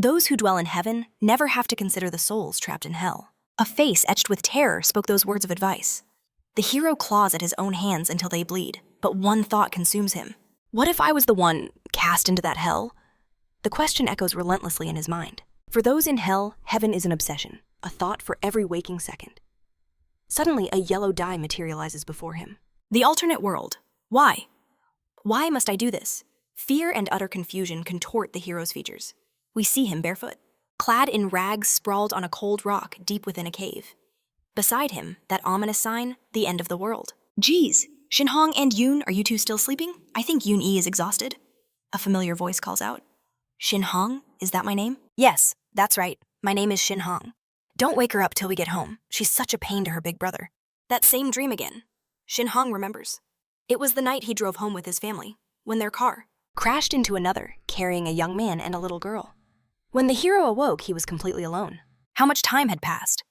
Those who dwell in heaven never have to consider the souls trapped in hell. A face etched with terror spoke those words of advice. The hero claws at his own hands until they bleed, but one thought consumes him. What if I was the one cast into that hell? The question echoes relentlessly in his mind. For those in hell, heaven is an obsession, a thought for every waking second. Suddenly, a yellow dye materializes before him. The alternate world. Why? Why must I do this? Fear and utter confusion contort the hero's features. We see him barefoot, clad in rags sprawled on a cold rock deep within a cave. Beside him, that ominous sign, the end of the world. Geez, Shin Hong and Yoon, are you two still sleeping? I think Yoon E is exhausted. A familiar voice calls out. Shin Hong? Is that my name? Yes, that's right. My name is Shin Hong. Don't wake her up till we get home. She's such a pain to her big brother. That same dream again. Shin Hong remembers. It was the night he drove home with his family, when their car crashed into another, carrying a young man and a little girl. When the hero awoke, he was completely alone. How much time had passed?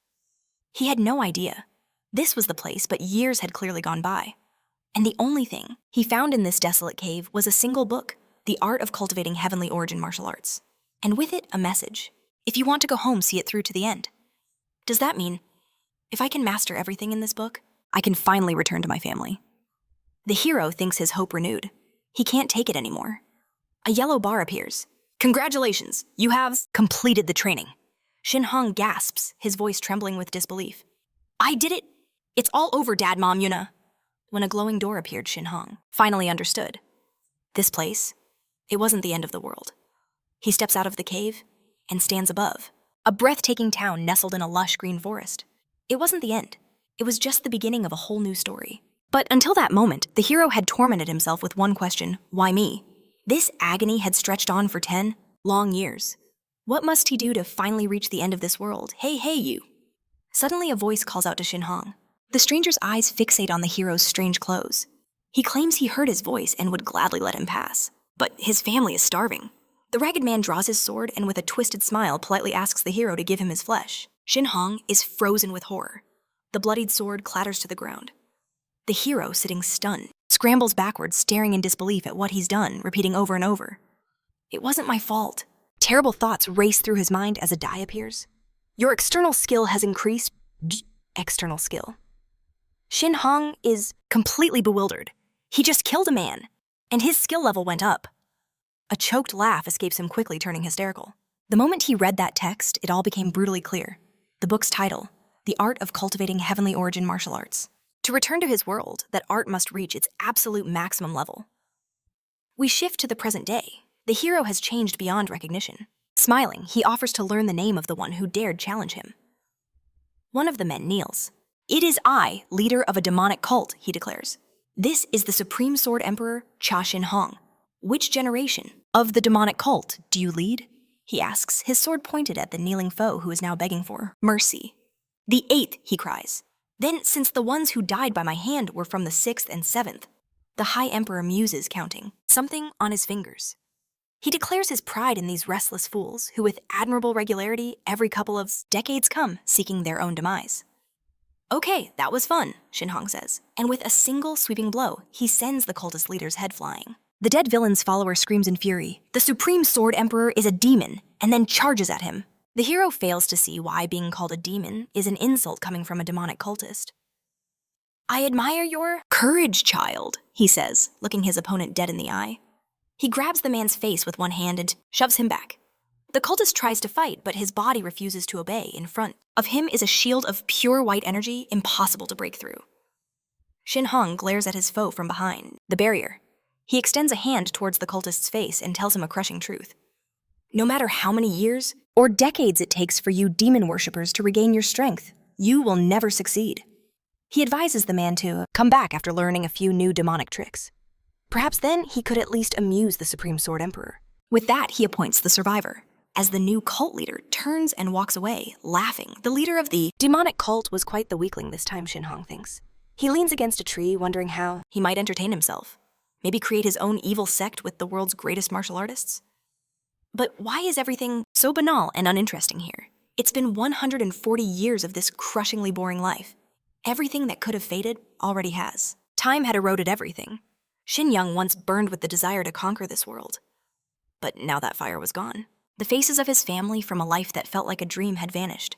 He had no idea. This was the place, but years had clearly gone by. And the only thing he found in this desolate cave was a single book, The Art of Cultivating Heavenly Origin Martial Arts. And with it, a message. If you want to go home, see it through to the end. Does that mean, if I can master everything in this book, I can finally return to my family? The hero thinks his hope renewed. He can't take it anymore. A yellow bar appears. Congratulations, you have completed the training. Shin Hong gasps, his voice trembling with disbelief. I did it! It's all over, Dad, Mom, Yuna. When a glowing door appeared, Shin Hong finally understood. This place, it wasn't the end of the world. He steps out of the cave and stands above. A breathtaking town nestled in a lush green forest. It wasn't the end. It was just the beginning of a whole new story. But until that moment, the hero had tormented himself with one question, why me? This agony had stretched on for 10 long years. What must he do to finally reach the end of this world? Hey, you. Suddenly a voice calls out to Shin Hong. The stranger's eyes fixate on the hero's strange clothes. He claims he heard his voice and would gladly let him pass. But his family is starving. The ragged man draws his sword and with a twisted smile politely asks the hero to give him his flesh. Shin Hong is frozen with horror. The bloodied sword clatters to the ground. The hero, sitting stunned, scrambles backwards, staring in disbelief at what he's done, repeating over and over. It wasn't my fault. Terrible thoughts race through his mind as a die appears. Your external skill has increased. External skill. Shin Hong is completely bewildered. He just killed a man, and his skill level went up. A choked laugh escapes him quickly, turning hysterical. The moment he read that text, it all became brutally clear. The book's title, The Art of Cultivating Heavenly Origin Martial Arts. To return to his world, that art must reach its absolute maximum level. We shift to the present day. The hero has changed beyond recognition. Smiling, he offers to learn the name of the one who dared challenge him. One of the men kneels. It is I, leader of a demonic cult, he declares. This is the Supreme Sword Emperor, Shin Hong. Which generation of the demonic cult do you lead? He asks, his sword pointed at the kneeling foe who is now begging for mercy. The 8th, he cries. Then, since the ones who died by my hand were from the 6th and 7th, the High Emperor muses, counting something on his fingers. He declares his pride in these restless fools who with admirable regularity every couple of decades come seeking their own demise. Okay, that was fun, Shin Hong says, and with a single sweeping blow, he sends the cultist leader's head flying. The dead villain's follower screams in fury. The Supreme Sword Emperor is a demon, and then charges at him. The hero fails to see why being called a demon is an insult coming from a demonic cultist. I admire your courage, child, he says, looking his opponent dead in the eye. He grabs the man's face with one hand and shoves him back. The cultist tries to fight, but his body refuses to obey. In front of him is a shield of pure white energy impossible to break through. Shin Hong glares at his foe from behind, the barrier. He extends a hand towards the cultist's face and tells him a crushing truth. No matter how many years or decades it takes for you demon worshippers to regain your strength, you will never succeed. He advises the man to come back after learning a few new demonic tricks. Perhaps then he could at least amuse the Supreme Sword Emperor. With that, he appoints the survivor. As the new cult leader turns and walks away, laughing, the leader of the demonic cult was quite the weakling this time, Shin Hong thinks. He leans against a tree, wondering how he might entertain himself. Maybe create his own evil sect with the world's greatest martial artists? But why is everything so banal and uninteresting here? It's been 140 years of this crushingly boring life. Everything that could have faded already has. Time had eroded everything. Shin Young once burned with the desire to conquer this world. But now that fire was gone. The faces of his family from a life that felt like a dream had vanished.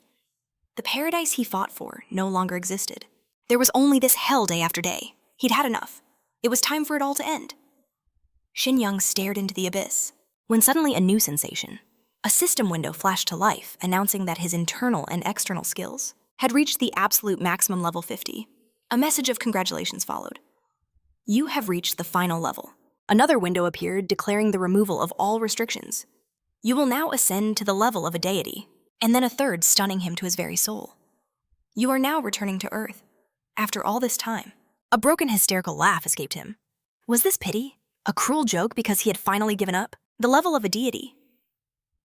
The paradise he fought for no longer existed. There was only this hell day after day. He'd had enough. It was time for it all to end. Shin Hong stared into the abyss, when suddenly a new sensation. A system window flashed to life, announcing that his internal and external skills had reached the absolute maximum level 50. A message of congratulations followed. You have reached the final level. Another window appeared, declaring the removal of all restrictions. You will now ascend to the level of a deity, and then a third stunning him to his very soul. You are now returning to Earth. After all this time, a broken hysterical laugh escaped him. Was this pity? A cruel joke because he had finally given up? The level of a deity?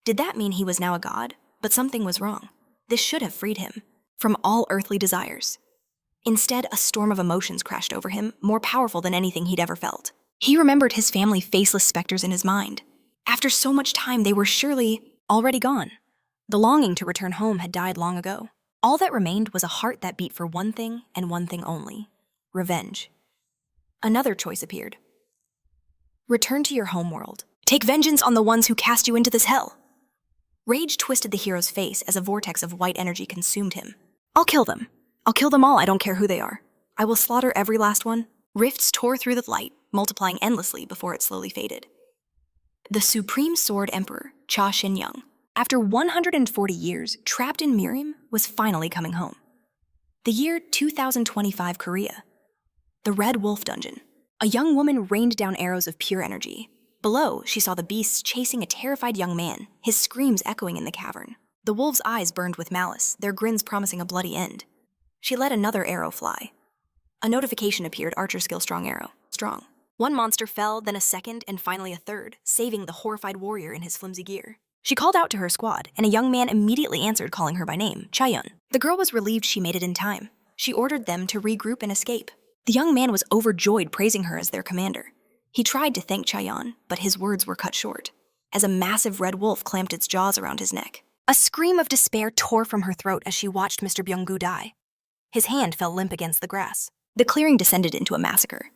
Did that mean he was now a god? But something was wrong. This should have freed him from all earthly desires. Instead, a storm of emotions crashed over him, more powerful than anything he'd ever felt. He remembered his family faceless specters in his mind. After so much time, they were surely already gone. The longing to return home had died long ago. All that remained was a heart that beat for one thing and one thing only: revenge. Another choice appeared. Return to your homeworld. Take vengeance on the ones who cast you into this hell. Rage twisted the hero's face as a vortex of white energy consumed him. I'll kill them. I'll kill them all, I don't care who they are. I will slaughter every last one. Rifts tore through the light, multiplying endlessly before it slowly faded. The Supreme Sword Emperor, Shin Hong, after 140 years trapped in Miriam, was finally coming home. The year 2025 Korea. The Red Wolf Dungeon. A young woman rained down arrows of pure energy. Below, she saw the beasts chasing a terrified young man, his screams echoing in the cavern. The wolves' eyes burned with malice, their grins promising a bloody end. She let another arrow fly. A notification appeared: Archer skill strong arrow. Strong. One monster fell, then a second, and finally a third, saving the horrified warrior in his flimsy gear. She called out to her squad, and a young man immediately answered, calling her by name, Chaeyeon. The girl was relieved she made it in time. She ordered them to regroup and escape. The young man was overjoyed, praising her as their commander. He tried to thank Chaeyeon, but his words were cut short, as a massive red wolf clamped its jaws around his neck. A scream of despair tore from her throat as she watched Mr. Byung-gu die. His hand fell limp against the grass. The clearing descended into a massacre.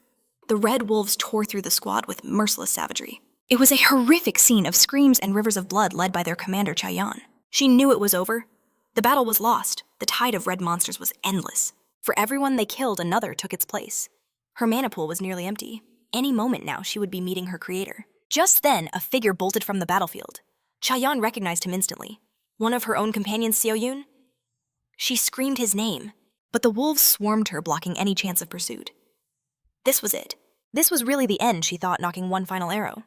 The red wolves tore through the squad with merciless savagery. It was a horrific scene of screams and rivers of blood led by their commander Chaeyeon. She knew it was over. The battle was lost. The tide of red monsters was endless. For everyone they killed, another took its place. Her mana pool was nearly empty. Any moment now, she would be meeting her creator. Just then, a figure bolted from the battlefield. Chaeyeon recognized him instantly. One of her own companions, Seo-yoon? She screamed his name, but the wolves swarmed her, blocking any chance of pursuit. This was it. This was really the end, she thought, knocking one final arrow.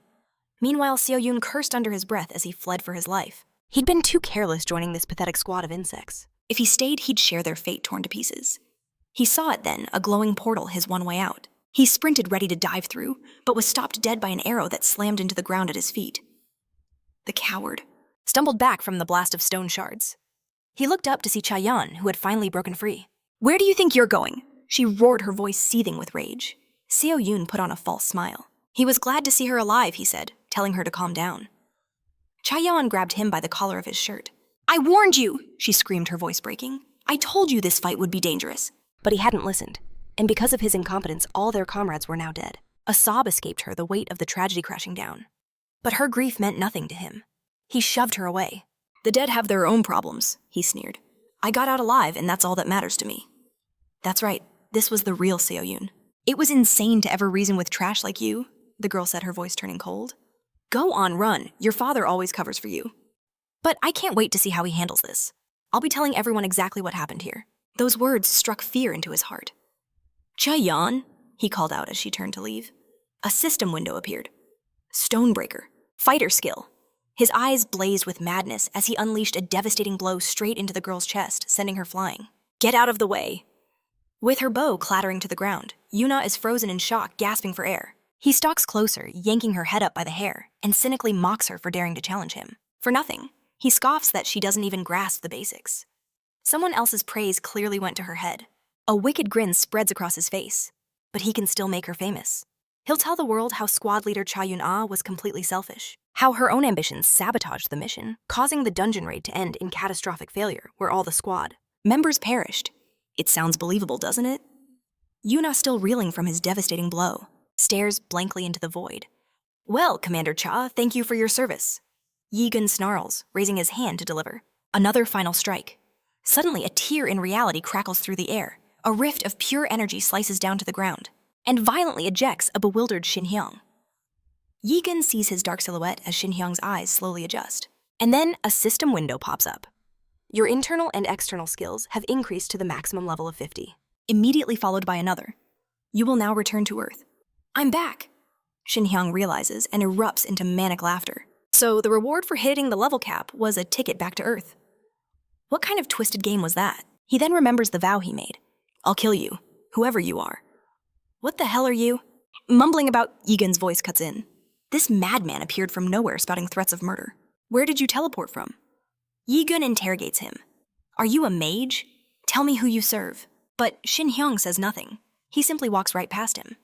Meanwhile, Seo-yoon cursed under his breath as he fled for his life. He'd been too careless joining this pathetic squad of insects. If he stayed, he'd share their fate torn to pieces. He saw it then, a glowing portal, his one way out. He sprinted ready to dive through, but was stopped dead by an arrow that slammed into the ground at his feet. The coward stumbled back from the blast of stone shards. He looked up to see Chaeyeon, who had finally broken free. Where do you think you're going? She roared, her voice seething with rage. Seo-yoon put on a false smile. He was glad to see her alive, he said, telling her to calm down. Chaeyeon grabbed him by the collar of his shirt. I warned you, she screamed, her voice breaking. I told you this fight would be dangerous. But he hadn't listened, and because of his incompetence, all their comrades were now dead. A sob escaped her, the weight of the tragedy crashing down. But her grief meant nothing to him. He shoved her away. The dead have their own problems, he sneered. I got out alive, and that's all that matters to me. That's right, this was the real Seo-yoon. It was insane to ever reason with trash like you, the girl said, her voice turning cold. Go on, run. Your father always covers for you. But I can't wait to see how he handles this. I'll be telling everyone exactly what happened here. Those words struck fear into his heart. Chaeyeon, he called out as she turned to leave. A system window appeared. Stonebreaker. Fighter skill. His eyes blazed with madness as he unleashed a devastating blow straight into the girl's chest, sending her flying. Get out of the way. With her bow clattering to the ground, Yuna is frozen in shock, gasping for air. He stalks closer, yanking her head up by the hair, and cynically mocks her for daring to challenge him. For nothing, he scoffs that she doesn't even grasp the basics. Someone else's praise clearly went to her head. A wicked grin spreads across his face, but he can still make her famous. He'll tell the world how squad leader Chaeyeon-ah was completely selfish, how her own ambitions sabotaged the mission, causing the dungeon raid to end in catastrophic failure, where all the squad members perished. It sounds believable, doesn't it? Yuna, still reeling from his devastating blow, stares blankly into the void. Well, Commander Cha, thank you for your service. Yi-gun snarls, raising his hand to deliver. Another final strike. Suddenly, a tear in reality crackles through the air. A rift of pure energy slices down to the ground, and violently ejects a bewildered Shin Hong. Yi-gun sees his dark silhouette as Shin Hong's eyes slowly adjust. And then a system window pops up. Your internal and external skills have increased to the maximum level of 50. Immediately followed by another. You will now return to Earth. I'm back, Shin Hong realizes and erupts into manic laughter. So the reward for hitting the level cap was a ticket back to Earth. What kind of twisted game was that? He then remembers the vow he made. I'll kill you, whoever you are. What the hell are you? Mumbling about, Yi-gun's voice cuts in. This madman appeared from nowhere spouting threats of murder. Where did you teleport from? Yi-gun interrogates him. Are you a mage? Tell me who you serve. But Shin Hong says nothing. He simply walks right past him.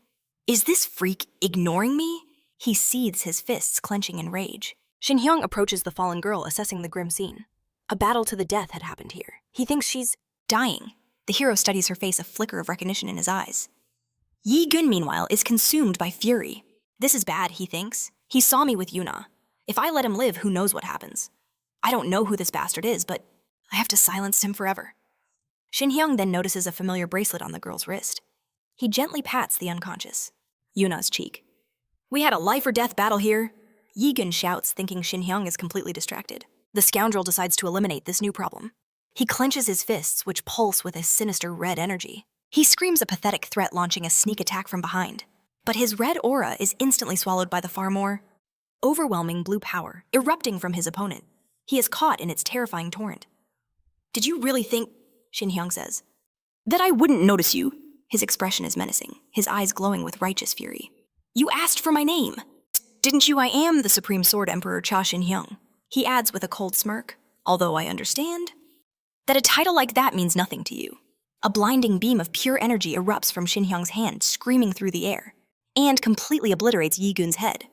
Is this freak ignoring me? He seethes, his fists clenching in rage. Shin Hong approaches the fallen girl, assessing the grim scene. A battle to the death had happened here. He thinks she's dying. The hero studies her face, a flicker of recognition in his eyes. Yi-gun, meanwhile, is consumed by fury. This is bad, he thinks. He saw me with Yuna. If I let him live, who knows what happens? I don't know who this bastard is, but I have to silence him forever. Shin Hong then notices a familiar bracelet on the girl's wrist. He gently pats the unconscious Yuna's cheek. We had a life-or-death battle here. Yi-gun shouts, thinking Shin Hong is completely distracted. The scoundrel decides to eliminate this new problem. He clenches his fists, which pulse with a sinister red energy. He screams a pathetic threat, launching a sneak attack from behind. But his red aura is instantly swallowed by the far more overwhelming blue power erupting from his opponent. He is caught in its terrifying torrent. Did you really think, Shin Hong says, that I wouldn't notice you? His expression is menacing, his eyes glowing with righteous fury. You asked for my name. Didn't you? I am the Supreme Sword Emperor Cha Shin Hong. He adds with a cold smirk, although I understand that a title like that means nothing to you. A blinding beam of pure energy erupts from Shin Hong's hand, screaming through the air, and completely obliterates Yi-gun's head.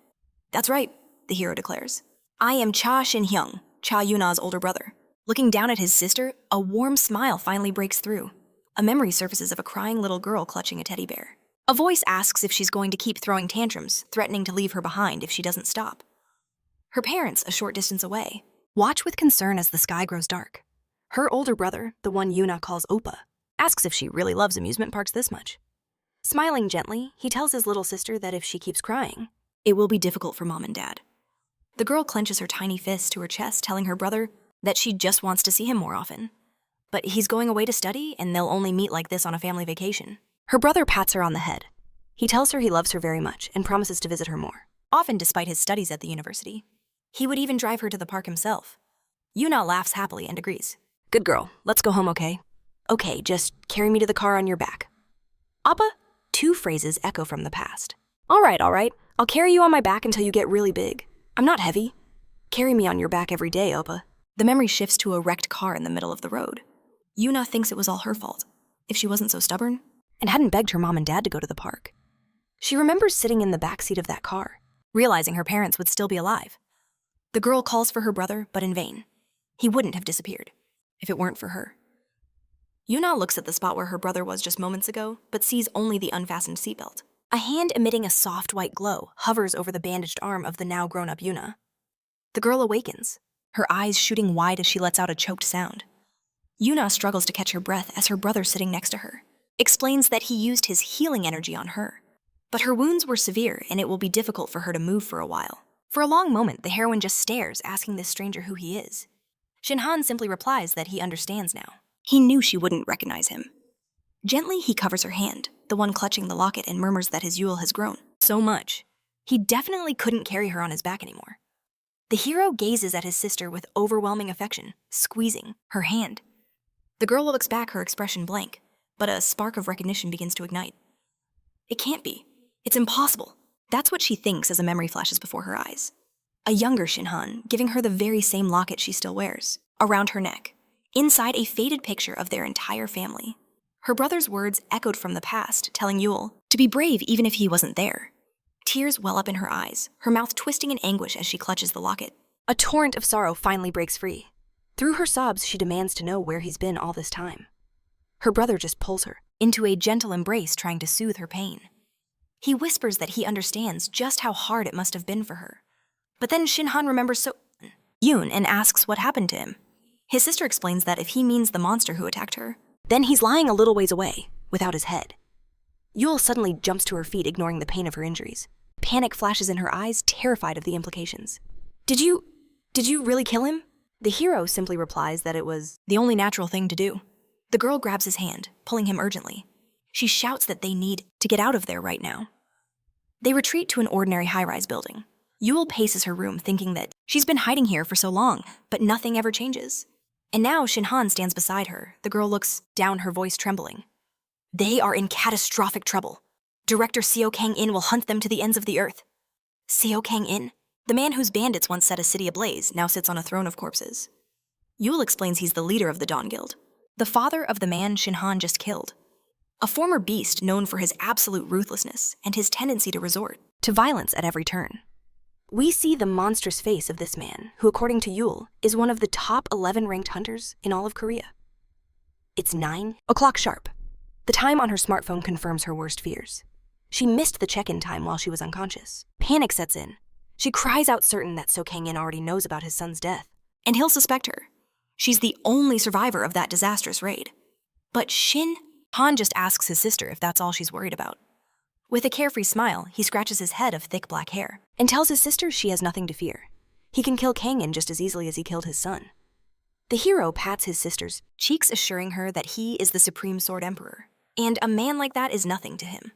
That's right, the hero declares. I am Cha Shin Hong, Cha Yuna's older brother. Looking down at his sister, a warm smile finally breaks through. A memory surfaces of a crying little girl clutching a teddy bear. A voice asks if she's going to keep throwing tantrums, threatening to leave her behind if she doesn't stop. Her parents, a short distance away, watch with concern as the sky grows dark. Her older brother, the one Yuna calls Oppa, asks if she really loves amusement parks this much. Smiling gently, he tells his little sister that if she keeps crying, it will be difficult for Mom and Dad. The girl clenches her tiny fist to her chest, telling her brother that she just wants to see him more often. But he's going away to study, and they'll only meet like this on a family vacation. Her brother pats her on the head. He tells her he loves her very much and promises to visit her more, often despite his studies at the university. He would even drive her to the park himself. Yuna laughs happily and agrees. Good girl, let's go home, okay? Okay, just carry me to the car on your back. Appa? Two phrases echo from the past. All right, I'll carry you on my back until you get really big. I'm not heavy. Carry me on your back every day, Oppa. The memory shifts to a wrecked car in the middle of the road. Yuna thinks it was all her fault, if she wasn't so stubborn, and hadn't begged her mom and dad to go to the park. She remembers sitting in the backseat of that car, realizing her parents would still be alive. The girl calls for her brother, but in vain. He wouldn't have disappeared if it weren't for her. Yuna looks at the spot where her brother was just moments ago, but sees only the unfastened seatbelt. A hand emitting a soft white glow hovers over the bandaged arm of the now grown-up Yuna. The girl awakens, her eyes shooting wide as she lets out a choked sound. Yuna struggles to catch her breath as her brother sitting next to her explains that he used his healing energy on her. But her wounds were severe, and it will be difficult for her to move for a while. For a long moment, the heroine just stares, asking this stranger who he is. Shin Han simply replies that he understands now. He knew she wouldn't recognize him. Gently, he covers her hand, the one clutching the locket, and murmurs that his Yule has grown so much. He definitely couldn't carry her on his back anymore. The hero gazes at his sister with overwhelming affection, squeezing her hand. The girl looks back, her expression blank, but a spark of recognition begins to ignite. It can't be. It's impossible. That's what she thinks as a memory flashes before her eyes. A younger Shin Han, giving her the very same locket she still wears, around her neck, inside a faded picture of their entire family. Her brother's words echoed from the past, telling Yule to be brave even if he wasn't there. Tears well up in her eyes, her mouth twisting in anguish as she clutches the locket. A torrent of sorrow finally breaks free. Through her sobs, she demands to know where he's been all this time. Her brother just pulls her into a gentle embrace, trying to soothe her pain. He whispers that he understands just how hard it must have been for her. But then Shin Han remembers Yoon and asks what happened to him. His sister explains that if he means the monster who attacked her, then he's lying a little ways away, without his head. Yul suddenly jumps to her feet, ignoring the pain of her injuries. Panic flashes in her eyes, terrified of the implications. Did you really kill him? The hero simply replies that it was the only natural thing to do. The girl grabs his hand, pulling him urgently. She shouts that they need to get out of there right now. They retreat to an ordinary high-rise building. Yul paces her room, thinking that she's been hiding here for so long, but nothing ever changes. And now Shin Hong stands beside her. The girl looks down, her voice trembling. They are in catastrophic trouble. Director Seo Kang-in will hunt them to the ends of the earth. Seo Kang-in? The man whose bandits once set a city ablaze now sits on a throne of corpses. Yul explains he's the leader of the Dawn Guild, the father of the man Shin Hong just killed. A former beast known for his absolute ruthlessness and his tendency to resort to violence at every turn. We see the monstrous face of this man, who according to Yul, is one of the top 11 ranked hunters in all of Korea. It's 9 o'clock sharp. The time on her smartphone confirms her worst fears. She missed the check-in time while she was unconscious. Panic sets in. She cries out, certain that Seo Kang-in already knows about his son's death, and he'll suspect her. She's the only survivor of that disastrous raid. But Shin Hong just asks his sister if that's all she's worried about. With a carefree smile, he scratches his head of thick black hair and tells his sister she has nothing to fear. He can kill Kang-in just as easily as he killed his son. The hero pats his sister's cheeks, assuring her that he is the Supreme Sword Emperor, and a man like that is nothing to him.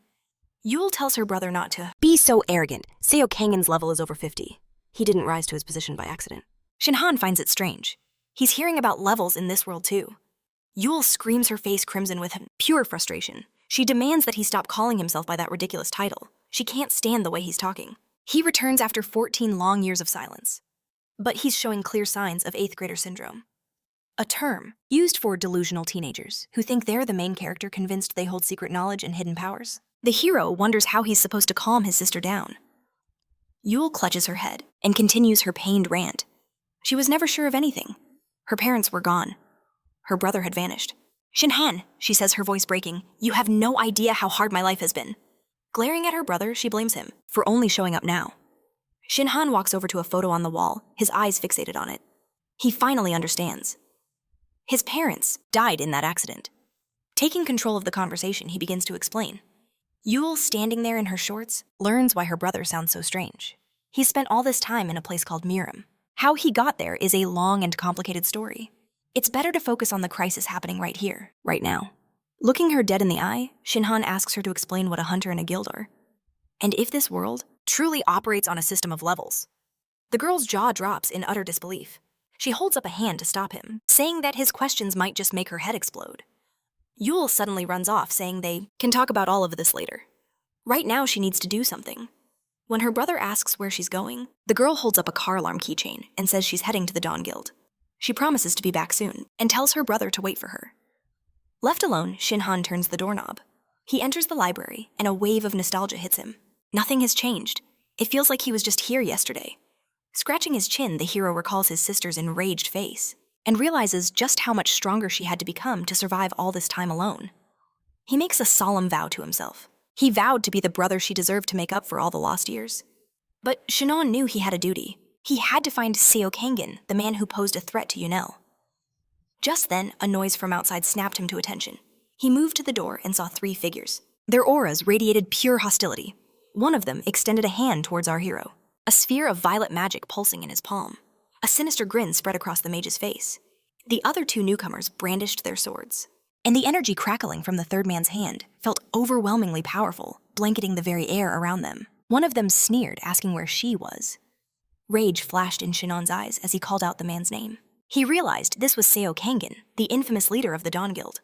Yul tells her brother not to be so arrogant. Seo Kang-in's level is over 50. He didn't rise to his position by accident. Shin Hong finds it strange. He's hearing about levels in this world too. Yul screams, her face crimson with pure frustration. She demands that he stop calling himself by that ridiculous title. She can't stand the way he's talking. He returns after 14 long years of silence. But he's showing clear signs of 8th grader syndrome, a term used for delusional teenagers who think they're the main character, convinced they hold secret knowledge and hidden powers. The hero wonders how he's supposed to calm his sister down. Yul clutches her head and continues her pained rant. She was never sure of anything. Her parents were gone. Her brother had vanished. Shin Hong, she says, her voice breaking, you have no idea how hard my life has been. Glaring at her brother, she blames him for only showing up now. Shin Hong walks over to a photo on the wall, his eyes fixated on it. He finally understands. His parents died in that accident. Taking control of the conversation, he begins to explain. Yul, standing there in her shorts, learns why her brother sounds so strange. He spent all this time in a place called Miram. How he got there is a long and complicated story. It's better to focus on the crisis happening right here, right now. Looking her dead in the eye, Shin Hong asks her to explain what a hunter and a guild are, and if this world truly operates on a system of levels. The girl's jaw drops in utter disbelief. She holds up a hand to stop him, saying that his questions might just make her head explode. Yul suddenly runs off, saying they can talk about all of this later. Right now, she needs to do something. When her brother asks where she's going, the girl holds up a car alarm keychain and says she's heading to the Dawn Guild. She promises to be back soon and tells her brother to wait for her. Left alone, Shin Hong turns the doorknob. He enters the library, and a wave of nostalgia hits him. Nothing has changed. It feels like he was just here yesterday. Scratching his chin, the hero recalls his sister's enraged face and realizes just how much stronger she had to become to survive all this time alone. He makes a solemn vow to himself. He vowed to be the brother she deserved to make up for all the lost years. But Shin Hong knew he had a duty. He had to find Seo Kang-in, the man who posed a threat to Yunel. Just then, a noise from outside snapped him to attention. He moved to the door and saw 3 figures. Their auras radiated pure hostility. One of them extended a hand towards our hero, a sphere of violet magic pulsing in his palm. A sinister grin spread across the mage's face. The other 2 newcomers brandished their swords, and the energy crackling from the third man's hand felt overwhelmingly powerful, blanketing the very air around them. One of them sneered, asking where she was. Rage flashed in Shin Hong's eyes as he called out the man's name. He realized this was Seo Kang-in, the infamous leader of the Dawn Guild.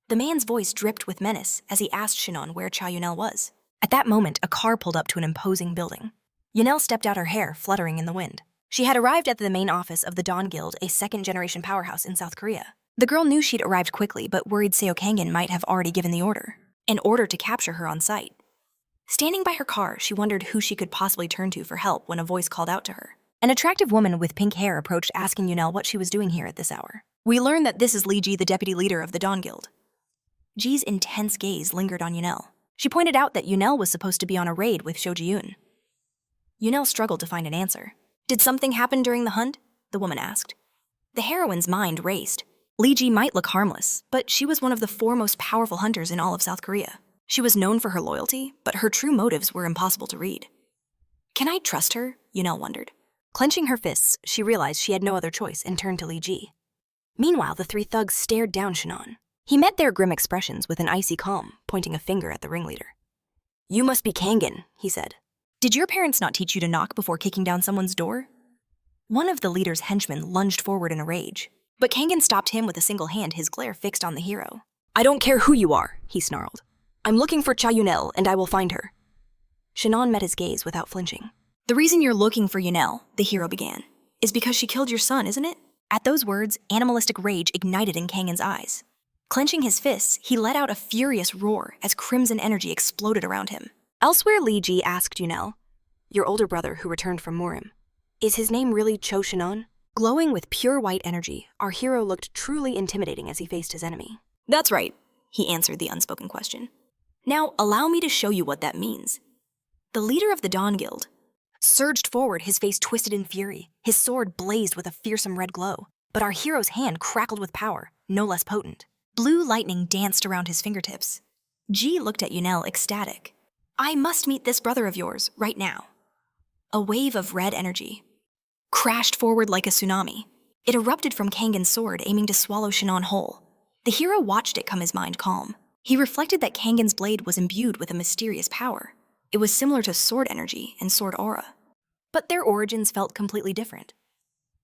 The man's voice dripped with menace as he asked Shin Hong where Cha Yunel was. At that moment, a car pulled up to an imposing building. Yunel stepped out, her hair fluttering in the wind. She had arrived at the main office of the Dawn Guild, a second-generation powerhouse in South Korea. The girl knew she'd arrived quickly, but worried Seo Kang-in might have already given the order, an order to capture her on sight. Standing by her car, she wondered who she could possibly turn to for help when a voice called out to her. An attractive woman with pink hair approached, asking Yunel what she was doing here at this hour. We learn that this is Lee Ji, the deputy leader of the Dawn Guild. Ji's intense gaze lingered on Yunel. She pointed out that Yunel was supposed to be on a raid with Seo Ji-yoon. Yunel struggled to find an answer. Did something happen during the hunt? the woman asked. The heroine's mind raced. Lee Ji might look harmless, but she was one of the foremost powerful hunters in all of South Korea. She was known for her loyalty, but her true motives were impossible to read. Can I trust her? Yunel wondered. Clenching her fists, she realized she had no other choice and turned to Lee Ji. Meanwhile, the three thugs stared down Shin Hong. He met their grim expressions with an icy calm, pointing a finger at the ringleader. You must be Kangen, he said. Did your parents not teach you to knock before kicking down someone's door? One of the leader's henchmen lunged forward in a rage, but Kangen stopped him with a single hand, his glare fixed on the hero. I don't care who you are, he snarled. I'm looking for Cha Yunel, and I will find her. Shin Hong met his gaze without flinching. The reason you're looking for Yunel, the hero began, is because she killed your son, isn't it? At those words, animalistic rage ignited in Kangen's eyes. Clenching his fists, he let out a furious roar as crimson energy exploded around him. Elsewhere, Lee Ji asked Yunel, your older brother who returned from Murim, is his name really Cho Shin Hong? Glowing with pure white energy, our hero looked truly intimidating as he faced his enemy. That's right, he answered the unspoken question. Now, allow me to show you what that means. The leader of the Dawn Guild surged forward, his face twisted in fury. His sword blazed with a fearsome red glow, but our hero's hand crackled with power, no less potent. Blue lightning danced around his fingertips. Ji looked at Yunel ecstatic. I must meet this brother of yours, right now. A wave of red energy crashed forward like a tsunami. It erupted from Kangen's sword, aiming to swallow Shin Hong whole. The hero watched it come, his mind calm. He reflected that Kangen's blade was imbued with a mysterious power. It was similar to sword energy and sword aura. But their origins felt completely different.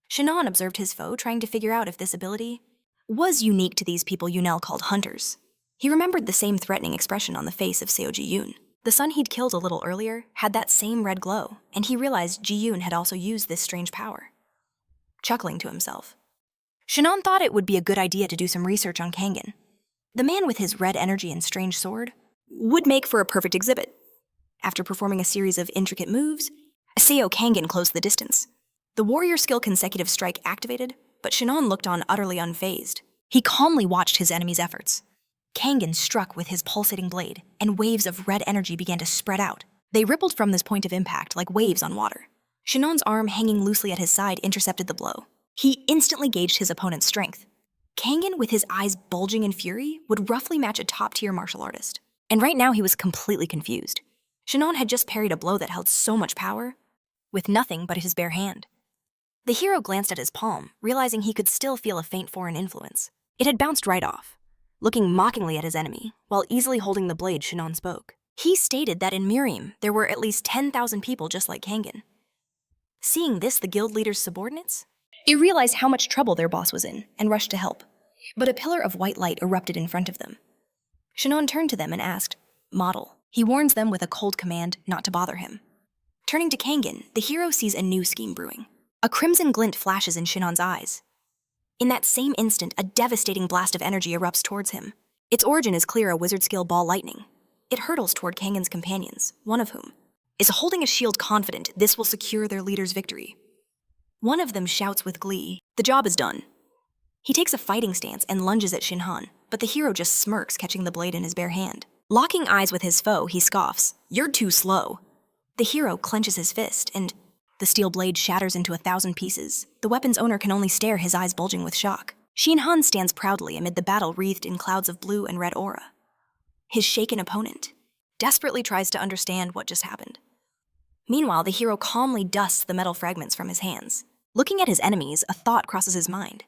Shin Hong observed his foe, trying to figure out if this ability was unique to these people Yunel called hunters. He remembered the same threatening expression on the face of Seo Ji-yoon. The son he'd killed a little earlier had that same red glow, and he realized Ji-yoon had also used this strange power. Chuckling to himself, Shin Hong thought it would be a good idea to do some research on Kangen. The man with his red energy and strange sword would make for a perfect exhibit. After performing a series of intricate moves, Seo Kangen closed the distance. The warrior skill consecutive strike activated, but Shin Hong looked on utterly unfazed. He calmly watched his enemy's efforts. Kangen struck with his pulsating blade, and waves of red energy began to spread out. They rippled from this point of impact like waves on water. Shin Hong's arm hanging loosely at his side intercepted the blow. He instantly gauged his opponent's strength. Kangen, with his eyes bulging in fury, would roughly match a top-tier martial artist. And right now he was completely confused. Shin Hong had just parried a blow that held so much power, with nothing but his bare hand. The hero glanced at his palm, realizing he could still feel a faint foreign influence. It had bounced right off. Looking mockingly at his enemy, while easily holding the blade, Shin Hong spoke. He stated that in Miriam, there were at least 10,000 people just like Kangen. Seeing this, the guild leader's subordinates, they realized how much trouble their boss was in and rushed to help. But a pillar of white light erupted in front of them. Shin Hong turned to them and asked, Model. He warns them with a cold command not to bother him. Turning to Kangen, the hero sees a new scheme brewing. A crimson glint flashes in Shin Hong's eyes. In that same instant, a devastating blast of energy erupts towards him. Its origin is clear, a wizard skill ball lightning. It hurtles toward Kangen's companions, one of whom is holding a shield, confident this will secure their leader's victory. One of them shouts with glee, the job is done. He takes a fighting stance and lunges at Shin Hong, but the hero just smirks, catching the blade in his bare hand. Locking eyes with his foe, he scoffs, you're too slow. The hero clenches his fist, and the steel blade shatters into 1,000 pieces. The weapon's owner can only stare, his eyes bulging with shock. Shin Hong stands proudly amid the battle, wreathed in clouds of blue and red aura. His shaken opponent desperately tries to understand what just happened. Meanwhile, the hero calmly dusts the metal fragments from his hands. Looking at his enemies, a thought crosses his mind.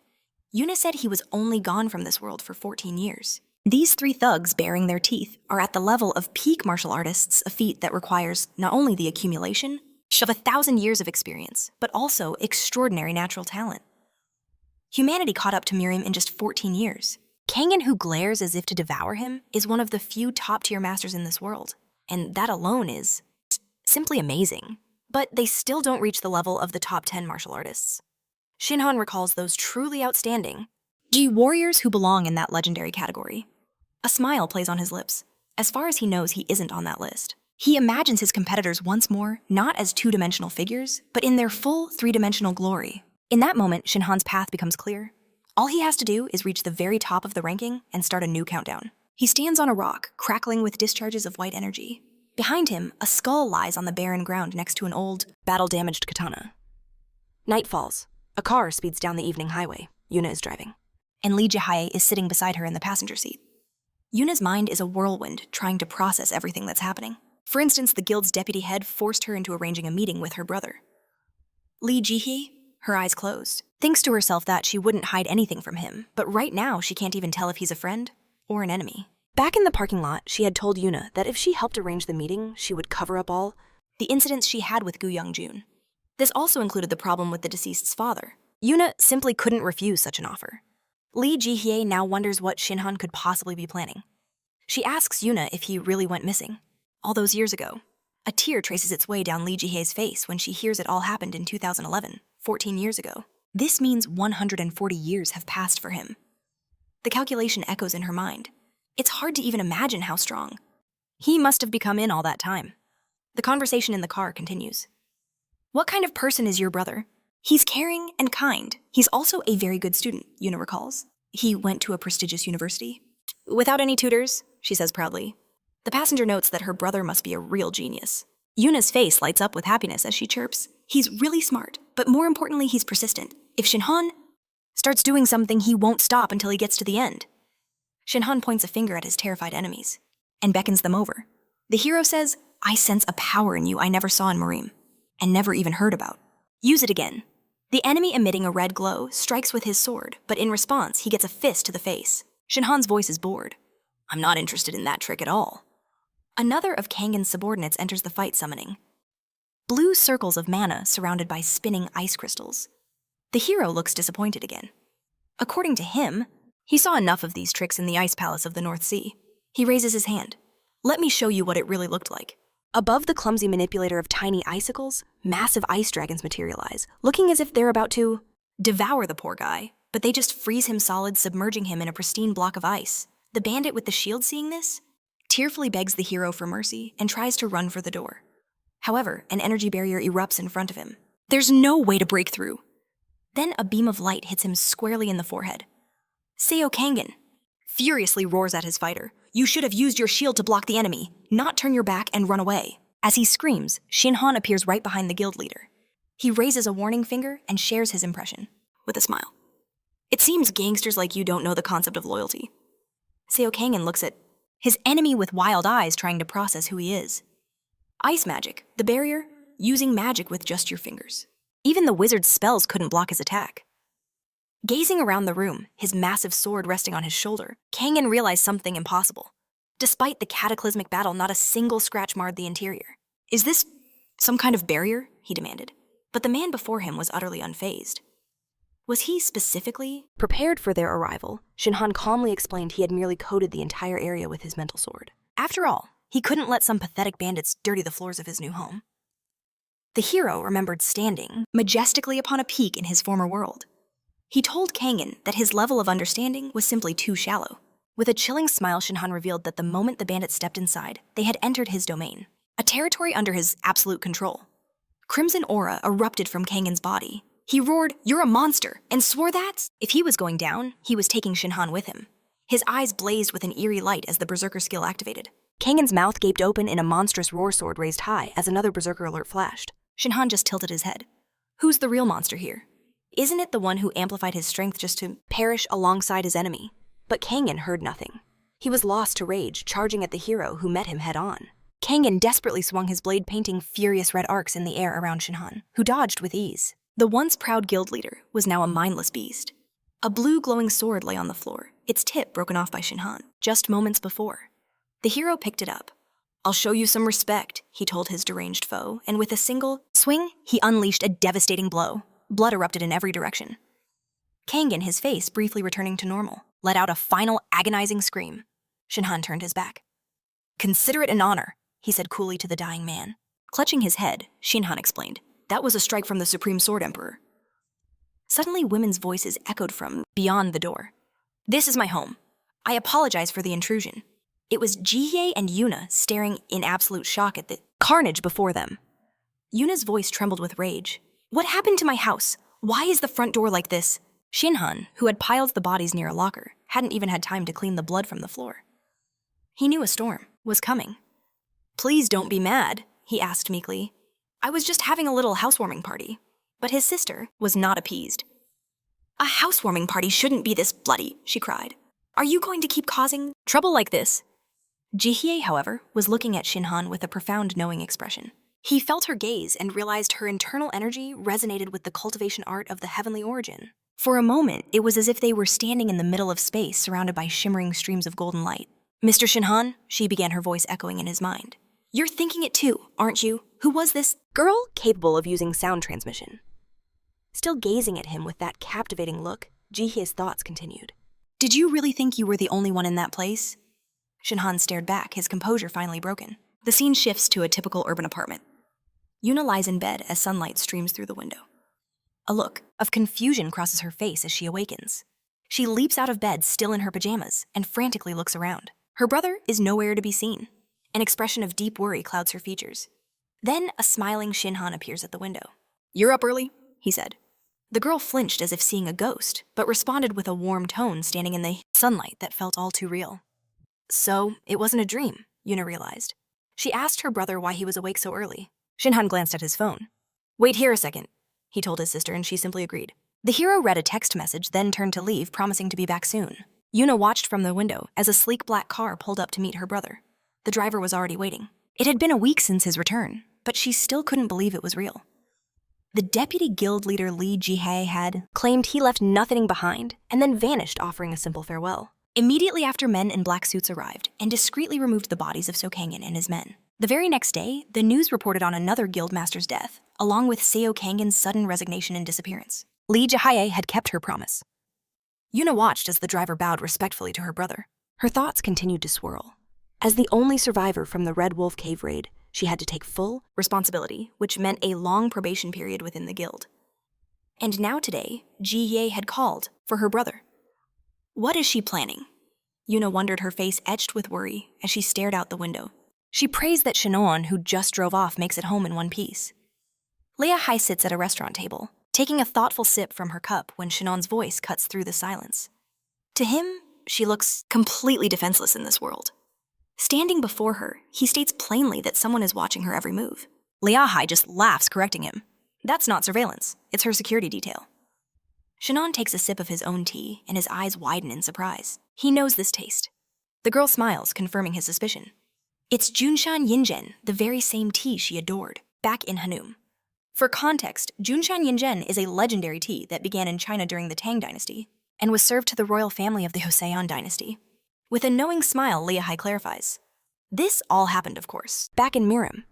Yuna said he was only gone from this world for 14 years. These three thugs, baring their teeth, are at the level of peak martial artists, a feat that requires not only the accumulation of 1,000 years of experience, but also extraordinary natural talent. Humanity caught up to Miriam in just 14 years. Kangen, who glares as if to devour him, is one of the few top-tier masters in this world, and that alone is simply amazing. But they still don't reach the level of the top 10 martial artists. Shin Hong recalls those truly outstanding warriors who belong in that legendary category. A smile plays on his lips. As far as he knows, he isn't on that list. He imagines his competitors once more, not as two-dimensional figures, but in their full three-dimensional glory. In that moment, Shin Hong's path becomes clear. All he has to do is reach the very top of the ranking and start a new countdown. He stands on a rock, crackling with discharges of white energy. Behind him, a skull lies on the barren ground next to an old, battle-damaged katana. Night falls. A car speeds down the evening highway. Yuna is driving, and Lee Jae is sitting beside her in the passenger seat. Yuna's mind is a whirlwind trying to process everything that's happening. For instance, the guild's deputy head forced her into arranging a meeting with her brother. Lee Jae, her eyes closed, thinks to herself that she wouldn't hide anything from him, but right now she can't even tell if he's a friend or an enemy. Back in the parking lot, she had told Yuna that if she helped arrange the meeting, she would cover up all the incidents she had with Gu Young-jun. This also included the problem with the deceased's father. Yuna simply couldn't refuse such an offer. Lee Ji-hye now wonders what Shin Hong could possibly be planning. She asks Yuna if he really went missing. All those years ago. A tear traces its way down Lee Ji-hye's face when she hears it all happened in 2011, 14 years ago. This means 140 years have passed for him. The calculation echoes in her mind. It's hard to even imagine how strong. He must have become in all that time. The conversation in the car continues. What kind of person is your brother? He's caring and kind. He's also a very good student, Yuna recalls. He went to a prestigious university. Without any tutors, she says proudly. The passenger notes that her brother must be a real genius. Yuna's face lights up with happiness as she chirps. He's really smart, but more importantly, he's persistent. If Shin Hong starts doing something, he won't stop until he gets to the end. Shin Hong points a finger at his terrified enemies and beckons them over. The hero says, I sense a power in you I never saw in Marim, and never even heard about. Use it again. The enemy emitting a red glow strikes with his sword, but in response, he gets a fist to the face. Shin Hong's voice is bored. I'm not interested in that trick at all. Another of Kangen's subordinates enters the fight summoning. Blue circles of mana surrounded by spinning ice crystals. The hero looks disappointed again. According to him, he saw enough of these tricks in the ice palace of the North Sea. He raises his hand. Let me show you what it really looked like. Above the clumsy manipulator of tiny icicles, massive ice dragons materialize, looking as if they're about to devour the poor guy, but they just freeze him solid, submerging him in a pristine block of ice. The bandit with the shield, seeing this, tearfully begs the hero for mercy and tries to run for the door. However, an energy barrier erupts in front of him. There's no way to break through. Then a beam of light hits him squarely in the forehead. Seo Kangen furiously roars at his fighter. You should have used your shield to block the enemy, not turn your back and run away. As he screams, Shin Hong appears right behind the guild leader. He raises a warning finger and shares his impression with a smile. It seems gangsters like you don't know the concept of loyalty. Seo Kangen looks at his enemy with wild eyes, trying to process who he is. Ice magic, the barrier, using magic with just your fingers. Even the wizard's spells couldn't block his attack. Gazing around the room, his massive sword resting on his shoulder, Kangen realized something impossible. Despite the cataclysmic battle, not a single scratch marred the interior. Is this some kind of barrier? He demanded. But the man before him was utterly unfazed. Was he specifically prepared for their arrival? Shin Hong calmly explained he had merely coated the entire area with his mental sword. After all, he couldn't let some pathetic bandits dirty the floors of his new home. The hero remembered standing majestically upon a peak in his former world. He told Kangen that his level of understanding was simply too shallow. With a chilling smile, Shin Hong revealed that the moment the bandits stepped inside, they had entered his domain, a territory under his absolute control. Crimson aura erupted from Kangen's body. He roared, "You're a monster," and swore that, if he was going down, he was taking Shin Hong with him. His eyes blazed with an eerie light as the berserker skill activated. Kangen's mouth gaped open in a monstrous roar sword raised high as another berserker alert flashed. Shin Hong just tilted his head. Who's the real monster here? Isn't it the one who amplified his strength just to perish alongside his enemy? But Kangen heard nothing. He was lost to rage, charging at the hero who met him head-on. Kangen desperately swung his blade, painting furious red arcs in the air around Shin Hong, who dodged with ease. The once proud guild leader was now a mindless beast. A blue glowing sword lay on the floor, its tip broken off by Shin Hong, just moments before. The hero picked it up. I'll show you some respect, he told his deranged foe, and with a single swing, he unleashed a devastating blow. Blood erupted in every direction. Kangen, his face briefly returning to normal, let out a final agonizing scream. Shin Hong turned his back. Consider it an honor, he said coolly to the dying man. Clutching his head, Shin Hong explained, that was a strike from the Supreme Sword Emperor. Suddenly, women's voices echoed from beyond the door. This is my home. I apologize for the intrusion. It was Ji-hye and Yuna staring in absolute shock at the carnage before them. Yuna's voice trembled with rage. What happened to my house? Why is the front door like this? Shin Hong, who had piled the bodies near a locker, hadn't even had time to clean the blood from the floor. He knew a storm was coming. Please don't be mad, he asked meekly. I was just having a little housewarming party. But his sister was not appeased. "A housewarming party shouldn't be this bloody," she cried. "Are you going to keep causing trouble like this?" Jihye, however, was looking at Shin Hong with a profound knowing expression. He felt her gaze and realized her internal energy resonated with the cultivation art of the heavenly origin. For a moment, it was as if they were standing in the middle of space surrounded by shimmering streams of golden light. "Mr. Shin Hong," she began, her voice echoing in his mind. "You're thinking it too, aren't you? Who was this girl capable of using sound transmission?" Still gazing at him with that captivating look, Jihye's thoughts continued. "Did you really think you were the only one in that place?" Shin Hong stared back, his composure finally broken. The scene shifts to a typical urban apartment. Yuna lies in bed as sunlight streams through the window. A look of confusion crosses her face as she awakens. She leaps out of bed, still in her pajamas, and frantically looks around. Her brother is nowhere to be seen. An expression of deep worry clouds her features. Then a smiling Shin Hong appears at the window. "You're up early," he said. The girl flinched as if seeing a ghost, but responded with a warm tone standing in the sunlight that felt all too real. So, it wasn't a dream, Yuna realized. She asked her brother why he was awake so early. Shin Hong glanced at his phone. "Wait here a second," he told his sister, and she simply agreed. The hero read a text message, then turned to leave, promising to be back soon. Yuna watched from the window as a sleek black car pulled up to meet her brother. The driver was already waiting. It had been a week since his return, but she still couldn't believe it was real. The deputy guild leader Lee Ji-hae had claimed he left nothing behind and then vanished, offering a simple farewell. Immediately after, men in black suits arrived and discreetly removed the bodies of Seo-Kangin and his men. The very next day, the news reported on another guild master's death, along with Seo-Kangin's sudden resignation and disappearance. Lee Ji-hae had kept her promise. Yuna watched as the driver bowed respectfully to her brother. Her thoughts continued to swirl. As the only survivor from the Red Wolf Cave raid, she had to take full responsibility, which meant a long probation period within the guild. And now today, Ji-ye had called for her brother. What is she planning? Yuna wondered, her face etched with worry as she stared out the window. She prays that Shinon, who just drove off, makes it home in one piece. Leah Hai sits at a restaurant table, taking a thoughtful sip from her cup when Shinon's voice cuts through the silence. To him, she looks completely defenseless in this world. Standing before her, he states plainly that someone is watching her every move. Liahai just laughs, correcting him. That's not surveillance, it's her security detail. Shinon takes a sip of his own tea, and his eyes widen in surprise. He knows this taste. The girl smiles, confirming his suspicion. It's Junshan Yinzhen, the very same tea she adored, back in Hanum. For context, Junshan Yinzhen is a legendary tea that began in China during the Tang dynasty and was served to the royal family of the Joseon dynasty. With a knowing smile, Liahai clarifies. This all happened, of course, back in Mirim.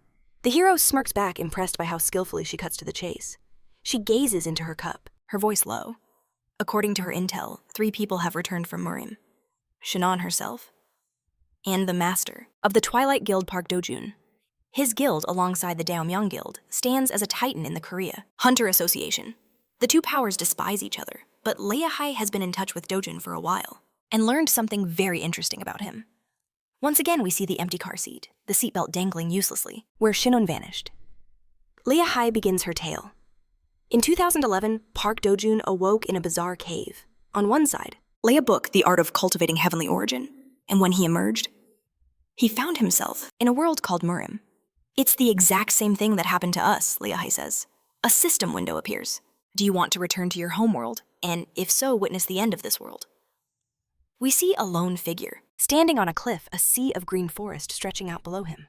The hero smirks back, impressed by how skillfully she cuts to the chase. She gazes into her cup, her voice low. According to her intel, 3 people have returned from Mirim. Shinon herself, and the master of the Twilight Guild, Park Dojun. His guild, alongside the Daomyang Guild, stands as a titan in the Korea Hunter Association. The 2 powers despise each other, but Liahai has been in touch with Dojun for a while and learned something very interesting about him. Once again, we see the empty car seat, the seatbelt dangling uselessly, where Shinon vanished. Liahai begins her tale. In 2011, Park Dojun awoke in a bizarre cave. On one side lay a book, The Art of Cultivating Heavenly Origin, and when he emerged, he found himself in a world called Mirim. It's the exact same thing that happened to us, Liahai says. A system window appears. Do you want to return to your homeworld, and if so, witness the end of this world? We see a lone figure, standing on a cliff, a sea of green forest stretching out below him.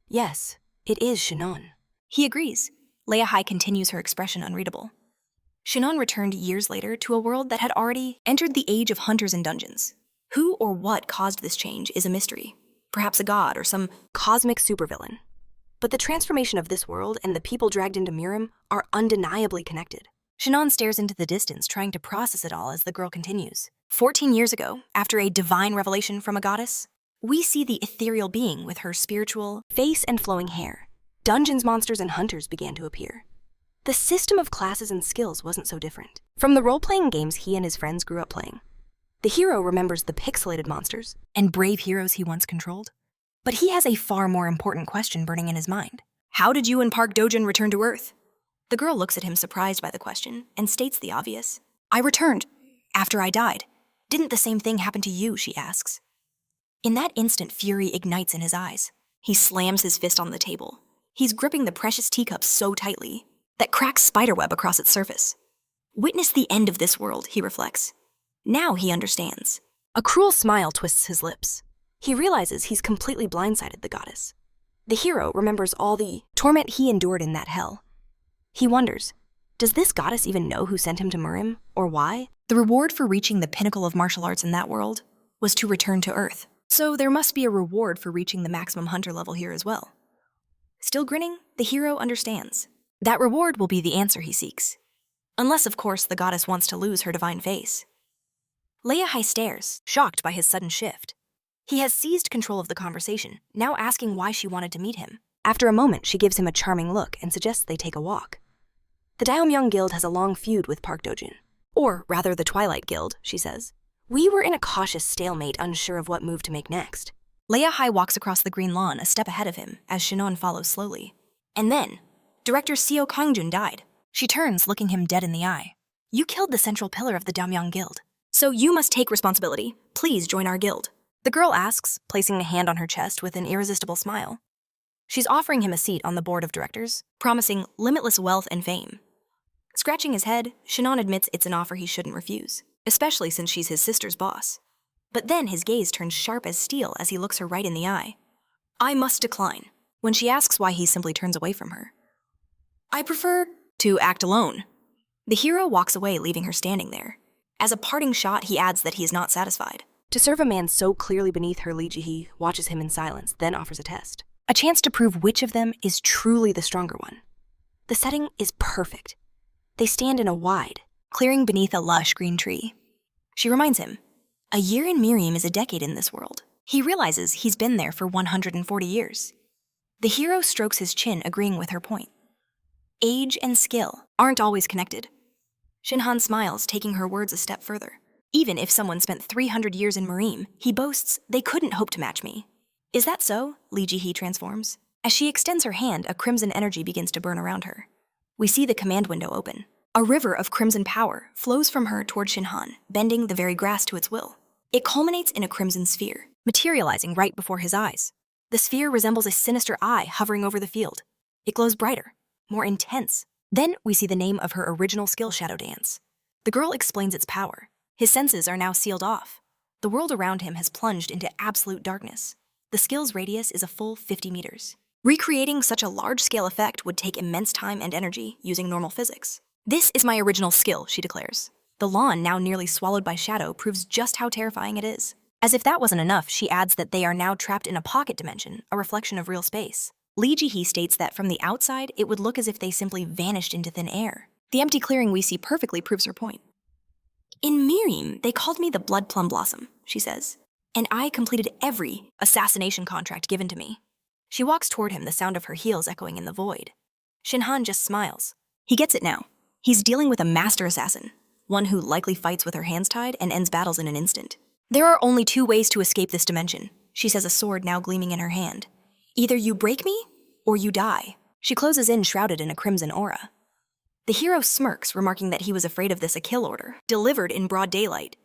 Yes, it is Shinon. He agrees. Liahai continues, her expression unreadable. Shinon returned years later to a world that had already entered the age of hunters and dungeons. Who or what caused this change is a mystery. Perhaps a god or some cosmic supervillain. But the transformation of this world and the people dragged into Mirim are undeniably connected. Shinon stares into the distance, trying to process it all as the girl continues. 14 years ago, after a divine revelation from a goddess, we see the ethereal being with her spiritual face and flowing hair. Dungeons, monsters, and hunters began to appear. The system of classes and skills wasn't so different from the role-playing games he and his friends grew up playing. The hero remembers the pixelated monsters and brave heroes he once controlled. But he has a far more important question burning in his mind. How did you and Park Dojun return to Earth? The girl looks at him, surprised by the question, and states the obvious. I returned. After I died. Didn't the same thing happen to you, she asks. In that instant, fury ignites in his eyes. He slams his fist on the table. He's gripping the precious teacup so tightly. that cracks spiderweb across its surface. Witness the end of this world, he reflects. Now he understands. A cruel smile twists his lips. He realizes he's completely blindsided the goddess. The hero remembers all the torment he endured in that hell. He wonders, does this goddess even know who sent him to Murim, or why? The reward for reaching the pinnacle of martial arts in that world was to return to Earth. So there must be a reward for reaching the maximum hunter level here as well. Still grinning, the hero understands. That reward will be the answer he seeks. Unless, of course, the goddess wants to lose her divine face. Leahai stares, shocked by his sudden shift. He has seized control of the conversation, now asking why she wanted to meet him. After a moment, she gives him a charming look and suggests they take a walk. The Daomyeong Guild has a long feud with Park Dojin. Or rather, the Twilight Guild, she says. We were in a cautious stalemate, unsure of what move to make next. Leahai walks across the green lawn a step ahead of him as Shinon follows slowly. And then, Director Seo Kangjun died. She turns, looking him dead in the eye. You killed the central pillar of the Daomyeong Guild. So you must take responsibility. Please join our guild. The girl asks, placing a hand on her chest with an irresistible smile. She's offering him a seat on the board of directors, promising limitless wealth and fame. Scratching his head, Shinon admits it's an offer he shouldn't refuse, especially since she's his sister's boss. But then his gaze turns sharp as steel as he looks her right in the eye. I must decline. When she asks why, he simply turns away from her. I prefer to act alone. The hero walks away, leaving her standing there. As a parting shot, he adds that he is not satisfied. To serve a man so clearly beneath her, Lee Ji-hee watches him in silence, then offers a test. A chance to prove which of them is truly the stronger one. The setting is perfect. They stand in a wide clearing beneath a lush green tree. She reminds him, a year in Miriam is a decade in this world. He realizes he's been there for 140 years. The hero strokes his chin, agreeing with her point. Age and skill aren't always connected. Shin Hong smiles, taking her words a step further. Even if someone spent 300 years in Miriam, he boasts, they couldn't hope to match me. Is that so? Lee Ji-hee transforms. As she extends her hand, a crimson energy begins to burn around her. We see the command window open. A river of crimson power flows from her toward Shin Hong, bending the very grass to its will. It culminates in a crimson sphere, materializing right before his eyes. The sphere resembles a sinister eye hovering over the field. It glows brighter, more intense. Then we see the name of her original skill, Shadow Dance. The girl explains its power. His senses are now sealed off. The world around him has plunged into absolute darkness. The skill's radius is a full 50 meters. Recreating such a large-scale effect would take immense time and energy using normal physics. This is my original skill, she declares. The lawn, now nearly swallowed by shadow, proves just how terrifying it is. As if that wasn't enough, she adds that they are now trapped in a pocket dimension, a reflection of real space. Lee Ji-hee states that from the outside, it would look as if they simply vanished into thin air. The empty clearing we see perfectly proves her point. In Miriam, they called me the Blood Plum Blossom, she says, and I completed every assassination contract given to me. She walks toward him, the sound of her heels echoing in the void. Shin Hong just smiles. He gets it now. He's dealing with a master assassin, one who likely fights with her hands tied and ends battles in an instant. There are only two ways to escape this dimension, she says, a sword now gleaming in her hand. Either you break me, or you die. She closes in, shrouded in a crimson aura. The hero smirks, remarking that he was afraid of this a kill order, delivered in broad daylight.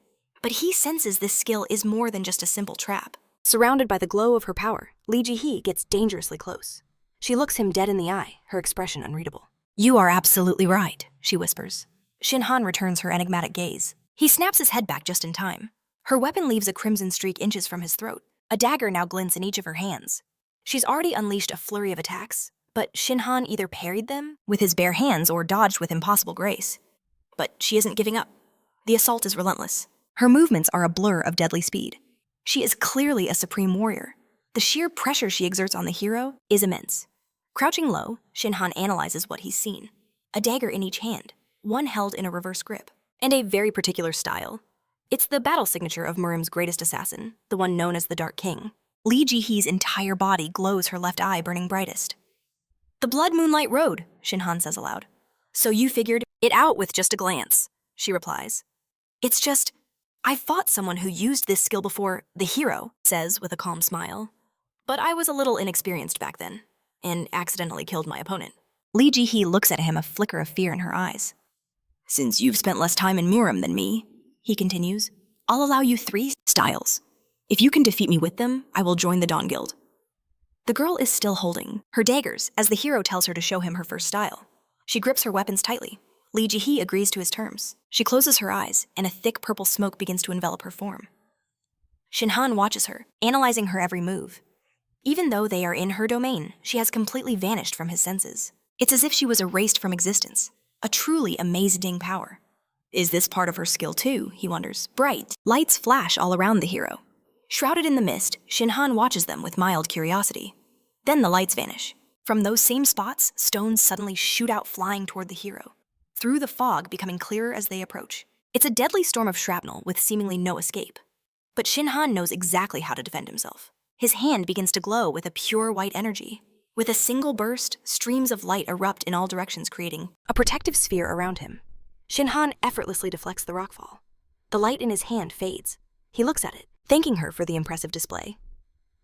But he senses this skill is more than just a simple trap. Surrounded by the glow of her power, Lee Ji-hee gets dangerously close. She looks him dead in the eye, her expression unreadable. You are absolutely right, she whispers. Shin Hong returns her enigmatic gaze. He snaps his head back just in time. Her weapon leaves a crimson streak inches from his throat. A dagger now glints in each of her hands. She's already unleashed a flurry of attacks, but Shin Hong either parried them with his bare hands or dodged with impossible grace. But she isn't giving up. The assault is relentless. Her movements are a blur of deadly speed. She is clearly a supreme warrior. The sheer pressure she exerts on the hero is immense. Crouching low, Shin Hong analyzes what he's seen. A dagger in each hand, one held in a reverse grip, and a very particular style. It's the battle signature of Murim's greatest assassin, the one known as the Dark King. Lee Ji-hee's entire body glows, her left eye burning brightest. The Blood Moonlight Road, Shin Hong says aloud. So you figured it out with just a glance, she replies. It's just, I've fought someone who used this skill before, the hero says with a calm smile. But I was a little inexperienced back then, and accidentally killed my opponent. Lee Ji-hee looks at him, a flicker of fear in her eyes. Since you've spent less time in Murim than me, he continues, I'll allow you 3 styles. If you can defeat me with them, I will join the Dawn Guild. The girl is still holding her daggers as the hero tells her to show him her first style. She grips her weapons tightly. Lee Ji-hee agrees to his terms. She closes her eyes, and a thick purple smoke begins to envelop her form. Shin Hong watches her, analyzing her every move. Even though they are in her domain, she has completely vanished from his senses. It's as if she was erased from existence. A truly amazing power. Is this part of her skill too, he wonders. Bright lights flash all around the hero. Shrouded in the mist, Shin Hong watches them with mild curiosity. Then the lights vanish. From those same spots, stones suddenly shoot out flying toward the hero, through the fog becoming clearer as they approach. It's a deadly storm of shrapnel with seemingly no escape. But Shin Hong knows exactly how to defend himself. His hand begins to glow with a pure white energy. With a single burst, streams of light erupt in all directions, creating a protective sphere around him. Shin Hong effortlessly deflects the rockfall. The light in his hand fades. He looks at it, thanking her for the impressive display.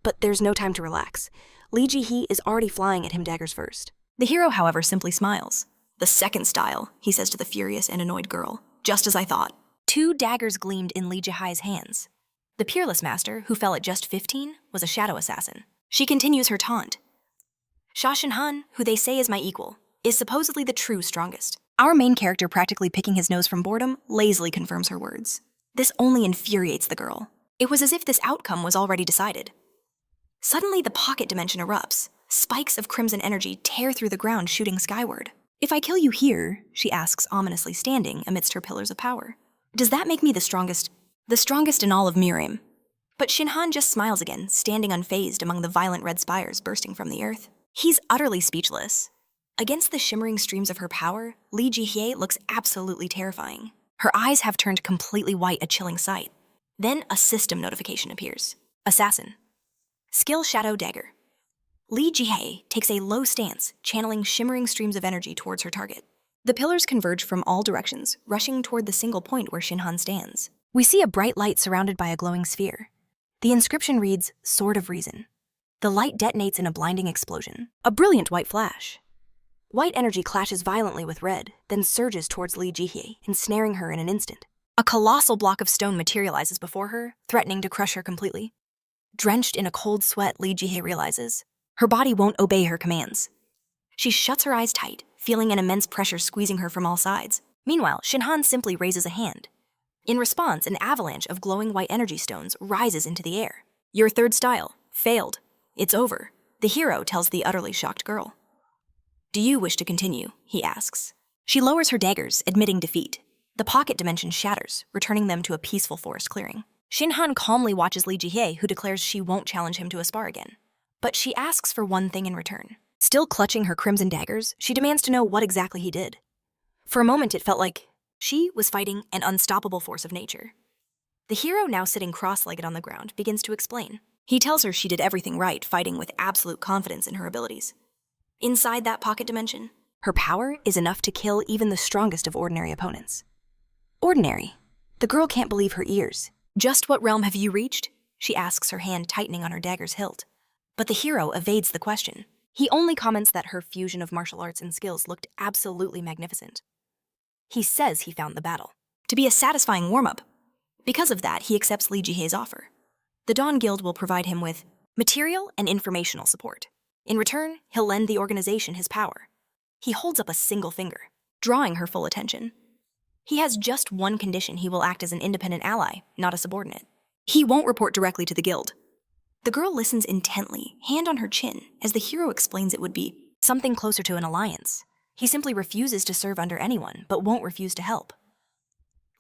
But there's no time to relax. Lee Ji-hee is already flying at him daggers first. The hero, however, simply smiles. The second style, he says to the furious and annoyed girl. Just as I thought. 2 daggers gleamed in Lee Ji-hee's hands. The peerless master, who fell at just 15, was a shadow assassin. She continues her taunt. Shin Hong, who they say is my equal, is supposedly the true strongest. Our main character, practically picking his nose from boredom, lazily confirms her words. This only infuriates the girl. It was as if this outcome was already decided. Suddenly, the pocket dimension erupts. Spikes of crimson energy tear through the ground, shooting skyward. If I kill you here, she asks, ominously standing amidst her pillars of power, does that make me the strongest? The strongest in all of Mirim. But Shin Hong just smiles again, standing unfazed among the violent red spires bursting from the earth. He's utterly speechless. Against the shimmering streams of her power, Lee Ji-hee looks absolutely terrifying. Her eyes have turned completely white, a chilling sight. Then a system notification appears. Assassin. Skill Shadow Dagger. Lee Ji-hee takes a low stance, channeling shimmering streams of energy towards her target. The pillars converge from all directions, rushing toward the single point where Shin Hong stands. We see a bright light surrounded by a glowing sphere. The inscription reads, Sword of Reason. The light detonates in a blinding explosion. A brilliant white flash. White energy clashes violently with red, then surges towards Lee Ji-hee, ensnaring her in an instant. A colossal block of stone materializes before her, threatening to crush her completely. Drenched in a cold sweat, Lee Ji-hee realizes her body won't obey her commands. She shuts her eyes tight, feeling an immense pressure squeezing her from all sides. Meanwhile, Shin Hong simply raises a hand. In response, an avalanche of glowing white energy stones rises into the air. Your third style. Failed. It's over, the hero tells the utterly shocked girl. Do you wish to continue? He asks. She lowers her daggers, admitting defeat. The pocket dimension shatters, returning them to a peaceful forest clearing. Shin Hong calmly watches Lee Ji-hee, who declares she won't challenge him to a spar again. But she asks for one thing in return. Still clutching her crimson daggers, she demands to know what exactly he did. For a moment, it felt like she was fighting an unstoppable force of nature. The hero, now sitting cross-legged on the ground, begins to explain. He tells her she did everything right, fighting with absolute confidence in her abilities. Inside that pocket dimension, her power is enough to kill even the strongest of ordinary opponents. Ordinary? The girl can't believe her ears. Just what realm have you reached? She asks, her hand tightening on her dagger's hilt. But the hero evades the question. He only comments that her fusion of martial arts and skills looked absolutely magnificent. He says he found the battle to be a satisfying warm-up. Because of that, he accepts Lee Ji-hee's offer. The Dawn Guild will provide him with material and informational support. In return, he'll lend the organization his power. He holds up a single finger, drawing her full attention. He has just one condition: he will act as an independent ally, not a subordinate. He won't report directly to the guild. The girl listens intently, hand on her chin, as the hero explains it would be something closer to an alliance. He simply refuses to serve under anyone, but won't refuse to help.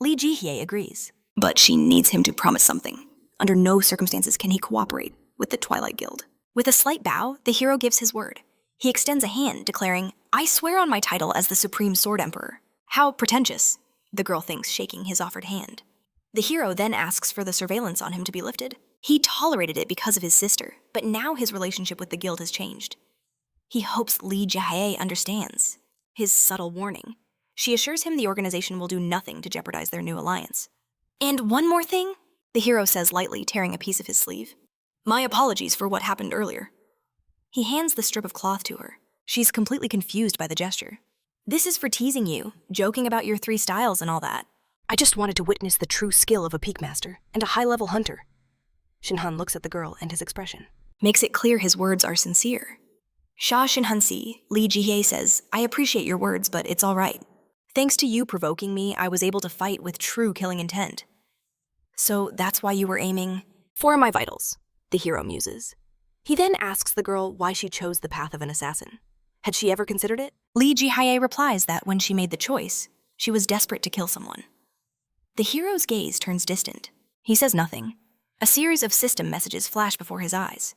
Lee Ji-hee agrees. But she needs him to promise something. Under no circumstances can he cooperate with the Twilight Guild. With a slight bow, the hero gives his word. He extends a hand, declaring, I swear on my title as the Supreme Sword Emperor. How pretentious, the girl thinks, shaking his offered hand. The hero then asks for the surveillance on him to be lifted. He tolerated it because of his sister, but now his relationship with the guild has changed. He hopes Lee Ji-hee understands his subtle warning. She assures him the organization will do nothing to jeopardize their new alliance. And one more thing, the hero says lightly, tearing a piece of his sleeve. My apologies for what happened earlier. He hands the strip of cloth to her. She's completely confused by the gesture. This is for teasing you, joking about your 3 styles and all that. I just wanted to witness the true skill of a peak master and a high-level hunter. Shin Hong looks at the girl, and his expression makes it clear his words are sincere. Sha Shinhansi, Lee Jihye says, I appreciate your words, but it's all right. Thanks to you provoking me, I was able to fight with true killing intent. So that's why you were aiming for my vitals, the hero muses. He then asks the girl why she chose the path of an assassin. Had she ever considered it? Lee Jihye replies that when she made the choice, she was desperate to kill someone. The hero's gaze turns distant. He says nothing. A series of system messages flash before his eyes.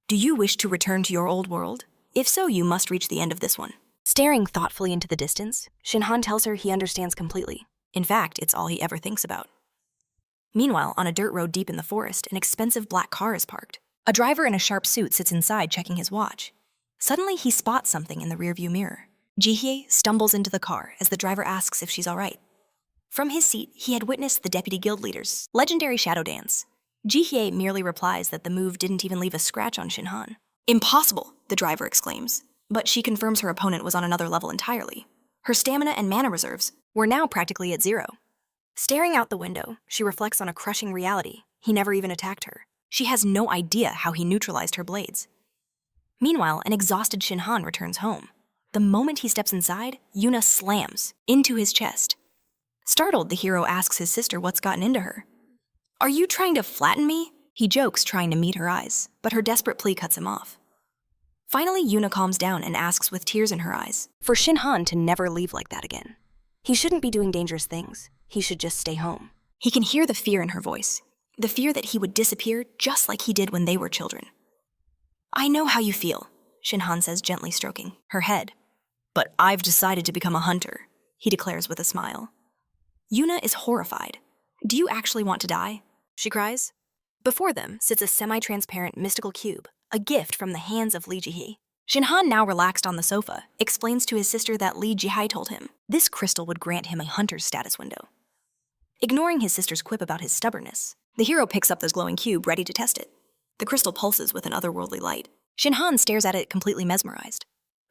Do you wish to return to your old world? If so, you must reach the end of this one. Staring thoughtfully into the distance, Shin Hong tells her he understands completely. In fact, it's all he ever thinks about. Meanwhile, on a dirt road deep in the forest, an expensive black car is parked. A driver in a sharp suit sits inside checking his watch. Suddenly, he spots something in the rearview mirror. Jihye stumbles into the car as the driver asks if she's all right. From his seat, he had witnessed the deputy guild leader's legendary shadow dance. Jihye merely replies that the move didn't even leave a scratch on Shin Hong. Impossible, the driver exclaims, but she confirms her opponent was on another level entirely. Her stamina and mana reserves were now practically at zero. Staring out the window, she reflects on a crushing reality. He never even attacked her. She has no idea how he neutralized her blades. Meanwhile, an exhausted Shin Hong returns home. The moment he steps inside, Yuna slams into his chest. Startled, the hero asks his sister what's gotten into her. Are you trying to flatten me? He jokes, trying to meet her eyes, but her desperate plea cuts him off. Finally, Yuna calms down and asks with tears in her eyes for Shin Hong to never leave like that again. He shouldn't be doing dangerous things. He should just stay home. He can hear the fear in her voice, the fear that he would disappear just like he did when they were children. I know how you feel, Shin Hong says, gently stroking her head. But I've decided to become a hunter, he declares with a smile. Yuna is horrified. Do you actually want to die? She cries. Before them sits a semi-transparent mystical cube, a gift from the hands of Lee Jihye. Shin Hong, now relaxed on the sofa, explains to his sister that Lee Jihye told him this crystal would grant him a hunter's status window. Ignoring his sister's quip about his stubbornness, the hero picks up this glowing cube, ready to test it. The crystal pulses with an otherworldly light. Shin Hong stares at it, completely mesmerized.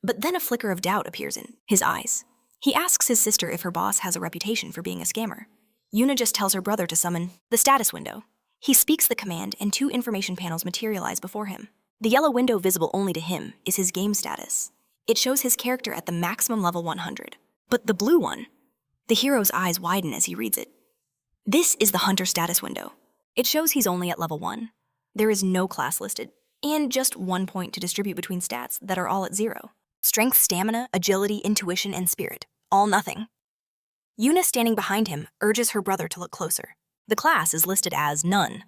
But then a flicker of doubt appears in his eyes. He asks his sister if her boss has a reputation for being a scammer. Yuna just tells her brother to summon the status window. He speaks the command, and two information panels materialize before him. The yellow window, visible only to him, is his game status. It shows his character at the maximum level 100. But the blue one, the hero's eyes widen as he reads it. This is the hunter status window. It shows he's only at level 1. There is no class listed, and just 1 point to distribute between stats that are all at 0. Strength, stamina, agility, intuition, and spirit. All nothing. Yuna, standing behind him, urges her brother to look closer. The class is listed as none.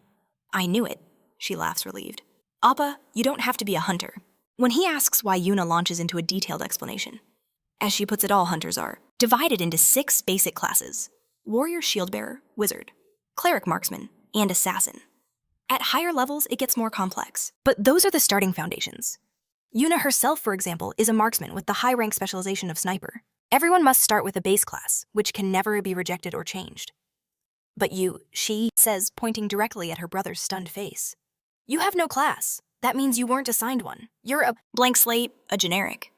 I knew it, she laughs, relieved. Appa, you don't have to be a hunter. When he asks why, Yuna launches into a detailed explanation. As she puts it, all hunters are divided into 6 basic classes: warrior, shieldbearer, wizard, cleric, marksman, and assassin. At higher levels, it gets more complex, but those are the starting foundations. Yuna herself, for example, is a marksman with the high-rank specialization of sniper. Everyone must start with a base class, which can never be rejected or changed. But she says, pointing directly at her brother's stunned face. You have no class. That means you weren't assigned one. You're a blank slate, a generic.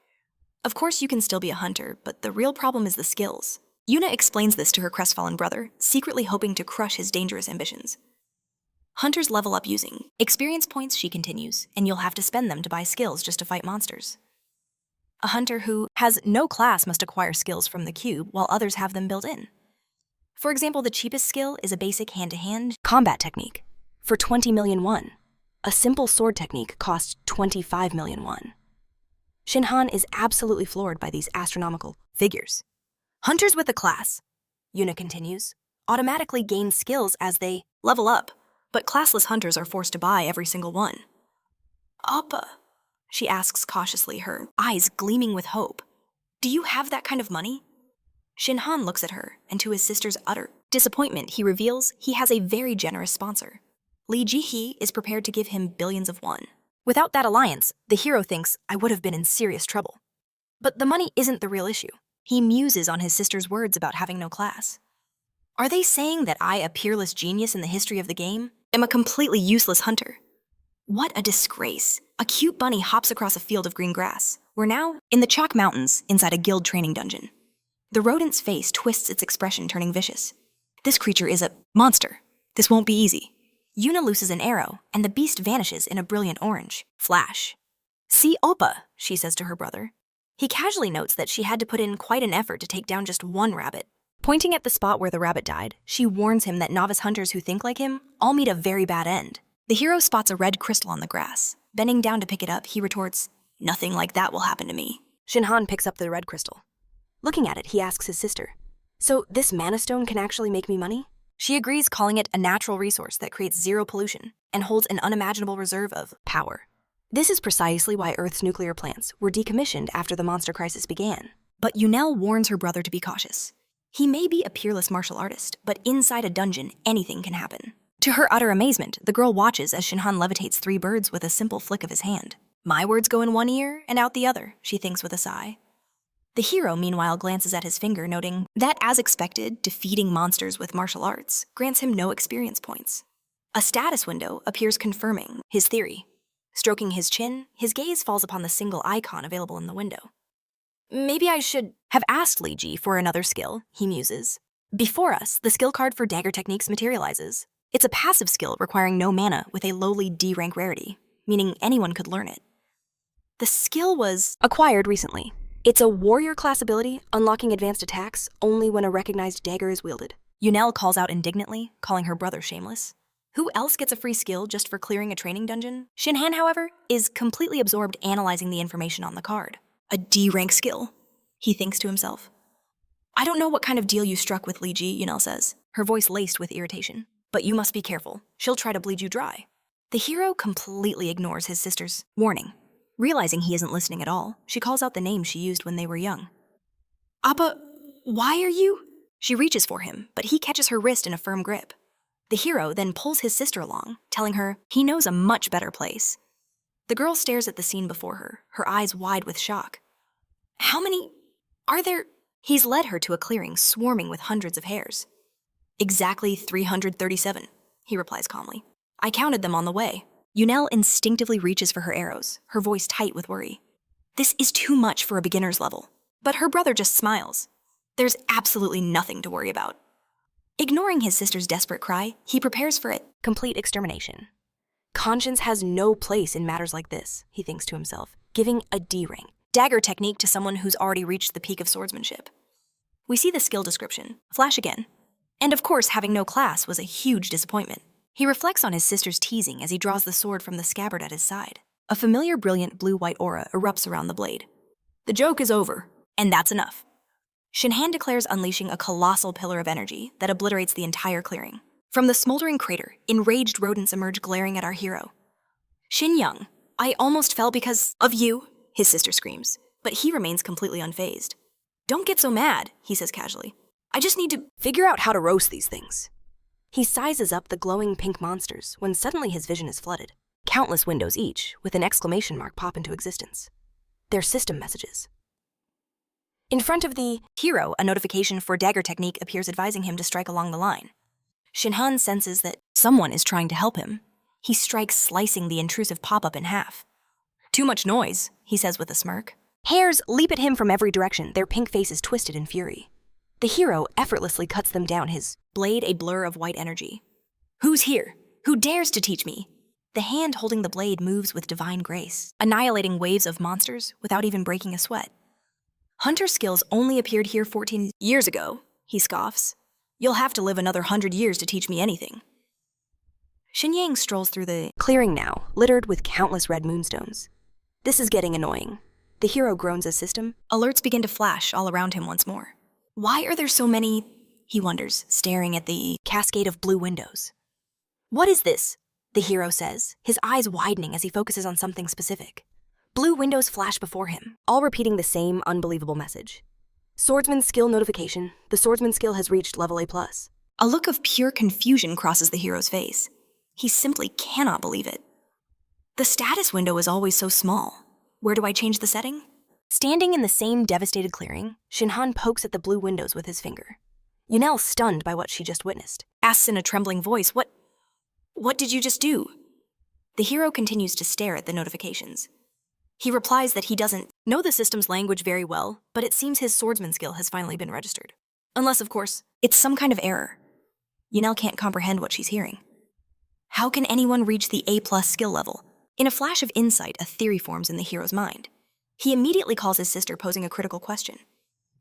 Of course you can still be a hunter, but the real problem is the skills. Yuna explains this to her crestfallen brother, secretly hoping to crush his dangerous ambitions. Hunters level up using experience points, she continues, and you'll have to spend them to buy skills just to fight monsters. A hunter who has no class must acquire skills from the cube, while others have them built in. For example, the cheapest skill is a basic hand-to-hand combat technique for 20 million won. A simple sword technique costs 25 million won. Shin Hong is absolutely floored by these astronomical figures. Hunters with a class, Yuna continues, automatically gain skills as they level up, but classless hunters are forced to buy every single one. Appa, she asks cautiously, her eyes gleaming with hope. Do you have that kind of money? Shin Hong looks at her, and to his sister's utter disappointment, he reveals he has a very generous sponsor. Lee Jihye is prepared to give him billions of won. Without that alliance, the hero thinks I would have been in serious trouble. But the money isn't the real issue. He muses on his sister's words about having no class. Are they saying that I, a peerless genius in the history of the game, am a completely useless hunter? What a disgrace. A cute bunny hops across a field of green grass. We're now in the chalk mountains inside a guild training dungeon. The rodent's face twists its expression, turning vicious. This creature is a monster. This won't be easy. Yuna looses an arrow, and the beast vanishes in a brilliant orange flash. See Oppa, she says to her brother. He casually notes that she had to put in quite an effort to take down just one rabbit. Pointing at the spot where the rabbit died, she warns him that novice hunters who think like him all meet a very bad end. The hero spots a red crystal on the grass. Bending down to pick it up, he retorts, "Nothing like that will happen to me." Shin Hong picks up the red crystal. Looking at it, he asks his sister, "So this mana stone can actually make me money?" She agrees, calling it a natural resource that creates zero pollution and holds an unimaginable reserve of power. This is precisely why Earth's nuclear plants were decommissioned after the monster crisis began. But Yunel warns her brother to be cautious. He may be a peerless martial artist, but inside a dungeon, anything can happen. To her utter amazement, the girl watches as Shin Hong levitates 3 birds with a simple flick of his hand. My words go in one ear and out the other, she thinks with a sigh. The hero, meanwhile, glances at his finger, noting that, as expected, defeating monsters with martial arts grants him no experience points. A status window appears confirming his theory. Stroking his chin, his gaze falls upon the single icon available in the window. Maybe I should have asked Li Ji for another skill, he muses. Before us, the skill card for dagger techniques materializes. It's a passive skill requiring no mana with a lowly D rank rarity, meaning anyone could learn it. The skill was acquired recently. It's a warrior class ability, unlocking advanced attacks only when a recognized dagger is wielded. Yunel calls out indignantly, calling her brother shameless. Who else gets a free skill just for clearing a training dungeon? Shin Han, however, is completely absorbed analyzing the information on the card. A D-rank skill, he thinks to himself. I don't know what kind of deal you struck with Li Ji, Yunel says, her voice laced with irritation. But you must be careful. She'll try to bleed you dry. The hero completely ignores his sister's warning. Realizing he isn't listening at all, she calls out the name she used when they were young. Appa, why are you? She reaches for him, but he catches her wrist in a firm grip. The hero then pulls his sister along, telling her he knows a much better place. The girl stares at the scene before her, her eyes wide with shock. How many are there? He's led her to a clearing swarming with hundreds of hares. Exactly 337, he replies calmly. I counted them on the way. Yunel instinctively reaches for her arrows, her voice tight with worry. This is too much for a beginner's level. But her brother just smiles. There's absolutely nothing to worry about. Ignoring his sister's desperate cry, he prepares for it. Complete extermination. Conscience has no place in matters like this, he thinks to himself, giving a D rank dagger technique to someone who's already reached the peak of swordsmanship. We see the skill description flash again. And of course, having no class was a huge disappointment. He reflects on his sister's teasing as he draws the sword from the scabbard at his side. A familiar brilliant blue-white aura erupts around the blade. The joke is over, and that's enough. Shin Han declares unleashing a colossal pillar of energy that obliterates the entire clearing. From the smoldering crater, enraged rodents emerge glaring at our hero. Shin Young, I almost fell because of you, his sister screams, but he remains completely unfazed. Don't get so mad, he says casually. I just need to figure out how to roast these things. He sizes up the glowing pink monsters when suddenly his vision is flooded. Countless windows each, with an exclamation mark, pop into existence. They're system messages. In front of the hero, a notification for dagger technique appears advising him to strike along the line. Shin Han senses that someone is trying to help him. He strikes, slicing the intrusive pop-up in half. Too much noise, he says with a smirk. Hares leap at him from every direction, their pink faces twisted in fury. The hero effortlessly cuts them down, his blade a blur of white energy. Who's here? Who dares to teach me? The hand holding the blade moves with divine grace, annihilating waves of monsters without even breaking a sweat. Hunter skills only appeared here 14 years ago, he scoffs. You'll have to live another 100 years to teach me anything. Shin Yang strolls through the clearing now, littered with countless red moonstones. This is getting annoying. The hero groans as system. Alerts begin to flash all around him once more. Why are there so many? He wonders, staring at the cascade of blue windows. What is this? The hero says, his eyes widening as he focuses on something specific. Blue windows flash before him, all repeating the same unbelievable message. Swordsman skill notification. The swordsman skill has reached level A+. A look of pure confusion crosses the hero's face. He simply cannot believe it. The status window is always so small. Where do I change the setting? Standing in the same devastated clearing, Shin Han pokes at the blue windows with his finger. Yunel, stunned by what she just witnessed, asks in a trembling voice, What did you just do? The hero continues to stare at the notifications. He replies that he doesn't know the system's language very well, but it seems his swordsman skill has finally been registered. Unless, of course, it's some kind of error. Yunel can't comprehend what she's hearing. How can anyone reach the A+ skill level? In a flash of insight, a theory forms in the hero's mind. He immediately calls his sister, posing a critical question.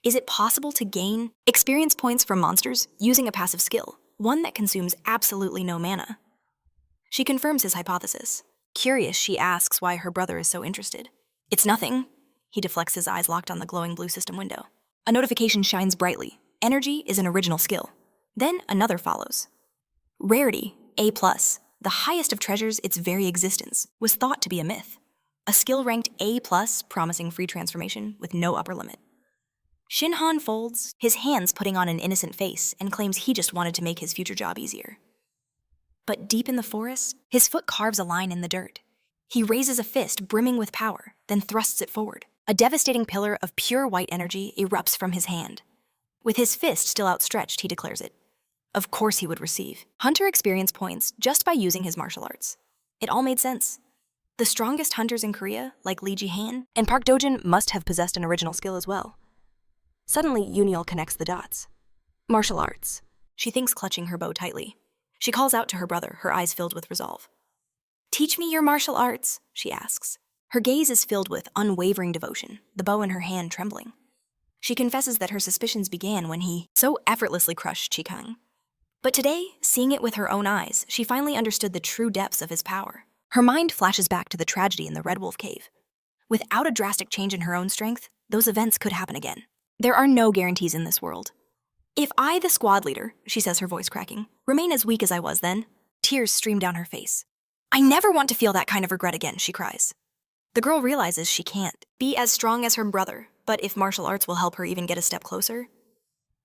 Is it possible to gain experience points from monsters using a passive skill, one that consumes absolutely no mana? She confirms his hypothesis. Curious, she asks why her brother is so interested. It's nothing. He deflects, his eyes locked on the glowing blue system window. A notification shines brightly. Energy is an original skill. Then another follows. Rarity, A+, the highest of treasures, its very existence, was thought to be a myth. A skill ranked A+, promising free transformation with no upper limit. Shin Hong folds, his hands putting on an innocent face, and claims he just wanted to make his future job easier. But deep in the forest, his foot carves a line in the dirt. He raises a fist brimming with power, then thrusts it forward. A devastating pillar of pure white energy erupts from his hand. With his fist still outstretched, he declares it. Of course he would receive hunter experience points just by using his martial arts. It all made sense. The strongest hunters in Korea, like Lee Ji-han and Park Do-jin, must have possessed an original skill as well. Suddenly, Uniel connects the dots. Martial arts. She thinks, clutching her bow tightly. She calls out to her brother, her eyes filled with resolve. Teach me your martial arts, she asks. Her gaze is filled with unwavering devotion, the bow in her hand trembling. She confesses that her suspicions began when he so effortlessly crushed Chikang. But today, seeing it with her own eyes, she finally understood the true depths of his power. Her mind flashes back to the tragedy in the Red Wolf Cave. Without a drastic change in her own strength, those events could happen again. There are no guarantees in this world. If I, the squad leader, she says, her voice cracking, remain as weak as I was then, tears stream down her face. I never want to feel that kind of regret again, she cries. The girl realizes she can't be as strong as her brother, but if martial arts will help her even get a step closer.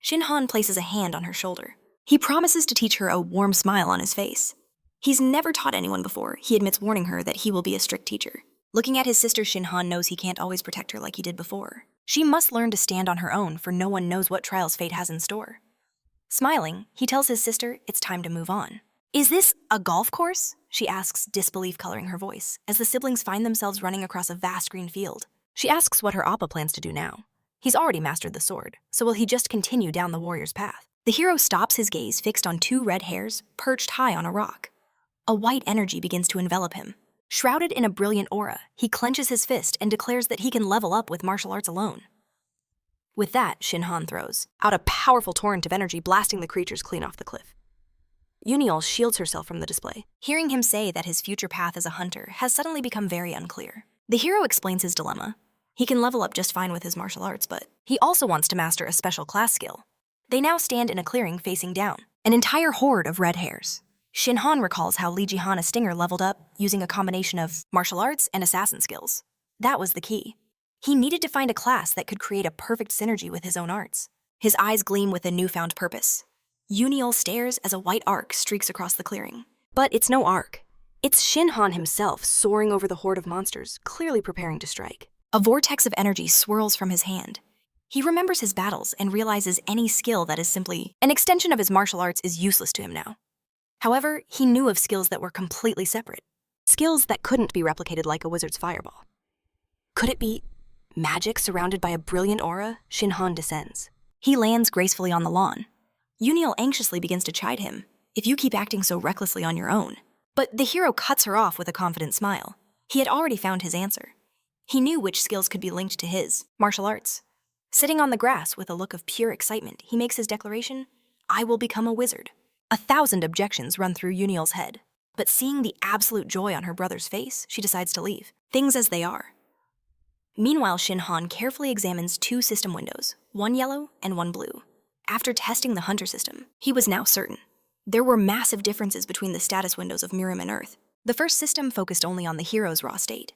Shin Hong places a hand on her shoulder. He promises to teach her, a warm smile on his face. He's never taught anyone before, he admits, warning her that he will be a strict teacher. Looking at his sister, Shin Hong knows he can't always protect her like he did before. She must learn to stand on her own, for no one knows what trials fate has in store. Smiling, he tells his sister it's time to move on. Is this a golf course? She asks, disbelief coloring her voice, as the siblings find themselves running across a vast green field. She asks what her appa plans to do now. He's already mastered the sword, so will he just continue down the warrior's path? The hero stops, his gaze fixed on two red hairs perched high on a rock. A white energy begins to envelop him. Shrouded in a brilliant aura, he clenches his fist and declares that he can level up with martial arts alone. With that, Shin Hong throws out a powerful torrent of energy, blasting the creatures clean off the cliff. Uniel shields herself from the display. Hearing him say that his future path as a hunter has suddenly become very unclear. The hero explains his dilemma. He can level up just fine with his martial arts, but he also wants to master a special class skill. They now stand in a clearing facing down, an entire horde of red hairs. Shin Hong recalls how Lee Ji-han, a stinger, leveled up using a combination of martial arts and assassin skills. That was the key. He needed to find a class that could create a perfect synergy with his own arts. His eyes gleam with a newfound purpose. Uniel stares as a white arc streaks across the clearing. But it's no arc. It's Shin Hong himself soaring over the horde of monsters, clearly preparing to strike. A vortex of energy swirls from his hand. He remembers his battles and realizes any skill that is simply an extension of his martial arts is useless to him now. However, he knew of skills that were completely separate. Skills that couldn't be replicated like a wizard's fireball. Could it be magic surrounded by a brilliant aura? Shin Hong descends. He lands gracefully on the lawn. Uniel anxiously begins to chide him. If you keep acting so recklessly on your own. But the hero cuts her off with a confident smile. He had already found his answer. He knew which skills could be linked to his martial arts. Sitting on the grass with a look of pure excitement, he makes his declaration, I will become a wizard. 1,000 objections run through Uniel's head. But seeing the absolute joy on her brother's face, she decides to leave. Things as they are. Meanwhile, Shin Hong carefully examines two system windows, one yellow and one blue. After testing the hunter system, he was now certain. There were massive differences between the status windows of Mirim and Earth. The first system focused only on the hero's raw state.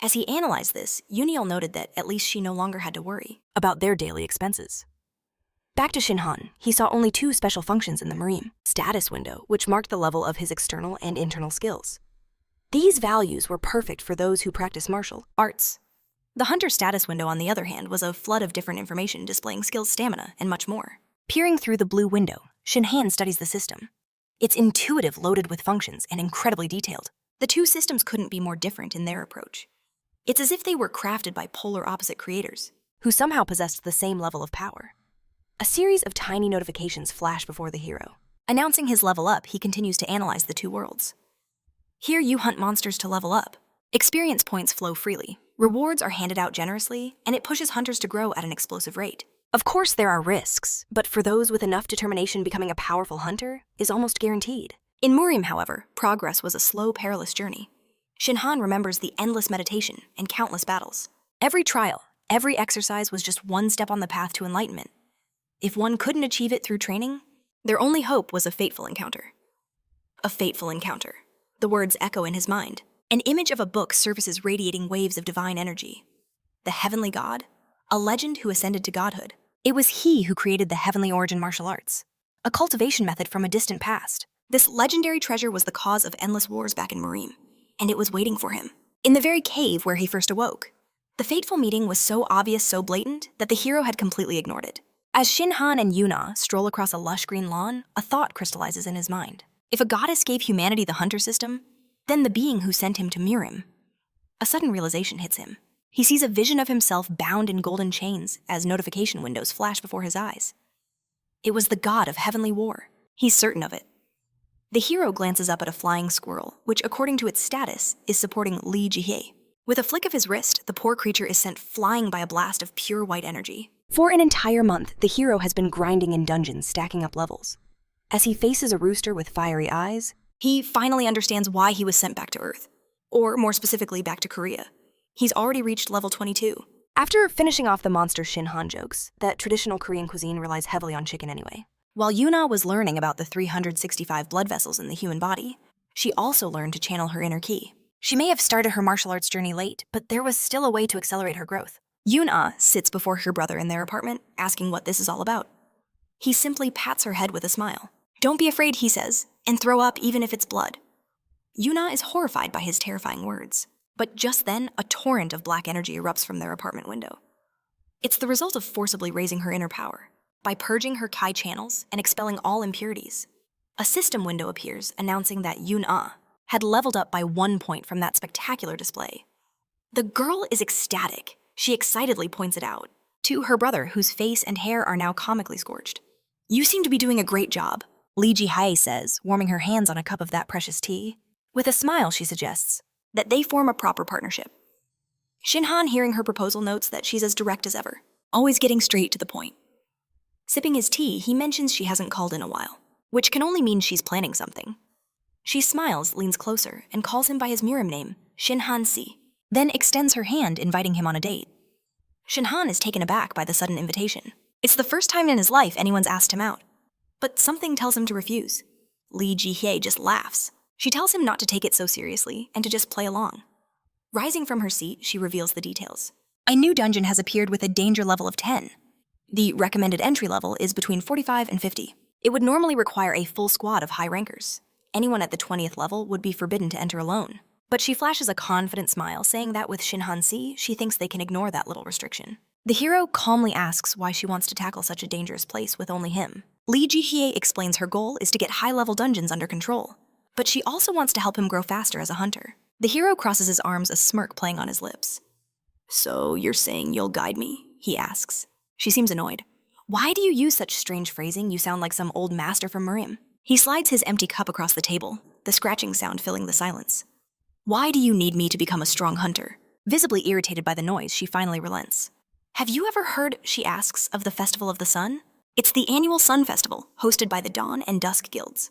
As he analyzed this, Uniel noted that at least she no longer had to worry about their daily expenses. Back to Shin Hong, he saw only two special functions in the Mirim. Status window, which marked the level of his external and internal skills. These values were perfect for those who practice martial arts. The hunter status window, on the other hand, was a flood of different information displaying skills, stamina, and much more. Peering through the blue window, Shin Hong studies the system. It's intuitive, loaded with functions, and incredibly detailed. The two systems couldn't be more different in their approach. It's as if they were crafted by polar opposite creators, who somehow possessed the same level of power. A series of tiny notifications flash before the hero. Announcing his level up, he continues to analyze the two worlds. Here you hunt monsters to level up. Experience points flow freely. Rewards are handed out generously, and it pushes hunters to grow at an explosive rate. Of course, there are risks, but for those with enough determination, becoming a powerful hunter is almost guaranteed. In Murim, however, progress was a slow, perilous journey. Shin Hong remembers the endless meditation and countless battles. Every trial, every exercise was just one step on the path to enlightenment. If one couldn't achieve it through training, their only hope was a fateful encounter. A fateful encounter. The words echo in his mind. An image of a book surfaces radiating waves of divine energy. The heavenly god? A legend who ascended to godhood. It was he who created the heavenly origin martial arts, a cultivation method from a distant past. This legendary treasure was the cause of endless wars back in Murim, and it was waiting for him, in the very cave where he first awoke. The fateful meeting was so obvious, so blatant, that the hero had completely ignored it. As Shin Hong and Yuna stroll across a lush green lawn, a thought crystallizes in his mind. If a goddess gave humanity the hunter system, then the being who sent him to Murim. A sudden realization hits him. He sees a vision of himself bound in golden chains as notification windows flash before his eyes. It was the god of heavenly war. He's certain of it. The hero glances up at a flying squirrel, which, according to its status, is supporting Li Jihye. With a flick of his wrist, the poor creature is sent flying by a blast of pure white energy. For an entire month, the hero has been grinding in dungeons, stacking up levels. As he faces a rooster with fiery eyes, he finally understands why he was sent back to Earth. Or, more specifically, back to Korea. He's already reached level 22. After finishing off the monster Shin Hong jokes, that traditional Korean cuisine relies heavily on chicken anyway. While Yuna was learning about the 365 blood vessels in the human body, she also learned to channel her inner ki. She may have started her martial arts journey late, but there was still a way to accelerate her growth. Yuna sits before her brother in their apartment, asking what this is all about. He simply pats her head with a smile. "Don't be afraid," he says, "and throw up even if it's blood." Yuna is horrified by his terrifying words. But just then, a torrent of black energy erupts from their apartment window. It's the result of forcibly raising her inner power, by purging her Kai channels and expelling all impurities. A system window appears, announcing that Yuna had leveled up by 1 point from that spectacular display. The girl is ecstatic. She excitedly points it out to her brother, whose face and hair are now comically scorched. "You seem to be doing a great job," Li Jihye says, warming her hands on a cup of that precious tea. With a smile, she suggests that they form a proper partnership. Shin Hong, hearing her proposal, notes that she's as direct as ever, always getting straight to the point. Sipping his tea, he mentions she hasn't called in a while, which can only mean she's planning something. She smiles, leans closer, and calls him by his Murim name, Shin Han-si, then extends her hand, inviting him on a date. Shin Hong is taken aback by the sudden invitation. It's the first time in his life anyone's asked him out. But something tells him to refuse. Li Jihye just laughs. She tells him not to take it so seriously and to just play along. Rising from her seat, she reveals the details. A new dungeon has appeared with a danger level of 10. The recommended entry level is between 45 and 50. It would normally require a full squad of high rankers. Anyone at the 20th level would be forbidden to enter alone. But she flashes a confident smile, saying that with Shin Han-si, she thinks they can ignore that little restriction. The hero calmly asks why she wants to tackle such a dangerous place with only him. Li Jihye explains her goal is to get high-level dungeons under control, but she also wants to help him grow faster as a hunter. The hero crosses his arms, a smirk playing on his lips. "So you're saying you'll guide me?" he asks. She seems annoyed. "Why do you use such strange phrasing? You sound like some old master from Murim." He slides his empty cup across the table, the scratching sound filling the silence. "Why do you need me to become a strong hunter?" Visibly irritated by the noise, she finally relents. "Have you ever heard," she asks, "of the Festival of the Sun? It's the annual Sun Festival, hosted by the Dawn and Dusk Guilds.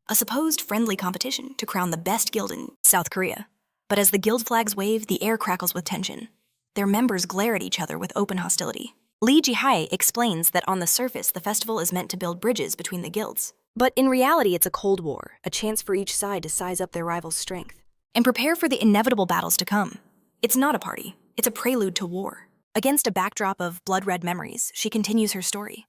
A supposed friendly competition to crown the best guild in South Korea. But as the guild flags wave, the air crackles with tension. Their members glare at each other with open hostility. Li Jihye explains that on the surface, the festival is meant to build bridges between the guilds. But in reality, it's a cold war, a chance for each side to size up their rival's strength and prepare for the inevitable battles to come. It's not a party, it's a prelude to war. Against a backdrop of blood-red memories, she continues her story.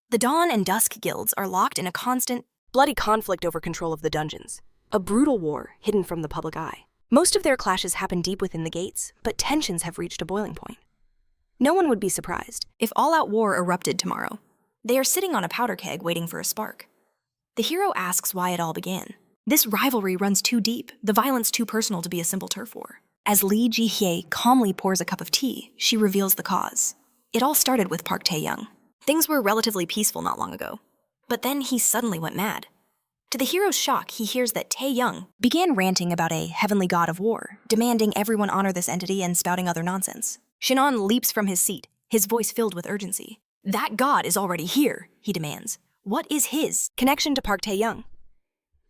The Dawn and Dusk guilds are locked in a constant, bloody conflict over control of the dungeons. A brutal war hidden from the public eye. Most of their clashes happen deep within the gates, but tensions have reached a boiling point. No one would be surprised if all-out war erupted tomorrow. They are sitting on a powder keg waiting for a spark. The hero asks why it all began. This rivalry runs too deep, the violence too personal to be a simple turf war. As Li Jihye calmly pours a cup of tea, she reveals the cause. It all started with Park Tae-young. Things were relatively peaceful not long ago. But then he suddenly went mad. To the hero's shock, he hears that Tae-young began ranting about a heavenly god of war, demanding everyone honor this entity and spouting other nonsense. Shin Hong leaps from his seat, his voice filled with urgency. That god is already here, he demands. What is his connection to Park Tae-young?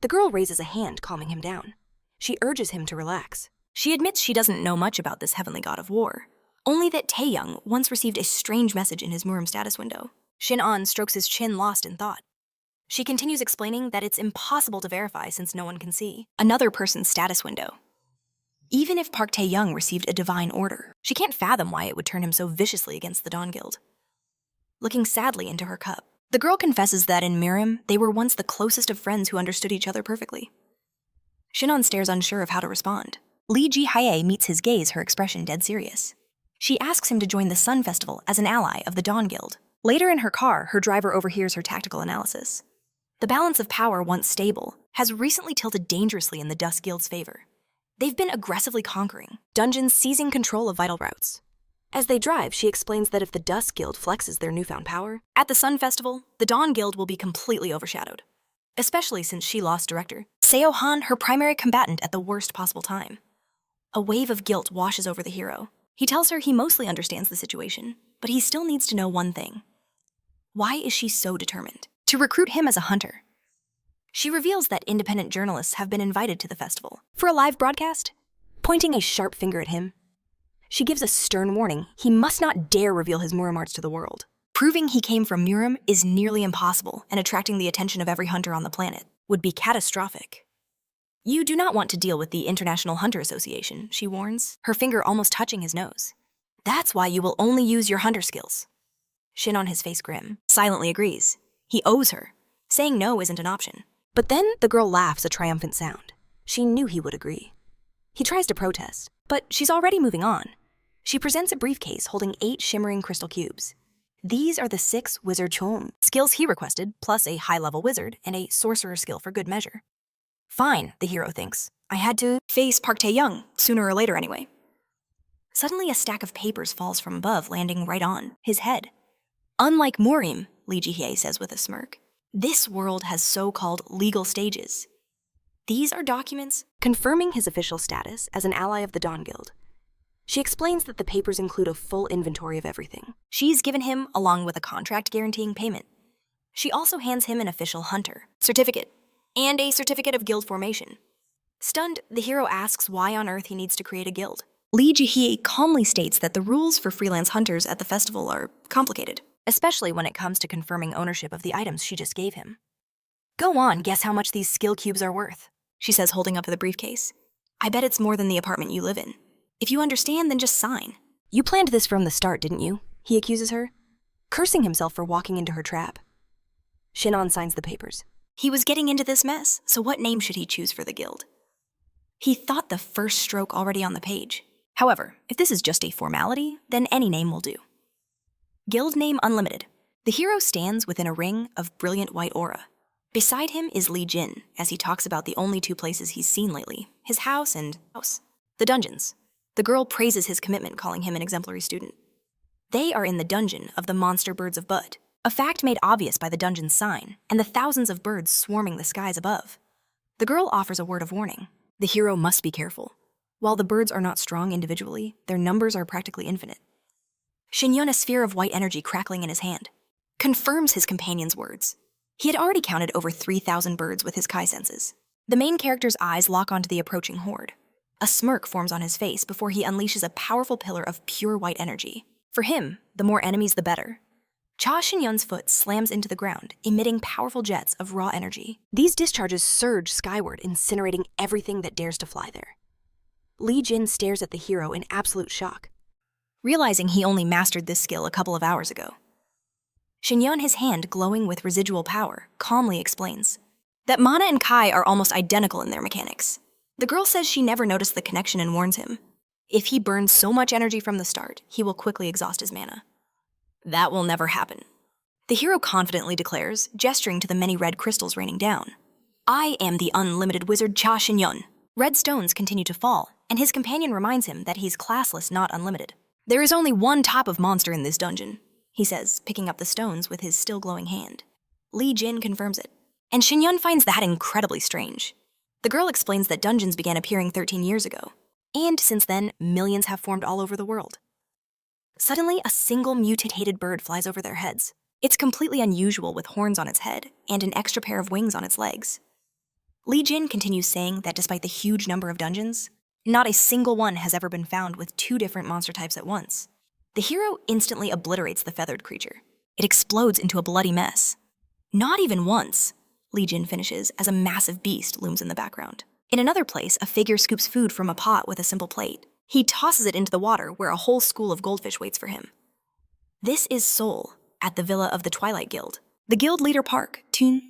The girl raises a hand, calming him down. She urges him to relax. She admits she doesn't know much about this heavenly god of war, only that Tae-young once received a strange message in his Murim status window. Shin Hong strokes his chin, lost in thought. She continues explaining that it's impossible to verify since no one can see another person's status window. Even if Park Tae-young received a divine order, she can't fathom why it would turn him so viciously against the Dawn Guild. Looking sadly into her cup, the girl confesses that in Murim, they were once the closest of friends who understood each other perfectly. Shin Hong stares, unsure of how to respond. Lee Ji-hye meets his gaze, her expression dead serious. She asks him to join the Sun Festival as an ally of the Dawn Guild. Later in her car, her driver overhears her tactical analysis. The balance of power, once stable, has recently tilted dangerously in the Dusk Guild's favor. They've been aggressively conquering dungeons, seizing control of vital routes. As they drive, she explains that if the Dusk Guild flexes their newfound power, at the Sun Festival, the Dawn Guild will be completely overshadowed. Especially since she lost director Seo Han, her primary combatant, at the worst possible time. A wave of guilt washes over the hero. He tells her he mostly understands the situation, but he still needs to know one thing. Why is she so determined to recruit him as a hunter? She reveals that independent journalists have been invited to the festival for a live broadcast, pointing a sharp finger at him. She gives a stern warning he must not dare reveal his Murim arts to the world. Proving he came from Murim is nearly impossible, and attracting the attention of every hunter on the planet would be catastrophic. You do not want to deal with the International Hunter Association, she warns, her finger almost touching his nose. That's why you will only use your hunter skills. Shin, on his face grim, silently agrees. He owes her. Saying no isn't an option. But then the girl laughs a triumphant sound. She knew he would agree. He tries to protest, but she's already moving on. She presents a briefcase holding 8 shimmering crystal cubes. These are the 6 wizard chom skills he requested, plus a high-level wizard and a sorcerer skill for good measure. Fine, the hero thinks. I had to face Park Tae-young, sooner or later anyway. Suddenly a stack of papers falls from above, landing right on his head. Unlike Murim, Lee Ji-hye says with a smirk, this world has so-called legal stages. These are documents confirming his official status as an ally of the Dawn Guild. She explains that the papers include a full inventory of everything she's given him, along with a contract guaranteeing payment. She also hands him an official hunter certificate and a certificate of guild formation. Stunned, the hero asks why on earth he needs to create a guild. Lee Ji-hye calmly states that the rules for freelance hunters at the festival are complicated, especially when it comes to confirming ownership of the items she just gave him. Go on, guess how much these skill cubes are worth, she says, holding up the briefcase. I bet it's more than the apartment you live in. If you understand, then just sign. You planned this from the start, didn't you? He accuses her, cursing himself for walking into her trap. Shin Hong signs the papers. He was getting into this mess, so what name should he choose for the guild? He thought the first stroke already on the page. However, if this is just a formality, then any name will do. Guild name unlimited. The hero stands within a ring of brilliant white aura. Beside him is Lee Jin, as he talks about the only 2 places he's seen lately, his house and the dungeons. The girl praises his commitment, calling him an exemplary student. They are in the dungeon of the monster birds of Bud, a fact made obvious by the dungeon's sign and the thousands of birds swarming the skies above. The girl offers a word of warning. The hero must be careful. While the birds are not strong individually, their numbers are practically infinite. Shin Yun, a sphere of white energy crackling in his hand, confirms his companion's words. He had already counted over 3,000 birds with his Kai senses. The main character's eyes lock onto the approaching horde. A smirk forms on his face before he unleashes a powerful pillar of pure white energy. For him, the more enemies the better. Cha Shin-yun's foot slams into the ground, emitting powerful jets of raw energy. These discharges surge skyward, incinerating everything that dares to fly there. Lee Jin stares at the hero in absolute shock, realizing he only mastered this skill a couple of hours ago. Shin-yun, his hand glowing with residual power, calmly explains that mana and Kai are almost identical in their mechanics. The girl says she never noticed the connection and warns him. If he burns so much energy from the start, he will quickly exhaust his mana. That will never happen. The hero confidently declares, gesturing to the many red crystals raining down. I am the unlimited wizard Cha Shin-yun. Red stones continue to fall, and his companion reminds him that he's classless, not unlimited. There is only one type of monster in this dungeon, he says, picking up the stones with his still glowing hand. Lee Jin confirms it. and Shin finds that incredibly strange. The girl explains that dungeons began appearing 13 years ago, and since then, millions have formed all over the world. Suddenly, a single mutated bird flies over their heads. It's completely unusual with horns on its head and an extra pair of wings on its legs. Lee Jin continues saying that despite the huge number of dungeons, not a single one has ever been found with two different monster types at once. The hero instantly obliterates the feathered creature. It explodes into a bloody mess. Not even once, Lee Jin finishes as a massive beast looms in the background. In another place, a figure scoops food from a pot with a simple plate. He tosses it into the water where a whole school of goldfish waits for him. This is Seoul, at the villa of the Twilight Guild. The guild leader Park Toon.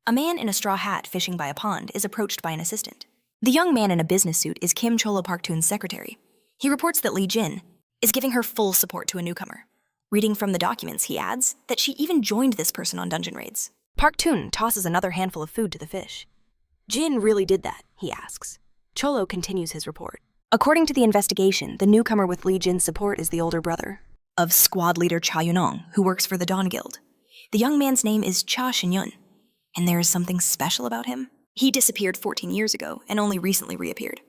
A man in a straw hat fishing by a pond is approached by an assistant. The young man in a business suit is Kim Cholo Park Toon's secretary. He reports that Lee Jin is giving her full support to a newcomer. Reading from the documents, he adds that she even joined this person on dungeon raids. Park Toon tosses another handful of food to the fish. Jin really did that, he asks. Cholo continues his report. According to the investigation, the newcomer with Lee Jin's support is the older brother of squad leader Cha Yunong, who works for the Dawn Guild. The young man's name is Cha Shin-yun, and there is something special about him. He disappeared 14 years ago and only recently reappeared.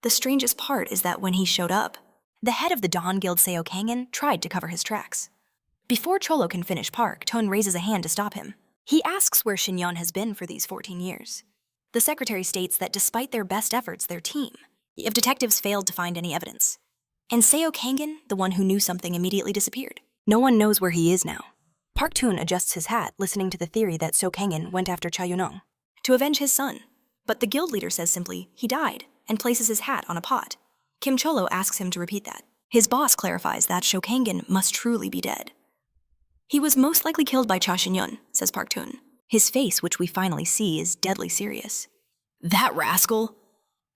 The strangest part is that when he showed up, the head of the Dawn Guild Seo Kangen tried to cover his tracks. Before Cholo can finish, Park Toon raises a hand to stop him. He asks where Shin-yun has been for these 14 years. The secretary states that despite their best efforts, their team of detectives failed to find any evidence. And Seo Kangen, the one who knew something, immediately disappeared. No one knows where he is now. Park Toon adjusts his hat, listening to the theory that Seo Kangen went after Cha Yunong to avenge his son. But the guild leader says simply, he died, and places his hat on a pot. Kim Cholo asks him to repeat that. His boss clarifies that Seo Kangen must truly be dead. He was most likely killed by Cha Shin-yun, says Park Toon. His face, which we finally see, is deadly serious. That rascal!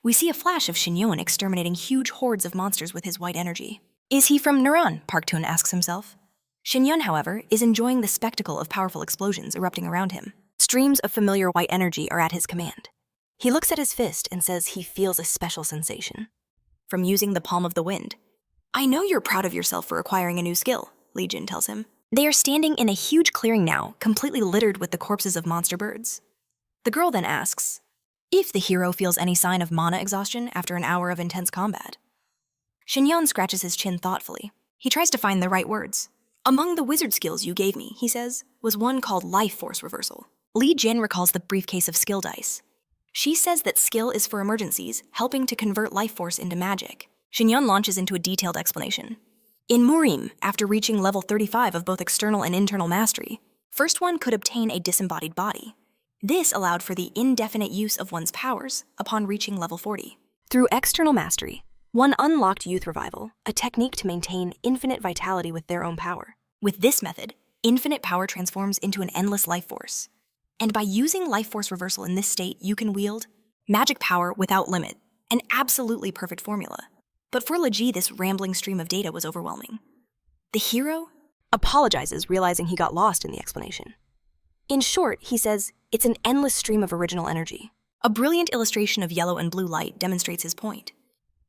We see a flash of Shin-yun exterminating huge hordes of monsters with his white energy. Is he from Naran? Park Toon asks himself. Shin-yun, however, is enjoying the spectacle of powerful explosions erupting around him. Streams of familiar white energy are at his command. He looks at his fist and says he feels a special sensation from using the palm of the wind. I know you're proud of yourself for acquiring a new skill, Lee Jin tells him. They are standing in a huge clearing now, completely littered with the corpses of monster birds. The girl then asks if the hero feels any sign of mana exhaustion after an hour of intense combat. Shin-yun scratches his chin thoughtfully. He tries to find the right words. Among the wizard skills you gave me, he says, was one called Life Force Reversal. Lee Jin recalls the briefcase of skill dice. She says that skill is for emergencies, helping to convert life force into magic. Shin-yun launches into a detailed explanation. In Murim, after reaching level 35 of both external and internal mastery, first one could obtain a disembodied body. This allowed for the indefinite use of one's powers upon reaching level 40. Through external mastery, one unlocked youth revival, a technique to maintain infinite vitality with their own power. With this method, infinite power transforms into an endless life force. And by using life force reversal in this state, you can wield magic power without limit, an absolutely perfect formula. But for Leji, this rambling stream of data was overwhelming. The hero apologizes, realizing he got lost in the explanation. In short, he says, it's an endless stream of original energy. A brilliant illustration of yellow and blue light demonstrates his point.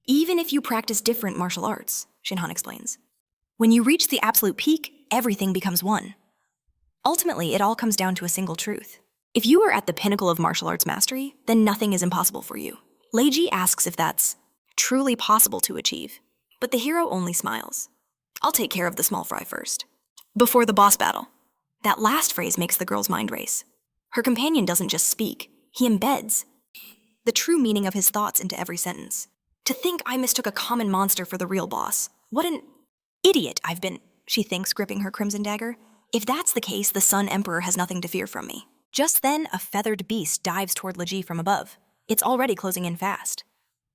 Even if you practice different martial arts, Shin Hong explains, when you reach the absolute peak, everything becomes one. Ultimately, it all comes down to a single truth. If you are at the pinnacle of martial arts mastery, then nothing is impossible for you. Leiji asks if that's truly possible to achieve, but the hero only smiles. I'll take care of the small fry first. Before the boss battle. That last phrase makes the girl's mind race. Her companion doesn't just speak, he embeds the true meaning of his thoughts into every sentence. To think I mistook a common monster for the real boss. What an idiot I've been, she thinks, gripping her crimson dagger. If that's the case, the Sun Emperor has nothing to fear from me. Just then, a feathered beast dives toward Leji from above. It's already closing in fast.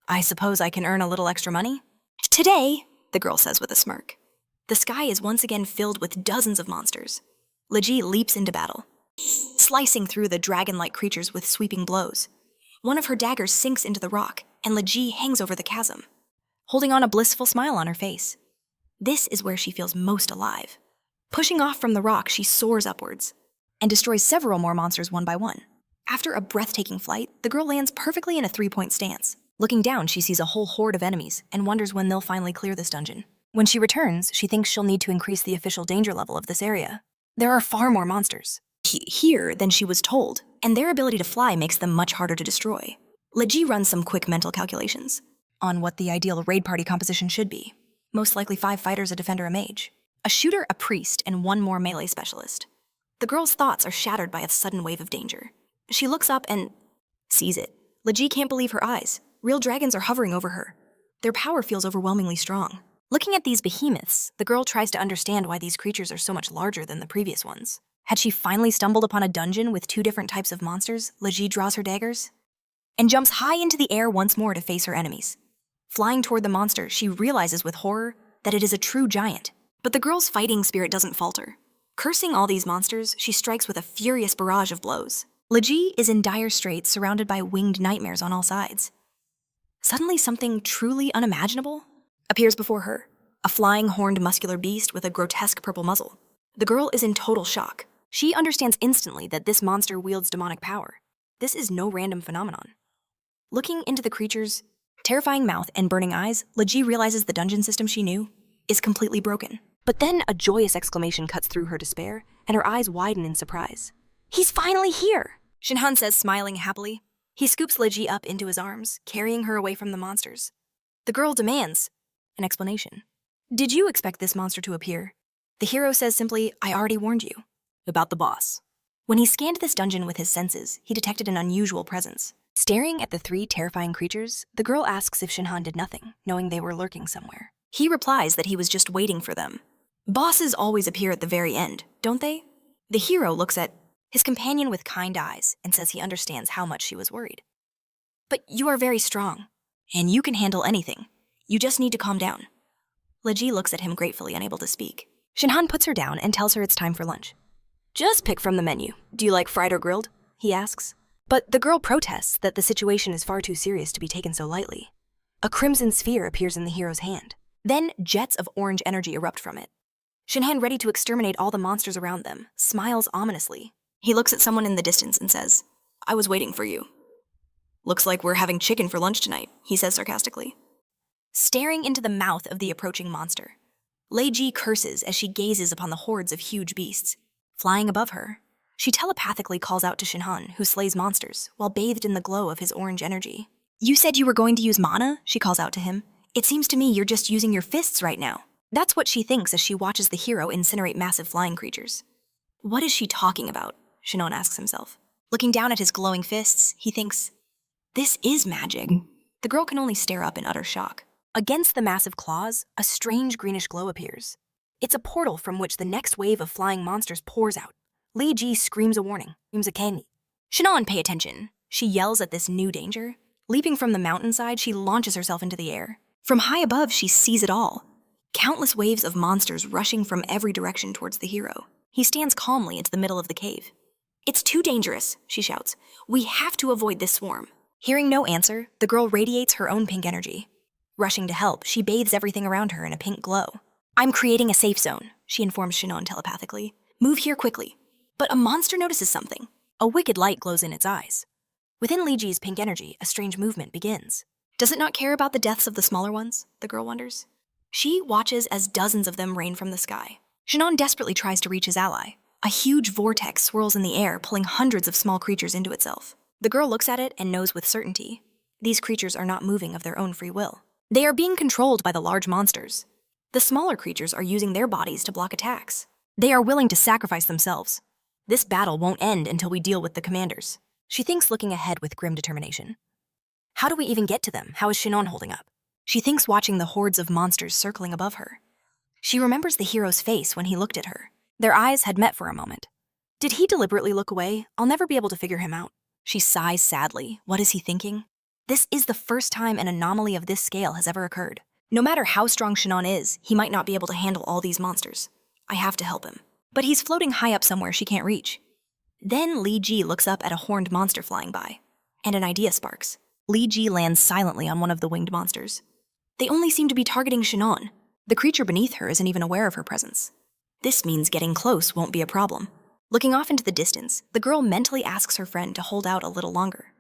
I suppose I can earn a little extra money? Today, the girl says with a smirk. The sky is once again filled with dozens of monsters. Leji leaps into battle, slicing through the dragon-like creatures with sweeping blows. One of her daggers sinks into the rock, and Leji hangs over the chasm, holding on a blissful smile on her face. This is where she feels most alive. Pushing off from the rock, she soars upwards and destroys several more monsters one by one. After a breathtaking flight, the girl lands perfectly in a 3-point stance. Looking down, she sees a whole horde of enemies and wonders when they'll finally clear this dungeon. When she returns, she thinks she'll need to increase the official danger level of this area. There are far more monsters. here than she was told, and their ability to fly makes them much harder to destroy. Leji runs some quick mental calculations on what the ideal raid party composition should be. Most likely 5 fighters, a defender, a mage, a shooter, a priest, and 1 more melee specialist. The girl's thoughts are shattered by a sudden wave of danger. She looks up and sees it. Leji can't believe her eyes. Real dragons are hovering over her. Their power feels overwhelmingly strong. Looking at these behemoths, the girl tries to understand why these creatures are so much larger than the previous ones. Had she finally stumbled upon a dungeon with 2 different types of monsters, Leji draws her daggers and jumps high into the air once more to face her enemies. Flying toward the monster, she realizes with horror that it is a true giant. But the girl's fighting spirit doesn't falter. Cursing all these monsters, she strikes with a furious barrage of blows. Leji is in dire straits, surrounded by winged nightmares on all sides. Suddenly, something truly unimaginable appears before her. A flying, horned, muscular beast with a grotesque purple muzzle. The girl is in total shock. She understands instantly that this monster wields demonic power. This is no random phenomenon. Looking into the creature's terrifying mouth and burning eyes, Leji realizes the dungeon system she knew is completely broken. But then a joyous exclamation cuts through her despair, and her eyes widen in surprise. "He's finally here!" Shin Hong says, smiling happily. He scoops Leji up into his arms, carrying her away from the monsters. The girl demands an explanation. "Did you expect this monster to appear?" The hero says simply, "I already warned you." About the boss. When he scanned this dungeon with his senses, he detected an unusual presence. Staring at the 3 terrifying creatures, the girl asks if Shin Hong did nothing, knowing they were lurking somewhere. He replies that he was just waiting for them. Bosses always appear at the very end, don't they? The hero looks at his companion with kind eyes and says he understands how much she was worried. "But you are very strong, and you can handle anything. You just need to calm down." Leji looks at him gratefully, unable to speak. Shin Hong puts her down and tells her it's time for lunch. "Just pick from the menu. Do you like fried or grilled?" he asks. But the girl protests that the situation is far too serious to be taken so lightly. A crimson sphere appears in the hero's hand. Then jets of orange energy erupt from it. Shin Hong, ready to exterminate all the monsters around them, smiles ominously. He looks at someone in the distance and says, "I was waiting for you." "Looks like we're having chicken for lunch tonight," he says sarcastically. Staring into the mouth of the approaching monster, Leji curses as she gazes upon the hordes of huge beasts. Flying above her, she telepathically calls out to Shin Hong, who slays monsters, while bathed in the glow of his orange energy. "You said you were going to use mana?" she calls out to him. "It seems to me you're just using your fists right now." That's what she thinks as she watches the hero incinerate massive flying creatures. What is she talking about? Shin Hong asks himself. Looking down at his glowing fists, he thinks, this is magic. The girl can only stare up in utter shock. Against the massive claws, a strange greenish glow appears. It's a portal from which the next wave of flying monsters pours out. Leji screams a warning, screams a candy. Shin Hong, pay attention. She yells at this new danger. Leaping from the mountainside, she launches herself into the air. From high above, she sees it all. Countless waves of monsters rushing from every direction towards the hero. He stands calmly into the middle of the cave. "It's too dangerous," she shouts. "We have to avoid this swarm." Hearing no answer, the girl radiates her own pink energy. Rushing to help, she bathes everything around her in a pink glow. "I'm creating a safe zone," she informs Shin Hong telepathically. "Move here quickly." But a monster notices something. A wicked light glows in its eyes. Within Leji's pink energy, a strange movement begins. Does it not care about the deaths of the smaller ones? The girl wonders. She watches as dozens of them rain from the sky. Shin Hong desperately tries to reach his ally. A huge vortex swirls in the air, pulling hundreds of small creatures into itself. The girl looks at it and knows with certainty. These creatures are not moving of their own free will. They are being controlled by the large monsters. The smaller creatures are using their bodies to block attacks. They are willing to sacrifice themselves. This battle won't end until we deal with the commanders. She thinks, looking ahead with grim determination. How do we even get to them? How is Shin Hong holding up? She thinks, watching the hordes of monsters circling above her. She remembers the hero's face when he looked at her. Their eyes had met for a moment. Did he deliberately look away? I'll never be able to figure him out. She sighs sadly. What is he thinking? This is the first time an anomaly of this scale has ever occurred. No matter how strong Shin Hong is, he might not be able to handle all these monsters. I have to help him. But he's floating high up somewhere she can't reach. Then Leji looks up at a horned monster flying by, and an idea sparks. Leji lands silently on one of the winged monsters. They only seem to be targeting Shin Hong. The creature beneath her isn't even aware of her presence. This means getting close won't be a problem. Looking off into the distance, the girl mentally asks her friend to hold out a little longer.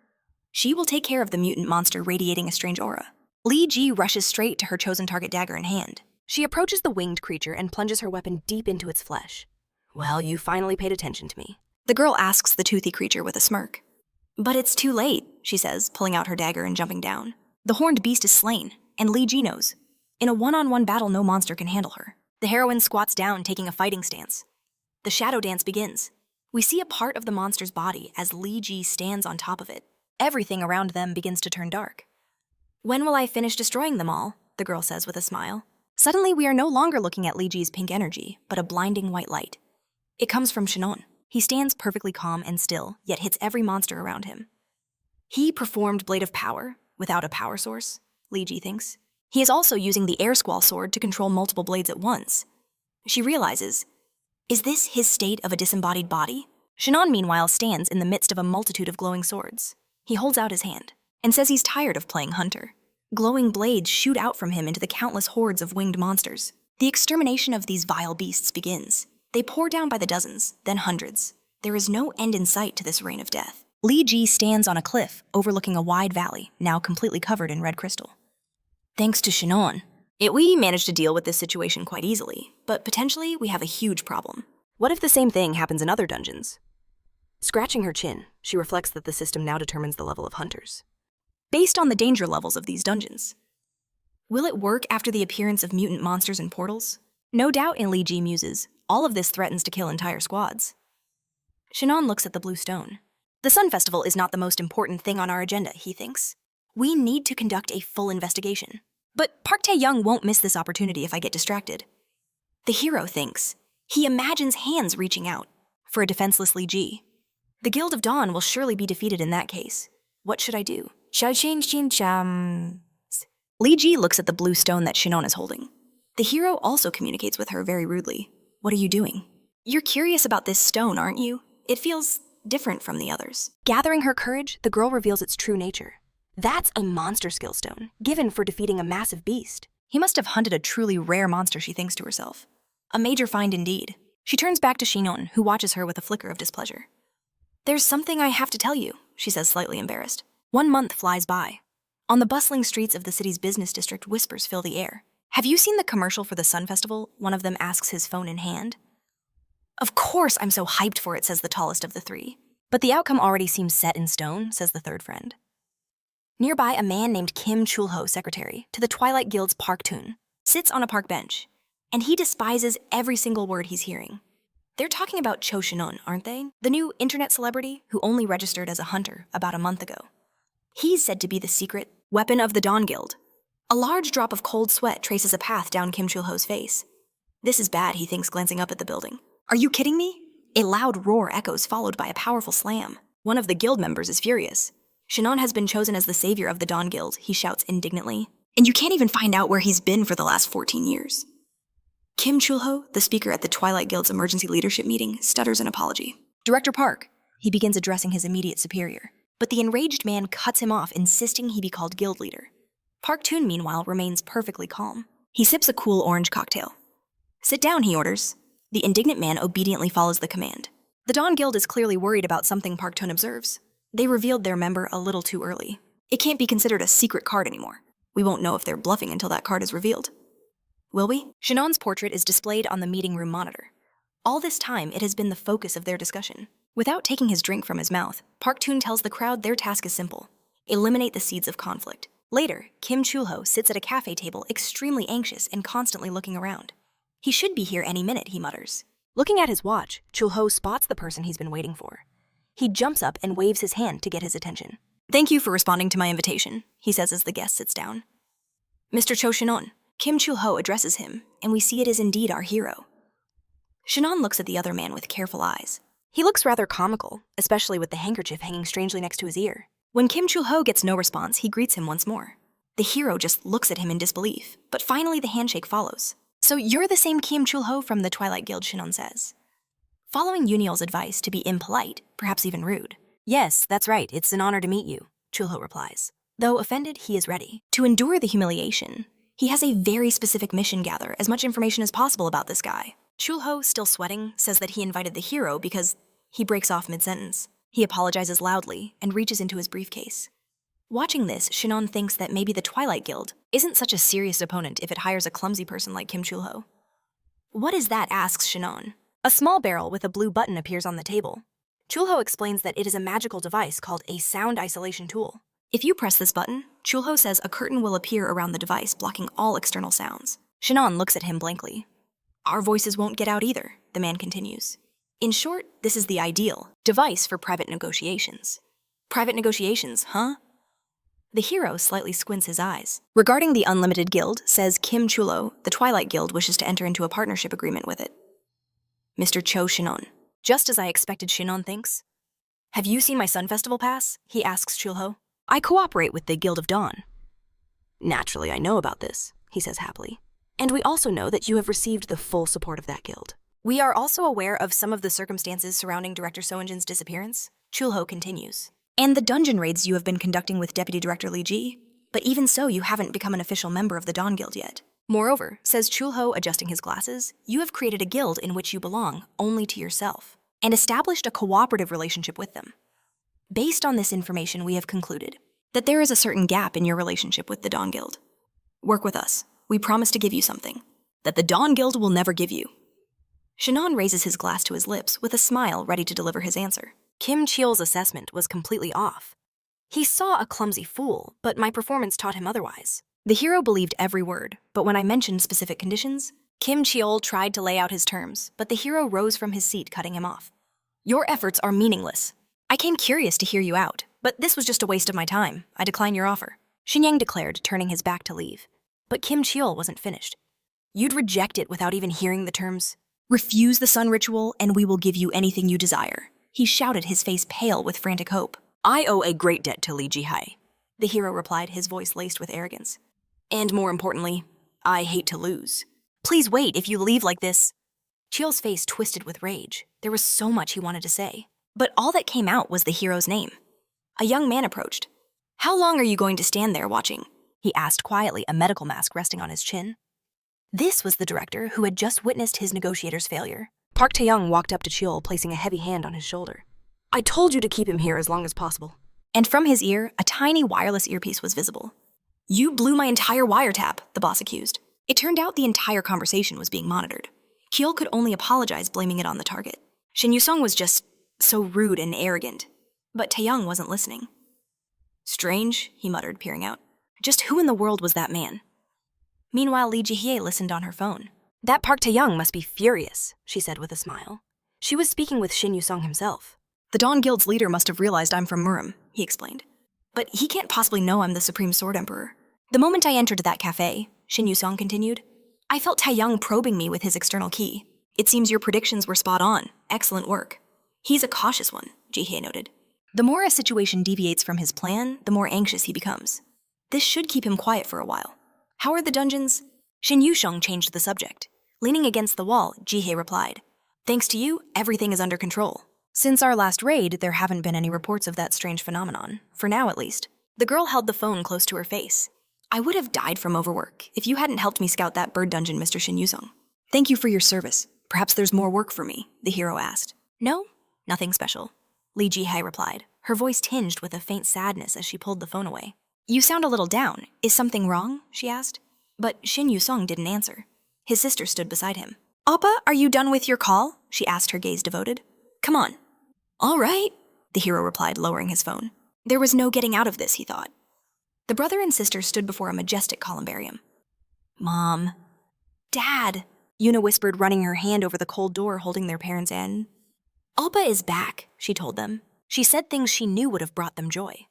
She will take care of the mutant monster radiating a strange aura. Leji rushes straight to her chosen target, dagger in hand. She approaches the winged creature and plunges her weapon deep into its flesh. Well, you finally paid attention to me. The girl asks the toothy creature with a smirk. But it's too late, she says, pulling out her dagger and jumping down. The horned beast is slain, and Li Ji knows. In a one-on-one battle, no monster can handle her. The heroine squats down, taking a fighting stance. The shadow dance begins. We see a part of the monster's body as Li Ji stands on top of it. Everything around them begins to turn dark. When will I finish destroying them all? The girl says with a smile. Suddenly, we are no longer looking at Li Ji's pink energy, but a blinding white light. It comes from Shin Hong. He stands perfectly calm and still, yet hits every monster around him. He performed Blade of Power without a power source, Li Ji thinks. He is also using the Air Squall sword to control multiple blades at once. She realizes, is this his state of a disembodied body? Shin Hong, meanwhile, stands in the midst of a multitude of glowing swords. He holds out his hand and says he's tired of playing hunter. Glowing blades shoot out from him into the countless hordes of winged monsters. The extermination of these vile beasts begins. They pour down by the dozens, then hundreds. There is no end in sight to this reign of death. Li Ji stands on a cliff overlooking a wide valley, now completely covered in red crystal. Thanks to Shin Hong, we managed to deal with this situation quite easily, but potentially we have a huge problem. What if the same thing happens in other dungeons? Scratching her chin, she reflects that the system now determines the level of hunters, based on the danger levels of these dungeons. Will it work after the appearance of mutant monsters and portals? No doubt in Li Ji muses, all of this threatens to kill entire squads. Shin Hong looks at the blue stone. The Sun Festival is not the most important thing on our agenda, he thinks. We need to conduct a full investigation. But Park Tae-young won't miss this opportunity if I get distracted. The hero thinks. He imagines hands reaching out for a defenseless Li Ji. The Guild of Dawn will surely be defeated in that case. What should I do? Li Ji looks at the blue stone that Shin Hong is holding. The hero also communicates with her very rudely. What are you doing? You're curious about this stone, aren't you? It feels different from the others. Gathering her courage, the girl reveals its true nature. That's a monster skill stone, given for defeating a massive beast. He must have hunted a truly rare monster, she thinks to herself. A major find indeed. She turns back to Shin Hong, who watches her with a flicker of displeasure. There's something I have to tell you, she says, slightly embarrassed. 1 month flies by. On the bustling streets of the city's business district, whispers fill the air. Have you seen the commercial for the Sun Festival? One of them asks, his phone in hand. Of course I'm so hyped for it, says the tallest of the three. But the outcome already seems set in stone, says the third friend. Nearby, a man named Kim Chul-ho, secretary to the Twilight Guild's Park Toon, sits on a park bench, and he despises every single word he's hearing. They're talking about Cho Shin-on, aren't they? The new internet celebrity who only registered as a hunter about a month ago. He's said to be the secret weapon of the Dawn Guild. A large drop of cold sweat traces a path down Kim Chul-ho's face. This is bad, he thinks, glancing up at the building. Are you kidding me? A loud roar echoes, followed by a powerful slam. One of the guild members is furious. Shin Hong has been chosen as the savior of the Dawn Guild, he shouts indignantly. And you can't even find out where he's been for the last 14 years. Kim Chul-ho, the speaker at the Twilight Guild's emergency leadership meeting, stutters an apology. Director Park, he begins addressing his immediate superior. But the enraged man cuts him off, insisting he be called guild leader. Park Toon, meanwhile, remains perfectly calm. He sips a cool orange cocktail. Sit down, he orders. The indignant man obediently follows the command. The Dawn Guild is clearly worried about something Park Toon observes. They revealed their member a little too early. It can't be considered a secret card anymore. We won't know if they're bluffing until that card is revealed. Will we? Shin Hong's portrait is displayed on the meeting room monitor. All this time, it has been the focus of their discussion. Without taking his drink from his mouth, Park Toon tells the crowd their task is simple. Eliminate the seeds of conflict. Later, Kim Chul-ho sits at a cafe table extremely anxious and constantly looking around. He should be here any minute, he mutters. Looking at his watch, Chul-ho spots the person he's been waiting for. He jumps up and waves his hand to get his attention. Thank you for responding to my invitation, he says as the guest sits down. Mr. Cho Shin-on, Kim Chul-ho addresses him, and we see it is indeed our hero. Shin Hong looks at the other man with careful eyes. He looks rather comical, especially with the handkerchief hanging strangely next to his ear. When Kim Chul-ho gets no response, he greets him once more. The hero just looks at him in disbelief, but finally the handshake follows. So you're the same Kim Chul-ho from the Twilight Guild, Shin Hong says. Following Yuniel's advice to be impolite, perhaps even rude. Yes, that's right, it's an honor to meet you, Chul-ho replies. Though offended, he is ready. To endure the humiliation, he has a very specific mission: gather as much information as possible about this guy. Chul-ho, still sweating, says that he invited the hero because he breaks off mid-sentence. He apologizes loudly and reaches into his briefcase. Watching this, Shin Hong thinks that maybe the Twilight Guild isn't such a serious opponent if it hires a clumsy person like Kim Chul-ho. What is that? Asks Shin Hong. A small barrel with a blue button appears on the table. Chulho explains that it is a magical device called a sound isolation tool. If you press this button, Chulho says a curtain will appear around the device, blocking all external sounds. Shin looks at him blankly. Our voices won't get out either, the man continues. In short, this is the ideal device for private negotiations. Private negotiations, huh? The hero slightly squints his eyes. Regarding the Unlimited Guild, says Kim Chulo, the Twilight Guild wishes to enter into a partnership agreement with it. Mr. Cho Shinon. Just as I expected, Shinon thinks. Have you seen my Sun Festival pass? He asks Chulho. I cooperate with the Guild of Dawn. Naturally, I know about this, he says happily. And we also know that you have received the full support of that guild. We are also aware of some of the circumstances surrounding Director Soinjin's disappearance, Chulho continues. And the dungeon raids you have been conducting with Deputy Director Li Ji. But even so, you haven't become an official member of the Dawn Guild yet. Moreover, says Chulho, adjusting his glasses, you have created a guild in which you belong only to yourself, and established a cooperative relationship with them. Based on this information, we have concluded that there is a certain gap in your relationship with the Dawn Guild. Work with us. We promise to give you something that the Dawn Guild will never give you. Shinon raises his glass to his lips with a smile ready to deliver his answer. Kim Cheol's assessment was completely off. He saw a clumsy fool, but my performance taught him otherwise. The hero believed every word, but when I mentioned specific conditions, Kim Cheol tried to lay out his terms, but the hero rose from his seat, cutting him off. Your efforts are meaningless. I came curious to hear you out, but this was just a waste of my time. I decline your offer. Shinyang declared, turning his back to leave. But Kim Cheol wasn't finished. You'd reject it without even hearing the terms. Refuse the sun ritual, and we will give you anything you desire. He shouted, his face pale with frantic hope. I owe a great debt to Li Jihai, the hero replied, his voice laced with arrogance. And more importantly, I hate to lose. Please wait, if you leave like this. Cheol's face twisted with rage. There was so much he wanted to say. But all that came out was the hero's name. A young man approached. How long are you going to stand there watching? He asked quietly, a medical mask resting on his chin. This was the director who had just witnessed his negotiator's failure. Park Tae-young walked up to Cheol, placing a heavy hand on his shoulder. I told you to keep him here as long as possible. And from his ear, a tiny wireless earpiece was visible. You blew my entire wiretap, the boss accused. It turned out the entire conversation was being monitored. Cheol could only apologize, blaming it on the target. Shin Yusung was just so rude and arrogant. But Tae-young wasn't listening. Strange, he muttered, peering out. Just who in the world was that man? Meanwhile, Lee Ji-hye listened on her phone. That Park Tae-young must be furious, she said with a smile. She was speaking with Shin Yusung himself. The Dawn Guild's leader must have realized I'm from Murim, he explained. But he can't possibly know I'm the Supreme Sword Emperor. The moment I entered that cafe, Shin Yusung continued, I felt Tae-young probing me with his external key. It seems your predictions were spot on. Excellent work. He's a cautious one, Ji-hye noted. The more a situation deviates from his plan, the more anxious he becomes. This should keep him quiet for a while. How are the dungeons? Shin Yusheng changed the subject. Leaning against the wall, Ji-hye replied, Thanks to you, everything is under control. Since our last raid, there haven't been any reports of that strange phenomenon, for now at least. The girl held the phone close to her face. I would have died from overwork if you hadn't helped me scout that bird dungeon, Mr. Shin Yusung. Thank you for your service. Perhaps there's more work for me, the hero asked. No, nothing special. Lee Ji-hye replied, her voice tinged with a faint sadness as she pulled the phone away. You sound a little down. Is something wrong? She asked. But Shin Yusung didn't answer. His sister stood beside him. Appa, are you done with your call? She asked, her gaze devoted. Come on. All right, the hero replied, lowering his phone. There was no getting out of this, he thought. The brother and sister stood before a majestic columbarium. Mom. Dad, Yuna whispered, running her hand over the cold door holding their parents' hand. Alba is back, she told them. She said things she knew would have brought them joy.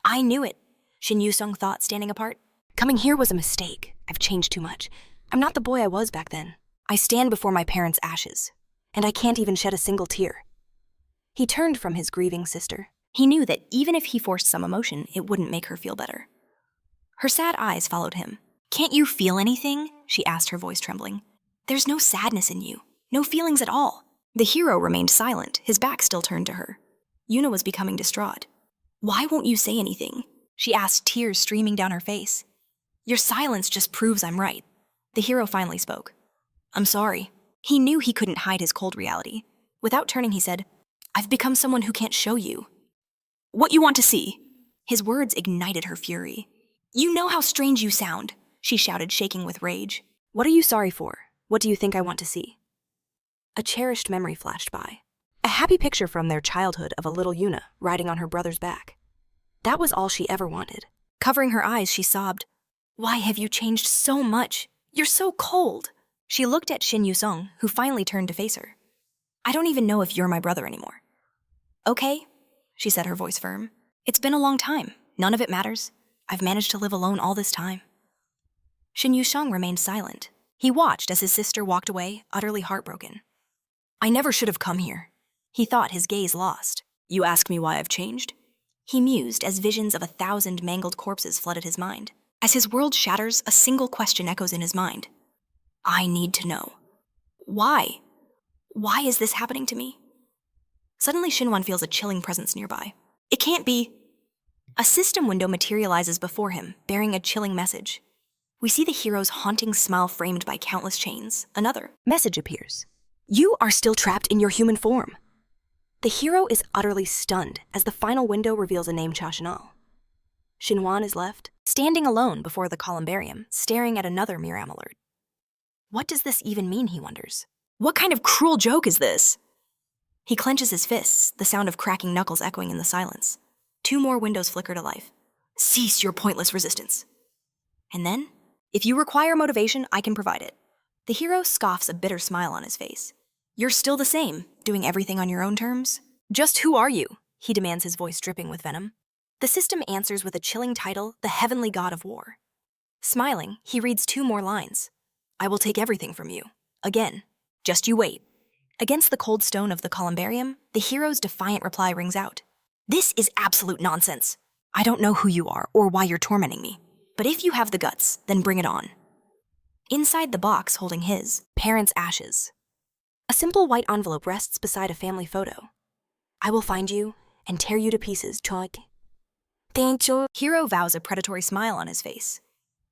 I knew it, Shin Yusung thought, standing apart. Coming here was a mistake. I've changed too much. I'm not the boy I was back then. I stand before my parents' ashes, and I can't even shed a single tear. He turned from his grieving sister. He knew that even if he forced some emotion, it wouldn't make her feel better. Her sad eyes followed him. Can't you feel anything? She asked, her voice trembling. There's no sadness in you. No feelings at all. The hero remained silent, his back still turned to her. Yuna was becoming distraught. Why won't you say anything? She asked, tears streaming down her face. Your silence just proves I'm right. The hero finally spoke. I'm sorry. He knew he couldn't hide his cold reality. Without turning, he said, I've become someone who can't show you what you want to see. His words ignited her fury. You know how strange you sound, she shouted, shaking with rage. What are you sorry for? What do you think I want to see? A cherished memory flashed by. A happy picture from their childhood of a little Yuna riding on her brother's back. That was all she ever wanted. Covering her eyes, she sobbed, "Why have you changed so much? You're so cold." She looked at Shin Song, who finally turned to face her. "I don't even know if you're my brother anymore." "Okay," she said, her voice firm. "It's been a long time. None of it matters. I've managed to live alone all this time." Shin Yusheng remained silent. He watched as his sister walked away, utterly heartbroken. "I never should have come here," he thought, his gaze lost. "You ask me why I've changed?" He mused as visions of 1,000 mangled corpses flooded his mind. As his world shatters, a single question echoes in his mind. "I need to know. Why? Why is this happening to me?" Suddenly, Shinwan feels a chilling presence nearby. It can't be. A system window materializes before him, bearing a chilling message. We see the hero's haunting smile framed by countless chains. Another message appears. "You are still trapped in your human form." The hero is utterly stunned as the final window reveals a name Chashinal. Shinwan is left, standing alone before the columbarium, staring at another Miram alert. What does this even mean, he wonders. What kind of cruel joke is this? He clenches his fists, the sound of cracking knuckles echoing in the silence. 2 more windows flicker to life. "Cease your pointless resistance." And then, "If you require motivation, I can provide it." The hero scoffs, a bitter smile on his face. "You're still the same, doing everything on your own terms?" "Just who are you?" he demands, his voice dripping with venom. The system answers with a chilling title, "The Heavenly God of War." Smiling, he reads 2 more lines. "I will take everything from you. Again. Just you wait." Against the cold stone of the columbarium, the hero's defiant reply rings out. "This is absolute nonsense. I don't know who you are or why you're tormenting me. But if you have the guts, then bring it on." Inside the box holding his parents' ashes, a simple white envelope rests beside a family photo. "I will find you and tear you to pieces, Chog." "Thank you." Hero vows, a predatory smile on his face.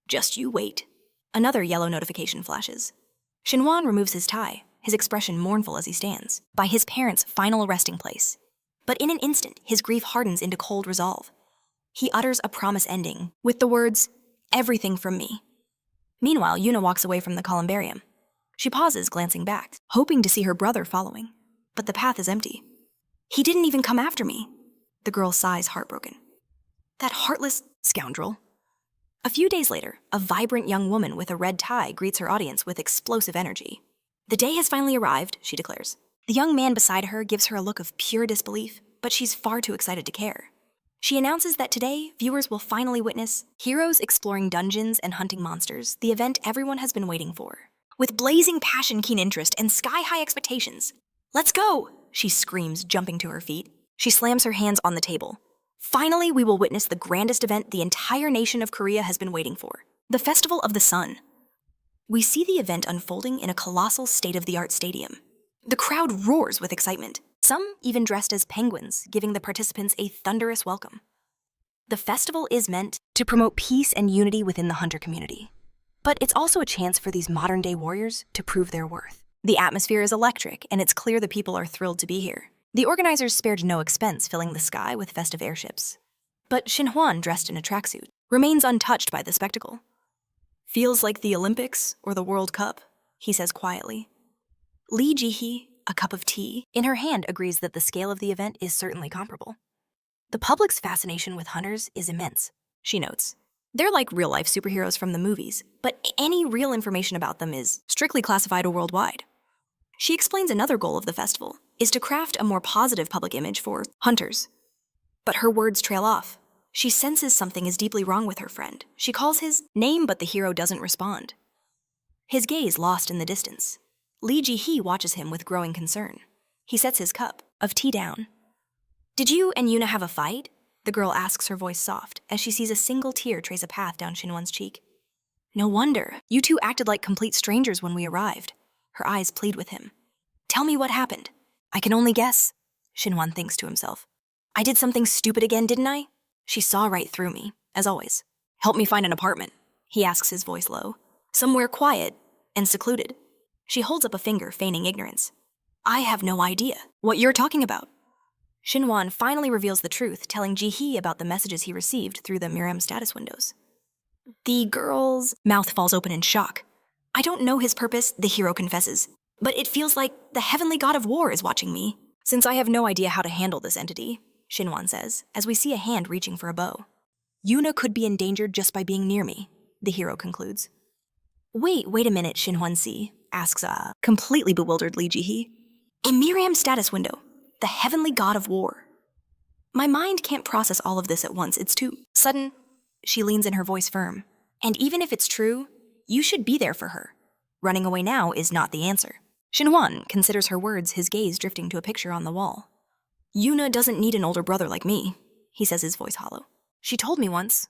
"Just you wait." Another yellow notification flashes. Shinwan removes his tie, his expression mournful as he stands by his parents' final resting place. But in an instant, his grief hardens into cold resolve. He utters a promise ending with the words, "Everything from me." Meanwhile, Yuna walks away from the columbarium. She pauses, glancing back, hoping to see her brother following. But the path is empty. "He didn't even come after me." The girl sighs, heartbroken. "That heartless scoundrel." A few days later, a vibrant young woman with a red tie greets her audience with explosive energy. "The day has finally arrived," she declares. The young man beside her gives her a look of pure disbelief, but she's far too excited to care. She announces that today, viewers will finally witness heroes exploring dungeons and hunting monsters, the event everyone has been waiting for. With blazing passion, keen interest, and sky-high expectations. "Let's go!" she screams, jumping to her feet. She slams her hands on the table. "Finally, we will witness the grandest event the entire nation of Korea has been waiting for. The Festival of the Sun." We see the event unfolding in a colossal state-of-the-art stadium. The crowd roars with excitement, some even dressed as penguins, giving the participants a thunderous welcome. The festival is meant to promote peace and unity within the hunter community. But it's also a chance for these modern-day warriors to prove their worth. The atmosphere is electric, and it's clear the people are thrilled to be here. The organizers spared no expense filling the sky with festive airships. But Shinhuan, dressed in a tracksuit, remains untouched by the spectacle. "Feels like the Olympics or the World Cup," he says quietly. Lee Ji-hee, a cup of tea in her hand, agrees that the scale of the event is certainly comparable. "The public's fascination with hunters is immense," she notes. "They're like real-life superheroes from the movies, but any real information about them is strictly classified worldwide." She explains another goal of the festival is to craft a more positive public image for hunters. But her words trail off. She senses something is deeply wrong with her friend. She calls his name, but the hero doesn't respond. His gaze lost in the distance. Lee Ji-hee watches him with growing concern. He sets his cup of tea down. "Did you and Yuna have a fight?" the girl asks, her voice soft, as she sees a single tear trace a path down Shinwan's cheek. "No wonder. You two acted like complete strangers when we arrived." Her eyes plead with him. "Tell me what happened." "I can only guess," Shinwan thinks to himself. "I did something stupid again, didn't I?" She saw right through me, as always. "Help me find an apartment," he asks, his voice low. "Somewhere quiet and secluded." She holds up a finger, feigning ignorance. "I have no idea what you're talking about." Shinwan finally reveals the truth, telling Ji-hee about the messages he received through the Miram status windows. The girl's mouth falls open in shock. "I don't know his purpose," the hero confesses, "but it feels like the Heavenly God of War is watching me." Since I have no idea how to handle this entity, Shinhwan says, as we see a hand reaching for a bow. Yuna could be endangered just by being near me, the hero concludes. Wait a minute, Shinhwan-si, asks a completely bewildered Lee Ji-hee. A Miriam status window, the heavenly god of war. My mind can't process all of this at once, it's too sudden. She leans in, her voice firm. And even if it's true, you should be there for her. Running away now is not the answer. Shinhwan considers her words, his gaze drifting to a picture on the wall. Yuna doesn't need an older brother like me, he says, his voice hollow. She told me once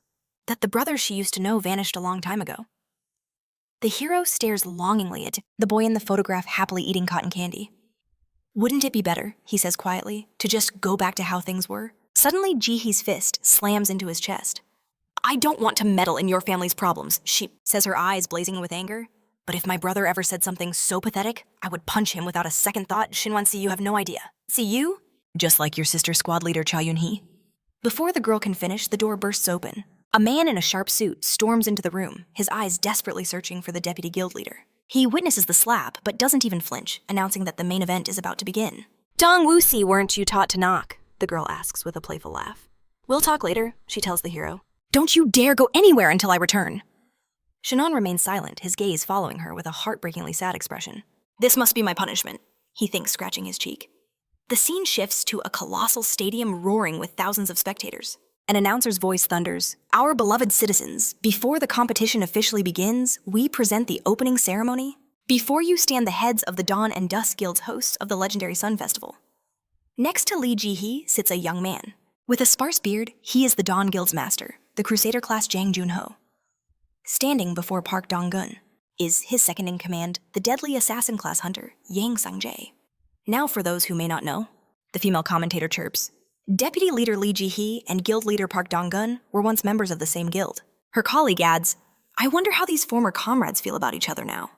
that the brother she used to know vanished a long time ago. The hero stares longingly at the boy in the photograph happily eating cotton candy. Wouldn't it be better, he says quietly, to just go back to how things were? Suddenly, Ji-hee's fist slams into his chest. I don't want to meddle in your family's problems, she says, her eyes blazing with anger. But if my brother ever said something so pathetic, I would punch him without a second thought. Shinhwan-si, you have no idea. See you? Just like your sister squad leader Cha Yun-hee. Before the girl can finish, the door bursts open. A man in a sharp suit storms into the room, his eyes desperately searching for the deputy guild leader. He witnesses the slap, but doesn't even flinch, announcing that the main event is about to begin. Dong Wu-si, weren't you taught to knock? The girl asks with a playful laugh. We'll talk later, she tells the hero. Don't you dare go anywhere until I return. Shannon remains silent, his gaze following her with a heartbreakingly sad expression. This must be my punishment, he thinks, scratching his cheek. The scene shifts to a colossal stadium roaring with thousands of spectators. An announcer's voice thunders, Our beloved citizens, before the competition officially begins, we present the opening ceremony. Before you stand the heads of the Dawn and Dusk Guild's hosts of the legendary Sun Festival. Next to Lee Ji-hee sits a young man. With a sparse beard, he is the Dawn Guild's master, the Crusader class Jang Junho. Standing before Park Dong-gun is his second-in-command, the deadly assassin class hunter, Yang Sang-jae. Now for those who may not know, the female commentator chirps, Deputy Leader Lee Ji-hee and Guild Leader Park Dong-gun were once members of the same guild. Her colleague adds, I wonder how these former comrades feel about each other now.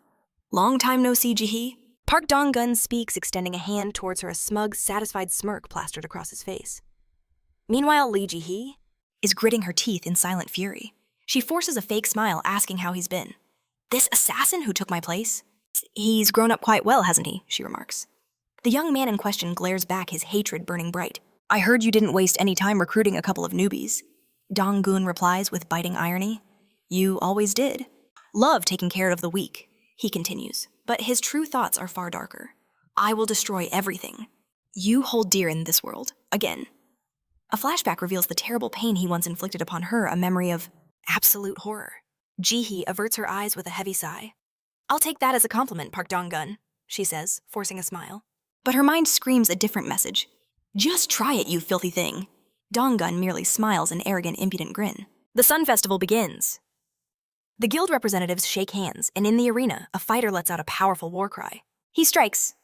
Long time no see, Ji-hee. Park Dong-gun speaks, extending a hand towards her, a smug, satisfied smirk plastered across his face. Meanwhile, Lee Ji-hee is gritting her teeth in silent fury. She forces a fake smile, asking how he's been. This assassin who took my place? He's grown up quite well, hasn't he? She remarks. The young man in question glares back, his hatred burning bright. I heard you didn't waste any time recruiting a couple of newbies. Dong-gun replies with biting irony. You always did. Love taking care of the weak, he continues, but his true thoughts are far darker. I will destroy everything you hold dear in this world, again. A flashback reveals the terrible pain he once inflicted upon her, a memory of absolute horror. Ji-hee averts her eyes with a heavy sigh. I'll take that as a compliment, Park Dong-gun, she says, forcing a smile. But her mind screams a different message. Just try it, you filthy thing. Dong-gun merely smiles an arrogant, impudent grin. The Sun Festival begins. The guild representatives shake hands, and in the arena, a fighter lets out a powerful war cry. He strikes.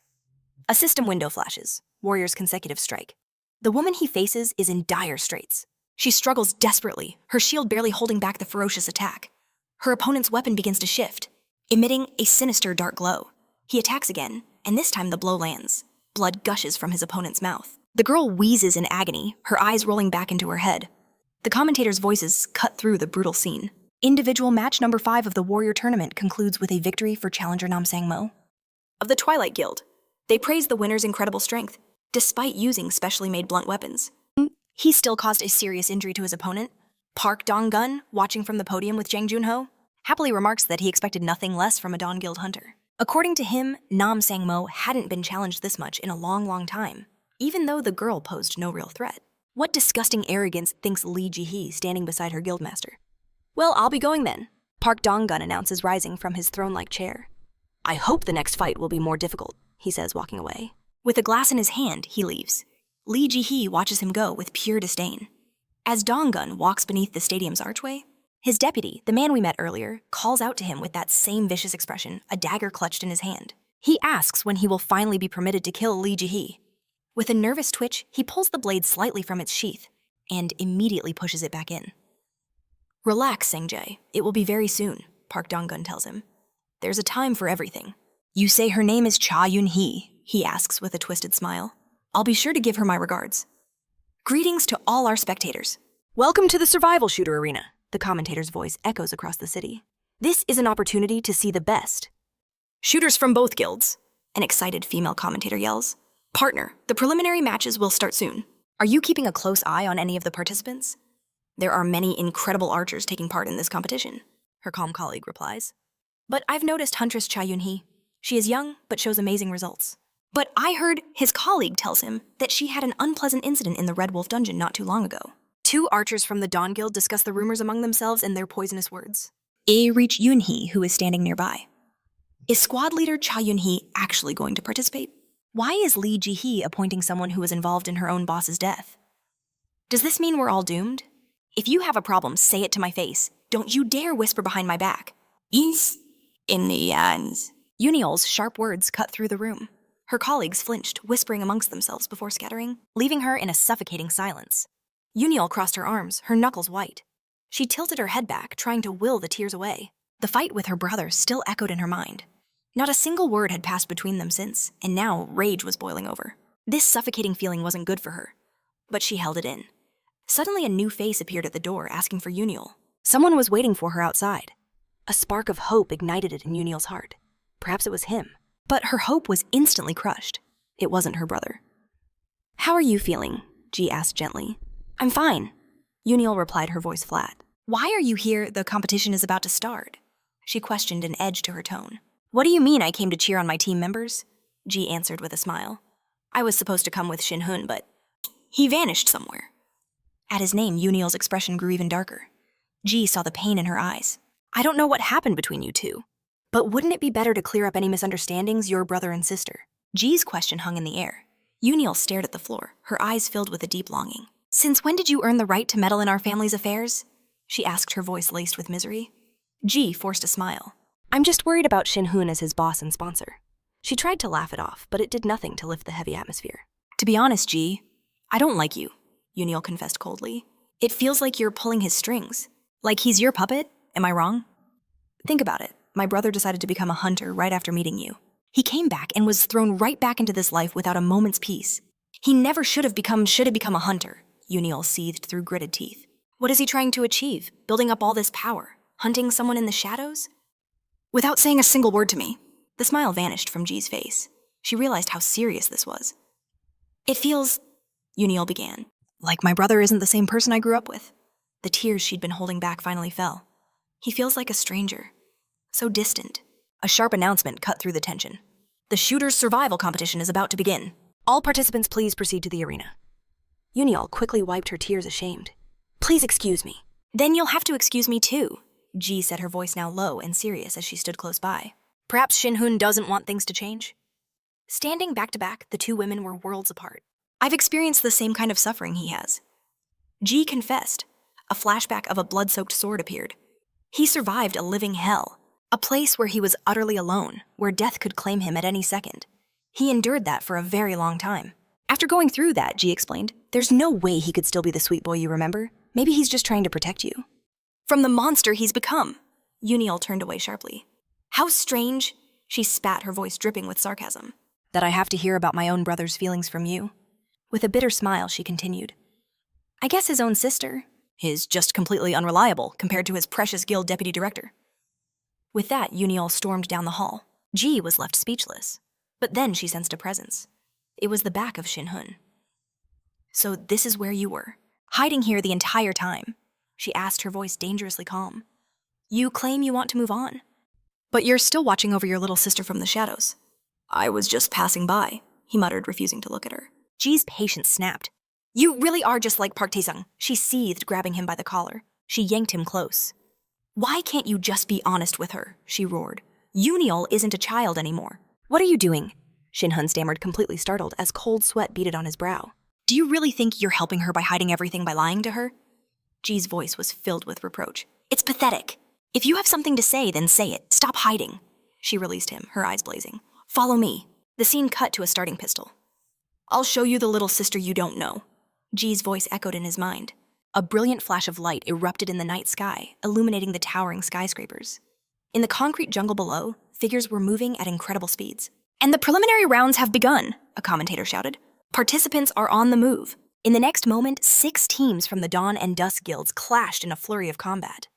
A system window flashes. Warrior's consecutive strike. The woman he faces is in dire straits. She struggles desperately, her shield barely holding back the ferocious attack. Her opponent's weapon begins to shift, emitting a sinister dark glow. He attacks again, and this time the blow lands. Blood gushes from his opponent's mouth. The girl wheezes in agony, her eyes rolling back into her head. The commentators' voices cut through the brutal scene. Individual match number 5 of the Warrior Tournament concludes with a victory for challenger Nam Sang-mo of the Twilight Guild. They praise the winner's incredible strength, despite using specially made blunt weapons. He still caused a serious injury to his opponent. Park Dong-gun, watching from the podium with Jang Junho, happily remarks that he expected nothing less from a Dawn Guild hunter. According to him, Nam Sang-mo hadn't been challenged this much in a long, long time, even though the girl posed no real threat. What disgusting arrogance, thinks Lee Ji-hee, standing beside her guildmaster. Well, I'll be going then, Park Dong-gun announces, rising from his throne-like chair. I hope the next fight will be more difficult, he says, walking away. With a glass in his hand, he leaves. Lee Ji-hee watches him go with pure disdain. As Dong-gun walks beneath the stadium's archway, his deputy, the man we met earlier, calls out to him with that same vicious expression, a dagger clutched in his hand. He asks when he will finally be permitted to kill Lee Ji-hee. With a nervous twitch, he pulls the blade slightly from its sheath and immediately pushes it back in. Relax, Sang-jae. It will be very soon, Park Dong-gun tells him. There's a time for everything. You say her name is Cha Yun-hee, he asks with a twisted smile. I'll be sure to give her my regards. Greetings to all our spectators. Welcome to the survival shooter arena, the commentator's voice echoes across the city. This is an opportunity to see the best. Shooters from both guilds, an excited female commentator yells. Partner, the preliminary matches will start soon. Are you keeping a close eye on any of the participants? There are many incredible archers taking part in this competition, her calm colleague replies. But I've noticed Huntress Cha Yun-hee. She is young, but shows amazing results. But I heard his colleague tells him that she had an unpleasant incident in the Red Wolf dungeon not too long ago. Two archers from the Dawn Guild discuss the rumors among themselves and their poisonous words. Reach Yun-hee, who is standing nearby. Is squad leader Cha Yun-hee actually going to participate? Why is Lee Ji-hee appointing someone who was involved in her own boss's death? Does this mean we're all doomed? If you have a problem, say it to my face. Don't you dare whisper behind my back. Is in the hands. Uniol's sharp words cut through the room. Her colleagues flinched, whispering amongst themselves before scattering, leaving her in a suffocating silence. Uniol crossed her arms, her knuckles white. She tilted her head back, trying to will the tears away. The fight with her brother still echoed in her mind. Not a single word had passed between them since, and now rage was boiling over. This suffocating feeling wasn't good for her, but she held it in. Suddenly a new face appeared at the door, asking for Uniol. Someone was waiting for her outside. A spark of hope ignited it in Uniol's heart. Perhaps it was him. But her hope was instantly crushed. It wasn't her brother. How are you feeling? Ji asked gently. I'm fine. Uniol replied, her voice flat. Why are you here? The competition is about to start. She questioned, an edge to her tone. What do you mean I came to cheer on my team members? Ji answered with a smile. I was supposed to come with Shin Hong, but he vanished somewhere. At his name, Uniol's expression grew even darker. Ji saw the pain in her eyes. I don't know what happened between you two. But wouldn't it be better to clear up any misunderstandings, your brother and sister? Ji's question hung in the air. Uniol stared at the floor, her eyes filled with a deep longing. Since when did you earn the right to meddle in our family's affairs? She asked, her voice laced with misery. Ji forced a smile. I'm just worried about Shin Hong as his boss and sponsor. She tried to laugh it off, but it did nothing to lift the heavy atmosphere. To be honest, Ji, I don't like you, Uniol confessed coldly. It feels like you're pulling his strings. Like he's your puppet? Am I wrong? Think about it. My brother decided to become a hunter right after meeting you. He came back and was thrown right back into this life without a moment's peace. He never should have become a hunter, Uniol seethed through gritted teeth. What is he trying to achieve? Building up all this power? Hunting someone in the shadows? Without saying a single word to me. The smile vanished from Ji's face. She realized how serious this was. It feels, Uniol began, like my brother isn't the same person I grew up with. The tears she'd been holding back finally fell. He feels like a stranger. So distant. A sharp announcement cut through the tension. The shooter's survival competition is about to begin. All participants please proceed to the arena. Uniol quickly wiped her tears, ashamed. Please excuse me. Then you'll have to excuse me too, Ji said, her voice now low and serious as she stood close by. Perhaps Shin Hong doesn't want things to change? Standing back to back, the two women were worlds apart. I've experienced the same kind of suffering he has. Ji confessed. A flashback of a blood-soaked sword appeared. He survived a living hell. A place where he was utterly alone, where death could claim him at any second. He endured that for a very long time. After going through that, Ji explained, there's no way he could still be the sweet boy you remember. Maybe he's just trying to protect you. From the monster he's become. Uniol turned away sharply. How strange, she spat, her voice dripping with sarcasm, that I have to hear about my own brother's feelings from you. With a bitter smile, she continued. I guess his own sister is just completely unreliable compared to his precious guild deputy director. With that, Uniol stormed down the hall. Ji was left speechless. But then she sensed a presence. It was the back of Shin Hong. So this is where you were, hiding here the entire time, she asked, her voice dangerously calm. You claim you want to move on, but you're still watching over your little sister from the shadows. I was just passing by, he muttered, refusing to look at her. Ji's patience snapped. You really are just like Park Tae-sung, she seethed, grabbing him by the collar. She yanked him close. Why can't you just be honest with her? She roared. Uniol isn't a child anymore. What are you doing? Shin Hong stammered, completely startled, as cold sweat beaded on his brow. Do you really think you're helping her by hiding everything by lying to her? Ji's voice was filled with reproach. It's pathetic. If you have something to say, then say it. Stop hiding. She released him, her eyes blazing. Follow me. The scene cut to a starting pistol. I'll show you the little sister you don't know. Ji's voice echoed in his mind. A brilliant flash of light erupted in the night sky, illuminating the towering skyscrapers. In the concrete jungle below, figures were moving at incredible speeds. And the preliminary rounds have begun, a commentator shouted. Participants are on the move. In the next moment, 6 teams from the Dawn and Dusk guilds clashed in a flurry of combat.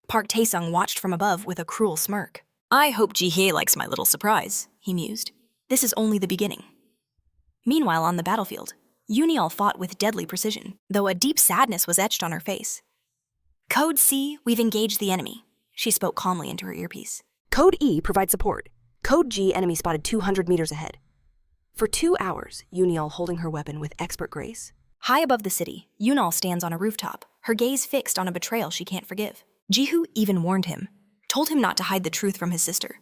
Park Tae-sung watched from above with a cruel smirk. I hope Ji-hye likes my little surprise, he mused. This is only the beginning. Meanwhile, on the battlefield, Unial fought with deadly precision, though a deep sadness was etched on her face. Code C, we've engaged the enemy, she spoke calmly into her earpiece. Code E, provide support. Code G, enemy spotted 200 meters ahead. For 2 hours, Unial holding her weapon with expert grace. High above the city, Yunal stands on a rooftop, her gaze fixed on a betrayal she can't forgive. Jihu even warned him, told him not to hide the truth from his sister.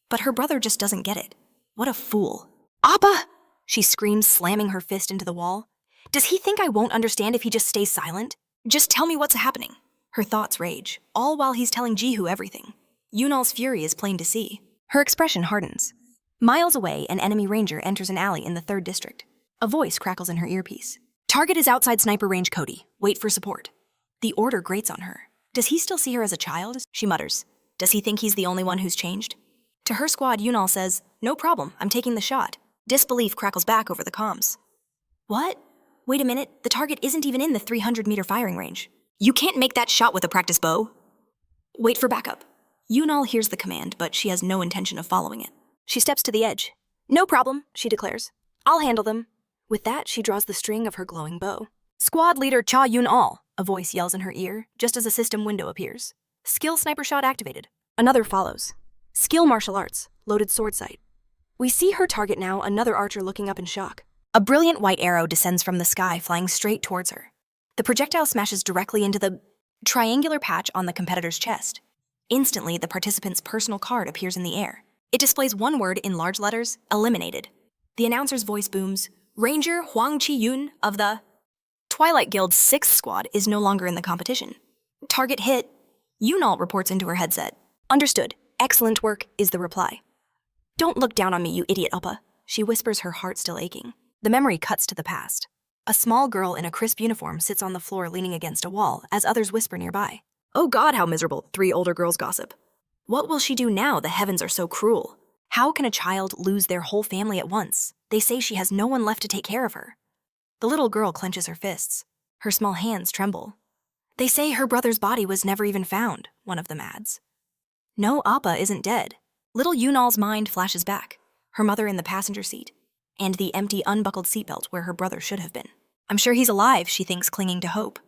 But her brother just doesn't get it. What a fool. Appa! She screams, slamming her fist into the wall. Does he think I won't understand if he just stays silent? Just tell me what's happening. Her thoughts rage, all while he's telling Jihu everything. Yunal's fury is plain to see. Her expression hardens. Miles away, an enemy ranger enters an alley in the 3rd district. A voice crackles in her earpiece. Target is outside sniper range, Cody. Wait for support. The order grates on her. Does he still see her as a child? She mutters. Does he think he's the only one who's changed? To her squad, Yunal says, no problem, I'm taking the shot. Disbelief crackles back over the comms. What? Wait a minute, the target isn't even in the 300-meter firing range. You can't make that shot with a practice bow. Wait for backup. Yunal hears the command, but she has no intention of following it. She steps to the edge. No problem, she declares. I'll handle them. With that, she draws the string of her glowing bow. Squad leader Cha Yun-al, a voice yells in her ear, just as a system window appears. Skill sniper shot activated. Another follows. Skill martial arts, loaded sword sight. We see her target now, another archer looking up in shock. A brilliant white arrow descends from the sky, flying straight towards her. The projectile smashes directly into the triangular patch on the competitor's chest. Instantly, the participant's personal card appears in the air. It displays one word in large letters, eliminated. The announcer's voice booms, Ranger Huang Chi-yun of the Twilight Guild's 6th squad is no longer in the competition. Target hit. Yunal reports into her headset. Understood. Excellent work, is the reply. Don't look down on me, you idiot Uppa, she whispers, her heart still aching. The memory cuts to the past. A small girl in a crisp uniform sits on the floor leaning against a wall as others whisper nearby. Oh God, how miserable, 3 older girls gossip. What will she do now? The heavens are so cruel. How can a child lose their whole family at once? They say she has no one left to take care of her. The little girl clenches her fists. Her small hands tremble. They say her brother's body was never even found, one of them adds. No, Appa isn't dead. Little Yunal's mind flashes back, her mother in the passenger seat, and the empty, unbuckled seatbelt where her brother should have been. I'm sure he's alive, she thinks, clinging to hope.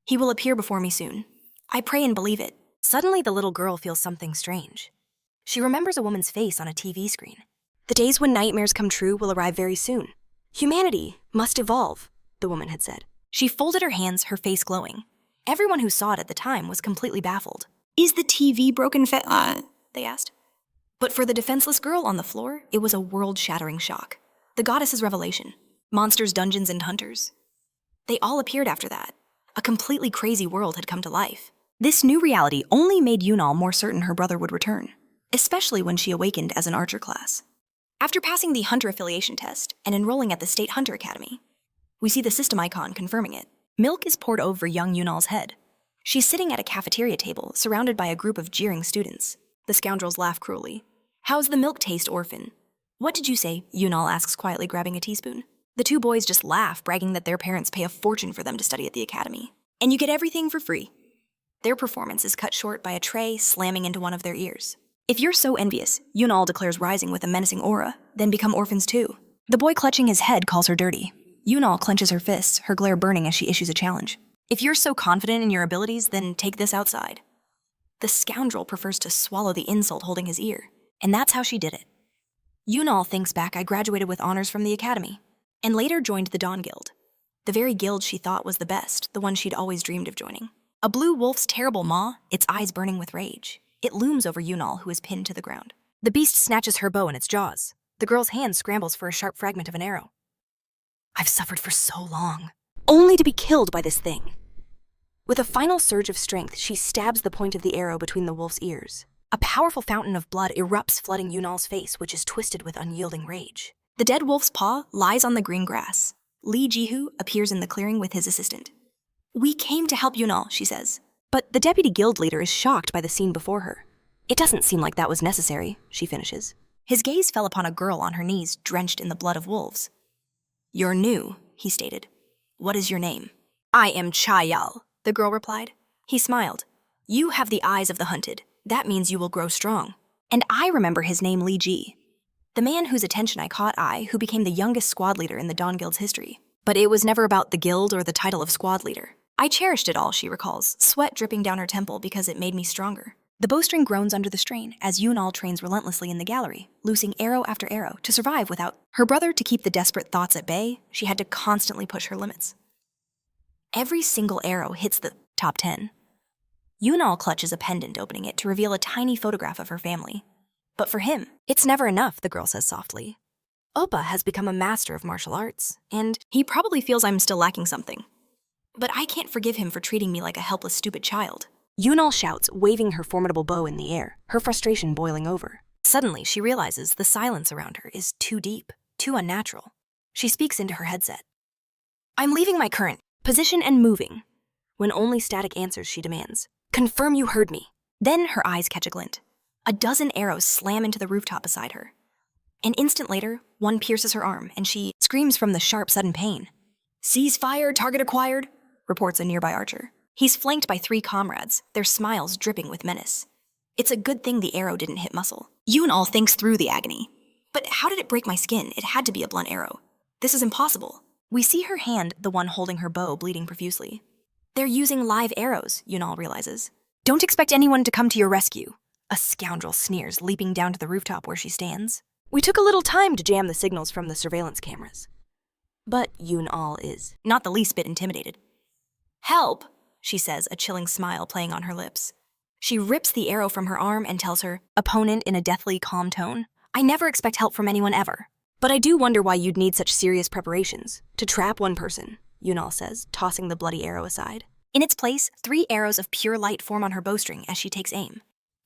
He will appear before me soon. I pray and believe it. Suddenly, the little girl feels something strange. She remembers a woman's face on a TV screen. The days when nightmares come true will arrive very soon. Humanity must evolve, the woman had said. She folded her hands, her face glowing. Everyone who saw it at the time was completely baffled. Is the TV broken they asked. But for the defenseless girl on the floor, it was a world-shattering shock. The goddess's revelation. Monsters, dungeons, and hunters. They all appeared after that. A completely crazy world had come to life. This new reality only made Yunal more certain her brother would return, especially when she awakened as an archer class. After passing the hunter affiliation test and enrolling at the State Hunter Academy, we see the system icon confirming it. Milk is poured over young Yunal's head. She's sitting at a cafeteria table, surrounded by a group of jeering students. The scoundrels laugh cruelly. How's the milk taste, orphan? What did you say? Yunal asks quietly, grabbing a teaspoon. The 2 boys just laugh, bragging that their parents pay a fortune for them to study at the academy. And you get everything for free. Their performance is cut short by a tray slamming into one of their ears. If you're so envious, Yunal declares, rising with a menacing aura, then become orphans too. The boy clutching his head calls her dirty. Yunal clenches her fists, her glare burning as she issues a challenge. If you're so confident in your abilities, then take this outside. The scoundrel prefers to swallow the insult holding his ear, and that's how she did it. Yunal thinks back, I graduated with honors from the academy, and later joined the Dawn Guild. The very guild she thought was the best, the one she'd always dreamed of joining. A blue wolf's terrible maw, its eyes burning with rage. It looms over Yunal, who is pinned to the ground. The beast snatches her bow in its jaws. The girl's hand scrambles for a sharp fragment of an arrow. I've suffered for so long, only to be killed by this thing. With a final surge of strength, she stabs the point of the arrow between the wolf's ears. A powerful fountain of blood erupts, flooding Yunal's face, which is twisted with unyielding rage. The dead wolf's paw lies on the green grass. Lee Jihu appears in the clearing with his assistant. We came to help Yunal, she says. But the deputy guild leader is shocked by the scene before her. It doesn't seem like that was necessary, she finishes. His gaze fell upon a girl on her knees, drenched in the blood of wolves. You're new, he stated. What is your name? I am Chayal, the girl replied. He smiled. You have the eyes of the hunted. That means you will grow strong. And I remember his name, Li Ji. The man whose attention I caught who became the youngest squad leader in the Dawn Guild's history. But it was never about the guild or the title of squad leader. I cherished it all, she recalls, sweat dripping down her temple because it made me stronger. The bowstring groans under the strain as Yunal trains relentlessly in the gallery, loosing arrow after arrow to survive without her brother. To keep the desperate thoughts at bay, she had to constantly push her limits. Every single arrow hits the top 10. Yunal clutches a pendant, opening it to reveal a tiny photograph of her family. But for him, it's never enough, the girl says softly. Oppa has become a master of martial arts, and he probably feels I'm still lacking something. But I can't forgive him for treating me like a helpless, stupid child. Yunal shouts, waving her formidable bow in the air, her frustration boiling over. Suddenly, she realizes the silence around her is too deep, too unnatural. She speaks into her headset. I'm leaving my current position and moving. When only static answers, she demands, confirm you heard me. Then her eyes catch a glint. A dozen arrows slam into the rooftop beside her. An instant later, one pierces her arm, and she screams from the sharp, sudden pain. Cease fire, target acquired, reports a nearby archer. He's flanked by 3 comrades, their smiles dripping with menace. It's a good thing the arrow didn't hit muscle. Yunal thinks through the agony. But how did it break my skin? It had to be a blunt arrow. This is impossible. We see her hand, the one holding her bow, bleeding profusely. They're using live arrows, Yunal realizes. Don't expect anyone to come to your rescue. A scoundrel sneers, leaping down to the rooftop where she stands. We took a little time to jam the signals from the surveillance cameras. But Yunal is not the least bit intimidated. Help, she says, a chilling smile playing on her lips. She rips the arrow from her arm and tells her opponent in a deathly calm tone, I never expect help from anyone ever. But I do wonder why you'd need such serious preparations. To trap one person, Yunal says, tossing the bloody arrow aside. In its place, 3 arrows of pure light form on her bowstring as she takes aim.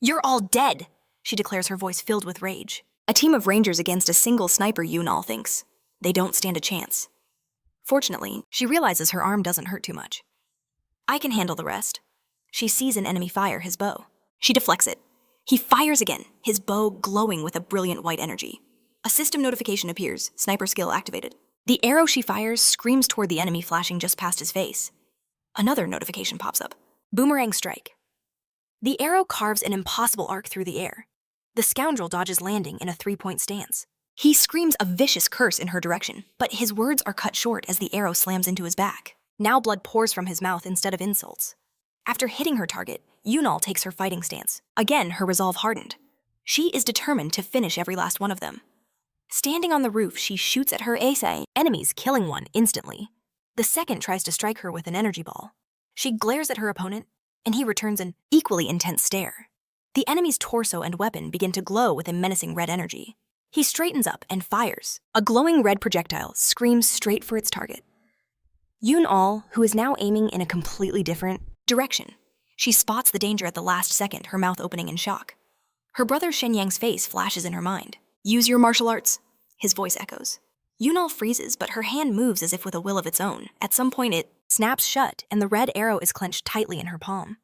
You're all dead, she declares, her voice filled with rage. A team of rangers against a single sniper, Yunal thinks. They don't stand a chance. Fortunately, she realizes her arm doesn't hurt too much. I can handle the rest. She sees an enemy fire his bow. She deflects it. He fires again, his bow glowing with a brilliant white energy. A system notification appears, sniper skill activated. The arrow she fires screams toward the enemy, flashing just past his face. Another notification pops up. Boomerang strike. The arrow carves an impossible arc through the air. The scoundrel dodges landing in a 3-point stance. He screams a vicious curse in her direction, but his words are cut short as the arrow slams into his back. Now blood pours from his mouth instead of insults. After hitting her target, Yunal takes her fighting stance. Again, her resolve hardened. She is determined to finish every last one of them. Standing on the roof, she shoots at her enemies, killing one instantly. The second tries to strike her with an energy ball. She glares at her opponent, and he returns an equally intense stare. The enemy's torso and weapon begin to glow with a menacing red energy. He straightens up and fires. A glowing red projectile screams straight for its target. Yunal, who is now aiming in a completely different direction. She spots the danger at the last second, her mouth opening in shock. Her brother Shin Yang's face flashes in her mind. Use your martial arts, his voice echoes. Yunal freezes, but her hand moves as if with a will of its own. At some point it snaps shut, and the red arrow is clenched tightly in her palm.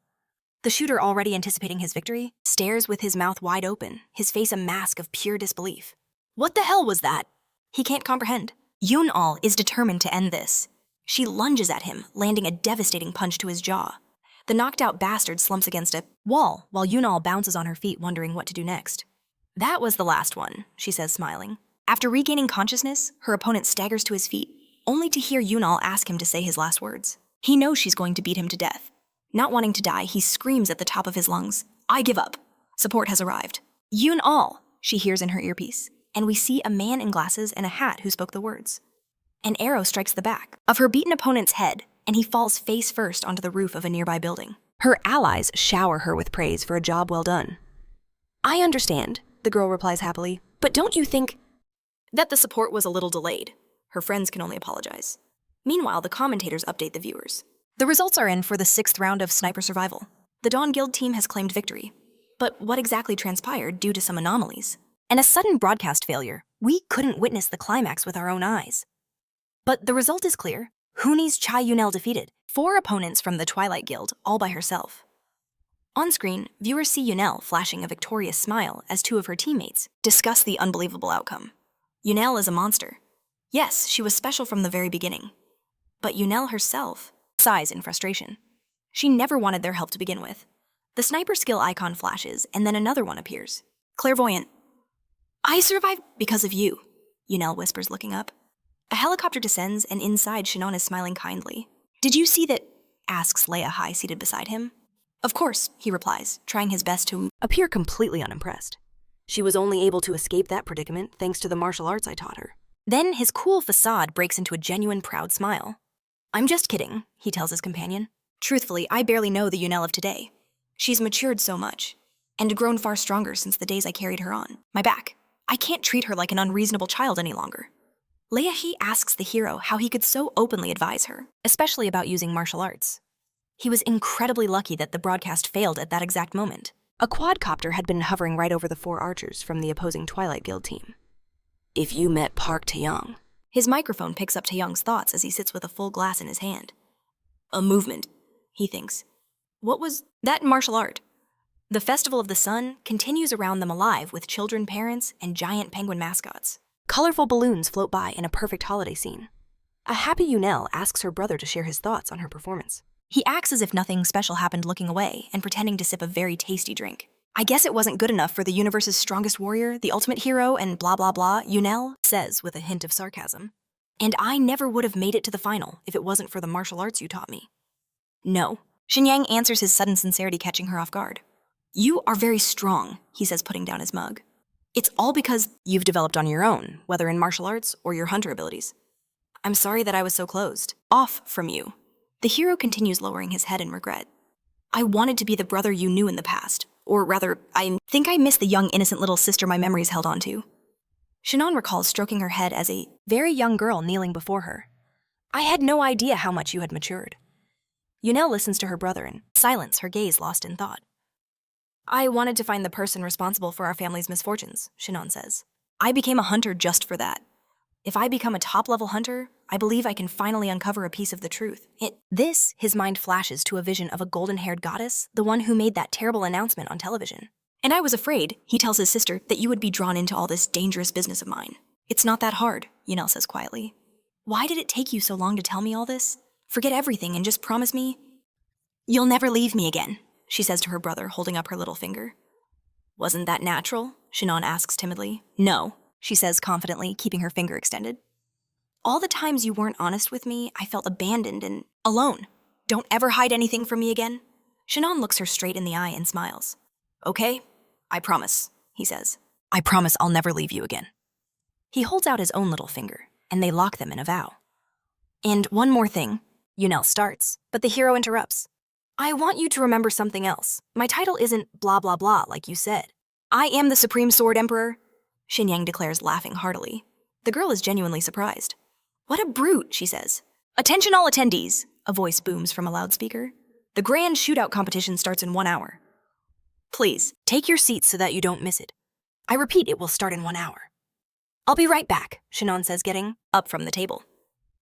The shooter, already anticipating his victory, stares with his mouth wide open, his face a mask of pure disbelief. What the hell was that? He can't comprehend. Yunal is determined to end this. She lunges at him, landing a devastating punch to his jaw. The knocked-out bastard slumps against a wall, while Yunal bounces on her feet, wondering what to do next. That was the last one, she says, smiling. After regaining consciousness, her opponent staggers to his feet, only to hear Yunal ask him to say his last words. He knows she's going to beat him to death. Not wanting to die, he screams at the top of his lungs, I give up. Support has arrived. Yunal, she hears in her earpiece, and we see a man in glasses and a hat who spoke the words. An arrow strikes the back of her beaten opponent's head, and he falls face first onto the roof of a nearby building. Her allies shower her with praise for a job well done. I understand, the girl replies happily, but don't you think that the support was a little delayed? Her friends can only apologize. Meanwhile, the commentators update the viewers. The results are in for the 6th round of Sniper Survival. The Dawn Guild team has claimed victory. But what exactly transpired due to some anomalies? And a sudden broadcast failure. We couldn't witness the climax with our own eyes. But the result is clear. Huni's Chai Yunel defeated 4 opponents from the Twilight Guild, all by herself. On screen, viewers see Yunel flashing a victorious smile as 2 of her teammates discuss the unbelievable outcome. Yunel is a monster. Yes, she was special from the very beginning. But Yunel herself sighs in frustration. She never wanted their help to begin with. The sniper skill icon flashes, and then another one appears. Clairvoyant. I survived because of you, Yunel whispers, looking up. A helicopter descends, and inside, Shin Hong is smiling kindly. Did you see that? Asks Leia Hai, seated beside him. Of course, he replies, trying his best to appear completely unimpressed. She was only able to escape that predicament thanks to the martial arts I taught her. Then his cool facade breaks into a genuine proud smile. I'm just kidding, he tells his companion. Truthfully, I barely know the Yunel of today. She's matured so much, and grown far stronger since the days I carried her on my back. I can't treat her like an unreasonable child any longer. Leia He asks the hero how he could so openly advise her, especially about using martial arts. He was incredibly lucky that the broadcast failed at that exact moment. A quadcopter had been hovering right over the 4 archers from the opposing Twilight Guild team. If you met Park Taeyong. His microphone picks up Taeyong's thoughts as he sits with a full glass in his hand. A movement, he thinks. What was that martial art? The Festival of the Sun continues around them alive with children, parents, and giant penguin mascots. Colorful balloons float by in a perfect holiday scene. A happy Yunel asks her brother to share his thoughts on her performance. He acts as if nothing special happened, looking away and pretending to sip a very tasty drink. I guess it wasn't good enough for the universe's strongest warrior, the ultimate hero, and blah blah blah, Yunel says with a hint of sarcasm. And I never would have made it to the final if it wasn't for the martial arts you taught me. No. Xinyang answers, his sudden sincerity catching her off guard. You are very strong, he says, putting down his mug. It's all because you've developed on your own, whether in martial arts or your hunter abilities. I'm sorry that I was so closed off from you. The hero continues, lowering his head in regret. I wanted to be the brother you knew in the past, or rather, I think I miss the young, innocent little sister my memories held onto. Shannon recalls stroking her head as a very young girl kneeling before her. I had no idea how much you had matured. Yunel listens to her brother in silence, her gaze lost in thought. I wanted to find the person responsible for our family's misfortunes, Shannon says. I became a hunter just for that. If I become a top-level hunter, I believe I can finally uncover a piece of the truth. His mind flashes to a vision of a golden-haired goddess, the one who made that terrible announcement on television. And I was afraid, he tells his sister, that you would be drawn into all this dangerous business of mine. It's not that hard, Yunel says quietly. Why did it take you so long to tell me all this? Forget everything and just promise me you'll never leave me again, she says to her brother, holding up her little finger. Wasn't that natural? Shannon asks timidly. No, she says confidently, keeping her finger extended. All the times you weren't honest with me, I felt abandoned and alone. Don't ever hide anything from me again. Shannon looks her straight in the eye and smiles. Okay, I promise, he says. I promise I'll never leave you again. He holds out his own little finger, and they lock them in a vow. And one more thing, Yunel starts, but the hero interrupts. I want you to remember something else. My title isn't blah blah blah like you said. I am the Supreme Sword Emperor, Xinyang declares, laughing heartily. The girl is genuinely surprised. What a brute, she says. Attention all attendees, a voice booms from a loudspeaker. The grand shootout competition starts in 1 hour. Please, take your seats so that you don't miss it. I repeat, it will start in 1 hour. I'll be right back, Shannon says, getting up from the table.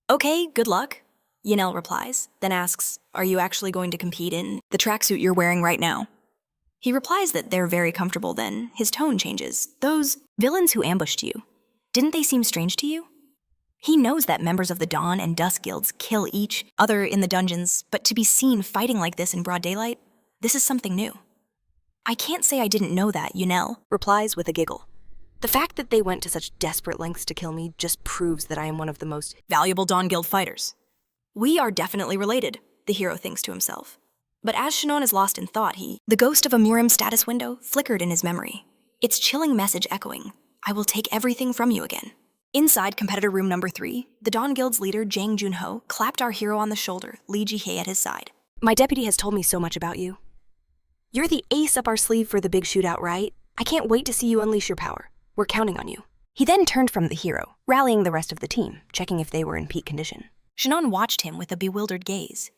Okay, good luck, Yunel replies, then asks, are you actually going to compete in the tracksuit you're wearing right now? He replies that they're very comfortable. Then his tone changes. Those villains who ambushed you, didn't they seem strange to you? He knows that members of the Dawn and Dusk guilds kill each other in the dungeons, but to be seen fighting like this in broad daylight, this is something new. I can't say I didn't know that, Yunel replies with a giggle. The fact that they went to such desperate lengths to kill me just proves that I am one of the most valuable Dawn Guild fighters. We are definitely related, the hero thinks to himself. But as Shannon is lost in thought, the ghost of a Murim status window flickered in his memory. Its chilling message echoing, I will take everything from you again. Inside competitor room number 3, the Dawn Guild's leader, Jang Junho, clapped our hero on the shoulder, Li Jihye at his side. My deputy has told me so much about you. You're the ace up our sleeve for the big shootout, right? I can't wait to see you unleash your power. We're counting on you. He then turned from the hero, rallying the rest of the team, checking if they were in peak condition. Shannon watched him with a bewildered gaze.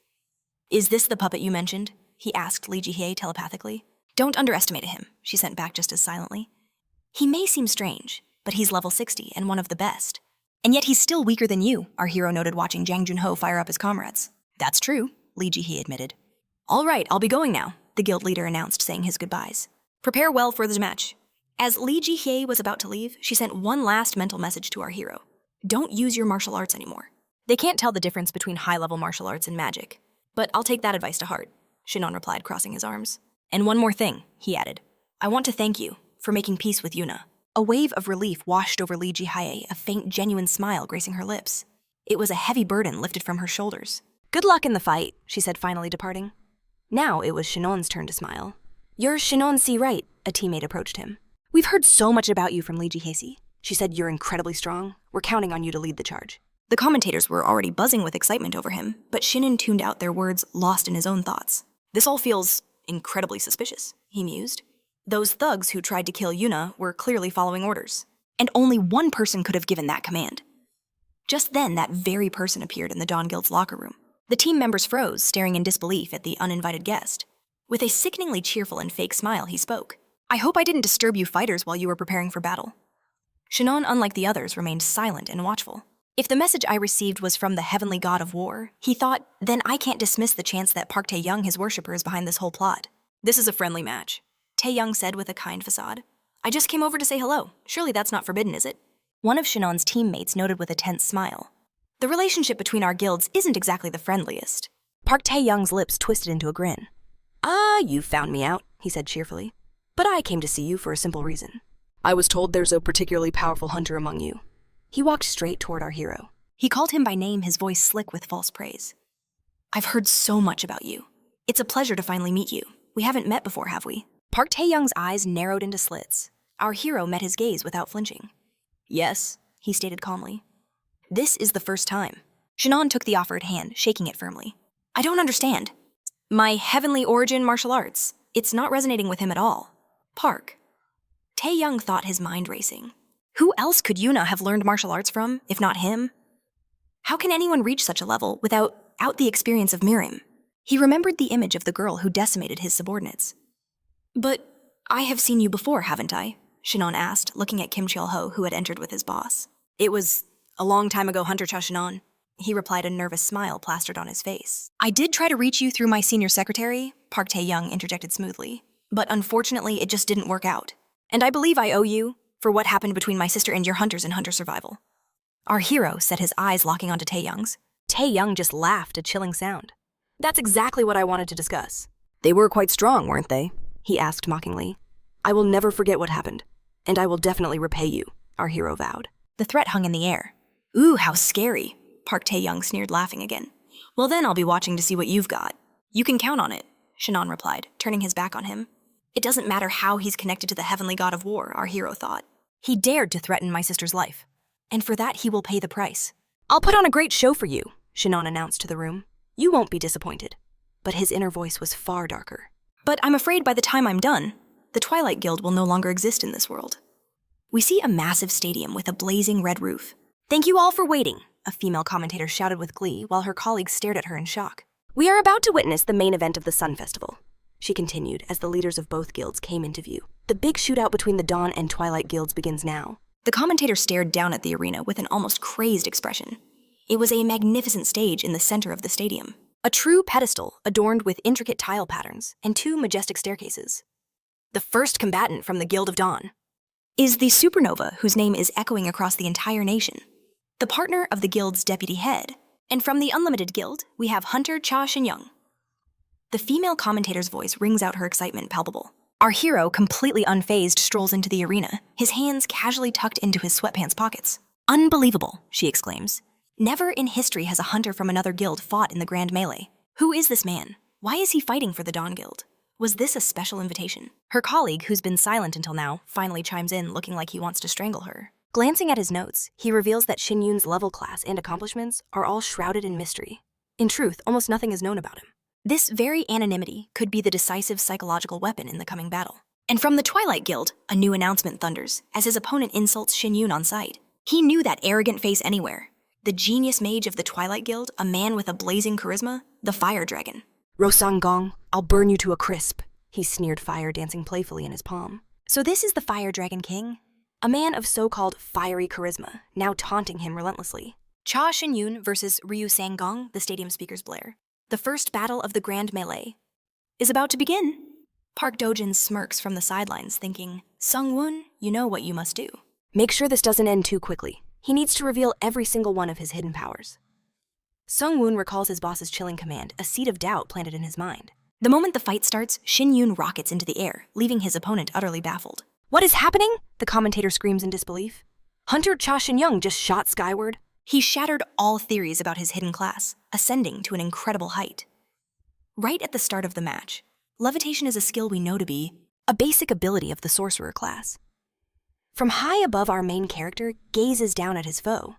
Is this the puppet you mentioned? He asked Li Jihye telepathically. Don't underestimate him, she sent back just as silently. He may seem strange, but he's level 60 and one of the best. And yet he's still weaker than you, our hero noted, watching Jang Junho fire up his comrades. That's true, Li Jihye admitted. All right, I'll be going now, the guild leader announced, saying his goodbyes. Prepare well for the match. As Li Jihye was about to leave, she sent one last mental message to our hero. Don't use your martial arts anymore. They can't tell the difference between high-level martial arts and magic. But I'll take that advice to heart, Shannon replied, crossing his arms. And one more thing, he added. I want to thank you for making peace with Yuna. A wave of relief washed over Li Jihae, a faint, genuine smile gracing her lips. It was a heavy burden lifted from her shoulders. Good luck in the fight, she said, finally departing. Now it was Shinon's turn to smile. You're Shinon Si, right? A teammate approached him. We've heard so much about you from Li Jihae. She said you're incredibly strong. We're counting on you to lead the charge. The commentators were already buzzing with excitement over him, but Shinon tuned out their words, lost in his own thoughts. This all feels incredibly suspicious, he mused. Those thugs who tried to kill Yuna were clearly following orders, and only one person could have given that command. Just then, that very person appeared in the Dawn Guild's locker room. The team members froze, staring in disbelief at the uninvited guest. With a sickeningly cheerful and fake smile, he spoke. I hope I didn't disturb you fighters while you were preparing for battle. Shinon, unlike the others, remained silent and watchful. If the message I received was from the heavenly god of war, he thought, then I can't dismiss the chance that Park Tae-young, his worshipper, is behind this whole plot. This is a friendly match, Tae-young said with a kind facade. I just came over to say hello. Surely that's not forbidden, is it? One of Shinon's teammates noted with a tense smile. The relationship between our guilds isn't exactly the friendliest. Park Tae-young's lips twisted into a grin. You found me out, he said cheerfully. But I came to see you for a simple reason. I was told there's a particularly powerful hunter among you. He walked straight toward our hero. He called him by name, his voice slick with false praise. I've heard so much about you. It's a pleasure to finally meet you. We haven't met before, have we? Park Tae-young's eyes narrowed into slits. Our hero met his gaze without flinching. Yes, he stated calmly. This is the first time. Shinon took the offered hand, shaking it firmly. I don't understand. My heavenly origin martial arts. It's not resonating with him at all. Park. Tae-young thought, his mind racing. Who else could Yuna have learned martial arts from, if not him? How can anyone reach such a level without the experience of Mirim? He remembered the image of the girl who decimated his subordinates. But I have seen you before, haven't I? Shinon asked, looking at Kim Cheol-ho, who had entered with his boss. It was a long time ago, Hunter Cha Shinon. He replied, a nervous smile plastered on his face. I did try to reach you through my senior secretary, Park Tae-young interjected smoothly, but unfortunately it just didn't work out. And I believe I owe you for what happened between my sister and your hunters in Hunter Survival. Our hero set his eyes locking onto Tae-young's. Tae-young just laughed, a chilling sound. That's exactly what I wanted to discuss. They were quite strong, weren't they? He asked mockingly. I will never forget what happened, and I will definitely repay you, our hero vowed. The threat hung in the air. Ooh, how scary, Park Tae-young sneered, laughing again. Well then I'll be watching to see what you've got. You can count on it, Shinon replied, turning his back on him. It doesn't matter how he's connected to the heavenly god of war, our hero thought. He dared to threaten my sister's life, and for that he will pay the price. I'll put on a great show for you, Shinon announced to the room. You won't be disappointed. But his inner voice was far darker. But I'm afraid by the time I'm done, the Twilight Guild will no longer exist in this world. We see a massive stadium with a blazing red roof. Thank you all for waiting, a female commentator shouted with glee while her colleagues stared at her in shock. We are about to witness the main event of the Sun Festival, she continued as the leaders of both guilds came into view. The big shootout between the Dawn and Twilight guilds begins now. The commentator stared down at the arena with an almost crazed expression. It was a magnificent stage in the center of the stadium. A true pedestal adorned with intricate tile patterns and two majestic staircases. The first combatant from the Guild of Dawn is the supernova whose name is echoing across the entire nation. The partner of the guild's deputy head. And from the Unlimited Guild, we have Hunter Cha Shin-young. The female commentator's voice rings out her excitement palpable. Our hero, completely unfazed, strolls into the arena, his hands casually tucked into his sweatpants pockets. Unbelievable, she exclaims. Never in history has a hunter from another guild fought in the grand melee. Who is this man? Why is he fighting for the Dawn Guild? Was this a special invitation? Her colleague, who's been silent until now, finally chimes in, looking like he wants to strangle her. Glancing at his notes, he reveals that Shin Yoon's level class and accomplishments are all shrouded in mystery. In truth, almost nothing is known about him. This very anonymity could be the decisive psychological weapon in the coming battle. And from the Twilight Guild, a new announcement thunders as his opponent insults Shin Yoon on sight. He knew that arrogant face anywhere. The genius mage of the Twilight Guild, a man with a blazing charisma, the Fire Dragon. Rosang-gong, I'll burn you to a crisp, he sneered, fire dancing playfully in his palm. So this is the Fire Dragon King? A man of so-called fiery charisma, now taunting him relentlessly. Cha Shin-yoon versus Ryu Sang-gong, the stadium speakers blare. The first battle of the Grand Melee is about to begin. Park Do-jin smirks from the sidelines, thinking, Sung-woon, you know what you must do. Make sure this doesn't end too quickly. He needs to reveal every single one of his hidden powers. Sung-woon recalls his boss's chilling command, a seed of doubt planted in his mind. The moment the fight starts, Shin Yoon rockets into the air, leaving his opponent utterly baffled. What is happening? The commentator screams in disbelief. Hunter Cha Shin-young just shot skyward. He shattered all theories about his hidden class, ascending to an incredible height. Right at the start of the match, levitation is a skill we know to be a basic ability of the sorcerer class. From high above, our main character gazes down at his foe.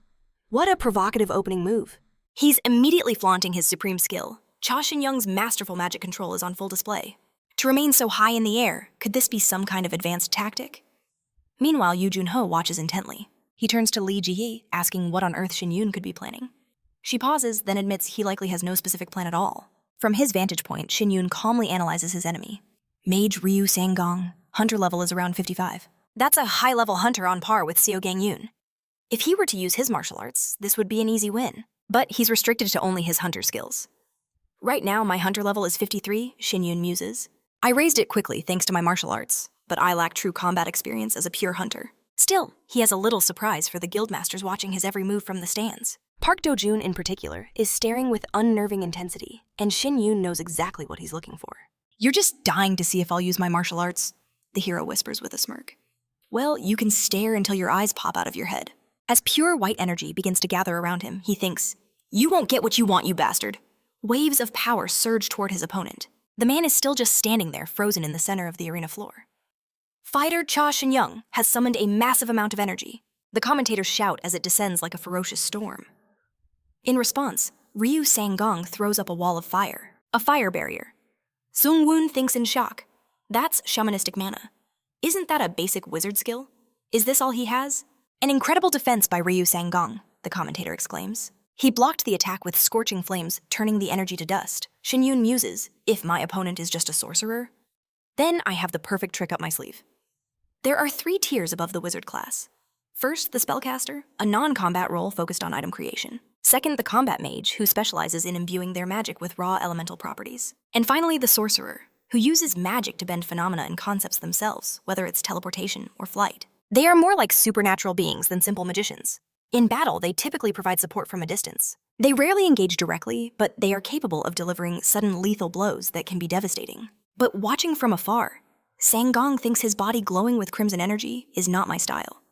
What a provocative opening move. He's immediately flaunting his supreme skill. Cha Shin-young's masterful magic control is on full display. To remain so high in the air, could this be some kind of advanced tactic? Meanwhile, Yu Jun-ho watches intently. He turns to Lee Ji-hee, asking what on earth Shin Yoon could be planning. She pauses, then admits he likely has no specific plan at all. From his vantage point, Shin Yoon calmly analyzes his enemy. Mage Ryu Sang-gong. Hunter level is around 55. That's a high-level hunter on par with Seo Gang-yoon. If he were to use his martial arts, this would be an easy win. But he's restricted to only his hunter skills. Right now, my hunter level is 53, Shin Yoon muses. I raised it quickly thanks to my martial arts, but I lack true combat experience as a pure hunter. Still, he has a little surprise for the guildmasters watching his every move from the stands. Park Do-joon, in particular, is staring with unnerving intensity, and Shin Yoon knows exactly what he's looking for. You're just dying to see if I'll use my martial arts, the hero whispers with a smirk. Well, you can stare until your eyes pop out of your head. As pure white energy begins to gather around him, he thinks, "You won't get what you want, you bastard." Waves of power surge toward his opponent. The man is still just standing there, frozen in the center of the arena floor. Fighter Cha Shin-young has summoned a massive amount of energy. The commentators shout as it descends like a ferocious storm. In response, Ryu Sang-gong throws up a wall of fire, a fire barrier. Sung-woon thinks in shock. That's shamanistic mana. Isn't that a basic wizard skill? Is this all he has? An incredible defense by Ryu Sang-gong, the commentator exclaims. He blocked the attack with scorching flames, turning the energy to dust. Shin Yoon muses, if my opponent is just a sorcerer, then I have the perfect trick up my sleeve. There are 3 tiers above the wizard class. First, the spellcaster, a non-combat role focused on item creation. Second, the combat mage, who specializes in imbuing their magic with raw elemental properties. And finally, the sorcerer, who uses magic to bend phenomena and concepts themselves, whether it's teleportation or flight. They are more like supernatural beings than simple magicians. In battle, they typically provide support from a distance. They rarely engage directly, but they are capable of delivering sudden lethal blows that can be devastating. But watching from afar, Sang-gong thinks his body glowing with crimson energy is not my style.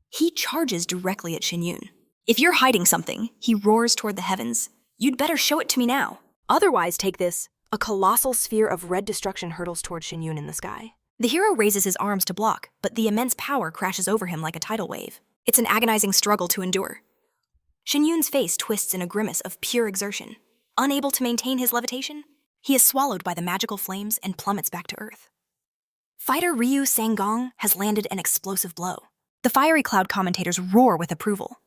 He charges directly at Shin Yoon. If you're hiding something, he roars toward the heavens. You'd better show it to me now. Otherwise, take this. A colossal sphere of red destruction hurtles toward Shin Yoon in the sky. The hero raises his arms to block, but the immense power crashes over him like a tidal wave. It's an agonizing struggle to endure. Shin Yoon's face twists in a grimace of pure exertion. Unable to maintain his levitation, he is swallowed by the magical flames and plummets back to earth. Fighter Ryu Sang-gong has landed an explosive blow. The fiery cloud commentators roar with approval.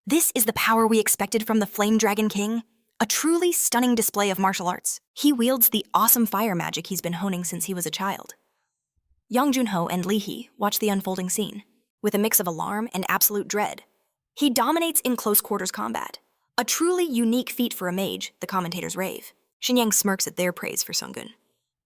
This is the power we expected from the Flame Dragon King. A truly stunning display of martial arts. He wields the awesome fire magic he's been honing since he was a child. Yang Jun-ho and Lee Hee watch the unfolding scene, with a mix of alarm and absolute dread. He dominates in close quarters combat. A truly unique feat for a mage, the commentators rave. Shin-yang smirks at their praise for Sung-gun.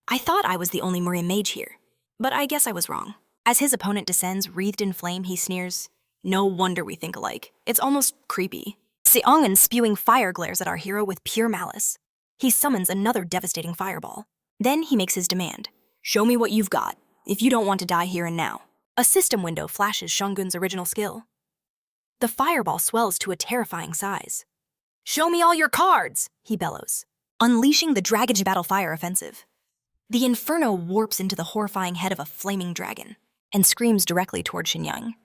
I thought I was the only Murray mage here, but I guess I was wrong. As his opponent descends, wreathed in flame, he sneers, "No wonder we think alike. It's almost creepy." Seongan spewing fire glares at our hero with pure malice. He summons another devastating fireball. Then he makes his demand. "Show me what you've got, if you don't want to die here and now." A system window flashes Shungun's original skill. The fireball swells to a terrifying size. "Show me all your cards," he bellows, unleashing the Dragon's Battle Fire offensive. The inferno warps into the horrifying head of a flaming dragon and screams directly toward Shin-yang.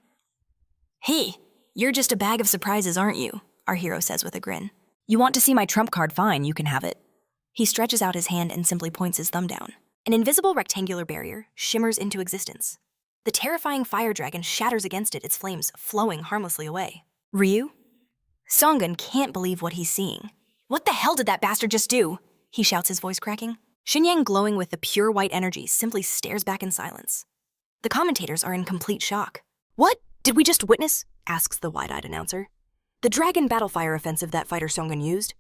"Hey, you're just a bag of surprises, aren't you?" our hero says with a grin. "You want to see my trump card? Fine, you can have it." He stretches out his hand and simply points his thumb down. An invisible rectangular barrier shimmers into existence. The terrifying fire dragon shatters against it, its flames flowing harmlessly away. "Ryu?" Songgun can't believe what he's seeing. "What the hell did that bastard just do?" he shouts, his voice cracking. Shin-yang, glowing with the pure white energy, simply stares back in silence. The commentators are in complete shock. "What did we just witness?" asks the wide-eyed announcer. "The Dragon Battle Fire offensive that fighter Songgun used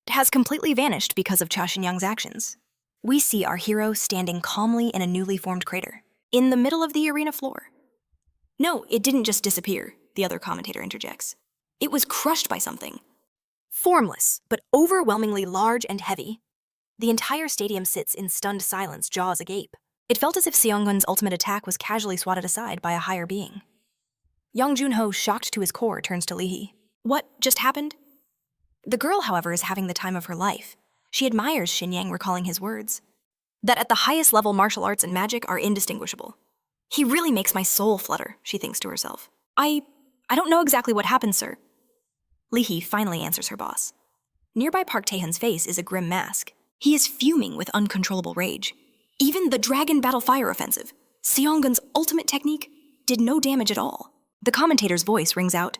has completely vanished because of Cha Shin-young's actions. We see our hero standing calmly in a newly formed crater, in the middle of the arena floor. No, it didn't just disappear, the other commentator interjects. It was crushed by something. Formless, but overwhelmingly large and heavy. The entire stadium sits in stunned silence, jaws agape. It felt as if Seonggun's ultimate attack was casually swatted aside by a higher being. Young Junho, shocked to his core, turns to Leehi. What just happened? The girl, however, is having the time of her life. She admires Shin Yang recalling his words. That at the highest level martial arts and magic are indistinguishable. He really makes my soul flutter, she thinks to herself. I don't know exactly what happened, sir. Leehi finally answers her boss. Nearby Park Taehyun's face is a grim mask. He is fuming with uncontrollable rage. Even the Dragon Battle Fire offensive, Seonggun's ultimate technique, did no damage at all. The commentator's voice rings out.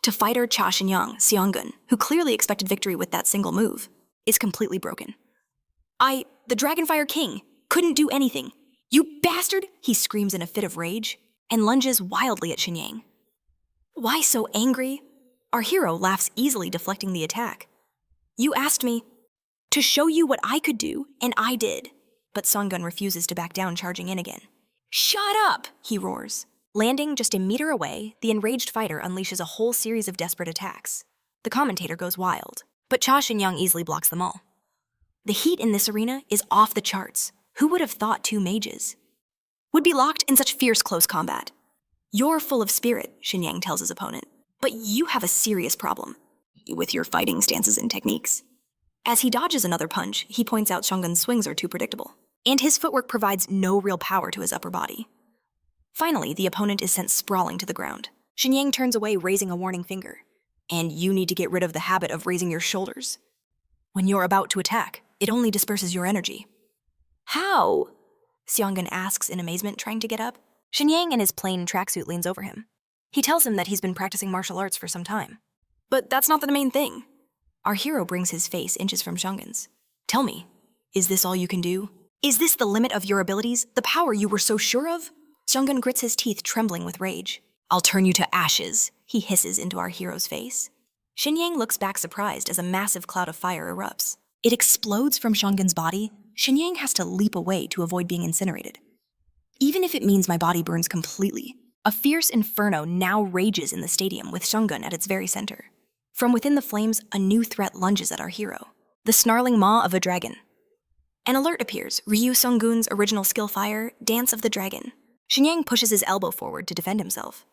To fighter Cha Shin-young, Seonggun, who clearly expected victory with that single move, is completely broken. The Dragonfire King, couldn't do anything. You bastard, he screams in a fit of rage, and lunges wildly at Shin Yang. Why so angry? Our hero laughs easily, deflecting the attack. You asked me to show you what I could do, and I did. But Seonggun refuses to back down, charging in again. Shut up, he roars. Landing just a meter away, the enraged fighter unleashes a whole series of desperate attacks. The commentator goes wild, but Cha Shin-young easily blocks them all. The heat in this arena is off the charts. Who would have thought two mages would be locked in such fierce close combat? You're full of spirit, Shin Yang tells his opponent, but you have a serious problem with your fighting stances and techniques. As he dodges another punch, he points out Seonggun's swings are too predictable, and his footwork provides no real power to his upper body. Finally, the opponent is sent sprawling to the ground. Shin Yang turns away, raising a warning finger. And you need to get rid of the habit of raising your shoulders. When you're about to attack, it only disperses your energy. How? Seonggun asks in amazement, trying to get up. Shin Yang in his plain tracksuit leans over him. He tells him that he's been practicing martial arts for some time. But that's not the main thing. Our hero brings his face inches from Seonggun's. Tell me, is this all you can do? Is this the limit of your abilities, the power you were so sure of? Seonggun grits his teeth, trembling with rage. I'll turn you to ashes, he hisses into our hero's face. Shin Yang looks back surprised as a massive cloud of fire erupts. It explodes from Seonggun's body. Shin Yang has to leap away to avoid being incinerated. Even if it means my body burns completely, a fierce inferno now rages in the stadium with Seonggun at its very center. From within the flames, a new threat lunges at our hero, the snarling maw of a dragon. An alert appears, Ryu Seonggun's original skill fire, Dance of the Dragon. Shin Yang pushes his elbow forward to defend himself.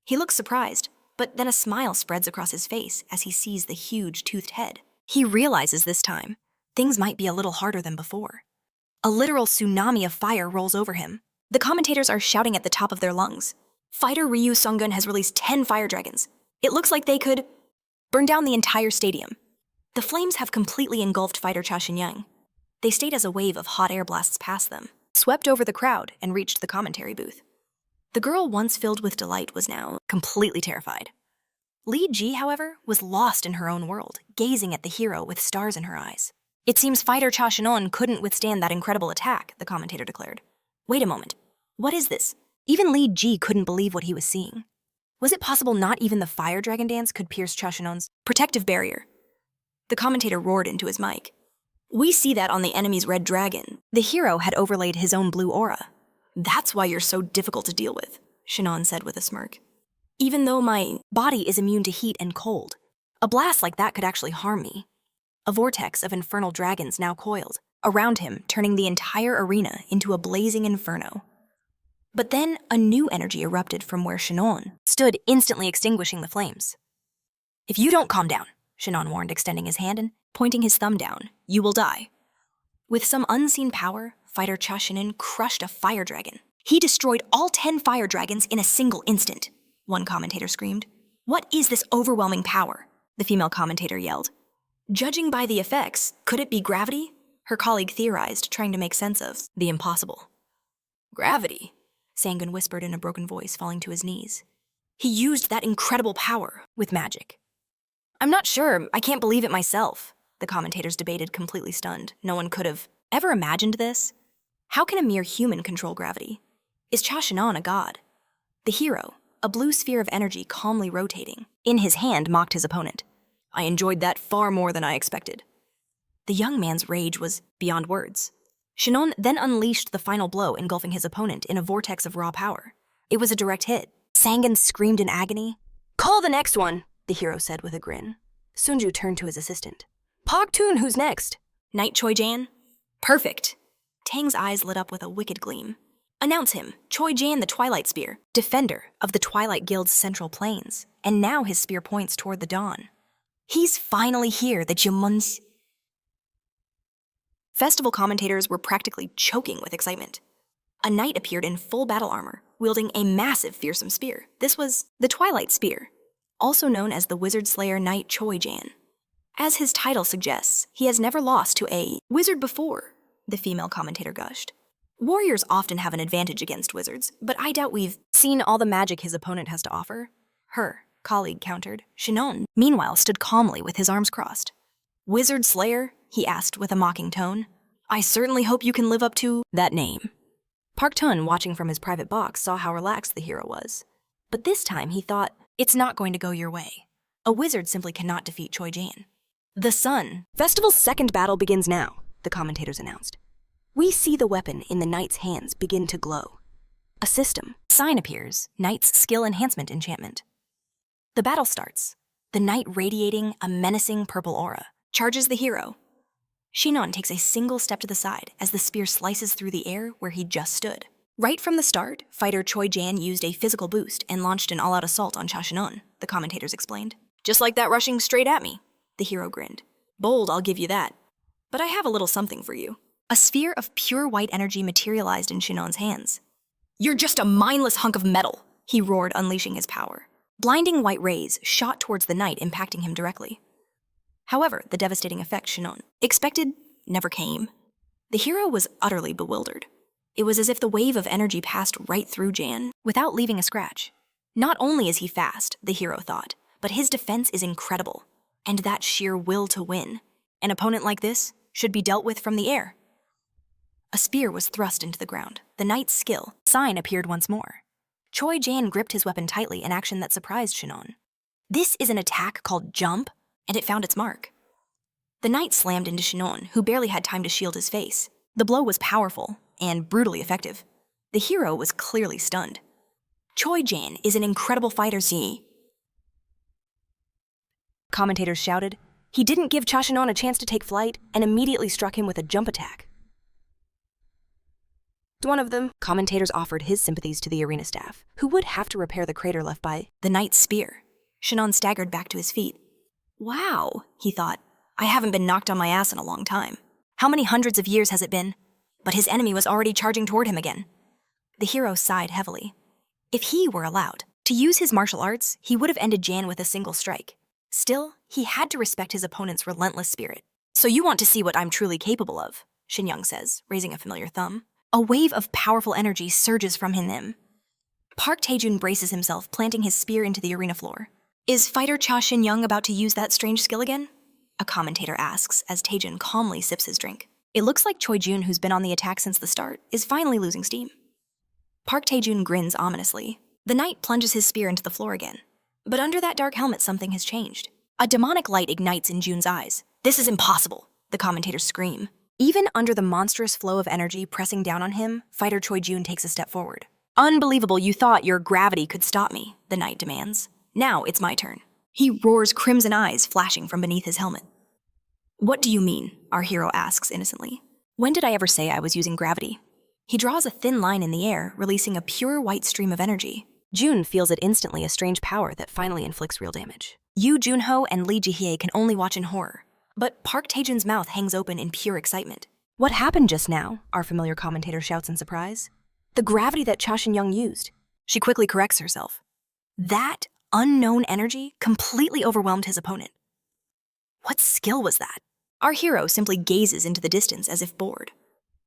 He looks surprised, but then a smile spreads across his face as he sees the huge toothed head. He realizes this time, things might be a little harder than before. A literal tsunami of fire rolls over him. The commentators are shouting at the top of their lungs. Fighter Ryu Seonggun has released 10 fire dragons. It looks like they could burn down the entire stadium. The flames have completely engulfed fighter Cha Shin-young. They stayed as a wave of hot air blasts past them, swept over the crowd, and reached the commentary booth. The girl once filled with delight was now completely terrified. Lee Ji, however, was lost in her own world, gazing at the hero with stars in her eyes. It seems fighter Cha Shin-on couldn't withstand that incredible attack, the commentator declared. Wait a moment. What is this? Even Lee Ji couldn't believe what he was seeing. Was it possible not even the fire dragon dance could pierce Cha Shin-on's protective barrier? The commentator roared into his mic. We see that on the enemy's red dragon. The hero had overlaid his own blue aura. That's why you're so difficult to deal with, Shin-on said with a smirk. Even though my body is immune to heat and cold, a blast like that could actually harm me. A vortex of infernal dragons now coiled around him, turning the entire arena into a blazing inferno. But then a new energy erupted from where Shin-on stood, instantly extinguishing the flames. If you don't calm down, Shin-on warned, extending his hand and pointing his thumb down, you will die. With some unseen power, fighter Cha Shin-in crushed a fire dragon. He destroyed all 10 fire dragons in a single instant, one commentator screamed. What is this overwhelming power? The female commentator yelled. Judging by the effects, could it be gravity? Her colleague theorized, trying to make sense of the impossible. Gravity? Seonggun whispered in a broken voice, falling to his knees. He used that incredible power with magic. I'm not sure, I can't believe it myself, the commentators debated, completely stunned. No one could have ever imagined this. How can a mere human control gravity? Is Cha Shin-on a god? The hero, a blue sphere of energy calmly rotating, in his hand mocked his opponent. I enjoyed that far more than I expected. The young man's rage was beyond words. Shin-on then unleashed the final blow, engulfing his opponent in a vortex of raw power. It was a direct hit. Seonggun screamed in agony. Call the next one, the hero said with a grin. Sunju turned to his assistant. Pogtoon, who's next? Night Choi-jan? Perfect. Tang's eyes lit up with a wicked gleam. Announce him, Choi Jan the Twilight Spear, defender of the Twilight Guild's central plains, and now his spear points toward the dawn. He's finally here, the Jumons. Festival commentators were practically choking with excitement. A knight appeared in full battle armor, wielding a massive fearsome spear. This was the Twilight Spear, also known as the Wizard Slayer Knight Choi Jan. As his title suggests, he has never lost to a wizard before, the female commentator gushed. Warriors often have an advantage against wizards, but I doubt we've seen all the magic his opponent has to offer. Her colleague countered. Shin Hong, meanwhile, stood calmly with his arms crossed. Wizard Slayer? He asked with a mocking tone. I certainly hope you can live up to that name. Park Tun, watching from his private box, saw how relaxed the hero was. But this time he thought, it's not going to go your way. A wizard simply cannot defeat Choi Jan. The sun. Festival's second battle begins now, the commentators announced. We see the weapon in the knight's hands begin to glow. A system. Sign appears, knight's skill enhancement enchantment. The battle starts, the knight radiating a menacing purple aura, charges the hero. Shin Hong takes a single step to the side as the spear slices through the air where he just stood. Right from the start, fighter Choi Jan used a physical boost and launched an all-out assault on Shin Hong, the commentators explained. Just like that rushing straight at me, the hero grinned. Bold, I'll give you that. But I have a little something for you. A sphere of pure white energy materialized in Shin Hong's hands. You're just a mindless hunk of metal, he roared, unleashing his power. Blinding white rays shot towards the knight, impacting him directly. However, the devastating effect Shin Hong expected never came. The hero was utterly bewildered. It was as if the wave of energy passed right through Jan, without leaving a scratch. Not only is he fast, the hero thought, but his defense is incredible. And that sheer will to win. An opponent like this should be dealt with from the air. A spear was thrust into the ground. The knight's skill sign appeared once more. Choi Jan gripped his weapon tightly, an action that surprised Shin Hong. This is an attack called jump, and it found its mark. The knight slammed into Shin Hong, who barely had time to shield his face. The blow was powerful and brutally effective. The hero was clearly stunned. Choi Jan is an incredible fighter, see? Commentators shouted. He didn't give Cha Shin Hong a chance to take flight and immediately struck him with a jump attack. One of them, commentators offered his sympathies to the arena staff, who would have to repair the crater left by the knight's spear. Shin Hong staggered back to his feet. Wow, he thought. I haven't been knocked on my ass in a long time. How many hundreds of years has it been? But his enemy was already charging toward him again. The hero sighed heavily. If he were allowed to use his martial arts, he would have ended Jan with a single strike. Still, he had to respect his opponent's relentless spirit. So you want to see what I'm truly capable of, Shin Hong says, raising a familiar thumb. A wave of powerful energy surges from him. Park Taejun braces himself, planting his spear into the arena floor. Is fighter Cha Shin Young about to use that strange skill again? A commentator asks as Taejun calmly sips his drink. It looks like Choi Jun, who's been on the attack since the start, is finally losing steam. Park Taejun grins ominously. The knight plunges his spear into the floor again. But under that dark helmet, something has changed. A demonic light ignites in Jun's eyes. This is impossible, the commentators scream. Even under the monstrous flow of energy pressing down on him, fighter Choi Jun takes a step forward. Unbelievable, you thought your gravity could stop me, the knight demands. Now it's my turn. He roars, crimson eyes flashing from beneath his helmet. What do you mean? Our hero asks innocently. When did I ever say I was using gravity? He draws a thin line in the air, releasing a pure white stream of energy. Jun feels it instantly, a strange power that finally inflicts real damage. Yu Junho and Lee Ji-hye can only watch in horror. But Park Taejun's mouth hangs open in pure excitement. What happened just now? Our familiar commentator shouts in surprise. The gravity that Cha Shin Young used. She quickly corrects herself. That unknown energy completely overwhelmed his opponent. What skill was that? Our hero simply gazes into the distance as if bored.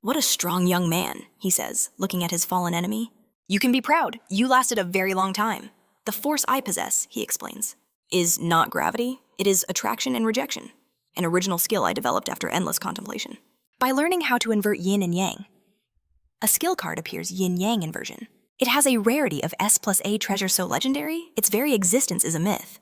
What a strong young man, he says, looking at his fallen enemy. You can be proud. You lasted a very long time. The force I possess, he explains, is not gravity. It is attraction and rejection. An original skill I developed after endless contemplation. By learning how to invert yin and yang. A skill card appears yin-yang inversion. It has a rarity of S+A treasure so legendary, its very existence is a myth.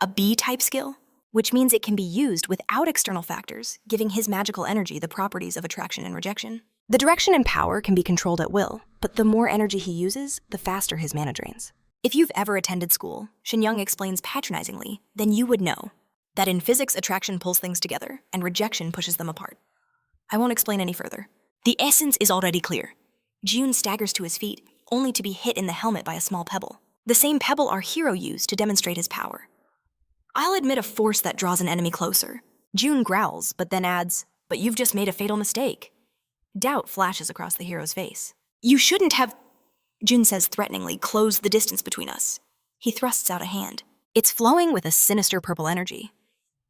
A B-type skill, which means it can be used without external factors, giving his magical energy the properties of attraction and rejection. The direction and power can be controlled at will, but the more energy he uses, the faster his mana drains. If you've ever attended school, Shin Young explains patronizingly, then you would know that in physics, attraction pulls things together, and rejection pushes them apart. I won't explain any further. The essence is already clear. Jun staggers to his feet, only to be hit in the helmet by a small pebble. The same pebble our hero used to demonstrate his power. I'll admit a force that draws an enemy closer. Jun growls, but then adds, but you've just made a fatal mistake. Doubt flashes across the hero's face. You shouldn't have, Jun says threateningly, closed the distance between us. He thrusts out a hand. It's flowing with a sinister purple energy.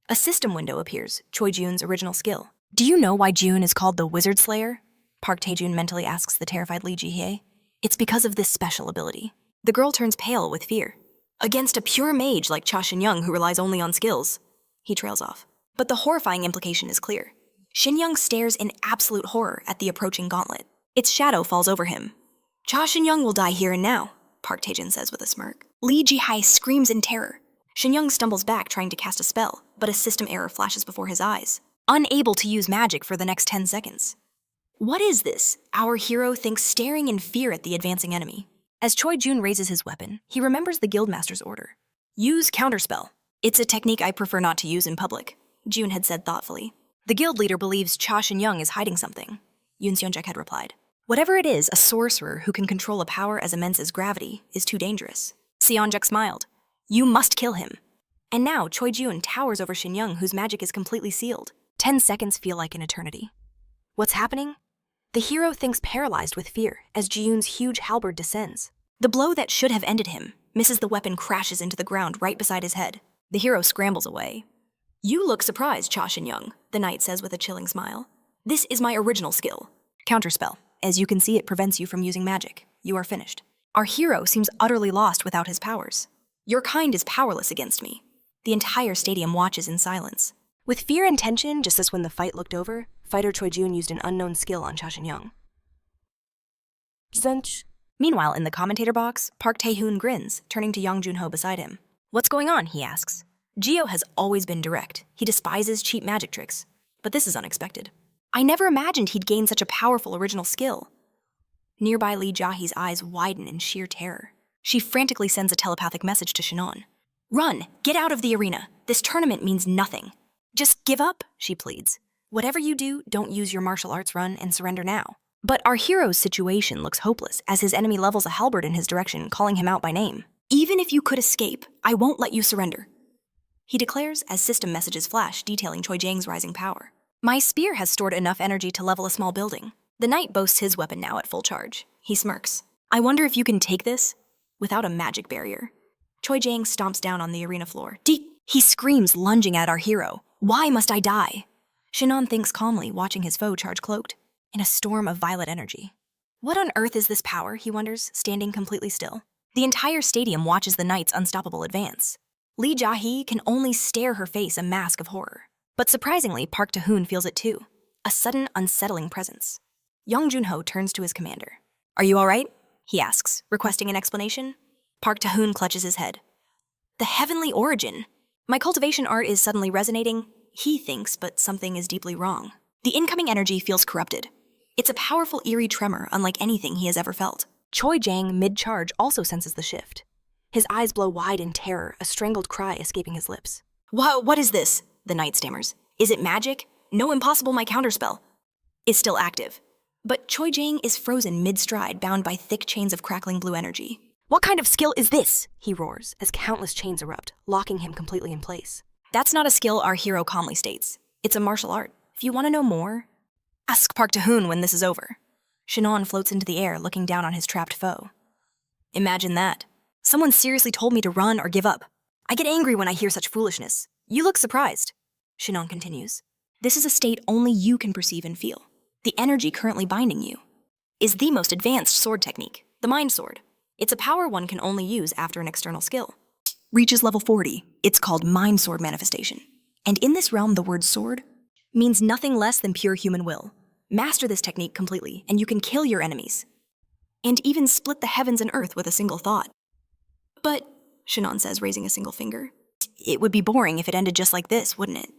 A system window appears, Choi Jun's original skill. Do you know why Jun is called the Wizard Slayer? Park Tae-jun mentally asks the terrified Lee Ji-hye. It's because of this special ability. The girl turns pale with fear. Against a pure mage like Cha Shin-young who relies only on skills. He trails off. But the horrifying implication is clear. Shin-young stares in absolute horror at the approaching gauntlet. Its shadow falls over him. Cha Shin-young will die here and now, Park Tae-jun says with a smirk. Lee Ji-hye screams in terror. Shin-young stumbles back trying to cast a spell, but a system error flashes before his eyes. Unable to use magic for the next 10 seconds. What is this? Our hero thinks, staring in fear at the advancing enemy. As Choi Jun raises his weapon, he remembers the guildmaster's order. Use counterspell. It's a technique I prefer not to use in public, Jun had said thoughtfully. The guild leader believes Cha Shin-young is hiding something, Yoon Seonjek had replied. Whatever it is, a sorcerer who can control a power as immense as gravity is too dangerous. Seonjek smiled. You must kill him. And now Choi Jun towers over Shin-young, whose magic is completely sealed. 10 seconds feel like an eternity. What's happening? The hero thinks, paralyzed with fear, as Ji-yoon's huge halberd descends. The blow that should have ended him misses. The weapon crashes into the ground right beside his head. The hero scrambles away. You look surprised, Cha Shin-young, the knight says with a chilling smile. This is my original skill. Counterspell. As you can see, it prevents you from using magic. You are finished. Our hero seems utterly lost without his powers. Your kind is powerless against me. The entire stadium watches in silence. With fear and tension, just as when the fight looked over, fighter Choi Jun used an unknown skill on Cha Shin-young. Zench. Meanwhile, in the commentator box, Park Tae-hoon grins, turning to Young Jun-ho beside him. What's going on, he asks. Geo has always been direct. He despises cheap magic tricks. But this is unexpected. I never imagined he'd gain such a powerful original skill. Nearby Lee Jahi's eyes widen in sheer terror. She frantically sends a telepathic message to Shinon. Run! Get out of the arena! This tournament means nothing. Just give up, she pleads. Whatever you do, don't use your martial arts run and surrender now. But our hero's situation looks hopeless as his enemy levels a halberd in his direction, calling him out by name. Even if you could escape, I won't let you surrender. He declares as system messages flash detailing Choi Jang's rising power. My spear has stored enough energy to level a small building. The knight boasts his weapon now at full charge. He smirks. I wonder if you can take this without a magic barrier. Choi Jang stomps down on the arena floor. He screams, lunging at our hero. Why must I die? Shinon thinks calmly, watching his foe charge cloaked in a storm of violet energy. What on earth is this power, he wonders, standing completely still. The entire stadium watches the knight's unstoppable advance. Lee Jahi can only stare, her face a mask of horror. But surprisingly, Park Tae-hoon feels it too. A sudden, unsettling presence. Young Jun-ho turns to his commander. Are you all right? He asks, requesting an explanation. Park Tae-hoon clutches his head. The heavenly origin. My cultivation art is suddenly resonating, he thinks, but something is deeply wrong. The incoming energy feels corrupted. It's a powerful, eerie tremor unlike anything he has ever felt. Choi Jang, mid-charge, also senses the shift. His eyes blow wide in terror, a strangled cry escaping his lips. What is this? The knight stammers. Is it magic? No, impossible, my counterspell is still active. But Choi Jang is frozen mid-stride, bound by thick chains of crackling blue energy. What kind of skill is this? He roars, as countless chains erupt, locking him completely in place. That's not a skill, our hero calmly states. It's a martial art. If you want to know more, ask Park Tae-hoon when this is over. Shinon floats into the air, looking down on his trapped foe. Imagine that. Someone seriously told me to run or give up. I get angry when I hear such foolishness. You look surprised. Shinon continues. This is a state only you can perceive and feel. The energy currently binding you is the most advanced sword technique, the Mind Sword. It's a power one can only use after an external skill. Reaches level 40. It's called Mind Sword Manifestation. And in this realm, the word sword means nothing less than pure human will. Master this technique completely, and you can kill your enemies. And even split the heavens and earth with a single thought. But, Shinon says, raising a single finger, it would be boring if it ended just like this, wouldn't it?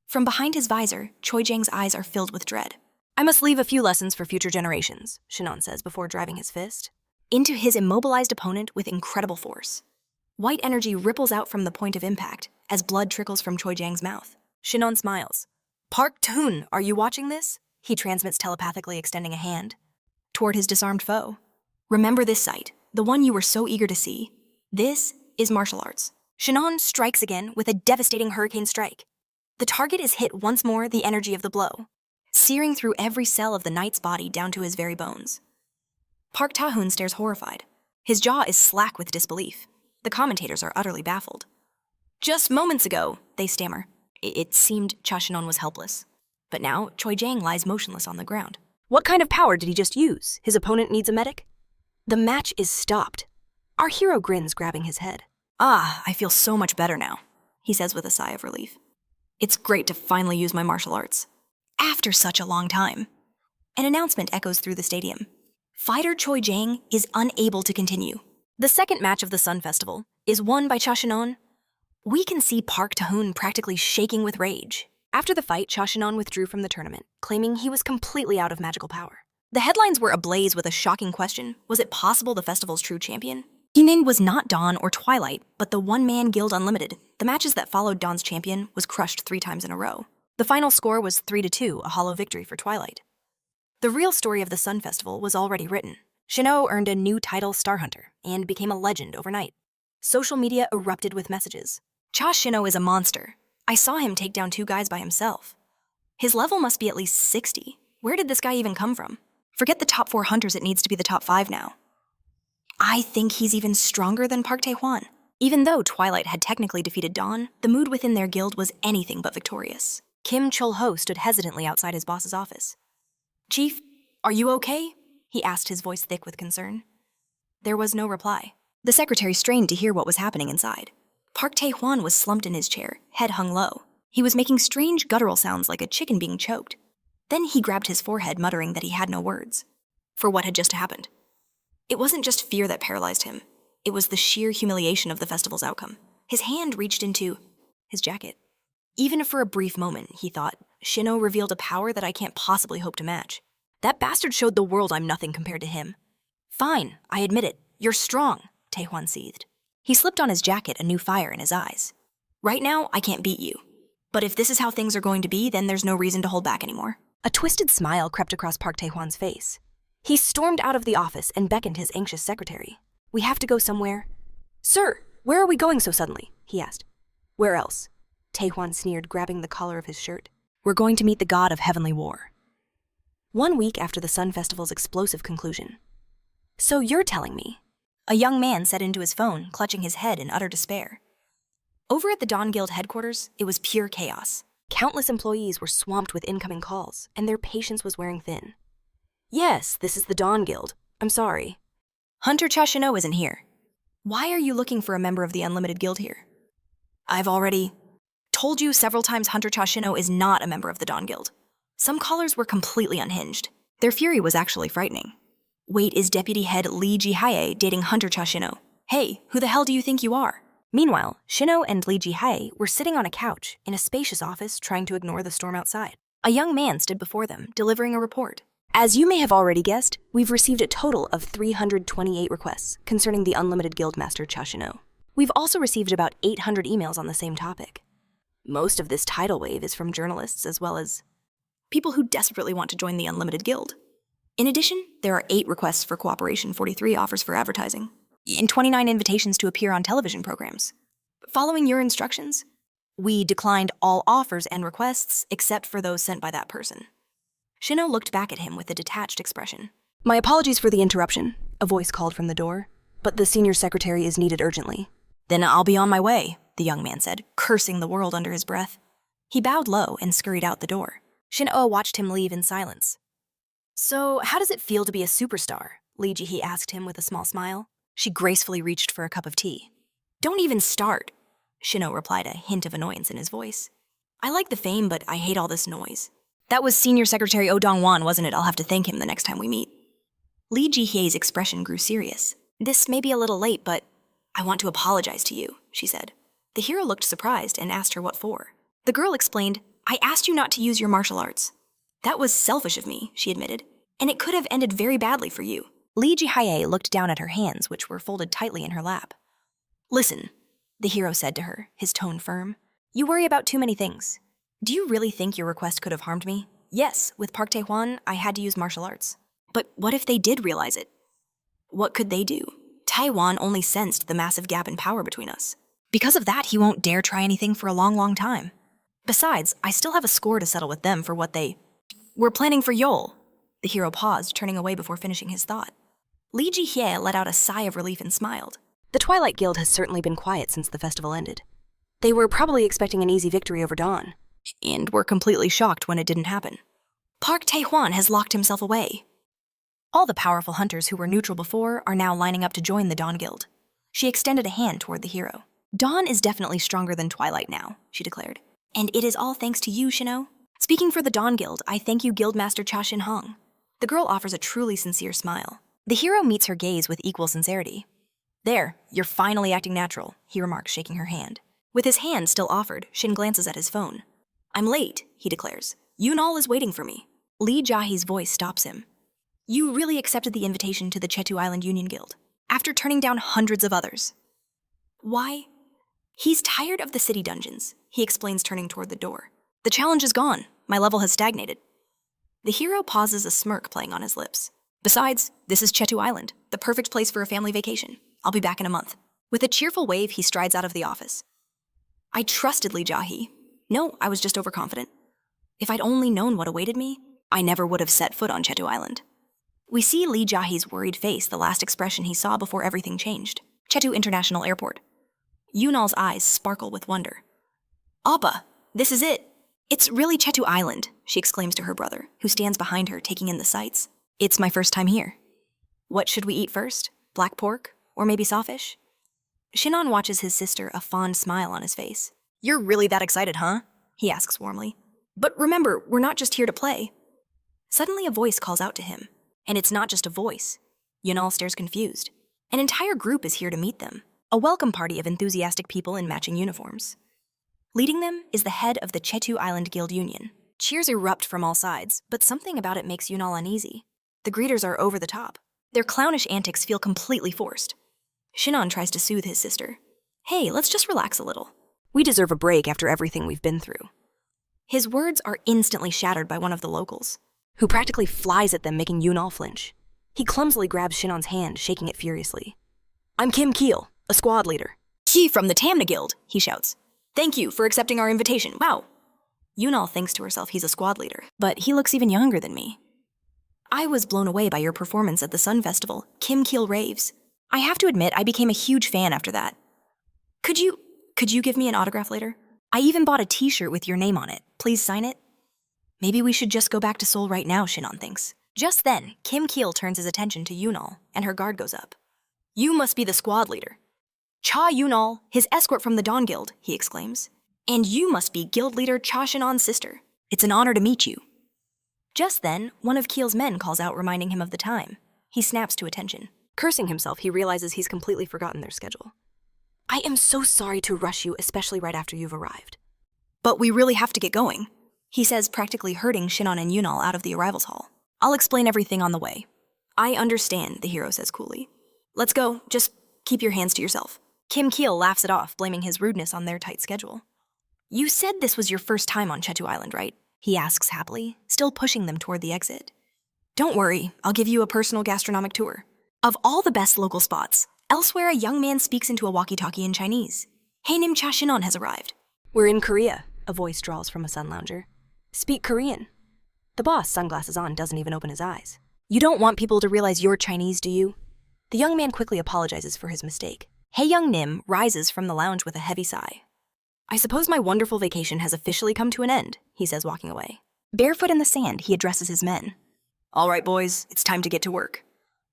From behind his visor, Choi Jang's eyes are filled with dread. I must leave a few lessons for future generations, Shinon says before driving his fist into his immobilized opponent with incredible force. White energy ripples out from the point of impact as blood trickles from Choi Jang's mouth. Shinon smiles. Park Tae-hoon, are you watching this? he transmits telepathically, extending a hand toward his disarmed foe. Remember this sight, the one you were so eager to see. This is martial arts. Shin Hong strikes again with a devastating hurricane strike. The target is hit once more, the energy of the blow, searing through every cell of the knight's body down to his very bones. Park Ta-hoon stares horrified. His jaw is slack with disbelief. The commentators are utterly baffled. Just moments ago, they stammer. It seemed Cha Shin-on was helpless. But now, Choi Jang lies motionless on the ground. What kind of power did he just use? His opponent needs a medic? The match is stopped. Our hero grins, grabbing his head. Ah, I feel so much better now, he says with a sigh of relief. It's great to finally use my martial arts. After such a long time. An announcement echoes through the stadium. Fighter Choi Jang is unable to continue. The second match of the Sun Festival is won by Cha Shin-on. We can see Park Ta-hoon practically shaking with rage. After the fight, Cha Shin-on withdrew from the tournament, claiming he was completely out of magical power. The headlines were ablaze with a shocking question. Was it possible the festival's true champion? Hinin was not Dawn or Twilight, but the one-man Guild Unlimited. The matches that followed Dawn's champion was crushed 3 times in a row. The final score was 3-2, a hollow victory for Twilight. The real story of the Sun Festival was already written. Shin-ho earned a new title, Star Hunter, and became a legend overnight. Social media erupted with messages. Cha Shin-ho is a monster. I saw him take down 2 guys by himself. His level must be at least 60. Where did this guy even come from? Forget the top 4 hunters, it needs to be the top 5 now. I think he's even stronger than Park Tae-hwan. Even though Twilight had technically defeated Dawn, the mood within their guild was anything but victorious. Kim Chul-ho stood hesitantly outside his boss's office. Chief, are you okay? He asked, his voice thick with concern. There was no reply. The secretary strained to hear what was happening inside. Park Tae-hwan was slumped in his chair, head hung low. He was making strange guttural sounds like a chicken being choked. Then he grabbed his forehead, muttering that he had no words for what had just happened. It wasn't just fear that paralyzed him. It was the sheer humiliation of the festival's outcome. His hand reached into his jacket. Even for a brief moment, he thought, Shin-ho revealed a power that I can't possibly hope to match. That bastard showed the world I'm nothing compared to him. Fine, I admit it. You're strong, Tae-hwan seethed. He slipped on his jacket, a new fire in his eyes. Right now, I can't beat you. But if this is how things are going to be, then there's no reason to hold back anymore. A twisted smile crept across Park Tae-hwan's face. He stormed out of the office and beckoned his anxious secretary. We have to go somewhere. Sir, where are we going so suddenly? He asked. Where else? Tae-hwan sneered, grabbing the collar of his shirt. We're going to meet the god of heavenly war. 1 week after the Sun Festival's explosive conclusion. So you're telling me? A young man said into his phone, clutching his head in utter despair. Over at the Dawn Guild headquarters, it was pure chaos. Countless employees were swamped with incoming calls, and their patience was wearing thin. Yes, this is the Dawn Guild. I'm sorry. Hunter Cha Shin-ho isn't here. Why are you looking for a member of the Unlimited Guild here? I've already told you several times Hunter Cha Shin-ho is not a member of the Dawn Guild. Some callers were completely unhinged. Their fury was actually frightening. Wait, is Deputy Head Lee Ji-hae dating Hunter Cha Shin-ho? Hey, who the hell do you think you are? Meanwhile, Shin-ho and Lee Ji-hae were sitting on a couch in a spacious office trying to ignore the storm outside. A young man stood before them, delivering a report. As you may have already guessed, we've received a total of 328 requests concerning the Unlimited Guildmaster Cha Shin-ho. We've also received about 800 emails on the same topic. Most of this tidal wave is from journalists as well as people who desperately want to join the Unlimited Guild. In addition, there are 8 requests for cooperation, 43 offers for advertising, and 29 invitations to appear on television programs. Following your instructions, we declined all offers and requests except for those sent by that person. Shin-ho looked back at him with a detached expression. My apologies for the interruption, a voice called from the door, but the senior secretary is needed urgently. Then I'll be on my way, the young man said, cursing the world under his breath. He bowed low and scurried out the door. Shin-ho watched him leave in silence. So, how does it feel to be a superstar? Lee Ji-hee asked him with a small smile. She gracefully reached for a cup of tea. Don't even start, Shin-ho replied, a hint of annoyance in his voice. I like the fame, but I hate all this noise. That was Senior Secretary Oh Dong-won, wasn't it? I'll have to thank him the next time we meet. Lee Ji-hye's expression grew serious. This may be a little late, but I want to apologize to you, she said. The hero looked surprised and asked her what for. The girl explained, I asked you not to use your martial arts. That was selfish of me, she admitted, and it could have ended very badly for you. Lee Ji-hye looked down at her hands, which were folded tightly in her lap. Listen, the hero said to her, his tone firm. You worry about too many things. Do you really think your request could have harmed me? Yes, with Park Tae-hwan, I had to use martial arts. But what if they did realize it? What could they do? Taiwan only sensed the massive gap in power between us. Because of that, he won't dare try anything for a long, long time. Besides, I still have a score to settle with them for what they were planning for Yol. The hero paused, turning away before finishing his thought. Li Ji-hye let out a sigh of relief and smiled. The Twilight Guild has certainly been quiet since the festival ended. They were probably expecting an easy victory over Dawn. And were completely shocked when it didn't happen. Park Tae-hwan has locked himself away. All the powerful hunters who were neutral before are now lining up to join the Dawn Guild. She extended a hand toward the hero. Dawn is definitely stronger than Twilight now, she declared. And it is all thanks to you, Shino. Speaking for the Dawn Guild, I thank you, Guildmaster Shin Hong. The girl offers a truly sincere smile. The hero meets her gaze with equal sincerity. There, you're finally acting natural, he remarks, shaking her hand. With his hand still offered, Shin glances at his phone. I'm late, he declares. Yunal is waiting for me. Lee Jahi's voice stops him. You really accepted the invitation to the Chetu Island Union Guild, after turning down hundreds of others. Why? He's tired of the city dungeons, he explains, turning toward the door. The challenge is gone. My level has stagnated. The hero pauses, a smirk playing on his lips. Besides, this is Chetu Island, the perfect place for a family vacation. I'll be back in a month. With a cheerful wave, he strides out of the office. I trusted Lee Jahi. No, I was just overconfident. If I'd only known what awaited me, I never would have set foot on Chetu Island. We see Lee Jahi's worried face, the last expression he saw before everything changed. Chetu International Airport. Yunal's eyes sparkle with wonder. Appa, this is it. It's really Chetu Island, she exclaims to her brother, who stands behind her taking in the sights. It's my first time here. What should we eat first? Black pork? Or maybe sawfish? Shinon watches his sister, a fond smile on his face. You're really that excited, huh? He asks warmly. But remember, we're not just here to play. Suddenly a voice calls out to him. And it's not just a voice. Yunal stares confused. An entire group is here to meet them. A welcome party of enthusiastic people in matching uniforms. Leading them is the head of the Chetu Island Guild Union. Cheers erupt from all sides, but something about it makes Yunal uneasy. The greeters are over the top. Their clownish antics feel completely forced. Shinon tries to soothe his sister. Hey, let's just relax a little. We deserve a break after everything we've been through. His words are instantly shattered by one of the locals, who practically flies at them, making Yunal flinch. He clumsily grabs Shinon's hand, shaking it furiously. I'm Kim Keel, a squad leader. He from the Tamna Guild, he shouts. Thank you for accepting our invitation. Wow. Yunal thinks to herself he's a squad leader, but he looks even younger than me. I was blown away by your performance at the Sun Festival. Kim Keel raves. I have to admit, I became a huge fan after that. Could you give me an autograph later? I even bought a t-shirt with your name on it. Please sign it. Maybe we should just go back to Seoul right now, Shinon thinks. Just then, Kim Keel turns his attention to Yunal, and her guard goes up. You must be the squad leader. Cha Yunal, his escort from the Dawn Guild, he exclaims. And you must be guild leader Cha Shinon's sister. It's an honor to meet you. Just then, one of Keel's men calls out, reminding him of the time. He snaps to attention. Cursing himself, he realizes he's completely forgotten their schedule. I am so sorry to rush you, especially right after you've arrived. But we really have to get going, he says, practically herding Shinon and Yunal out of the arrivals hall. I'll explain everything on the way. I understand, the hero says coolly. Let's go, just keep your hands to yourself. Kim Keel laughs it off, blaming his rudeness on their tight schedule. You said this was your first time on Chetu Island, right? He asks happily, still pushing them toward the exit. Don't worry, I'll give you a personal gastronomic tour. Of all the best local spots, elsewhere a young man speaks into a walkie-talkie in Chinese. Hey Nim Cha Shinon has arrived. We're in Korea, a voice drawls from a sun lounger. Speak Korean. The boss, sunglasses on, doesn't even open his eyes. You don't want people to realize you're Chinese, do you? The young man quickly apologizes for his mistake. Hey Young Nim rises from the lounge with a heavy sigh. I suppose my wonderful vacation has officially come to an end, he says, walking away. Barefoot in the sand, he addresses his men. All right, boys, it's time to get to work.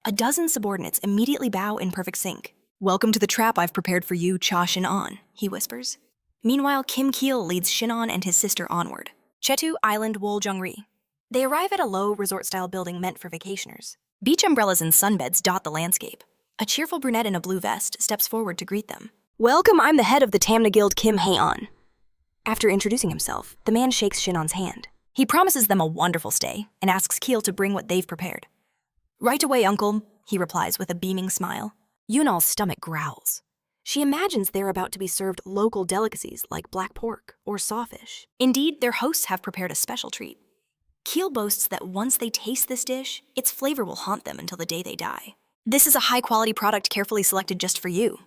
A dozen subordinates immediately bow in perfect sync. Welcome to the trap I've prepared for you, Cha Shin-on, he whispers. Meanwhile, Kim Keel leads Shin-on and his sister onward. Chetu Island Woljungri. They arrive at a low resort-style building meant for vacationers. Beach umbrellas and sunbeds dot the landscape. A cheerful brunette in a blue vest steps forward to greet them. Welcome, I'm the head of the Tamna Guild, Kim Hae-on. After introducing himself, the man shakes Shin-on's hand. He promises them a wonderful stay and asks Keel to bring what they've prepared. Right away, uncle, he replies with a beaming smile. Yunal's stomach growls. She imagines they're about to be served local delicacies like black pork or sawfish. Indeed, their hosts have prepared a special treat. Keel boasts that once they taste this dish, its flavor will haunt them until the day they die. This is a high-quality product carefully selected just for you.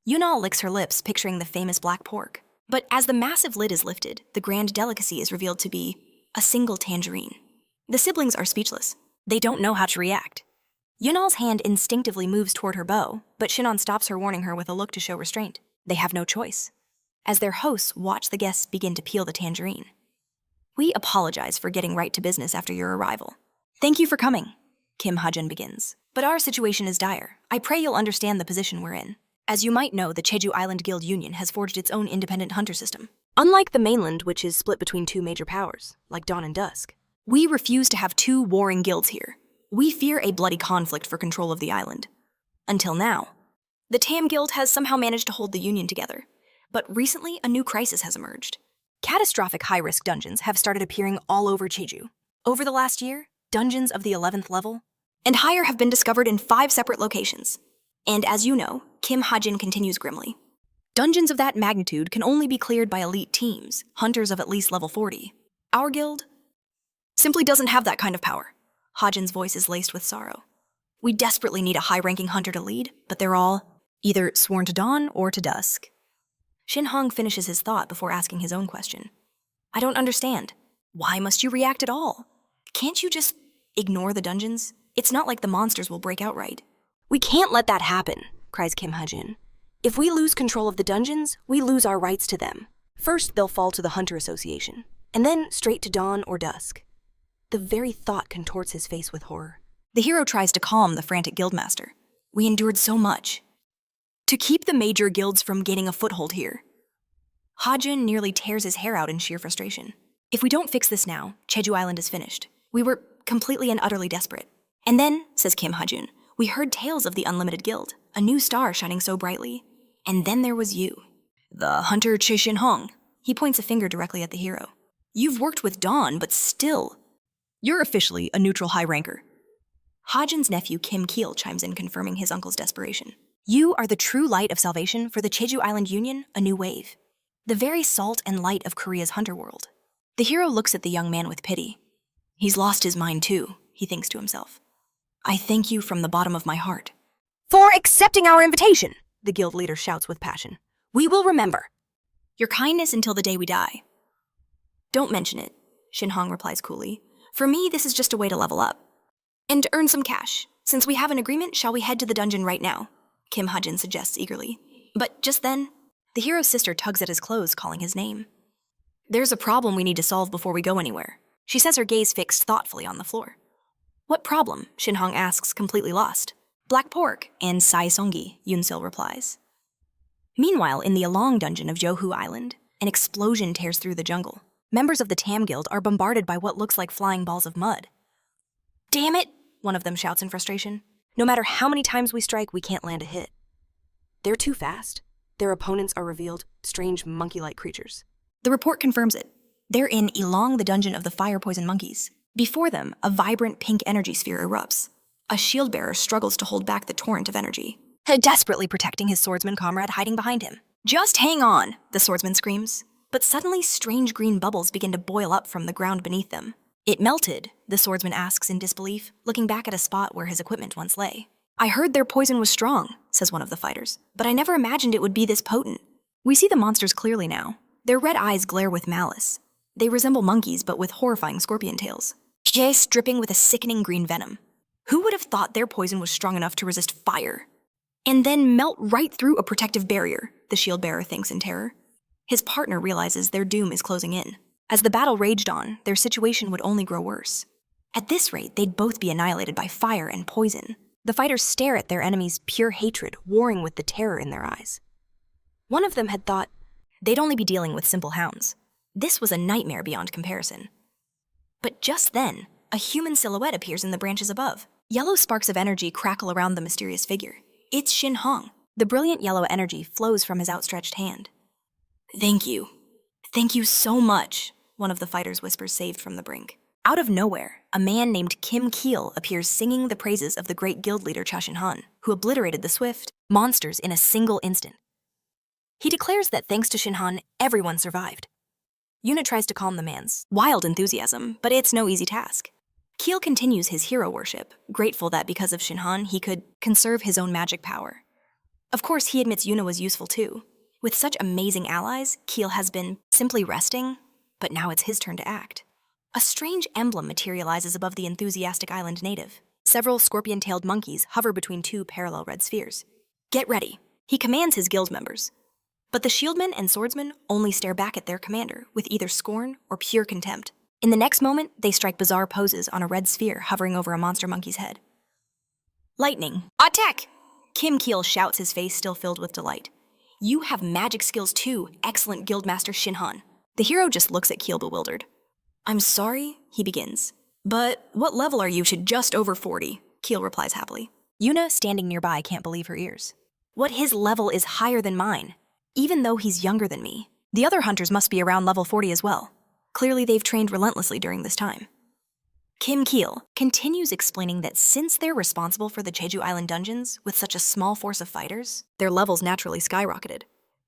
Yunal licks her lips, picturing the famous black pork. But as the massive lid is lifted, the grand delicacy is revealed to be a single tangerine. The siblings are speechless. They don't know how to react. Yunal's hand instinctively moves toward her bow, but Shin Hong stops her, warning her with a look to show restraint. They have no choice. As their hosts watch the guests begin to peel the tangerine. We apologize for getting right to business after your arrival. Thank you for coming, Kim Hajun begins. But our situation is dire. I pray you'll understand the position we're in. As you might know, the Jeju Island Guild Union has forged its own independent hunter system. Unlike the mainland, which is split between two major powers, like dawn and dusk. We refuse to have two warring guilds here. We fear a bloody conflict for control of the island. Until now. The Tam Guild has somehow managed to hold the union together. But recently, a new crisis has emerged. Catastrophic high-risk dungeons have started appearing all over Jeju. Over the last year, dungeons of the 11th level and higher have been discovered in 5 separate locations. And as you know, Kim Hajin continues grimly. Dungeons of that magnitude can only be cleared by elite teams, hunters of at least level 40. Our guild simply doesn't have that kind of power. Hajin's voice is laced with sorrow. We desperately need a high-ranking hunter to lead, but they're all either sworn to dawn or to dusk. Shin Hong finishes his thought before asking his own question. I don't understand. Why must you react at all? Can't you just ignore the dungeons? It's not like the monsters will break outright. We can't let that happen, cries Kim Hajin. If we lose control of the dungeons, we lose our rights to them. First, they'll fall to the Hunter Association, and then straight to dawn or dusk. The very thought contorts his face with horror. The hero tries to calm the frantic guildmaster. We endured so much. To keep the major guilds from gaining a foothold here. Hajin nearly tears his hair out in sheer frustration. If we don't fix this now, Jeju Island is finished. We were completely and utterly desperate. And then, says Kim Hajun, we heard tales of the Unlimited Guild, a new star shining so brightly. And then there was you. The hunter Shin Hong. He points a finger directly at the hero. You've worked with Dawn, but still. You're officially a neutral high ranker. Hajin's nephew Kim Keel chimes in, confirming his uncle's desperation. You are the true light of salvation for the Jeju Island Union, a new wave. The very salt and light of Korea's hunter world. The hero looks at the young man with pity. He's lost his mind too, he thinks to himself. I thank you from the bottom of my heart. For accepting our invitation, the guild leader shouts with passion. We will remember. Your kindness until the day we die. Don't mention it, Shin Hong replies coolly. For me, this is just a way to level up. And earn some cash. Since we have an agreement, shall we head to the dungeon right now? Kim Hajin suggests eagerly. But just then, the hero's sister tugs at his clothes, calling his name. There's a problem we need to solve before we go anywhere. She says, her gaze fixed thoughtfully on the floor. What problem? Shin Hong asks, completely lost. Black pork and Sai Songi, Yunsil replies. Meanwhile, in the Along dungeon of Johu Island, an explosion tears through the jungle. Members of the Tam Guild are bombarded by what looks like flying balls of mud. Damn it! One of them shouts in frustration. No matter how many times we strike, we can't land a hit. They're too fast. Their opponents are revealed strange monkey-like creatures. The report confirms it. They're in Ilong, the dungeon of the fire-poison monkeys. Before them, a vibrant pink energy sphere erupts. A shield-bearer struggles to hold back the torrent of energy, desperately protecting his swordsman comrade hiding behind him. Just hang on, the swordsman screams. But suddenly, strange green bubbles begin to boil up from the ground beneath them. It melted, the swordsman asks in disbelief, looking back at a spot where his equipment once lay. I heard their poison was strong, says one of the fighters, but I never imagined it would be this potent. We see the monsters clearly now. Their red eyes glare with malice. They resemble monkeys, but with horrifying scorpion tails. Just dripping with a sickening green venom. Who would have thought their poison was strong enough to resist fire? And then melt right through a protective barrier, the shield bearer thinks in terror. His partner realizes their doom is closing in. As the battle raged on, their situation would only grow worse. At this rate, they'd both be annihilated by fire and poison. The fighters stare at their enemy's pure hatred, warring with the terror in their eyes. One of them had thought they'd only be dealing with simple hounds. This was a nightmare beyond comparison. But just then, a human silhouette appears in the branches above. Yellow sparks of energy crackle around the mysterious figure. It's Shin Hong. The brilliant yellow energy flows from his outstretched hand. Thank you. Thank you so much, one of the fighters whispers, saved from the brink. Out of nowhere, a man named Kim Keel appears singing the praises of the great guild leader Cha Shin Han, who obliterated the swift monsters in a single instant. He declares that thanks to Shin Han, everyone survived. Yuna tries to calm the man's wild enthusiasm, but it's no easy task. Keel continues his hero worship, grateful that because of Shin Hong, he could conserve his own magic power. Of course, he admits Yuna was useful too. With such amazing allies, Keel has been simply resting, but now it's his turn to act. A strange emblem materializes above the enthusiastic island native. Several scorpion-tailed monkeys hover between two parallel red spheres. Get ready, he commands his guild members. But the shieldmen and swordsmen only stare back at their commander with either scorn or pure contempt. In the next moment, they strike bizarre poses on a red sphere hovering over a monster monkey's head. Lightning, attack! Kim Keel shouts, his face still filled with delight. You have magic skills too, excellent guildmaster Shin Hong. The hero just looks at Keel bewildered. I'm sorry, he begins. But what level are you to just over 40? Keel replies happily. Yuna, standing nearby, can't believe her ears. What his level is higher than mine, even though he's younger than me. The other hunters must be around level 40 as well. Clearly they've trained relentlessly during this time. Kim Keel continues explaining that since they're responsible for the Jeju Island dungeons with such a small force of fighters, their levels naturally skyrocketed.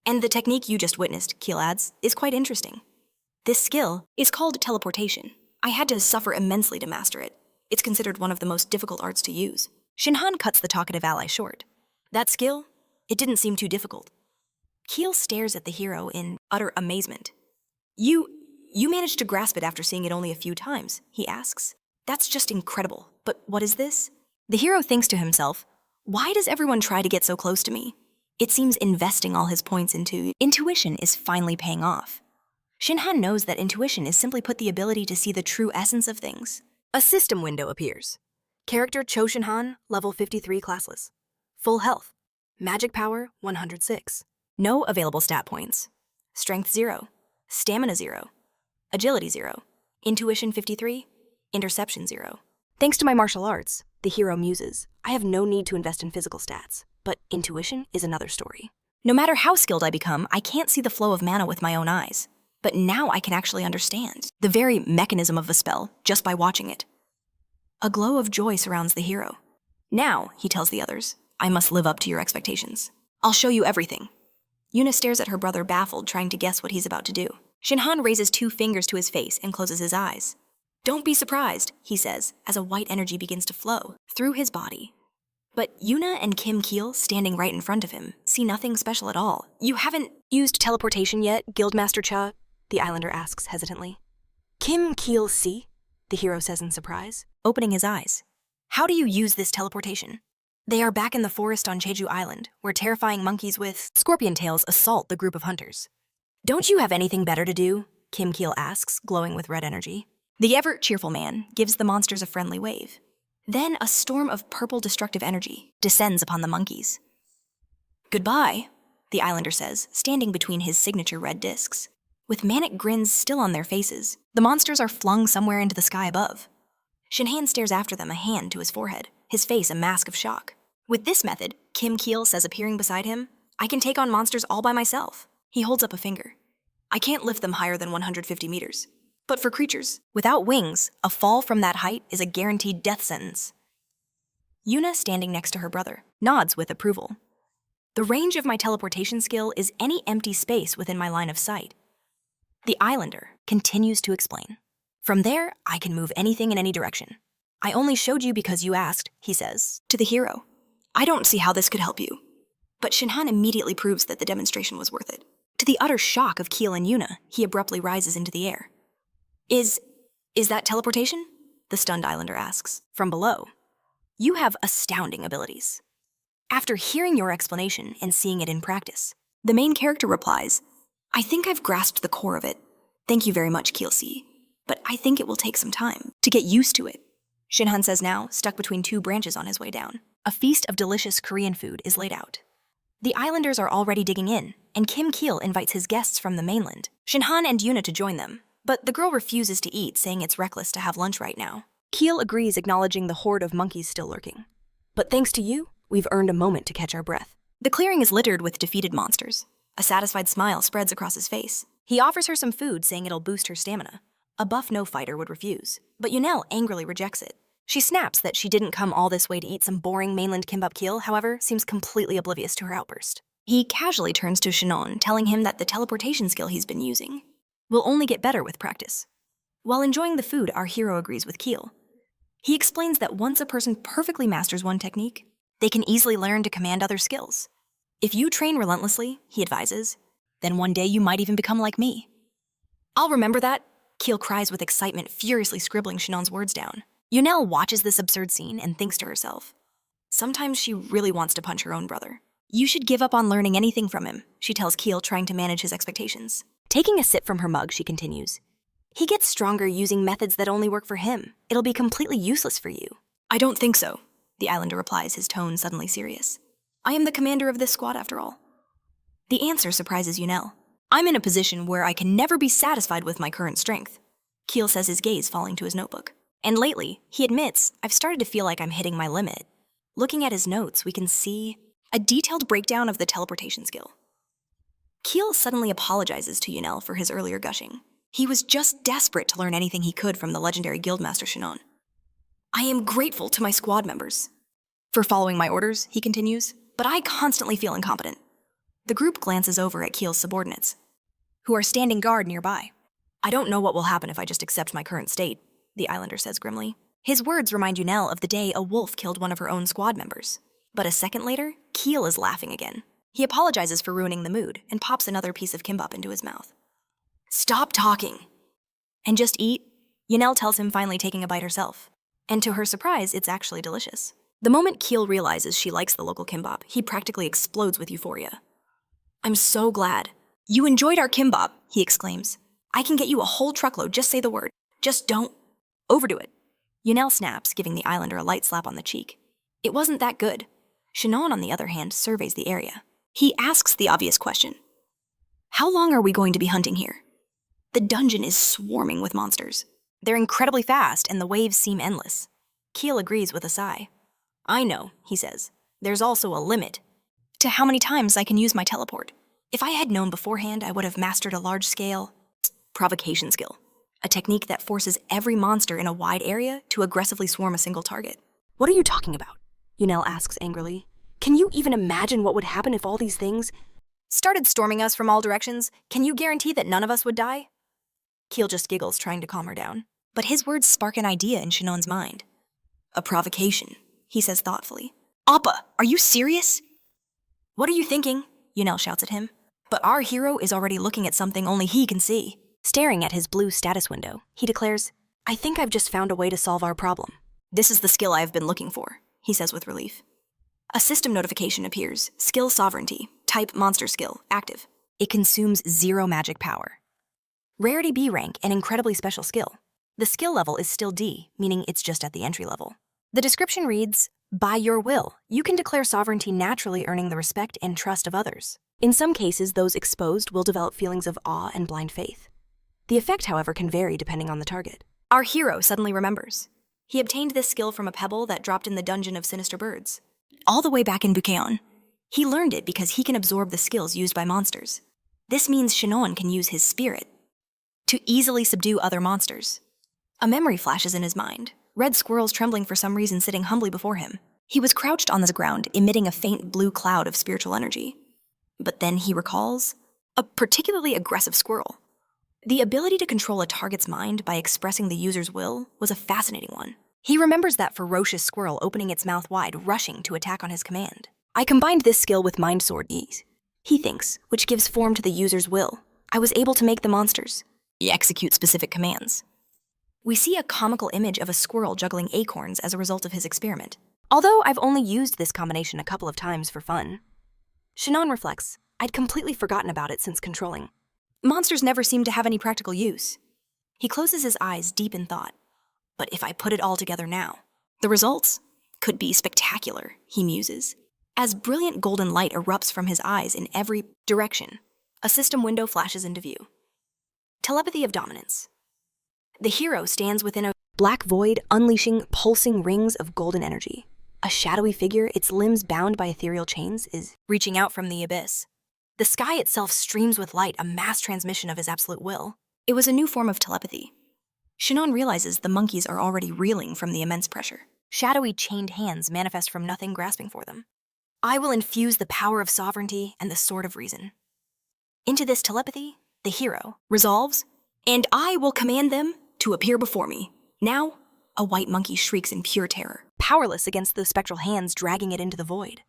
And the technique you just witnessed, Keel adds, is quite interesting. This skill is called teleportation. I had to suffer immensely to master it. It's considered one of the most difficult arts to use. Shin Hong cuts the talkative ally short. That skill? It didn't seem too difficult. Keel stares at the hero in utter amazement. You managed to grasp it after seeing it only a few times, he asks. That's just incredible. But what is this? The hero thinks to himself, why does everyone try to get so close to me? It seems investing all his points into intuition is finally paying off. Shin Han knows that intuition is simply put the ability to see the true essence of things. A system window appears. Character Cho Shin Han, level 53 classless. Full health. Magic power 106. No available stat points. Strength 0. Stamina 0. Agility 0. Intuition 53. Interception 0. Thanks to my martial arts, the hero muses, I have no need to invest in physical stats, but intuition is another story. No matter how skilled I become, I can't see the flow of mana with my own eyes. But now I can actually understand the very mechanism of the spell just by watching it. A glow of joy surrounds the hero. Now, he tells the others, I must live up to your expectations. I'll show you everything. Yuna stares at her brother baffled, trying to guess what he's about to do. Shin Han raises 2 fingers to his face and closes his eyes. Don't be surprised, he says, as a white energy begins to flow through his body. But Yuna and Kim Keel, standing right in front of him, see nothing special at all. You haven't used teleportation yet, Guildmaster Cha? The islander asks hesitantly. Kim Keel see? The hero says in surprise, opening his eyes. How do you use this teleportation? They are back in the forest on Jeju Island, where terrifying monkeys with scorpion tails assault the group of hunters. Don't you have anything better to do? Kim Keel asks, glowing with red energy. The ever-cheerful man gives the monsters a friendly wave. Then a storm of purple destructive energy descends upon the monkeys. Goodbye, the islander says, standing between his signature red discs. With manic grins still on their faces, the monsters are flung somewhere into the sky above. Shin Han stares after them, a hand to his forehead, his face a mask of shock. With this method, Kim Keel says, appearing beside him, I can take on monsters all by myself. He holds up a finger. I can't lift them higher than 150 meters. But for creatures without wings, a fall from that height is a guaranteed death sentence. Yuna, standing next to her brother, nods with approval. The range of my teleportation skill is any empty space within my line of sight. The islander continues to explain. From there, I can move anything in any direction. I only showed you because you asked, he says, to the hero. I don't see how this could help you. But Shin Han immediately proves that the demonstration was worth it. To the utter shock of Keel and Yuna, he abruptly rises into the air. Is that teleportation? The stunned islander asks, from below. You have astounding abilities. After hearing your explanation and seeing it in practice, the main character replies, I think I've grasped the core of it. Thank you very much, Keel-see. But I think it will take some time to get used to it. Shin Han says now, stuck between 2 branches on his way down. A feast of delicious Korean food is laid out. The islanders are already digging in, and Kim Keel invites his guests from the mainland, Shin Han and Yuna, to join them. But the girl refuses to eat, saying it's reckless to have lunch right now. Keel agrees, acknowledging the horde of monkeys still lurking. But thanks to you, we've earned a moment to catch our breath. The clearing is littered with defeated monsters. A satisfied smile spreads across his face. He offers her some food, saying it'll boost her stamina. A buff no fighter would refuse, but Yunel angrily rejects it. She snaps that she didn't come all this way to eat some boring mainland kimbap. Keel, however, seems completely oblivious to her outburst. He casually turns to Shinon, telling him that the teleportation skill he's been using will only get better with practice. While enjoying the food, our hero agrees with Keel. He explains that once a person perfectly masters one technique, they can easily learn to command other skills. If you train relentlessly, he advises, then one day you might even become like me. I'll remember that, Keel cries with excitement, furiously scribbling Shinon's words down. Yunel watches this absurd scene and thinks to herself, sometimes she really wants to punch her own brother. You should give up on learning anything from him, she tells Keel, trying to manage his expectations. Taking a sip from her mug, she continues, he gets stronger using methods that only work for him. It'll be completely useless for you. I don't think so, the islander replies, his tone suddenly serious. I am the commander of this squad after all. The answer surprises Yunel. I'm in a position where I can never be satisfied with my current strength, Keel says, his gaze falling to his notebook. And lately, he admits, I've started to feel like I'm hitting my limit. Looking at his notes, we can see a detailed breakdown of the teleportation skill. Keel suddenly apologizes to Yunel for his earlier gushing. He was just desperate to learn anything he could from the legendary guildmaster Shinon. I am grateful to my squad members for following my orders, he continues, but I constantly feel incompetent. The group glances over at Keel's subordinates, who are standing guard nearby. I don't know what will happen if I just accept my current state, the islander says grimly. His words remind Yunel of the day a wolf killed one of her own squad members. But a second later, Keel is laughing again. He apologizes for ruining the mood and pops another piece of kimbap into his mouth. Stop talking and just eat, Yunel tells him, finally taking a bite herself. And to her surprise, it's actually delicious. The moment Keel realizes she likes the local kimbap, he practically explodes with euphoria. I'm so glad. You enjoyed our kimbap, he exclaims. I can get you a whole truckload, just say the word. Just don't overdo it. Yunel snaps, giving the islander a light slap on the cheek. It wasn't that good. Shinon, on the other hand, surveys the area. He asks the obvious question. How long are we going to be hunting here? The dungeon is swarming with monsters. They're incredibly fast, and the waves seem endless. Keel agrees with a sigh. I know, he says. There's also a limit to how many times I can use my teleport. If I had known beforehand, I would have mastered a large-scale provocation skill, a technique that forces every monster in a wide area to aggressively swarm a single target. What are you talking about? Yunel asks angrily. Can you even imagine what would happen if all these things started storming us from all directions? Can you guarantee that none of us would die? Keel just giggles, trying to calm her down. But his words spark an idea in Shinon's mind. A provocation, he says thoughtfully. Appa, are you serious? What are you thinking? Yunel shouts at him. But our hero is already looking at something only he can see. Staring at his blue status window, he declares, I think I've just found a way to solve our problem. This is the skill I have been looking for, he says with relief. A system notification appears. Skill sovereignty. Type monster skill. Active. It consumes 0 magic power. Rarity B rank, an incredibly special skill. The skill level is still D, meaning it's just at the entry level. The description reads, by your will, you can declare sovereignty naturally, earning the respect and trust of others. In some cases, those exposed will develop feelings of awe and blind faith. The effect, however, can vary depending on the target. Our hero suddenly remembers. He obtained this skill from a pebble that dropped in the dungeon of sinister birds. All the way back in Bukeon. He learned it because he can absorb the skills used by monsters. This means Shinon can use his spirit to easily subdue other monsters. A memory flashes in his mind. Red squirrels trembling for some reason sitting humbly before him. He was crouched on the ground, emitting a faint blue cloud of spiritual energy. But then he recalls a particularly aggressive squirrel. The ability to control a target's mind by expressing the user's will was a fascinating one. He remembers that ferocious squirrel opening its mouth wide, rushing to attack on his command. I combined this skill with Mind Sword ease, he thinks, which gives form to the user's will. I was able to make the monsters execute specific commands. We see a comical image of a squirrel juggling acorns as a result of his experiment. Although I've only used this combination a couple of times for fun, Shinon reflects, I'd completely forgotten about it since controlling. Monsters never seem to have any practical use. He closes his eyes deep in thought. But if I put it all together now, the results could be spectacular, he muses. As brilliant golden light erupts from his eyes in every direction, a system window flashes into view. Telepathy of dominance. The hero stands within a black void, unleashing pulsing rings of golden energy. A shadowy figure, its limbs bound by ethereal chains, is reaching out from the abyss. The sky itself streams with light, a mass transmission of his absolute will. It was a new form of telepathy. Shinon realizes the monkeys are already reeling from the immense pressure. Shadowy chained hands manifest from nothing, grasping for them. I will infuse the power of sovereignty and the sword of reason. Into this telepathy, the hero resolves and I will command them to appear before me. Now, a white monkey shrieks in pure terror, powerless against the spectral hands dragging it into the void.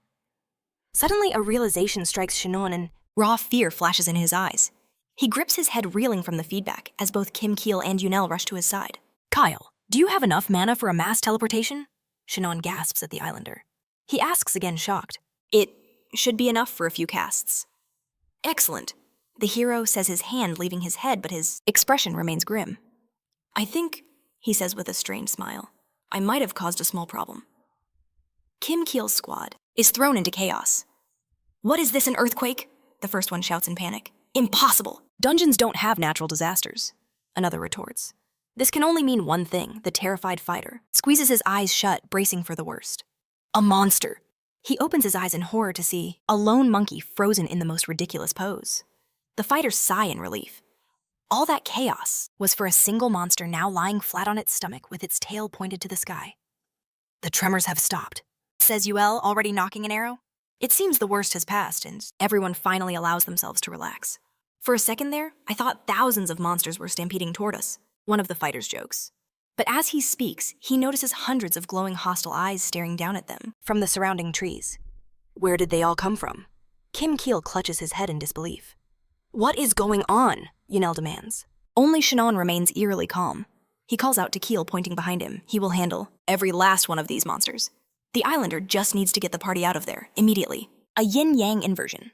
Suddenly, a realization strikes Shinon and raw fear flashes in his eyes. He grips his head, reeling from the feedback as both Kim Keel and Yunel rush to his side. Kyle, do you have enough mana for a mass teleportation? Shinon gasps at the islander. He asks again, shocked. It should be enough for a few casts. Excellent. The hero says, his hand leaving his head, but his expression remains grim. I think, he says with a strained smile, I might have caused a small problem. Kim Keel's squad is thrown into chaos. What is this, an earthquake? The first one shouts in panic. Impossible! Dungeons don't have natural disasters, another retorts. This can only mean one thing. The terrified fighter squeezes his eyes shut, bracing for the worst. A monster! He opens his eyes in horror to see a lone monkey frozen in the most ridiculous pose. The fighters sigh in relief. All that chaos was for a single monster now lying flat on its stomach with its tail pointed to the sky. The tremors have stopped, says Yuel, already knocking an arrow. It seems the worst has passed, and everyone finally allows themselves to relax. For a second there, I thought thousands of monsters were stampeding toward us, one of the fighters jokes. But as he speaks, he notices hundreds of glowing hostile eyes staring down at them from the surrounding trees. Where did they all come from? Kim Keel clutches his head in disbelief. What is going on? Yunel demands. Only Shinon remains eerily calm. He calls out to Keel, pointing behind him. He will handle every last one of these monsters. The islander just needs to get the party out of there, immediately. A yin-yang inversion.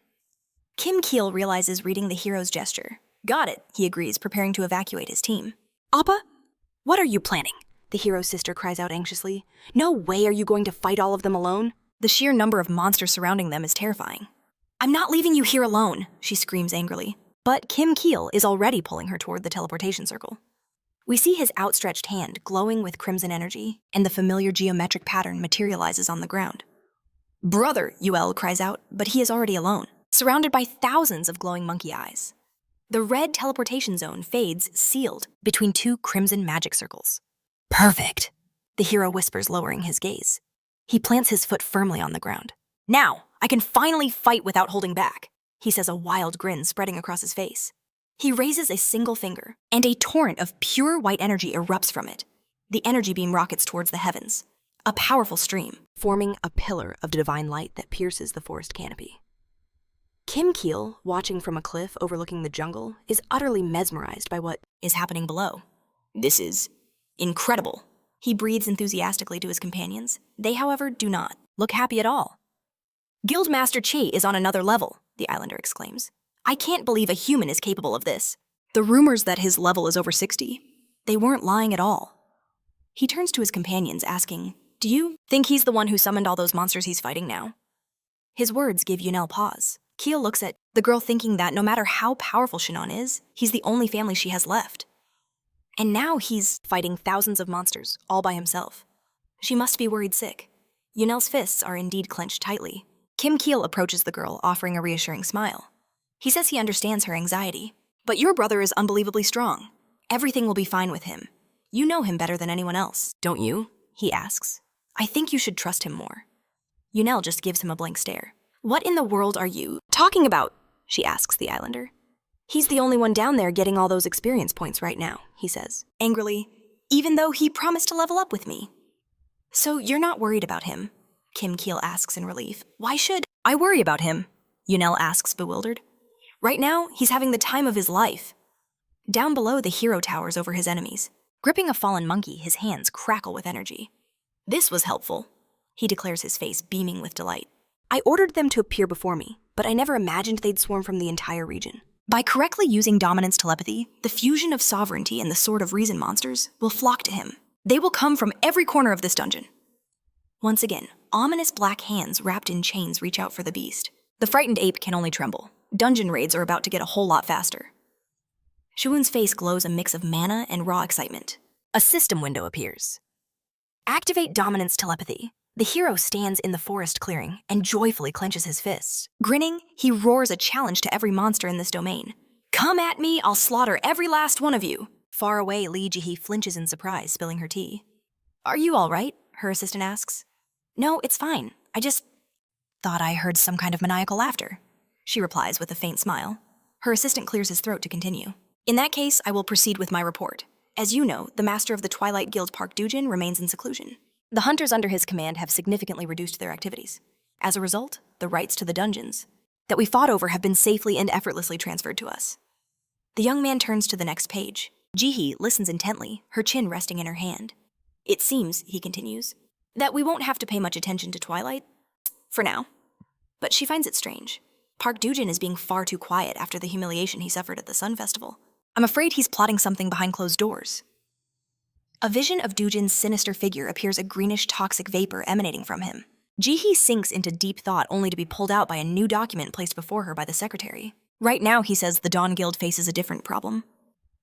Kim Keel realizes reading the hero's gesture. Got it, he agrees, preparing to evacuate his team. Appa? What are you planning? The hero's sister cries out anxiously. No way are you going to fight all of them alone? The sheer number of monsters surrounding them is terrifying. I'm not leaving you here alone, she screams angrily. But Kim Keel is already pulling her toward the teleportation circle. We see his outstretched hand glowing with crimson energy, and the familiar geometric pattern materializes on the ground. Brother, Yuel cries out, but he is already alone, surrounded by thousands of glowing monkey eyes. The red teleportation zone fades, sealed between two crimson magic circles. Perfect, the hero whispers, lowering his gaze. He plants his foot firmly on the ground. Now, I can finally fight without holding back, he says, a wild grin spreading across his face. He raises a single finger, and a torrent of pure white energy erupts from it. The energy beam rockets towards the heavens, a powerful stream, forming a pillar of divine light that pierces the forest canopy. Kim Keel, watching from a cliff overlooking the jungle, is utterly mesmerized by what is happening below. This is incredible. He breathes enthusiastically to his companions. They, however, do not look happy at all. Guildmaster Che is on another level, the islander exclaims. I can't believe a human is capable of this. The rumors that his level is over 60, they weren't lying at all. He turns to his companions, asking, do you think he's the one who summoned all those monsters he's fighting now? His words give Yunel pause. Keel looks at the girl, thinking that no matter how powerful Shinon is, he's the only family she has left. And now he's fighting thousands of monsters, all by himself. She must be worried sick. Yunel's fists are indeed clenched tightly. Kim Keel approaches the girl, offering a reassuring smile. He says he understands her anxiety. But your brother is unbelievably strong. Everything will be fine with him. You know him better than anyone else, don't you? He asks. I think you should trust him more. Yunel just gives him a blank stare. What in the world are you talking about? She asks the islander. He's the only one down there getting all those experience points right now, he says, angrily, even though he promised to level up with me. So you're not worried about him? Kim Keel asks in relief. Why should I worry about him? Yunel asks, bewildered. Right now, he's having the time of his life. Down below, the hero towers over his enemies. Gripping a fallen monkey, his hands crackle with energy. This was helpful, he declares, his face beaming with delight. I ordered them to appear before me, but I never imagined they'd swarm from the entire region. By correctly using dominance telepathy, the fusion of sovereignty and the Sword of Reason monsters will flock to him. They will come from every corner of this dungeon. Once again, ominous black hands wrapped in chains reach out for the beast. The frightened ape can only tremble. Dungeon raids are about to get a whole lot faster. Shuun's face glows a mix of mana and raw excitement. A system window appears. Activate dominance telepathy. The hero stands in the forest clearing and joyfully clenches his fists. Grinning, he roars a challenge to every monster in this domain. Come at me, I'll slaughter every last one of you. Far away, Li Jihe flinches in surprise, spilling her tea. Are you all right? Her assistant asks. No, it's fine. I just thought I heard some kind of maniacal laughter, she replies with a faint smile. Her assistant clears his throat to continue. In that case, I will proceed with my report. As you know, the master of the Twilight Guild Park Dujin remains in seclusion. The hunters under his command have significantly reduced their activities. As a result, the rights to the dungeons that we fought over have been safely and effortlessly transferred to us. The young man turns to the next page. Jihee listens intently, her chin resting in her hand. It seems, he continues, that we won't have to pay much attention to Twilight, for now. But she finds it strange. Park Dujin is being far too quiet after the humiliation he suffered at the Sun Festival. I'm afraid he's plotting something behind closed doors. A vision of Dujin's sinister figure appears, a greenish toxic vapor emanating from him. Jihee sinks into deep thought only to be pulled out by a new document placed before her by the secretary. Right now, he says, the Dawn Guild faces a different problem.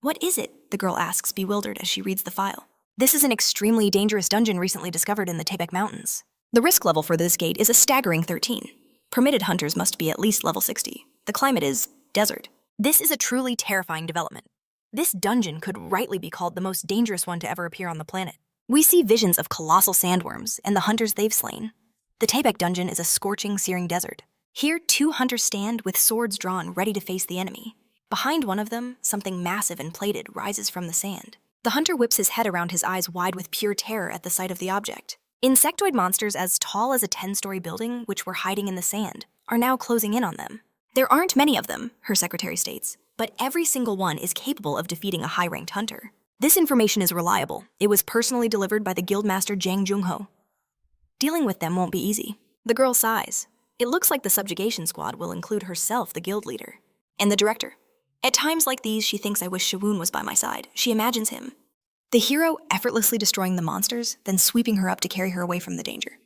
What is it? The girl asks, bewildered as she reads the file. This is an extremely dangerous dungeon recently discovered in the Taebaek Mountains. The risk level for this gate is a staggering 13. Permitted hunters must be at least level 60. The climate is desert. This is a truly terrifying development. This dungeon could rightly be called the most dangerous one to ever appear on the planet. We see visions of colossal sandworms and the hunters they've slain. The Taebaek dungeon is a scorching, searing desert. Here, 2 hunters stand with swords drawn, ready to face the enemy. Behind one of them, something massive and plated rises from the sand. The hunter whips his head around, his eyes wide with pure terror at the sight of the object. Insectoid monsters as tall as a 10-story building, which were hiding in the sand, are now closing in on them. There aren't many of them, her secretary states, but every single one is capable of defeating a high-ranked hunter. This information is reliable. It was personally delivered by the guildmaster Jang Jung-ho. Dealing with them won't be easy. The girl sighs. It looks like the subjugation squad will include herself, the guild leader, and the director. At times like these, she thinks I wish Shawoon was by my side. She imagines him, the hero, effortlessly destroying the monsters, then sweeping her up to carry her away from the danger.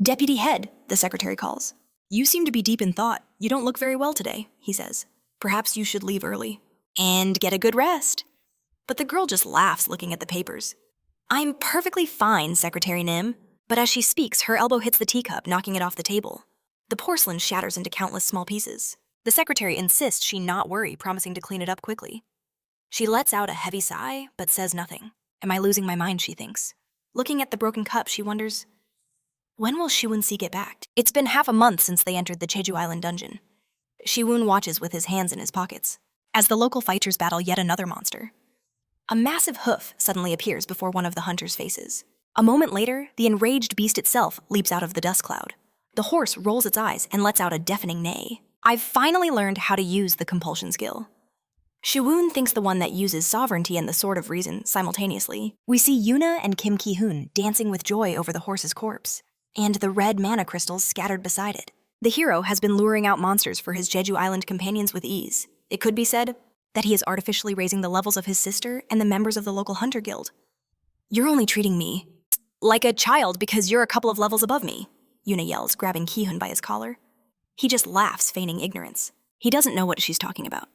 Deputy Head, the secretary calls. You seem to be deep in thought. You don't look very well today, he says. Perhaps you should leave early. And get a good rest. But the girl just laughs, looking at the papers. I'm perfectly fine, Secretary Nim. But as she speaks, her elbow hits the teacup, knocking it off the table. The porcelain shatters into countless small pieces. The secretary insists she not worry, promising to clean it up quickly. She lets out a heavy sigh, but says nothing. Am I losing my mind, she thinks. Looking at the broken cup, she wonders, when will Shiwon-si get back? It's been half a month since they entered the Jeju Island dungeon. Shiwon watches with his hands in his pockets, as the local fighters battle yet another monster. A massive hoof suddenly appears before one of the hunters' faces. A moment later, the enraged beast itself leaps out of the dust cloud. The horse rolls its eyes and lets out a deafening neigh. I've finally learned how to use the compulsion skill. Shiwoon thinks the one that uses sovereignty and the sword of reason simultaneously. We see Yuna and Kim Ki-hoon dancing with joy over the horse's corpse, and the red mana crystals scattered beside it. The hero has been luring out monsters for his Jeju Island companions with ease. It could be said that he is artificially raising the levels of his sister and the members of the local hunter guild. You're only treating me like a child because you're a couple of levels above me, Yuna yells, grabbing Ki-hoon by his collar. He just laughs, feigning ignorance. He doesn't know what she's talking about.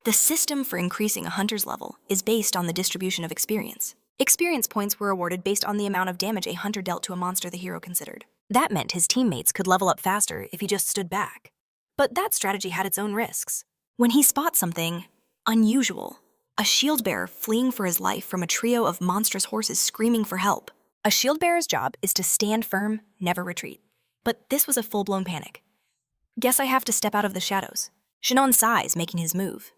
The system for increasing a hunter's level is based on the distribution of experience. Experience points were awarded based on the amount of damage a hunter dealt to a monster the hero considered. That meant his teammates could level up faster if he just stood back. But that strategy had its own risks. When he spots something unusual, a shield bearer fleeing for his life from a trio of monstrous horses screaming for help. A shield bearer's job is to stand firm, never retreat. But this was a full-blown panic. Guess I have to step out of the shadows. Shinon sighs, making his move.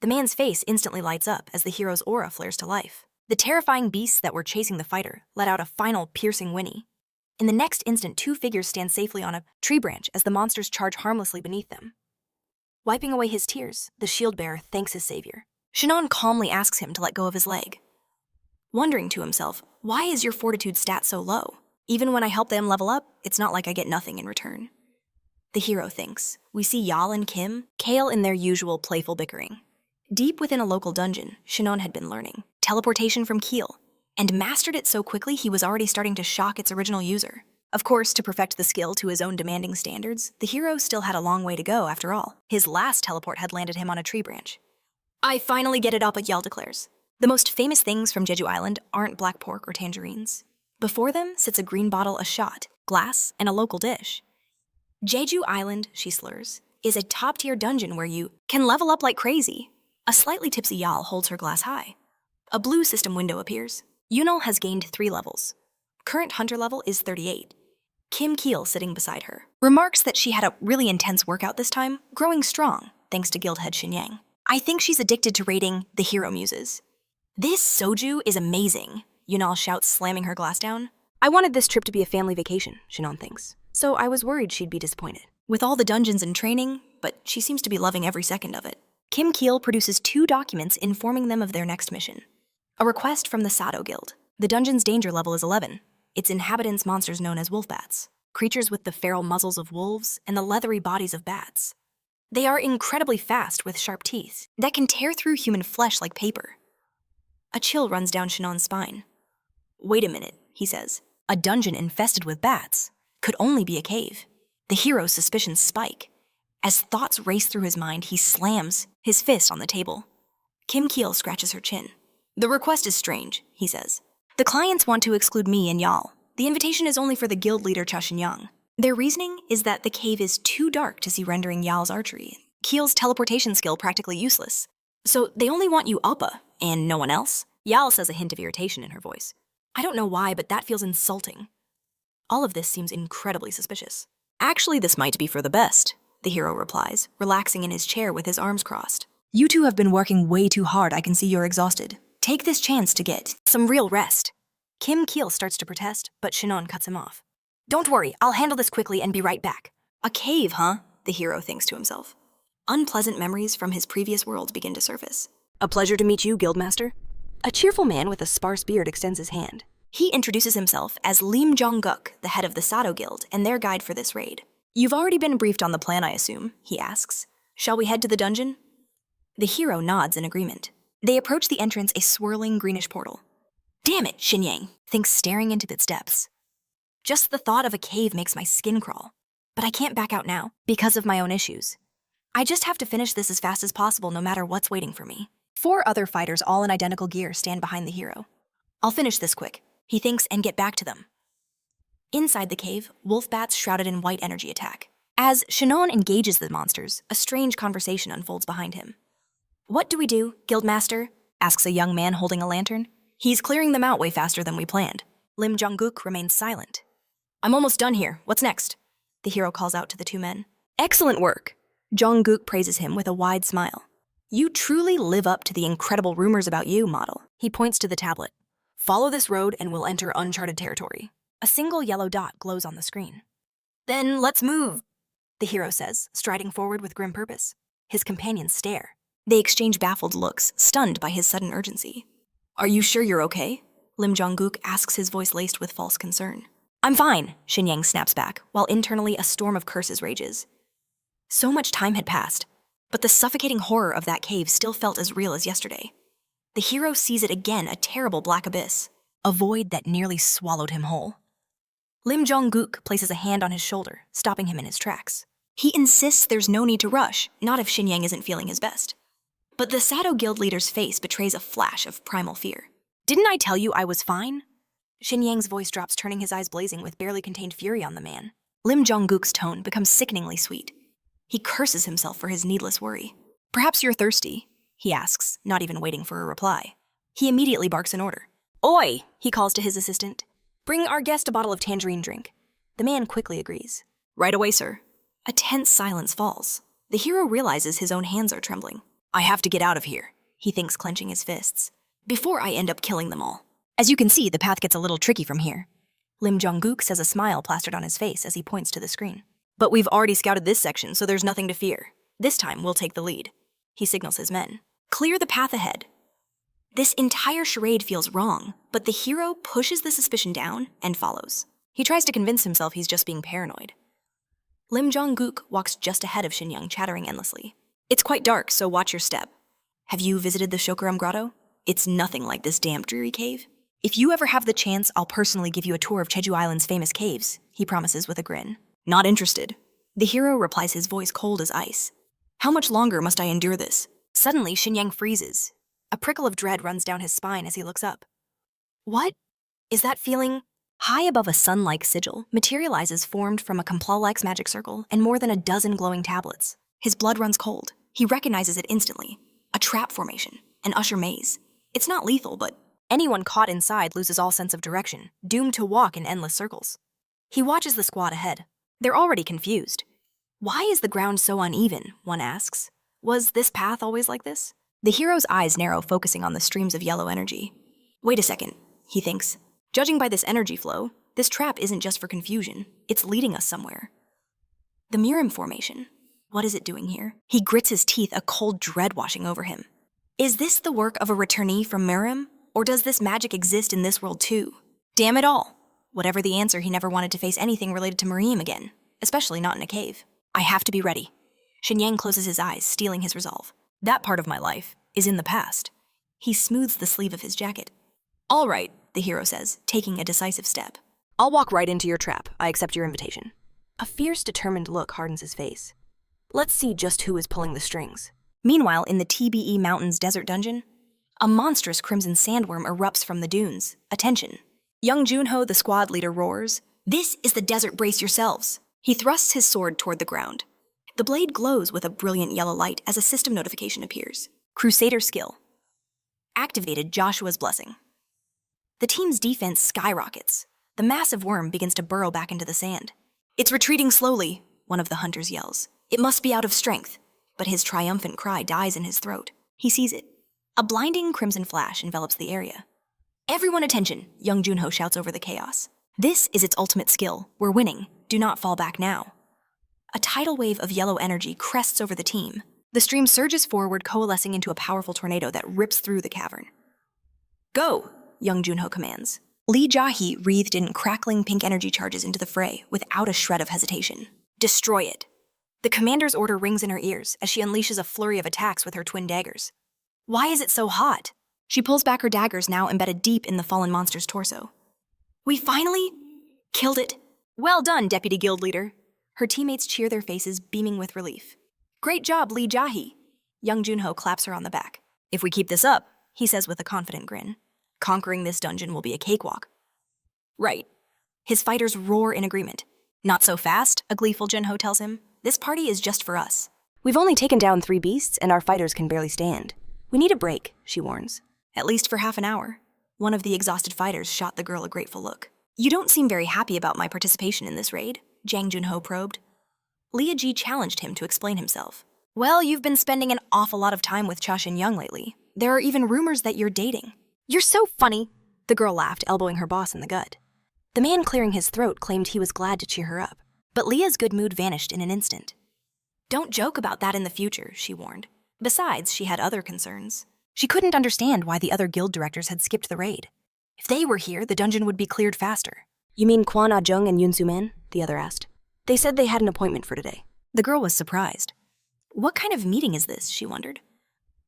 The man's face instantly lights up as the hero's aura flares to life. The terrifying beasts that were chasing the fighter let out a final piercing whinny. In the next instant, 2 figures stand safely on a tree branch as the monsters charge harmlessly beneath them. Wiping away his tears, the shield bearer thanks his savior. Shinon calmly asks him to let go of his leg. Wondering to himself, why is your fortitude stat so low? Even when I help them level up, it's not like I get nothing in return. The hero thinks. We see Yal and Kim kale in their usual playful bickering. Deep within a local dungeon, Shinon had been learning teleportation from Keel, and mastered it so quickly he was already starting to shock its original user. Of course, to perfect the skill to his own demanding standards, the hero still had a long way to go after all. His last teleport had landed him on a tree branch. I finally get it up, Yal declares. The most famous things from Jeju Island aren't black pork or tangerines. Before them sits a green bottle, a shot, glass, and a local dish. Jeju Island, she slurs, is a top-tier dungeon where you can level up like crazy. A slightly tipsy Yal holds her glass high. A blue system window appears. Yunol has gained 3 levels. Current hunter level is 38. Kim Keel, sitting beside her, remarks that she had a really intense workout this time, growing strong, thanks to guild head Shin Yang. I think she's addicted to raiding the hero muses. This soju is amazing, Yunal shouts, slamming her glass down. I wanted this trip to be a family vacation, Shin Hong thinks, so I was worried she'd be disappointed. With all the dungeons and training, but she seems to be loving every second of it. Kim Keel produces 2 documents informing them of their next mission. A request from the Sado Guild. The dungeon's danger level is 11. Its inhabitants monsters known as wolf bats, creatures with the feral muzzles of wolves and the leathery bodies of bats. They are incredibly fast with sharp teeth that can tear through human flesh like paper. A chill runs down Shinon's spine. Wait a minute, he says. A dungeon infested with bats could only be a cave. The hero's suspicions spike. As thoughts race through his mind, he slams his fist on the table. Kim Keel scratches her chin. The request is strange, he says. The clients want to exclude me and y'all. The invitation is only for the guild leader Cha Shin-yang. Their reasoning is that the cave is too dark to see rendering Yal's archery. Keel's teleportation skill practically useless. So they only want you Appa, and no one else? Yal says, a hint of irritation in her voice. I don't know why, but that feels insulting. All of this seems incredibly suspicious. Actually, this might be for the best, the hero replies, relaxing in his chair with his arms crossed. You two have been working way too hard. I can see you're exhausted. Take this chance to get some real rest. Kim Keel starts to protest, but Shinon cuts him off. Don't worry, I'll handle this quickly and be right back. A cave, huh? The hero thinks to himself. Unpleasant memories from his previous world begin to surface. A pleasure to meet you, Guildmaster. A cheerful man with a sparse beard extends his hand. He introduces himself as Lim Jong-guk, the head of the Sado Guild, and their guide for this raid. You've already been briefed on the plan, I assume, he asks. Shall we head to the dungeon? The hero nods in agreement. They approach the entrance, a swirling greenish portal. Damn it, Shin Yang thinks, staring into its depths. Just the thought of a cave makes my skin crawl. But I can't back out now, because of my own issues. I just have to finish this as fast as possible no matter what's waiting for me. 4 other fighters, all in identical gear, stand behind the hero. I'll finish this quick, he thinks, and get back to them. Inside the cave, wolf bats shrouded in white energy attack. As Shinon engages the monsters, a strange conversation unfolds behind him. What do we do, Guildmaster? Asks a young man holding a lantern. He's clearing them out way faster than we planned. Lim Jong-guk remains silent. I'm almost done here. What's next? The hero calls out to the 2 men. Excellent work. Jong-guk praises him with a wide smile. You truly live up to the incredible rumors about you, model. He points to the tablet. Follow this road and we'll enter uncharted territory. A single yellow dot glows on the screen. Then let's move, the hero says, striding forward with grim purpose. His companions stare. They exchange baffled looks, stunned by his sudden urgency. Are you sure you're okay? Lim Jong-guk asks, his voice laced with false concern. I'm fine, Shin Yang snaps back, while internally a storm of curses rages. So much time had passed, but the suffocating horror of that cave still felt as real as yesterday. The hero sees it again, a terrible black abyss, a void that nearly swallowed him whole. Lim Jong-guk places a hand on his shoulder, stopping him in his tracks. He insists there's no need to rush, not if Shin Yang isn't feeling his best. But the Sado Guild leader's face betrays a flash of primal fear. Didn't I tell you I was fine? Shin Yang's voice drops, turning his eyes blazing with barely contained fury on the man. Lim Jong-guk's tone becomes sickeningly sweet. He curses himself for his needless worry. Perhaps you're thirsty, he asks, not even waiting for a reply. He immediately barks an order. Oi, he calls to his assistant. Bring our guest a bottle of tangerine drink. The man quickly agrees. Right away, sir. A tense silence falls. The hero realizes his own hands are trembling. I have to get out of here, he thinks, clenching his fists, before I end up killing them all. As you can see, the path gets a little tricky from here. Lim Jong-guk says, a smile plastered on his face as he points to the screen. But we've already scouted this section, so there's nothing to fear. This time, we'll take the lead. He signals his men. Clear the path ahead. This entire charade feels wrong, but the hero pushes the suspicion down and follows. He tries to convince himself he's just being paranoid. Lim Jong-guk walks just ahead of Shin Yang, chattering endlessly. It's quite dark, so watch your step. Have you visited the Shokuram Grotto? It's nothing like this damp, dreary cave. If you ever have the chance, I'll personally give you a tour of Jeju Island's famous caves, he promises with a grin. Not interested. The hero replies, his voice cold as ice. How much longer must I endure this? Suddenly, Shin Yang freezes. A prickle of dread runs down his spine as he looks up. What is that feeling? High above a sun-like sigil materializes, formed from a Complalex's magic circle and more than a dozen glowing tablets. His blood runs cold. He recognizes it instantly. A trap formation, an usher maze. It's not lethal, but anyone caught inside loses all sense of direction, doomed to walk in endless circles. He watches the squad ahead. They're already confused. Why is the ground so uneven, one asks. Was this path always like this? The hero's eyes narrow, focusing on the streams of yellow energy. Wait a second, he thinks. Judging by this energy flow, this trap isn't just for confusion. It's leading us somewhere. The Mirim formation. What is it doing here? He grits his teeth, a cold dread washing over him. Is this the work of a returnee from Mirim? Or does this magic exist in this world too? Damn it all! Whatever the answer, he never wanted to face anything related to Mirim again, especially not in a cave. I have to be ready. Shin Yang closes his eyes, steeling his resolve. That part of my life is in the past. He smooths the sleeve of his jacket. All right, the hero says, taking a decisive step. I'll walk right into your trap. I accept your invitation. A fierce, determined look hardens his face. Let's see just who is pulling the strings. Meanwhile, in the TBE Mountains desert dungeon, a monstrous crimson sandworm erupts from the dunes. Attention. Young Junho, the squad leader, roars, "This is the desert, brace yourselves." He thrusts his sword toward the ground. The blade glows with a brilliant yellow light as a system notification appears. Crusader skill. Activated Joshua's blessing. The team's defense skyrockets. The massive worm begins to burrow back into the sand. It's retreating slowly, one of the hunters yells. It must be out of strength, but his triumphant cry dies in his throat. He sees it. A blinding crimson flash envelops the area. Everyone attention, young Junho shouts over the chaos. This is its ultimate skill. We're winning. Do not fall back now. A tidal wave of yellow energy crests over the team. The stream surges forward, coalescing into a powerful tornado that rips through the cavern. Go, young Junho commands. Lee Jahi wreathed in crackling pink energy charges into the fray without a shred of hesitation. Destroy it. The commander's order rings in her ears as she unleashes a flurry of attacks with her twin daggers. Why is it so hot? She pulls back her daggers, now embedded deep in the fallen monster's torso. We finally killed it. Well done, Deputy Guild Leader. Her teammates cheer, their faces beaming with relief. Great job, Lee Jahi. Young Junho claps her on the back. If we keep this up, he says with a confident grin, conquering this dungeon will be a cakewalk. Right. His fighters roar in agreement. Not so fast, a gleeful Junho tells him. This party is just for us. We've only taken down 3 beasts and our fighters can barely stand. We need a break, she warns. At least for half an hour. One of the exhausted fighters shot the girl a grateful look. You don't seem very happy about my participation in this raid, Jang Junho probed. Lia Ji challenged him to explain himself. Well, you've been spending an awful lot of time with Cha Shin Young lately. There are even rumors that you're dating. You're so funny, the girl laughed, elbowing her boss in the gut. The man clearing his throat claimed he was glad to cheer her up, but Leah's good mood vanished in an instant. Don't joke about that in the future, she warned. Besides, she had other concerns. She couldn't understand why the other guild directors had skipped the raid. If they were here, the dungeon would be cleared faster. You mean Kwan Ah-jung and Yun Su-man? The other asked. They said they had an appointment for today. The girl was surprised. What kind of meeting is this, she wondered.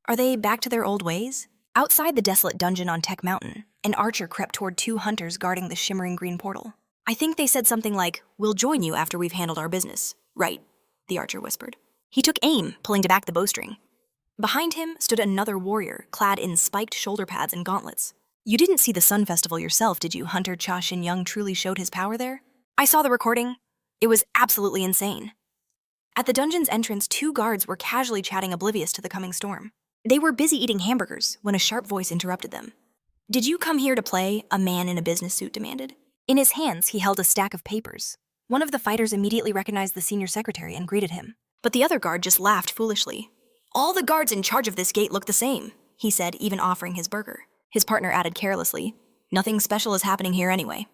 Are they back to their old ways? Outside the desolate dungeon on Tech Mountain, an archer crept toward 2 hunters guarding the shimmering green portal. I think they said something like, "We'll join you after we've handled our business." Right, the archer whispered. He took aim, pulling to back the bowstring. Behind him stood another warrior, clad in spiked shoulder pads and gauntlets. You didn't see the Sun Festival yourself, did you? Hunter Cha Shin Young truly showed his power there? I saw the recording. It was absolutely insane. At the dungeon's entrance, 2 guards were casually chatting, oblivious to the coming storm. They were busy eating hamburgers when a sharp voice interrupted them. Did you come here to play? A man in a business suit demanded. In his hands, he held a stack of papers. One of the fighters immediately recognized the senior secretary and greeted him. But the other guard just laughed foolishly. All the guards in charge of this gate look the same, he said, even offering his burger. His partner added carelessly, nothing special is happening here anyway.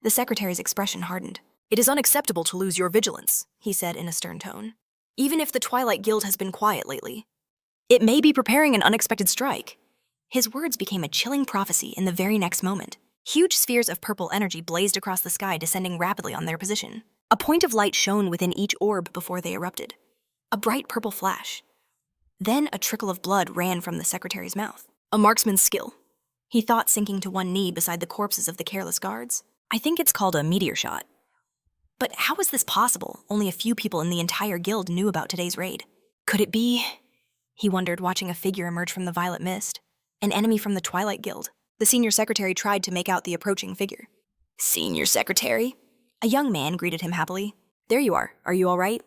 The secretary's expression hardened. It is unacceptable to lose your vigilance, he said in a stern tone. Even if the Twilight Guild has been quiet lately. It may be preparing an unexpected strike. His words became a chilling prophecy in the very next moment. Huge spheres of purple energy blazed across the sky, descending rapidly on their position. A point of light shone within each orb before they erupted. A bright purple flash. Then a trickle of blood ran from the secretary's mouth. A marksman's skill, he thought, sinking to one knee beside the corpses of the careless guards. I think it's called a meteor shot. But how was this possible? Only a few people in the entire guild knew about today's raid. Could it be? He wondered, watching a figure emerge from the violet mist. An enemy from the Twilight Guild. The senior secretary tried to make out the approaching figure. Senior secretary? A young man greeted him happily. There you are. Are you all right?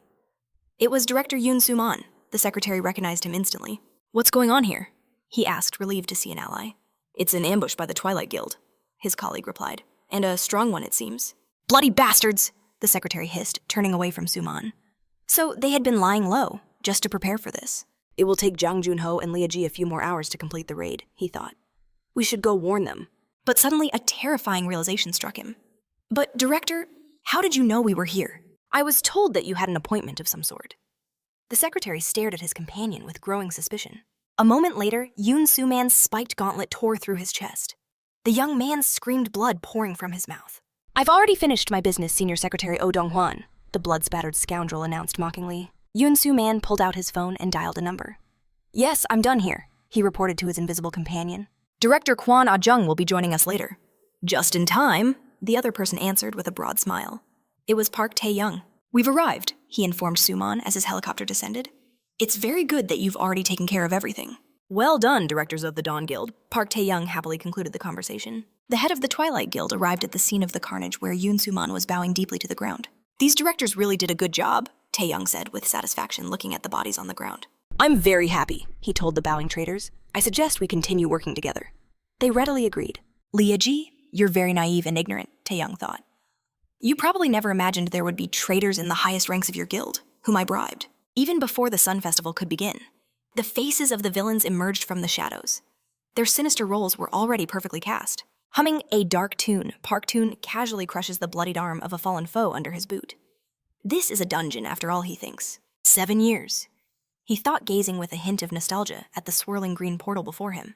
It was Director Yun Su-man. The secretary recognized him instantly. What's going on here? He asked, relieved to see an ally. It's an ambush by the Twilight Guild, his colleague replied. And a strong one, it seems. Bloody bastards! The secretary hissed, turning away from Su-man. So they had been lying low, just to prepare for this. It will take Jang Junho and Lia Ji a few more hours to complete the raid, he thought. We should go warn them. But suddenly a terrifying realization struck him. But, Director, how did you know we were here? I was told that you had an appointment of some sort. The secretary stared at his companion with growing suspicion. A moment later, Yoon Soo-man's spiked gauntlet tore through his chest. The young man screamed, blood pouring from his mouth. I've already finished my business, Senior Secretary Oh Dong-hwan, the blood-spattered scoundrel announced mockingly. Yoon Soo-man pulled out his phone and dialed a number. Yes, I'm done here, he reported to his invisible companion. Director Kwon Ah-jung will be joining us later. Just in time, the other person answered with a broad smile. It was Park Tae-young. We've arrived, he informed Suman as his helicopter descended. It's very good that you've already taken care of everything. Well done, directors of the Dawn Guild, Park Tae-young happily concluded the conversation. The head of the Twilight Guild arrived at the scene of the carnage where Yoon Soo-man was bowing deeply to the ground. These directors really did a good job, Tae-young said with satisfaction looking at the bodies on the ground. I'm very happy, he told the bowing traders. I suggest we continue working together. They readily agreed. Lia Ji, you're very naive and ignorant, Tae-young thought. You probably never imagined there would be traitors in the highest ranks of your guild, whom I bribed. Even before the Sun Festival could begin, the faces of the villains emerged from the shadows. Their sinister roles were already perfectly cast. Humming a dark tune, Park Toon casually crushes the bloodied arm of a fallen foe under his boot. This is a dungeon, after all, he thinks. 7 years. He thought, gazing with a hint of nostalgia at the swirling green portal before him.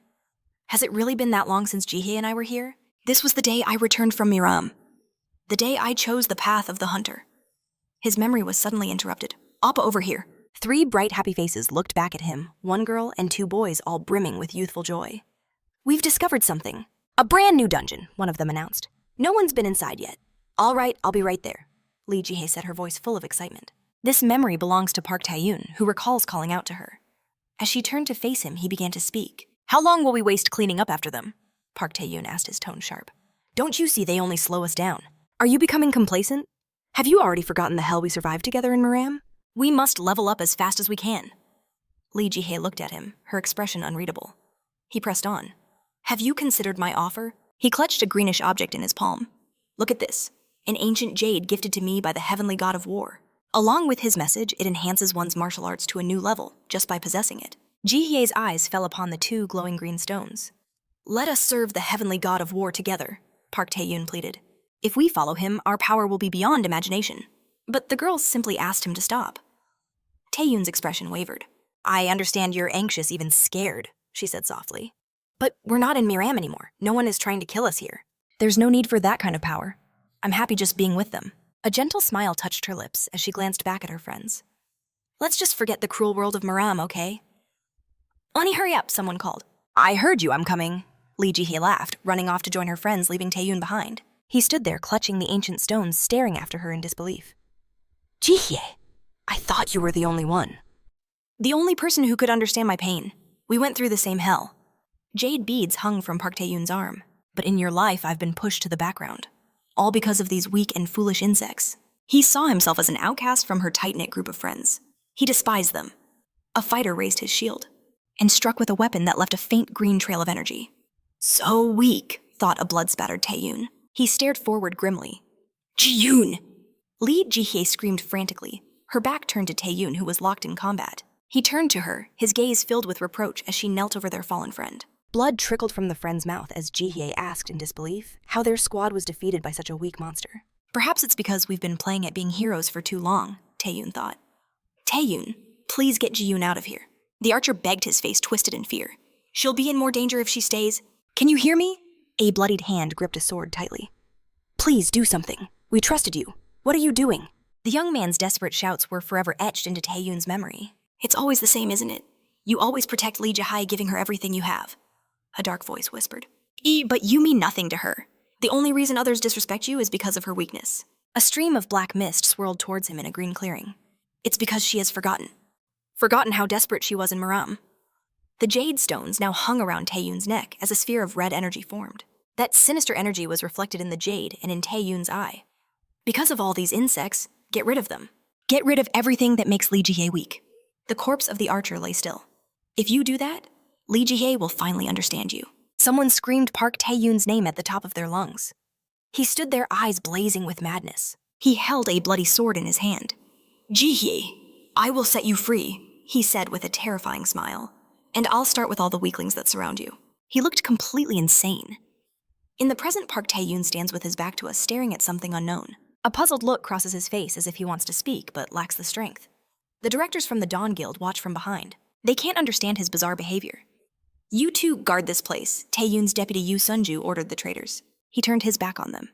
Has it really been that long since Jihye and I were here? This was the day I returned from Miram. The day I chose the path of the hunter. His memory was suddenly interrupted. Appa, over here. 3 bright, happy faces looked back at him, 1 girl and 2 boys all brimming with youthful joy. We've discovered something. A brand new dungeon, one of them announced. No one's been inside yet. All right, I'll be right there, Lee Jihye said, her voice full of excitement. This memory belongs to Park Tae-yoon, who recalls calling out to her. As she turned to face him, he began to speak. How long will we waste cleaning up after them? Park Tae-yoon asked, his tone sharp. Don't you see they only slow us down? Are you becoming complacent? Have you already forgotten the hell we survived together in Miram? We must level up as fast as we can. Lee Jihye looked at him, her expression unreadable. He pressed on. Have you considered my offer? He clutched a greenish object in his palm. Look at this, an ancient jade gifted to me by the heavenly god of war. Along with his message, it enhances one's martial arts to a new level, just by possessing it. Jihye's eyes fell upon the 2 glowing green stones. Let us serve the heavenly god of war together, Park Tae-yoon pleaded. If we follow him, our power will be beyond imagination. But the girls simply asked him to stop. Tae-yoon's expression wavered. I understand you're anxious, even scared, she said softly. But we're not in Miram anymore. No one is trying to kill us here. There's no need for that kind of power. I'm happy just being with them. A gentle smile touched her lips as she glanced back at her friends. Let's just forget the cruel world of Miram, okay? Ani, hurry up, someone called. I heard you, I'm coming. Lee Jihye laughed, running off to join her friends, leaving Tae-yoon behind. He stood there, clutching the ancient stones, staring after her in disbelief. Jihye, I thought you were the only one. The only person who could understand my pain. We went through the same hell. Jade beads hung from Park Tae-yoon's arm, but in your life I've been pushed to the background. All because of these weak and foolish insects. He saw himself as an outcast from her tight-knit group of friends. He despised them. A fighter raised his shield, and struck with a weapon that left a faint green trail of energy. So weak, thought a blood-spattered Tae-yoon. He stared forward grimly. Ji-yoon! Lee Jihye screamed frantically, her back turned to Tae-yoon, who was locked in combat. He turned to her, his gaze filled with reproach as she knelt over their fallen friend. Blood trickled from the friend's mouth as Jihye asked in disbelief how their squad was defeated by such a weak monster. Perhaps it's because we've been playing at being heroes for too long, Tae-yoon thought. Tae-yoon, please get Ji-yoon out of here. The archer begged, his face twisted in fear. She'll be in more danger if she stays. Can you hear me? A bloodied hand gripped a sword tightly. Please do something. We trusted you. What are you doing? The young man's desperate shouts were forever etched into Tae-yoon's memory. It's always the same, isn't it? You always protect Lee Jihye, giving her everything you have. A dark voice whispered. But you mean nothing to her. The only reason others disrespect you is because of her weakness. A stream of black mist swirled towards him in a green clearing. It's because she has forgotten. Forgotten how desperate she was in Miram. The jade stones now hung around Tae-yoon's neck as a sphere of red energy formed. That sinister energy was reflected in the jade and in Tae-yoon's eye. Because of all these insects, get rid of them. Get rid of everything that makes Lee Jihye weak. The corpse of the archer lay still. If you do that, Lee Jihye will finally understand you. Someone screamed Park Tae-yoon's name at the top of their lungs. He stood there, eyes blazing with madness. He held a bloody sword in his hand. Jihye, I will set you free. he said with a terrifying smile. And I'll start with all the weaklings that surround you. He looked completely insane. In the present, Park Tae-yoon stands with his back to us, staring at something unknown. A puzzled look crosses his face as if he wants to speak, but lacks the strength. The directors from the Dawn Guild watch from behind. They can't understand his bizarre behavior. You two guard this place, Tae-yoon's deputy Yu Sunju ordered the traitors. He turned his back on them.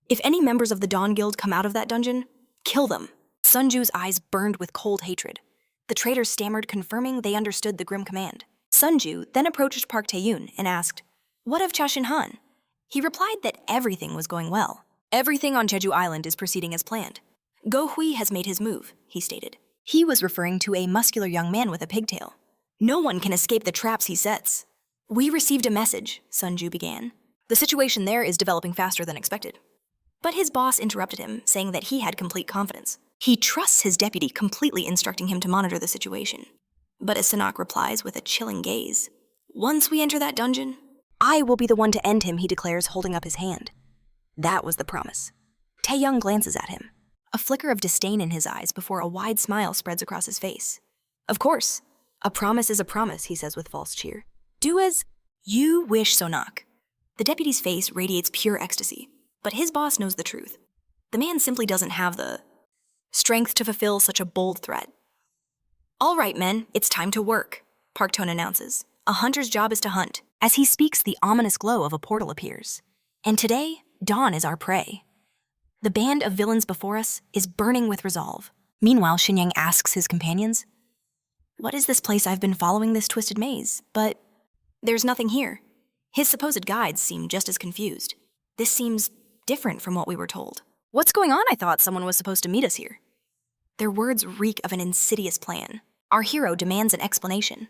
If any members of the Dawn Guild come out of that dungeon, kill them. Sunju's eyes burned with cold hatred. The traitors stammered, confirming they understood the grim command. Sunju then approached Park Tae-yoon and asked, "What of Cha Shin-han?" He replied that everything was going well. Everything on Jeju Island is proceeding as planned. Go Hui has made his move, he stated. He was referring to a muscular young man with a pigtail. No one can escape the traps he sets. We received a message, Sunju began. The situation there is developing faster than expected. But his boss interrupted him, saying that he had complete confidence. He trusts his deputy, completely instructing him to monitor the situation. But as Sanak replies with a chilling gaze, "Once we enter that dungeon, I will be the one to end him," he declares, holding up his hand. That was the promise. Tae-young glances at him, a flicker of disdain in his eyes before a wide smile spreads across his face. Of course, A promise is a promise, he says with false cheer. do as you wish, Sonak. The deputy's face radiates pure ecstasy, but his boss knows the truth. The man simply doesn't have the strength to fulfill such a bold threat. All right, men, it's time to work, Park Tone announces. A hunter's job is to hunt. As he speaks, the ominous glow of a portal appears. And today, dawn is our prey. The band of villains before us is burning with resolve. Meanwhile, Shinyang asks his companions, What is this place I've been following, this twisted maze? But there's nothing here. His supposed guides seem just as confused. This seems different from what we were told. What's going on? I thought someone was supposed to meet us here. Their words reek of an insidious plan. Our hero demands an explanation.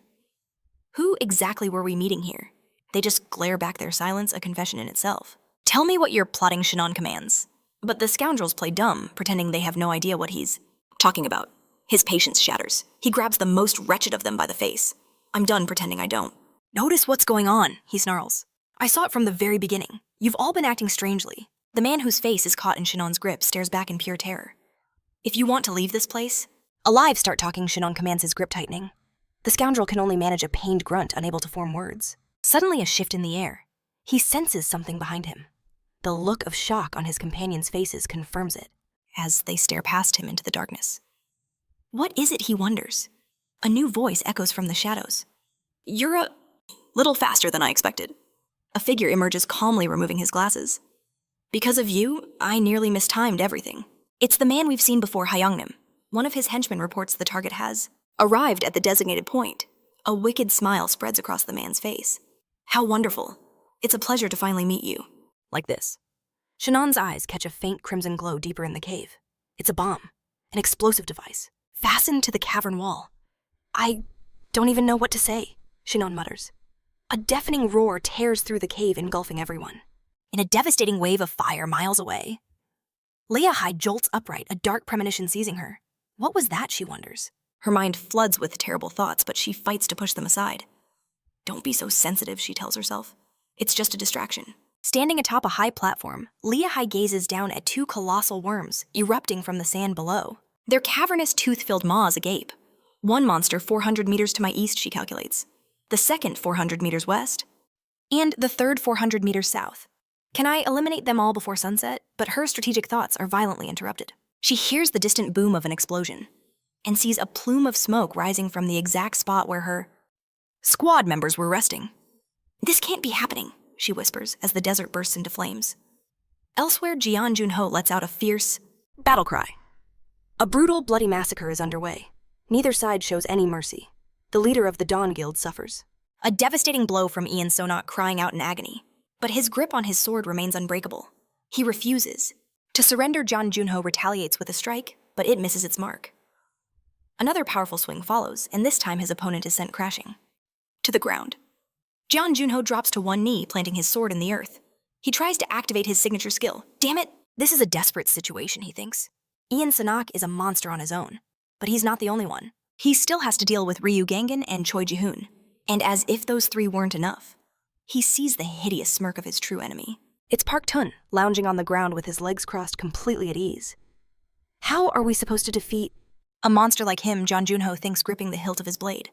Who exactly were we meeting here? They just glare back their silence, a confession in itself. Tell me what your plotting Shinon commands. But the scoundrels play dumb, pretending they have no idea what he's talking about. His patience shatters. He grabs the most wretched of them by the face. I'm done pretending I don't. Notice what's going on, he snarls. I saw it from the very beginning. You've all been acting strangely. The man whose face is caught in Shinon's grip stares back in pure terror. If you want to leave this place... Alive, start talking, Shinon commands, his grip tightening. The scoundrel can only manage a pained grunt, unable to form words. Suddenly a shift in the air. He senses something behind him. The look of shock on his companions' faces confirms it. As they stare past him into the darkness. What is it, he wonders? A new voice echoes from the shadows. You're a little faster than I expected. A figure emerges calmly, removing his glasses. Because of you, I nearly mistimed everything. It's the man we've seen before, Hyungnim. One of his henchmen reports the target has arrived at the designated point. A wicked smile spreads across the man's face. How wonderful. It's a pleasure to finally meet you. Like this. Shinon's eyes catch a faint crimson glow deeper in the cave. It's a bomb, an explosive device, fastened to the cavern wall. I don't even know what to say, Shinon mutters. A deafening roar tears through the cave, engulfing everyone. In a devastating wave of fire miles away, Leahai jolts upright, a dark premonition seizing her. What was that, she wonders. Her mind floods with terrible thoughts, but she fights to push them aside. Don't be so sensitive, she tells herself. It's just a distraction. Standing atop a high platform, Leahai gazes down at two colossal worms erupting from the sand below. Their cavernous, tooth-filled maws agape. One monster 400 meters to my east, she calculates. The second 400 meters west. And the third 400 meters south. Can I eliminate them all before sunset? But her strategic thoughts are violently interrupted. She hears the distant boom of an explosion and sees a plume of smoke rising from the exact spot where her squad members were resting. This can't be happening, she whispers as the desert bursts into flames. Elsewhere, Jian Junho lets out a fierce battle cry. A brutal, bloody massacre is underway. Neither side shows any mercy. The leader of the Dawn Guild suffers. A devastating blow from Ian Sonok, crying out in agony. But his grip on his sword remains unbreakable. He refuses. To surrender, John Junho retaliates with a strike, but it misses its mark. Another powerful swing follows, and this time his opponent is sent crashing to the ground. John Junho drops to one knee, planting his sword in the earth. He tries to activate his signature skill. Damn it! This is a desperate situation, he thinks. Ian Sanak is a monster on his own, but he's not the only one. He still has to deal with Ryu Gangan and Choi Ji-hoon. And as if those three weren't enough, he sees the hideous smirk of his true enemy. It's Park Tun, lounging on the ground with his legs crossed completely at ease. How are we supposed to defeat A monster like him, John Junho thinks, gripping the hilt of his blade.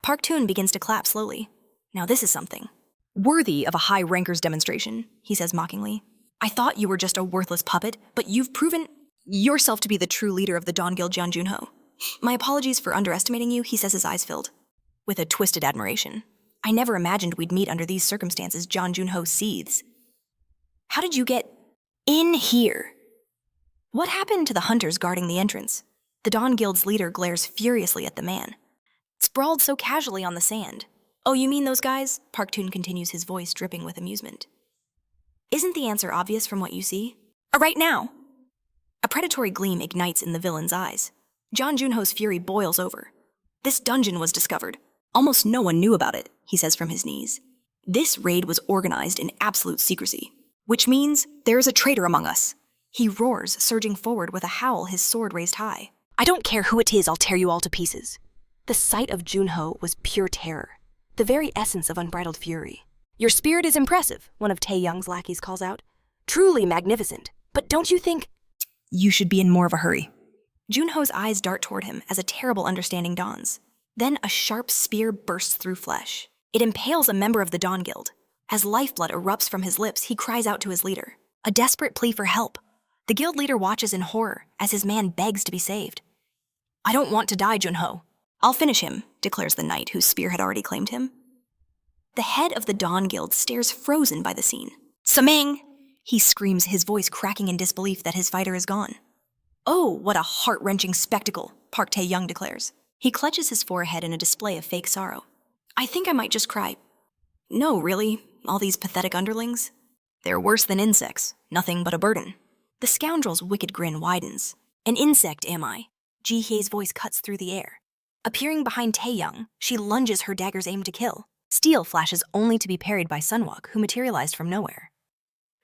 Park Toon begins to clap slowly. Now this is something. Worthy of a high ranker's demonstration, he says mockingly. I thought you were just a worthless puppet, but you've proven yourself to be the true leader of the Dawn Guild, John Junho. My apologies for underestimating you, he says, his eyes filled with a twisted admiration. I never imagined we'd meet under these circumstances, John Junho seethes. How did you get in here? What happened to the hunters guarding the entrance? The Dawn Guild's leader glares furiously at the man, sprawled so casually on the sand. Oh, you mean those guys? Park Toon continues, his voice dripping with amusement. Isn't the answer obvious from what you see? Right now! A predatory gleam ignites in the villain's eyes. John Junho's fury boils over. This dungeon was discovered. Almost no one knew about it, he says from his knees. This raid was organized in absolute secrecy, which means there is a traitor among us. He roars, surging forward with a howl, his sword raised high. I don't care who it is, I'll tear you all to pieces. The sight of Junho was pure terror, the very essence of unbridled fury. Your spirit is impressive, one of Tae Young's lackeys calls out. Truly magnificent, but don't you think... You should be in more of a hurry. Junho's eyes dart toward him as a terrible understanding dawns. Then a sharp spear bursts through flesh. It impales a member of the Dawn Guild. As lifeblood erupts from his lips, he cries out to his leader, a desperate plea for help. The guild leader watches in horror as his man begs to be saved. I don't want to die, Junho. I'll finish him, declares the knight whose spear had already claimed him. The head of the Dawn Guild stares frozen by the scene. Sameng! He screams, his voice cracking in disbelief that his fighter is gone. Oh, what a heart-wrenching spectacle, Park Tae Young declares. He clutches his forehead in a display of fake sorrow. I think I might just cry. No, really, all these pathetic underlings? They're worse than insects, nothing but a burden. The scoundrel's wicked grin widens. An insect, am I? Ji Hye's voice cuts through the air. Appearing behind Tae Young, she lunges her dagger's aim to kill. Steel flashes only to be parried by Sunwalk, who materialized from nowhere.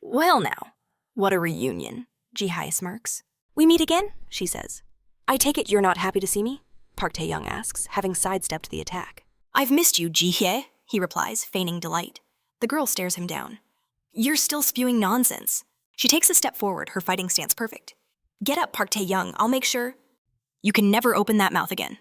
Well now, what a reunion, Ji Hye smirks. We meet again, she says. I take it you're not happy to see me? Park Tae Young asks, having sidestepped the attack. I've missed you, Ji Hye, he replies, feigning delight. The girl stares him down. You're still spewing nonsense. She takes a step forward, her fighting stance perfect. Get up, Park Tae Young, I'll make sure. You can never open that mouth again.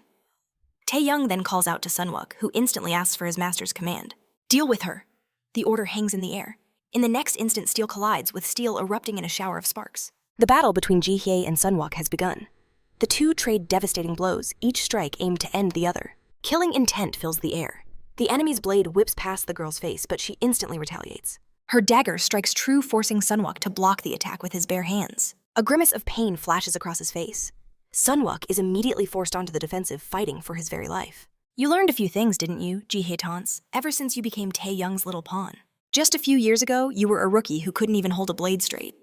Tae Young then calls out to Sunwalk, who instantly asks for his master's command. Deal with her. The order hangs in the air. In the next instant, steel collides, with steel erupting in a shower of sparks. The battle between Ji Hye and Sunwalk has begun. The two trade devastating blows, each strike aimed to end the other. Killing intent fills the air. The enemy's blade whips past the girl's face, but she instantly retaliates. Her dagger strikes true, forcing Sunwalk to block the attack with his bare hands. A grimace of pain flashes across his face. Sunwalk is immediately forced onto the defensive, fighting for his very life. You learned a few things, didn't you, Ji Hye taunts, ever since you became Tae Young's little pawn. Just a few years ago, you were a rookie who couldn't even hold a blade straight.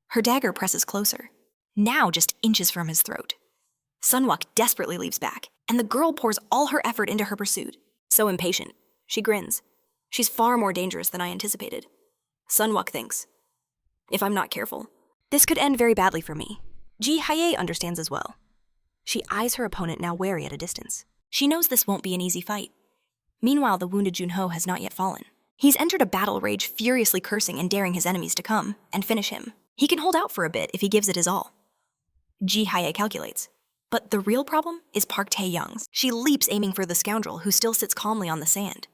Her dagger presses closer, now just inches from his throat. Sunwalk desperately leaps back, and the girl pours all her effort into her pursuit. So impatient. She grins. She's far more dangerous than I anticipated. Sunwalk thinks, if I'm not careful, this could end very badly for me. Ji Hye understands as well. She eyes her opponent, now wary at a distance. She knows this won't be an easy fight. Meanwhile, the wounded Junho has not yet fallen. He's entered a battle rage, furiously cursing and daring his enemies to come and finish him. He can hold out for a bit if he gives it his all. Ji Hye calculates. But the real problem is Park Tae Young's. She leaps, aiming for the scoundrel who still sits calmly on the sand.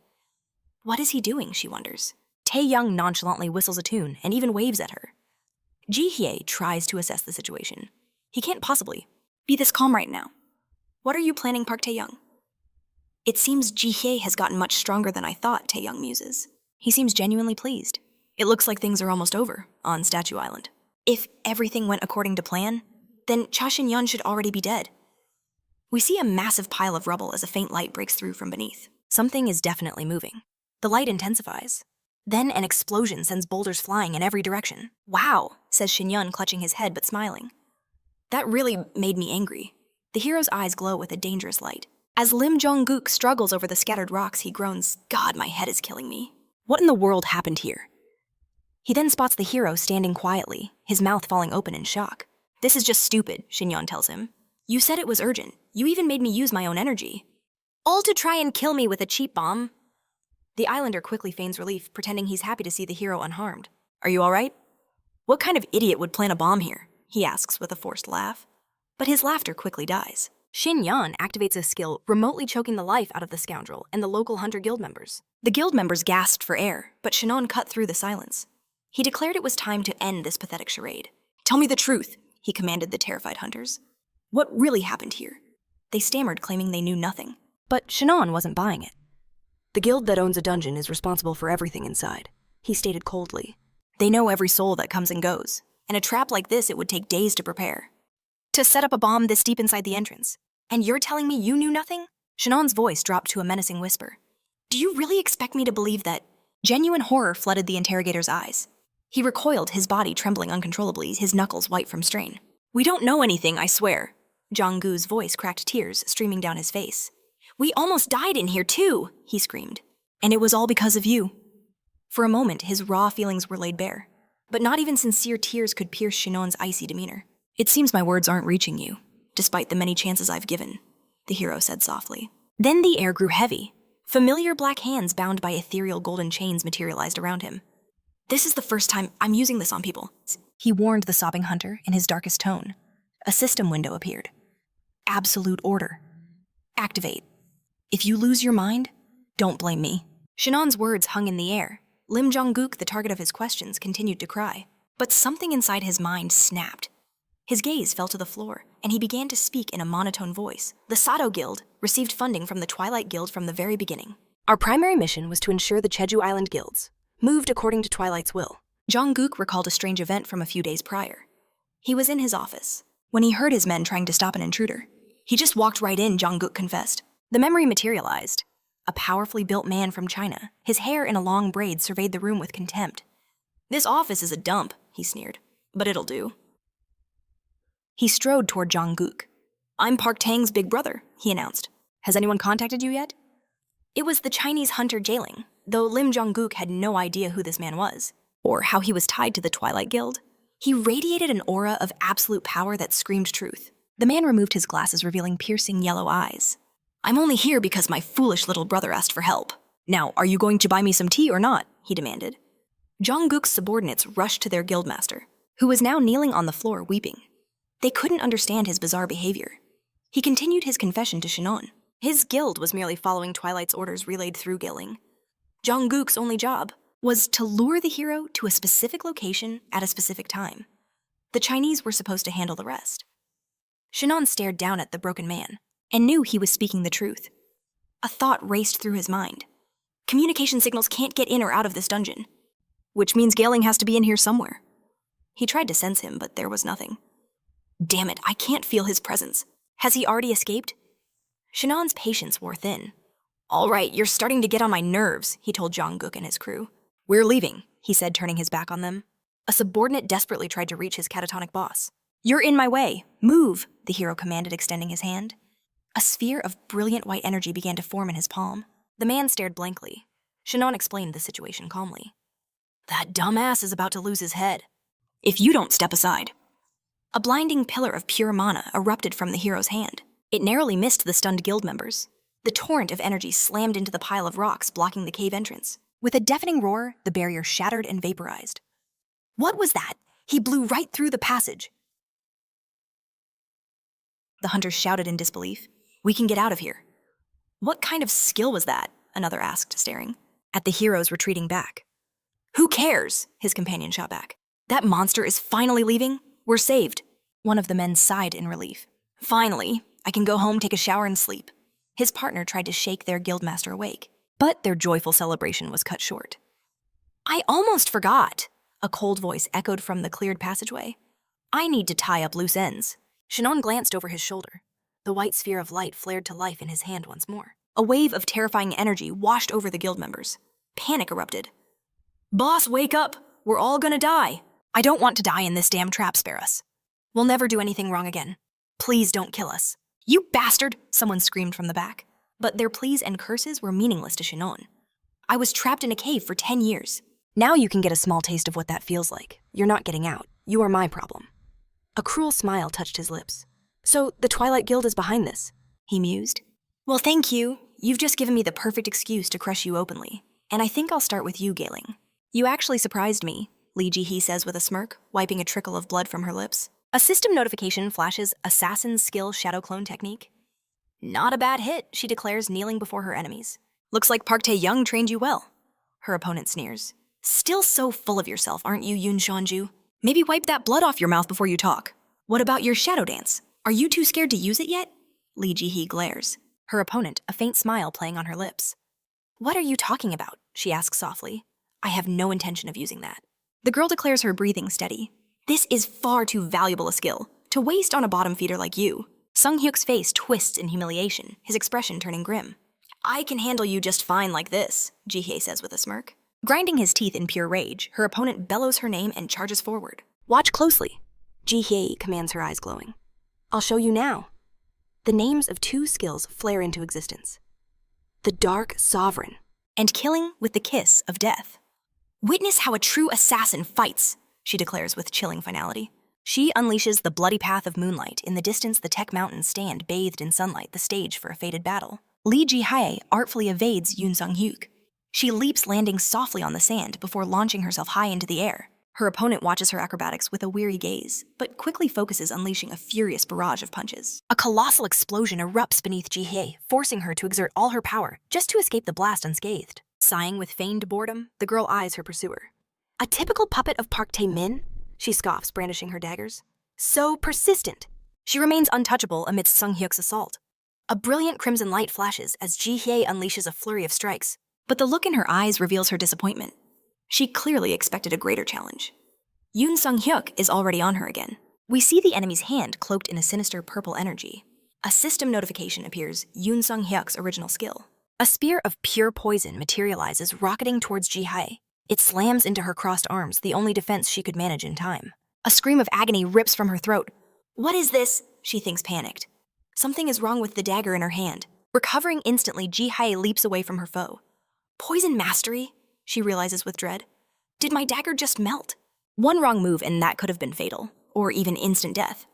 What is he doing, she wonders. Tae Young nonchalantly whistles a tune and even waves at her. Ji Hye tries to assess the situation. He can't possibly be this calm right now. What are you planning, Park Tae Young? It seems Ji Hye has gotten much stronger than I thought, Tae Young muses. He seems genuinely pleased. It looks like things are almost over on Statue Island. If everything went according to plan, then Cha Shin-yeon should already be dead. We see a massive pile of rubble as a faint light breaks through from beneath. Something is definitely moving. The light intensifies. Then an explosion sends boulders flying in every direction. Wow, says Shin-yeon, clutching his head but smiling. That really made me angry. The hero's eyes glow with a dangerous light. As Lim Jong-guk struggles over the scattered rocks, he groans, God, my head is killing me. What in the world happened here? He then spots the hero standing quietly, his mouth falling open in shock. This is just stupid, Shin-yeon tells him. You said it was urgent. You even made me use my own energy. All to try and kill me with a cheap bomb. The islander quickly feigns relief, pretending he's happy to see the hero unharmed. Are you all right? What kind of idiot would plant a bomb here? He asks with a forced laugh. But his laughter quickly dies. Shin Yan activates a skill remotely choking the life out of the scoundrel and the local hunter guild members. The guild members gasped for air, but Shin cut through the silence. He declared it was time to end this pathetic charade. "Tell me the truth," he commanded the terrified hunters. "What really happened here?" They stammered, claiming they knew nothing. But Shin wasn't buying it. "The guild that owns a dungeon is responsible for everything inside," he stated coldly. "They know every soul that comes and goes, and a trap like this it would take days to prepare. To set up a bomb this deep inside the entrance. And you're telling me you knew nothing?" Shinon's voice dropped to a menacing whisper. "Do you really expect me to believe that?" Genuine horror flooded the interrogator's eyes. He recoiled, his body trembling uncontrollably, his knuckles white from strain. "We don't know anything, I swear." Jong-gu's voice cracked, tears streaming down his face. "We almost died in here too," he screamed. "And it was all because of you." For a moment, his raw feelings were laid bare. But not even sincere tears could pierce Shinon's icy demeanor. "It seems my words aren't reaching you, despite the many chances I've given," the hero said softly. Then the air grew heavy. Familiar black hands bound by ethereal golden chains materialized around him. "This is the first time I'm using this on people," he warned the sobbing hunter in his darkest tone. A system window appeared. "Absolute order. Activate. If you lose your mind, don't blame me." Shinon's words hung in the air. Lim Jong-guk, the target of his questions, continued to cry. But something inside his mind snapped. His gaze fell to the floor, and he began to speak in a monotone voice. "The Sato Guild received funding from the Twilight Guild from the very beginning. Our primary mission was to ensure the Jeju Island guilds moved according to Twilight's will." Jong-guk recalled a strange event from a few days prior. He was in his office when he heard his men trying to stop an intruder. "He just walked right in," Jong-guk confessed. The memory materialized. A powerfully built man from China, his hair in a long braid, surveyed the room with contempt. "This office is a dump," he sneered, "but it'll do." He strode toward Jong-guk. "I'm Park Tang's big brother," he announced. "Has anyone contacted you yet?" It was the Chinese hunter Jailing, though Lim Jong-guk had no idea who this man was, or how he was tied to the Twilight Guild. He radiated an aura of absolute power that screamed truth. The man removed his glasses, revealing piercing yellow eyes. "I'm only here because my foolish little brother asked for help. Now, are you going to buy me some tea or not?" he demanded. Jong-guk's subordinates rushed to their guildmaster, who was now kneeling on the floor weeping. They couldn't understand his bizarre behavior. He continued his confession to Shinon. His guild was merely following Twilight's orders relayed through Gilling. Jong-guk's only job was to lure the hero to a specific location at a specific time. The Chinese were supposed to handle the rest. Shinon stared down at the broken man and knew he was speaking the truth. A thought raced through his mind. Communication signals can't get in or out of this dungeon, which means Gilling has to be in here somewhere. He tried to sense him, but there was nothing. Damn it, I can't feel his presence. Has he already escaped? Shinon's patience wore thin. "All right, you're starting to get on my nerves," he told Jong-guk and his crew. "We're leaving," he said, turning his back on them. A subordinate desperately tried to reach his catatonic boss. "You're in my way. Move," the hero commanded, extending his hand. A sphere of brilliant white energy began to form in his palm. The man stared blankly. Shinon explained the situation calmly. "That dumbass is about to lose his head. If you don't step aside." A blinding pillar of pure mana erupted from the hero's hand. It narrowly missed the stunned guild members. The torrent of energy slammed into the pile of rocks blocking the cave entrance. With a deafening roar, the barrier shattered and vaporized. What was that? He blew right through the passage. The hunters shouted in disbelief. "We can get out of here." "What kind of skill was that?" another asked, staring at the heroes retreating back. "Who cares?" his companion shot back. "That monster is finally leaving. We're saved." One of the men sighed in relief. "Finally, I can go home, take a shower, and sleep." His partner tried to shake their guildmaster awake, but their joyful celebration was cut short. "I almost forgot," a cold voice echoed from the cleared passageway. "I need to tie up loose ends." Shinon glanced over his shoulder. The white sphere of light flared to life in his hand once more. A wave of terrifying energy washed over the guild members. Panic erupted. "Boss, wake up! We're all gonna die!" "I don't want to die in this damn trap, spare us. We'll never do anything wrong again. Please don't kill us." "You bastard!" someone screamed from the back. But their pleas and curses were meaningless to Shinon. "I was trapped in a cave for 10 years. Now you can get a small taste of what that feels like. You're not getting out. You are my problem." A cruel smile touched his lips. "So the Twilight Guild is behind this," he mused. "Well, thank you. You've just given me the perfect excuse to crush you openly. And I think I'll start with you, Gailing. You actually surprised me," Li Ji-hee says with a smirk, wiping a trickle of blood from her lips. A system notification flashes Assassin's Skill Shadow Clone Technique. Not a bad hit, she declares, kneeling before her enemies. Looks like Park Tae-young trained you well. Her opponent sneers. Still so full of yourself, aren't you, Yoon Seonju? Maybe wipe that blood off your mouth before you talk. What about your shadow dance? Are you too scared to use it yet? Lee Ji-hee glares. Her opponent, a faint smile playing on her lips. What are you talking about? She asks softly. I have no intention of using that. The girl declares, her breathing steady. This is far too valuable a skill to waste on a bottom feeder like you. Sung Hyuk's face twists in humiliation, his expression turning grim. I can handle you just fine like this, Ji-hee says with a smirk. Grinding his teeth in pure rage, her opponent bellows her name and charges forward. Watch closely. Ji-hee commands, her eyes glowing. I'll show you now. The names of two skills flare into existence. The Dark Sovereign. And killing with the kiss of death. Witness how a true assassin fights, she declares with chilling finality. She unleashes the bloody path of moonlight. In the distance, the Tech Mountains stand bathed in sunlight, the stage for a fated battle. Lee Ji-hye artfully evades Yoon Sung-hyuk. She leaps, landing softly on the sand before launching herself high into the air. Her opponent watches her acrobatics with a weary gaze, but quickly focuses, unleashing a furious barrage of punches. A colossal explosion erupts beneath Ji-hye, forcing her to exert all her power just to escape the blast unscathed. Sighing with feigned boredom, the girl eyes her pursuer. A typical puppet of Park Tae-min? She scoffs, brandishing her daggers. So persistent. She remains untouchable amidst Sung Hyuk's assault. A brilliant crimson light flashes as Ji-hye unleashes a flurry of strikes, but the look in her eyes reveals her disappointment. She clearly expected a greater challenge. Yoon Sung-hyuk is already on her again. We see the enemy's hand cloaked in a sinister purple energy. A system notification appears, Yoon Sung-hyuk's original skill. A spear of pure poison materializes, rocketing towards Ji-hye. It slams into her crossed arms, the only defense she could manage in time. A scream of agony rips from her throat. What is this? She thinks, panicked. Something is wrong with the dagger in her hand. Recovering instantly, Ji-hye leaps away from her foe. Poison mastery? She realizes with dread. Did my dagger just melt? One wrong move and that could have been fatal, or even instant death.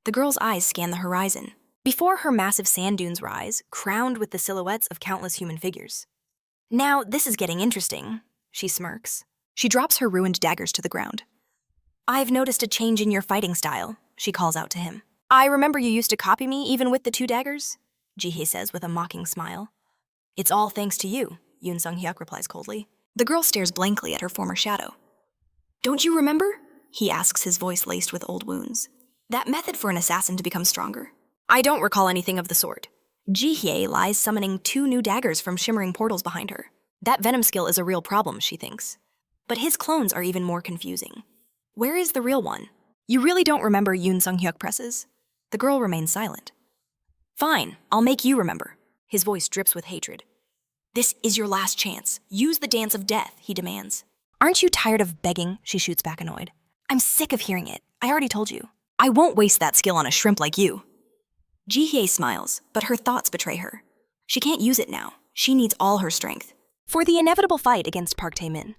The girl's eyes scan the horizon. Before her, massive sand dunes rise, crowned with the silhouettes of countless human figures. Now, this is getting interesting, she smirks. She drops her ruined daggers to the ground. I've noticed a change in your fighting style, she calls out to him. I remember you used to copy me even with the two daggers, Ji-hee says with a mocking smile. It's all thanks to you, Yoon Sung-hyuk replies coldly. The girl stares blankly at her former shadow. Don't you remember? He asks, his voice laced with old wounds. That method for an assassin to become stronger. I don't recall anything of the sort. Ji-hye lies summoning two new daggers from shimmering portals behind her. That venom skill is a real problem, she thinks. But his clones are even more confusing. Where is the real one? You really don't remember Yoon Sung-hyuk presses? The girl remains silent. Fine, I'll make you remember. His voice drips with hatred. This is your last chance. Use the dance of death, he demands. Aren't you tired of begging? She shoots back, annoyed. I'm sick of hearing it. I already told you. I won't waste that skill on a shrimp like you. Ji-hye smiles, but her thoughts betray her. She can't use it now. She needs all her strength. For the inevitable fight against Park Tae-min.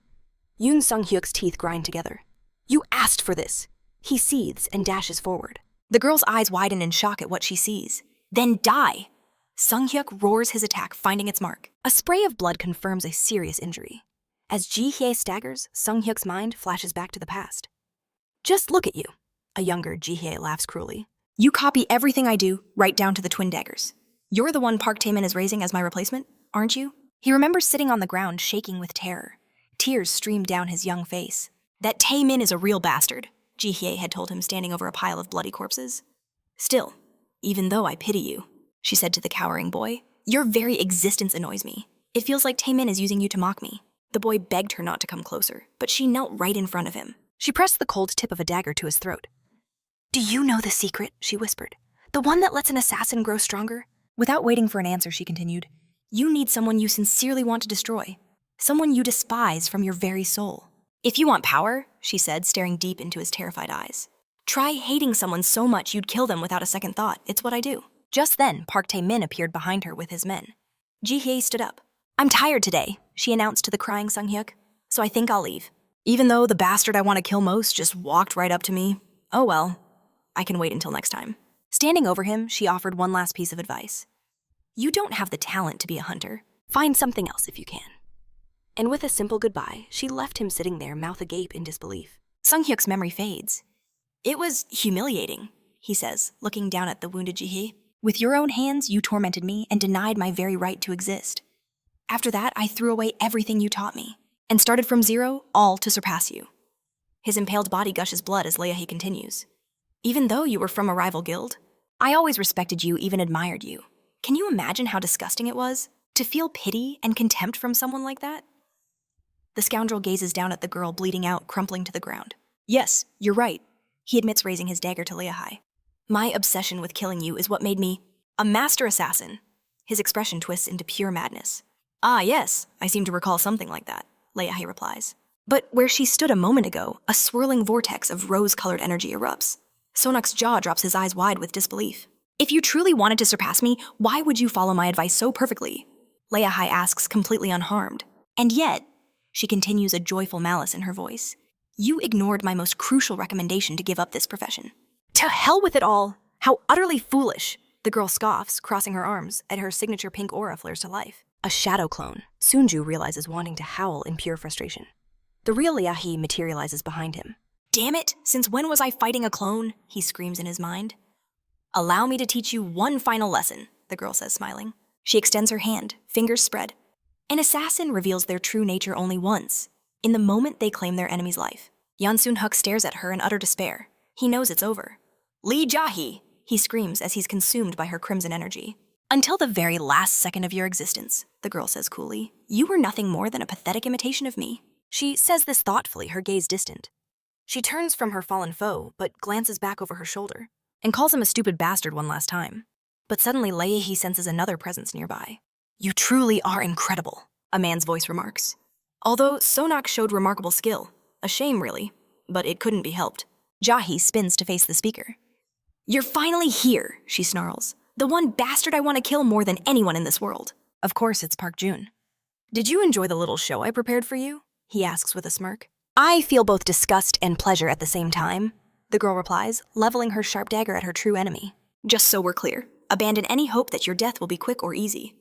Yoon Sung-hyuk's teeth grind together. You asked for this. He seethes and dashes forward. The girl's eyes widen in shock at what she sees. Then die! Sung-hyuk roars his attack, finding its mark. A spray of blood confirms a serious injury. As Ji-hye staggers, Sung-hyuk's mind flashes back to the past. Just look at you. A younger Ji-hye laughs cruelly. You copy everything I do, right down to the twin daggers. You're the one Park Tae-min is raising as my replacement, aren't you? He remembers sitting on the ground, shaking with terror. Tears streamed down his young face. That Tae-min is a real bastard, Ji-hye had told him, standing over a pile of bloody corpses. Still, even though I pity you, she said to the cowering boy, your very existence annoys me. It feels like Tae-min is using you to mock me. The boy begged her not to come closer, but she knelt right in front of him. She pressed the cold tip of a dagger to his throat. Do you know the secret? She whispered. The one that lets an assassin grow stronger? Without waiting for an answer, she continued. You need someone you sincerely want to destroy. Someone you despise from your very soul. If you want power, she said, staring deep into his terrified eyes, try hating someone so much you'd kill them without a second thought. It's what I do. Just then, Park Tae-min appeared behind her with his men. Ji-hye stood up. I'm tired today, she announced to the crying Sung-hyuk, so I think I'll leave. Even though the bastard I want to kill most just walked right up to me, oh well, I can wait until next time. Standing over him, she offered one last piece of advice. You don't have the talent to be a hunter. Find something else if you can. And with a simple goodbye, she left him sitting there, mouth agape in disbelief. Sung-hyuk's memory fades. It was humiliating, he says, looking down at the wounded Jihe. With your own hands, you tormented me and denied my very right to exist. After that, I threw away everything you taught me and started from zero, all to surpass you. His impaled body gushes blood as Leahi continues. Even though you were from a rival guild, I always respected you, even admired you. Can you imagine how disgusting it was to feel pity and contempt from someone like that? The scoundrel gazes down at the girl bleeding out, crumpling to the ground. Yes, you're right, he admits, raising his dagger to Leahi. My obsession with killing you is what made me a master assassin. His expression twists into pure madness. Ah, yes, I seem to recall something like that, Leahi replies. But where she stood a moment ago, a swirling vortex of rose-colored energy erupts. Sonak's jaw drops, his eyes wide with disbelief. If you truly wanted to surpass me, why would you follow my advice so perfectly? Leahi asks, completely unharmed. And yet, she continues, a joyful malice in her voice, you ignored my most crucial recommendation to give up this profession. To hell with it all! How utterly foolish! The girl scoffs, crossing her arms, and her signature pink aura flares to life. A shadow clone, Sunju realizes, wanting to howl in pure frustration. The real Leahi materializes behind him. Damn it! Since when was I fighting a clone? He screams in his mind. Allow me to teach you one final lesson, the girl says, smiling. She extends her hand, fingers spread. An assassin reveals their true nature only once, in the moment they claim their enemy's life. Yansun Huk stares at her in utter despair. He knows it's over. Li Jahi! He screams as he's consumed by her crimson energy. Until the very last second of your existence, the girl says coolly, you were nothing more than a pathetic imitation of me. She says this thoughtfully, her gaze distant. She turns from her fallen foe, but glances back over her shoulder, and calls him a stupid bastard one last time. But suddenly Leahi senses another presence nearby. You truly are incredible, a man's voice remarks. Although Sonak showed remarkable skill. A shame, really, but it couldn't be helped. Jahi spins to face the speaker. You're finally here, she snarls. The one bastard I want to kill more than anyone in this world. Of course, it's Park Jun. Did you enjoy the little show I prepared for you? He asks with a smirk. I feel both disgust and pleasure at the same time, the girl replies, leveling her sharp dagger at her true enemy. Just so we're clear, abandon any hope that your death will be quick or easy.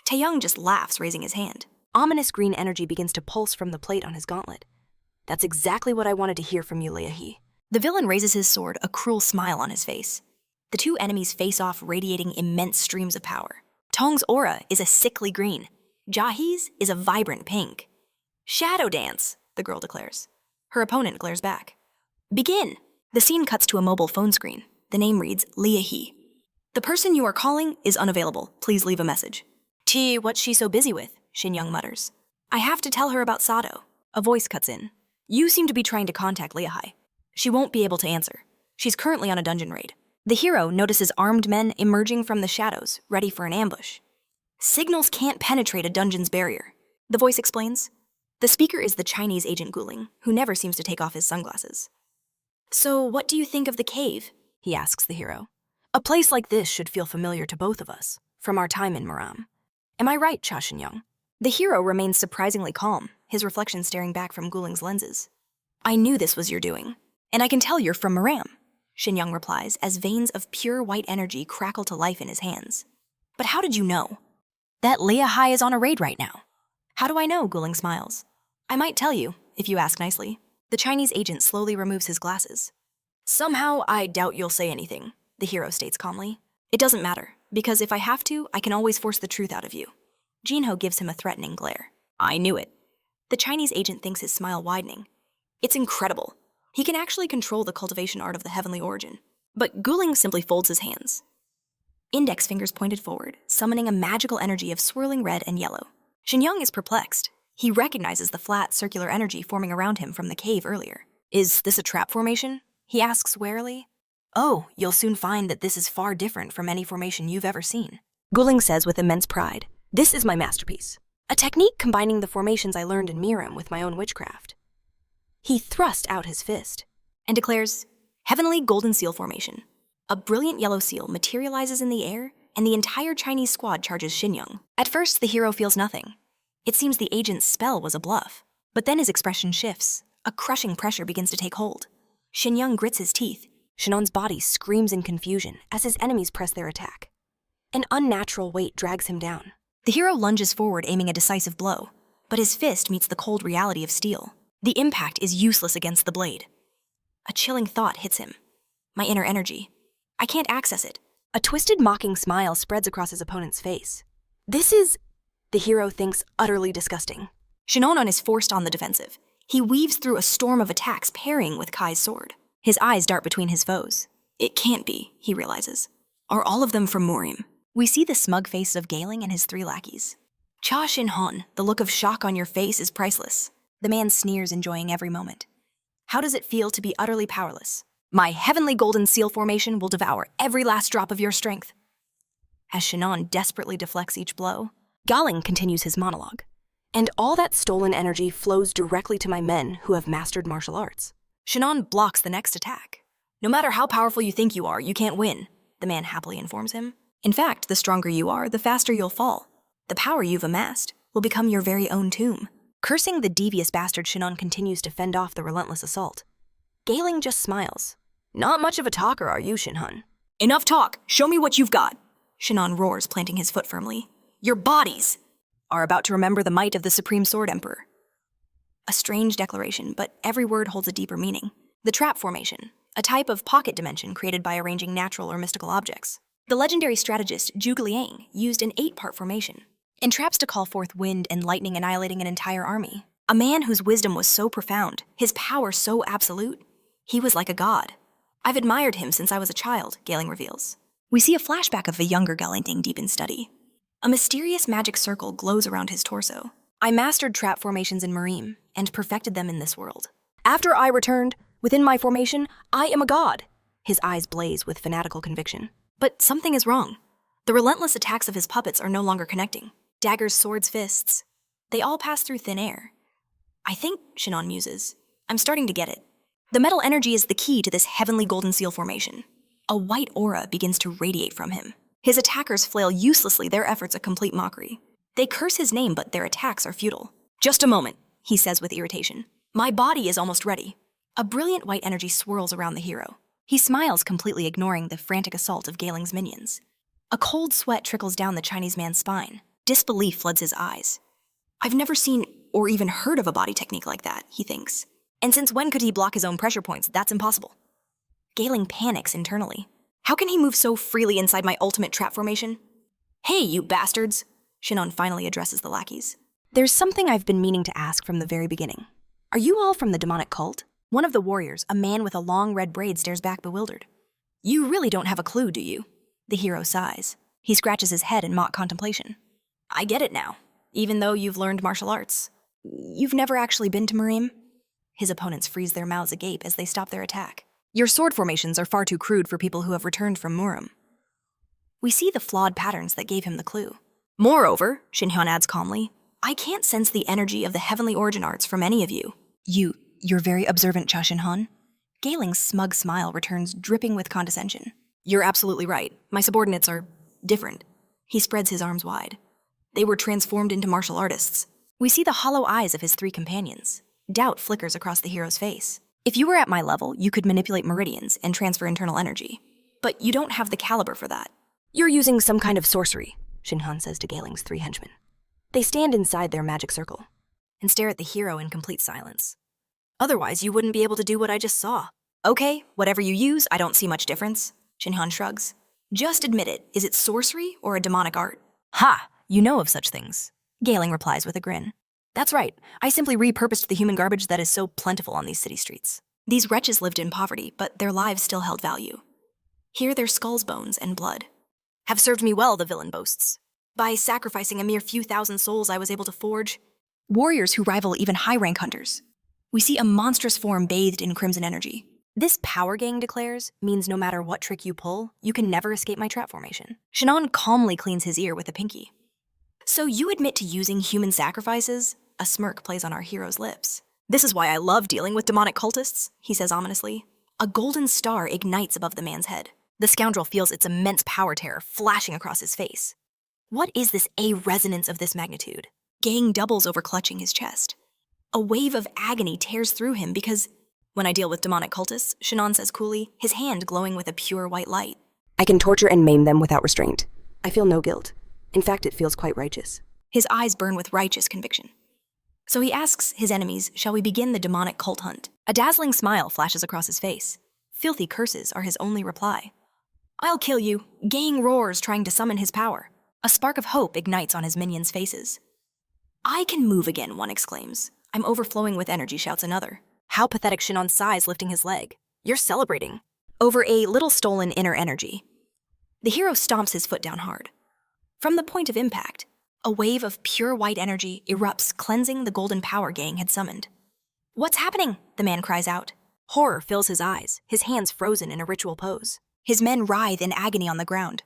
Taeyong just laughs, raising his hand. Ominous green energy begins to pulse from the plate on his gauntlet. That's exactly what I wanted to hear from you, Leahi. The villain raises his sword, a cruel smile on his face. The two enemies face off, radiating immense streams of power. Tong's aura is a sickly green. Jahi's is a vibrant pink. Shadow dance, the girl declares. Her opponent glares back. Begin! The scene cuts to a mobile phone screen. The name reads Leahi. The person you are calling is unavailable. Please leave a message. What's she so busy with? Shin Hong mutters. I have to tell her about Sato. A voice cuts in. You seem to be trying to contact Leahi. She won't be able to answer. She's currently on a dungeon raid. The hero notices armed men emerging from the shadows, ready for an ambush. Signals can't penetrate a dungeon's barrier, the voice explains. The speaker is the Chinese agent Guling, who never seems to take off his sunglasses. So what do you think of the cave? He asks the hero. A place like this should feel familiar to both of us, from our time in Maram. Am I right, Cha Shin-young? The hero remains surprisingly calm, his reflection staring back from Guling's lenses. I knew this was your doing, and I can tell you're from Maram, Shin-young replies as veins of pure white energy crackle to life in his hands. But how did you know? That Leahi is on a raid right now. How do I know? Guling smiles. I might tell you, if you ask nicely. The Chinese agent slowly removes his glasses. Somehow, I doubt you'll say anything, the hero states calmly. It doesn't matter, because if I have to, I can always force the truth out of you. Jinho gives him a threatening glare. I knew it. The Chinese agent thinks his smile widening. It's incredible. He can actually control the cultivation art of the heavenly origin. But Guling simply folds his hands. Index fingers pointed forward, summoning a magical energy of swirling red and yellow. Shin-young is perplexed. He recognizes the flat, circular energy forming around him from the cave earlier. Is this a trap formation? He asks warily. Oh, you'll soon find that this is far different from any formation you've ever seen. Guling says with immense pride, this is my masterpiece. A technique combining the formations I learned in Miram with my own witchcraft. He thrusts out his fist and declares, Heavenly Golden Seal Formation. A brilliant yellow seal materializes in the air, and the entire Chinese squad charges Shin-young. At first, the hero feels nothing. It seems the agent's spell was a bluff. But then his expression shifts. A crushing pressure begins to take hold. Shin-young grits his teeth. Shinon's body screams in confusion as his enemies press their attack. An unnatural weight drags him down. The hero lunges forward, aiming a decisive blow, but his fist meets the cold reality of steel. The impact is useless against the blade. A chilling thought hits him. My inner energy. I can't access it. A twisted, mocking smile spreads across his opponent's face. This is, the hero thinks, utterly disgusting. Shin Hong is forced on the defensive. He weaves through a storm of attacks, parrying with Kai's sword. His eyes dart between his foes. It can't be, he realizes. Are all of them from Morim? We see the smug faces of Galing and his 3 lackeys. Cha Shin Hong, the look of shock on your face is priceless. The man sneers, enjoying every moment. How does it feel to be utterly powerless? My heavenly golden seal formation will devour every last drop of your strength. As Shin Hong desperately deflects each blow, Galing continues his monologue. And all that stolen energy flows directly to my men who have mastered martial arts. Shin Hong blocks the next attack. No matter how powerful you think you are, you can't win, the man happily informs him. In fact, the stronger you are, the faster you'll fall. The power you've amassed will become your very own tomb. Cursing the devious bastard, Shin Hong continues to fend off the relentless assault. Galing just smiles. Not much of a talker, are you, Shin Hong? Enough talk! Show me what you've got! Shin Hong roars, planting his foot firmly. Your bodies are about to remember the might of the Supreme Sword Emperor. A strange declaration, but every word holds a deeper meaning. The trap formation, a type of pocket dimension created by arranging natural or mystical objects. The legendary strategist Zhuge Liang used an 8-part formation, in traps to call forth wind and lightning, annihilating an entire army. A man whose wisdom was so profound, his power so absolute, he was like a god. I've admired him since I was a child, Galing reveals. We see a flashback of a younger Galanting deep in study. A mysterious magic circle glows around his torso. I mastered trap formations in Morim and perfected them in this world. After I returned, within my formation, I am a god. His eyes blaze with fanatical conviction. But something is wrong. The relentless attacks of his puppets are no longer connecting. Daggers, swords, fists. They all pass through thin air. I think, Shin Hong muses, I'm starting to get it. The metal energy is the key to this heavenly golden seal formation. A white aura begins to radiate from him. His attackers flail uselessly, their efforts a complete mockery. They curse his name, but their attacks are futile. Just a moment, he says with irritation. My body is almost ready. A brilliant white energy swirls around the hero. He smiles, completely ignoring the frantic assault of Galing's minions. A cold sweat trickles down the Chinese man's spine. Disbelief floods his eyes. I've never seen or even heard of a body technique like that, he thinks. And since when could he block his own pressure points? That's impossible. Galing panics internally. How can he move so freely inside my ultimate trap formation? Hey, you bastards! Shin Hong finally addresses the lackeys. There's something I've been meaning to ask from the very beginning. Are you all from the demonic cult? One of the warriors, a man with a long red braid, stares back bewildered. You really don't have a clue, do you? The hero sighs. He scratches his head in mock contemplation. I get it now, even though you've learned martial arts. You've never actually been to Morim? His opponents freeze their mouths agape as they stop their attack. Your sword formations are far too crude for people who have returned from Morim. We see the flawed patterns that gave him the clue. Moreover, Shin Hong adds calmly, I can't sense the energy of the heavenly origin arts from any of you. You're very observant, Cha Shin Hong. Galing's smug smile returns, dripping with condescension. You're absolutely right. My subordinates are different. He spreads his arms wide. They were transformed into martial artists. We see the hollow eyes of his 3 companions. Doubt flickers across the hero's face. If you were at my level, you could manipulate meridians and transfer internal energy. But you don't have the caliber for that. You're using some kind of sorcery, Shin Hong says to Galing's 3 henchmen. They stand inside their magic circle and stare at the hero in complete silence. Otherwise, you wouldn't be able to do what I just saw. Okay, whatever you use, I don't see much difference. Shin Hong shrugs. Just admit it. Is it sorcery or a demonic art? Ha! You know of such things. Galing replies with a grin. That's right. I simply repurposed the human garbage that is so plentiful on these city streets. These wretches lived in poverty, but their lives still held value. Here their skulls, bones, and blood have served me well, the villain boasts. By sacrificing a mere few thousand souls, I was able to forge warriors who rival even high-rank hunters. We see a monstrous form bathed in crimson energy. This power, Gang declares, means no matter what trick you pull, you can never escape my trap formation. Shin Hong calmly cleans his ear with a pinky. So you admit to using human sacrifices? A smirk plays on our hero's lips. This is why I love dealing with demonic cultists, he says ominously. A golden star ignites above the man's head. The scoundrel feels its immense power terror flashing across his face. What is this resonance of this magnitude? Gang doubles over, clutching his chest. A wave of agony tears through him because, when I deal with demonic cultists, Shin Hong says coolly, his hand glowing with a pure white light. I can torture and maim them without restraint. I feel no guilt. In fact, it feels quite righteous. His eyes burn with righteous conviction. So he asks his enemies, shall we begin the demonic cult hunt? A dazzling smile flashes across his face. Filthy curses are his only reply. I'll kill you. Gang roars, trying to summon his power. A spark of hope ignites on his minions' faces. I can move again, one exclaims. I'm overflowing with energy, shouts another. How pathetic, Shinon sighs, lifting his leg. You're celebrating. Over a little stolen inner energy. The hero stomps his foot down hard. From the point of impact, a wave of pure white energy erupts, cleansing the golden power Gang had summoned. What's happening? The man cries out. Horror fills his eyes, his hands frozen in a ritual pose. His men writhe in agony on the ground.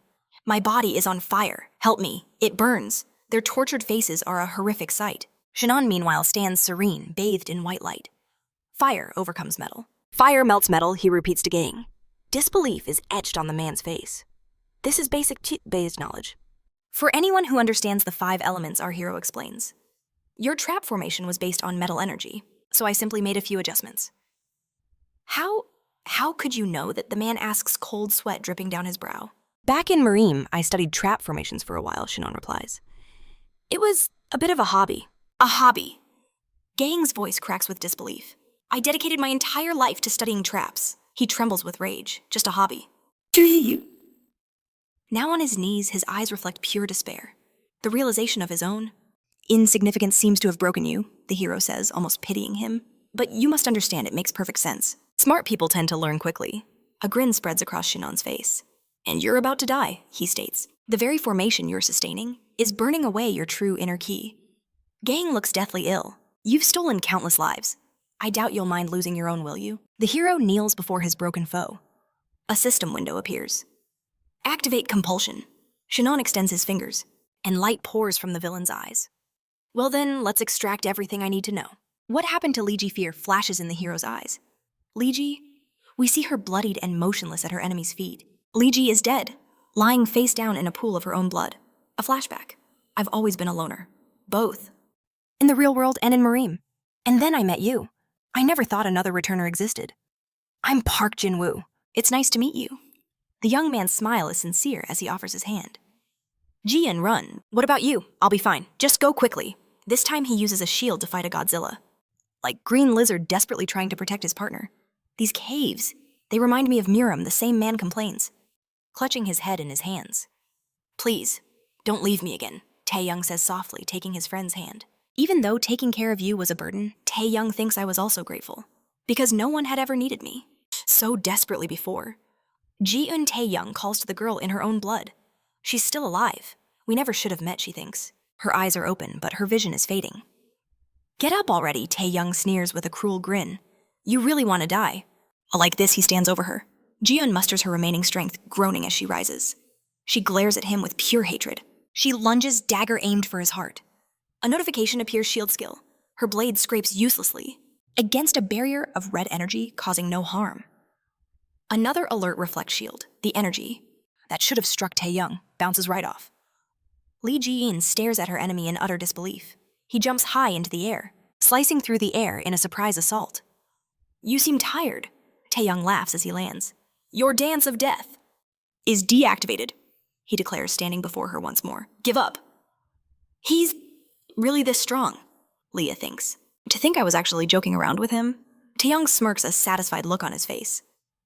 My body is on fire. Help me. It burns. Their tortured faces are a horrific sight. Shinon, meanwhile, stands serene, bathed in white light. Fire overcomes metal. Fire melts metal, he repeats to Gang. Disbelief is etched on the man's face. This is basic knowledge. For anyone who understands the 5 elements, our hero explains. Your trap formation was based on metal energy, so I simply made a few adjustments. How could you know that? The man asks, cold sweat dripping down his brow. Back in Marine, I studied trap formations for a while, Shinon replies. It was a bit of a hobby. A hobby. Gang's voice cracks with disbelief. I dedicated my entire life to studying traps. He trembles with rage. Just a hobby. Do you? Now on his knees, his eyes reflect pure despair. The realization of his own insignificance seems to have broken you, the hero says, almost pitying him. But you must understand, it makes perfect sense. Smart people tend to learn quickly. A grin spreads across Shinon's face. And you're about to die, he states. The very formation you're sustaining is burning away your true inner key. Gang looks deathly ill. You've stolen countless lives. I doubt you'll mind losing your own, will you? The hero kneels before his broken foe. A system window appears. Activate compulsion. Shinon extends his fingers, and light pours from the villain's eyes. Well then, let's extract everything I need to know. What happened to Liji? Fear flashes in the hero's eyes. Liji? We see her bloodied and motionless at her enemy's feet. Liji is dead, lying face down in a pool of her own blood. A flashback. I've always been a loner. Both. In the real world and in Marine. And then I met you. I never thought another returner existed. I'm Park Jin-woo. It's nice to meet you. The young man's smile is sincere as he offers his hand. Jian, run. What about you? I'll be fine. Just go quickly. This time he uses a shield to fight a Godzilla. Like Green Lizard desperately trying to protect his partner. These caves, they remind me of Muram, the same man complains, clutching his head in his hands. Please, don't leave me again, Tae-young says softly, taking his friend's hand. Even though taking care of you was a burden, Tae-young thinks I was also grateful. Because no one had ever needed me so desperately before. Ji-eun Tae-young calls to the girl in her own blood. She's still alive. We never should have met, she thinks. Her eyes are open, but her vision is fading. Get up already, Tae-young sneers with a cruel grin. You really want to die. Like this, he stands over her. Ji-eun musters her remaining strength, groaning as she rises. She glares at him with pure hatred. She lunges, dagger aimed for his heart. A notification appears shield skill. Her blade scrapes uselessly against a barrier of red energy, causing no harm. Another alert reflects shield. The energy that should have struck Tae-young bounces right off. Lee Ji-in stares at her enemy in utter disbelief. He jumps high into the air, slicing through the air in a surprise assault. You seem tired. Tae-young laughs as he lands. Your dance of death is deactivated, he declares, standing before her once more. Give up. He's really this strong, Leah thinks. To think I was actually joking around with him? Tae-young smirks a satisfied look on his face.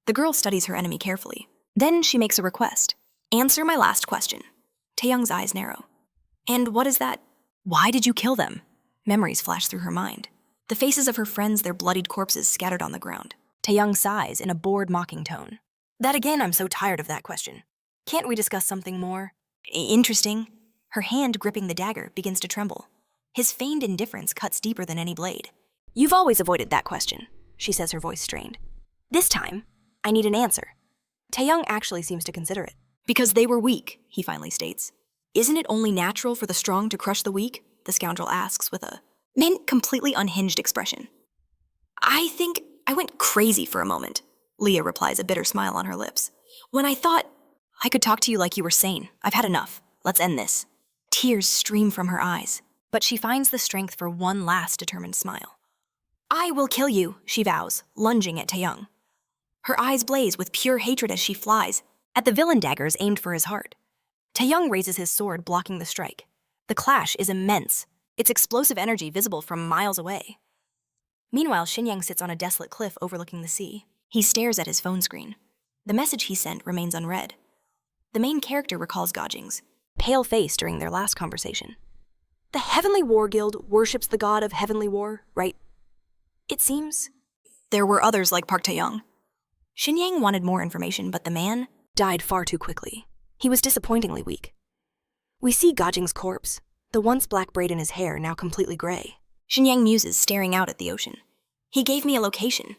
The girl studies her enemy carefully. Then she makes a request. Answer my last question. Tae-young's eyes narrow. And what is that? Why did you kill them? Memories flash through her mind. The faces of her friends, their bloodied corpses scattered on the ground. Tae-young sighs in a bored, mocking tone. That again, I'm so tired of that question. Can't we discuss something more? Interesting. Her hand gripping the dagger begins to tremble. His feigned indifference cuts deeper than any blade. You've always avoided that question, she says, her voice strained. This time, I need an answer. Tae-young actually seems to consider it. Because they were weak, he finally states. Isn't it only natural for the strong to crush the weak? The scoundrel asks with a completely unhinged expression. I think I went crazy for a moment, Leah replies, a bitter smile on her lips. When I thought I could talk to you like you were sane. I've had enough. Let's end this. Tears stream from her eyes, but she finds the strength for one last determined smile. I will kill you, she vows, lunging at Tae-young. Her eyes blaze with pure hatred as she flies at the villain daggers aimed for his heart. Tae-young raises his sword, blocking the strike. The clash is immense, its explosive energy visible from miles away. Meanwhile, Shin Yang sits on a desolate cliff overlooking the sea. He stares at his phone screen. The message he sent remains unread. The main character recalls Gajing's pale face during their last conversation. The Heavenly War Guild worships the god of heavenly war, right? It seems. There were others like Park Tae-young. Shin Yang wanted more information, but the man died far too quickly. He was disappointingly weak. We see Gajing's corpse, the once black braid in his hair now completely gray. Shin Yang muses, staring out at the ocean. He gave me a location,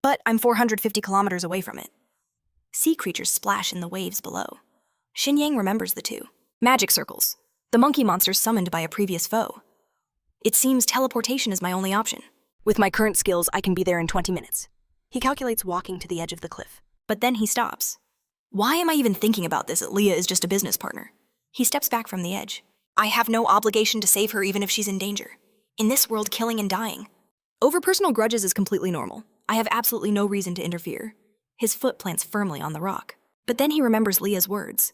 but I'm 450 kilometers away from it. Sea creatures splash in the waves below. Shin Yang remembers the two. Magic circles. The monkey monsters summoned by a previous foe. It seems teleportation is my only option. With my current skills, I can be there in 20 minutes. He calculates walking to the edge of the cliff. But then he stops. Why am I even thinking about this? Leah is just a business partner. He steps back from the edge. I have no obligation to save her even if she's in danger. In this world, killing and dying. Over personal grudges is completely normal. I have absolutely no reason to interfere. His foot plants firmly on the rock. But then he remembers Leah's words.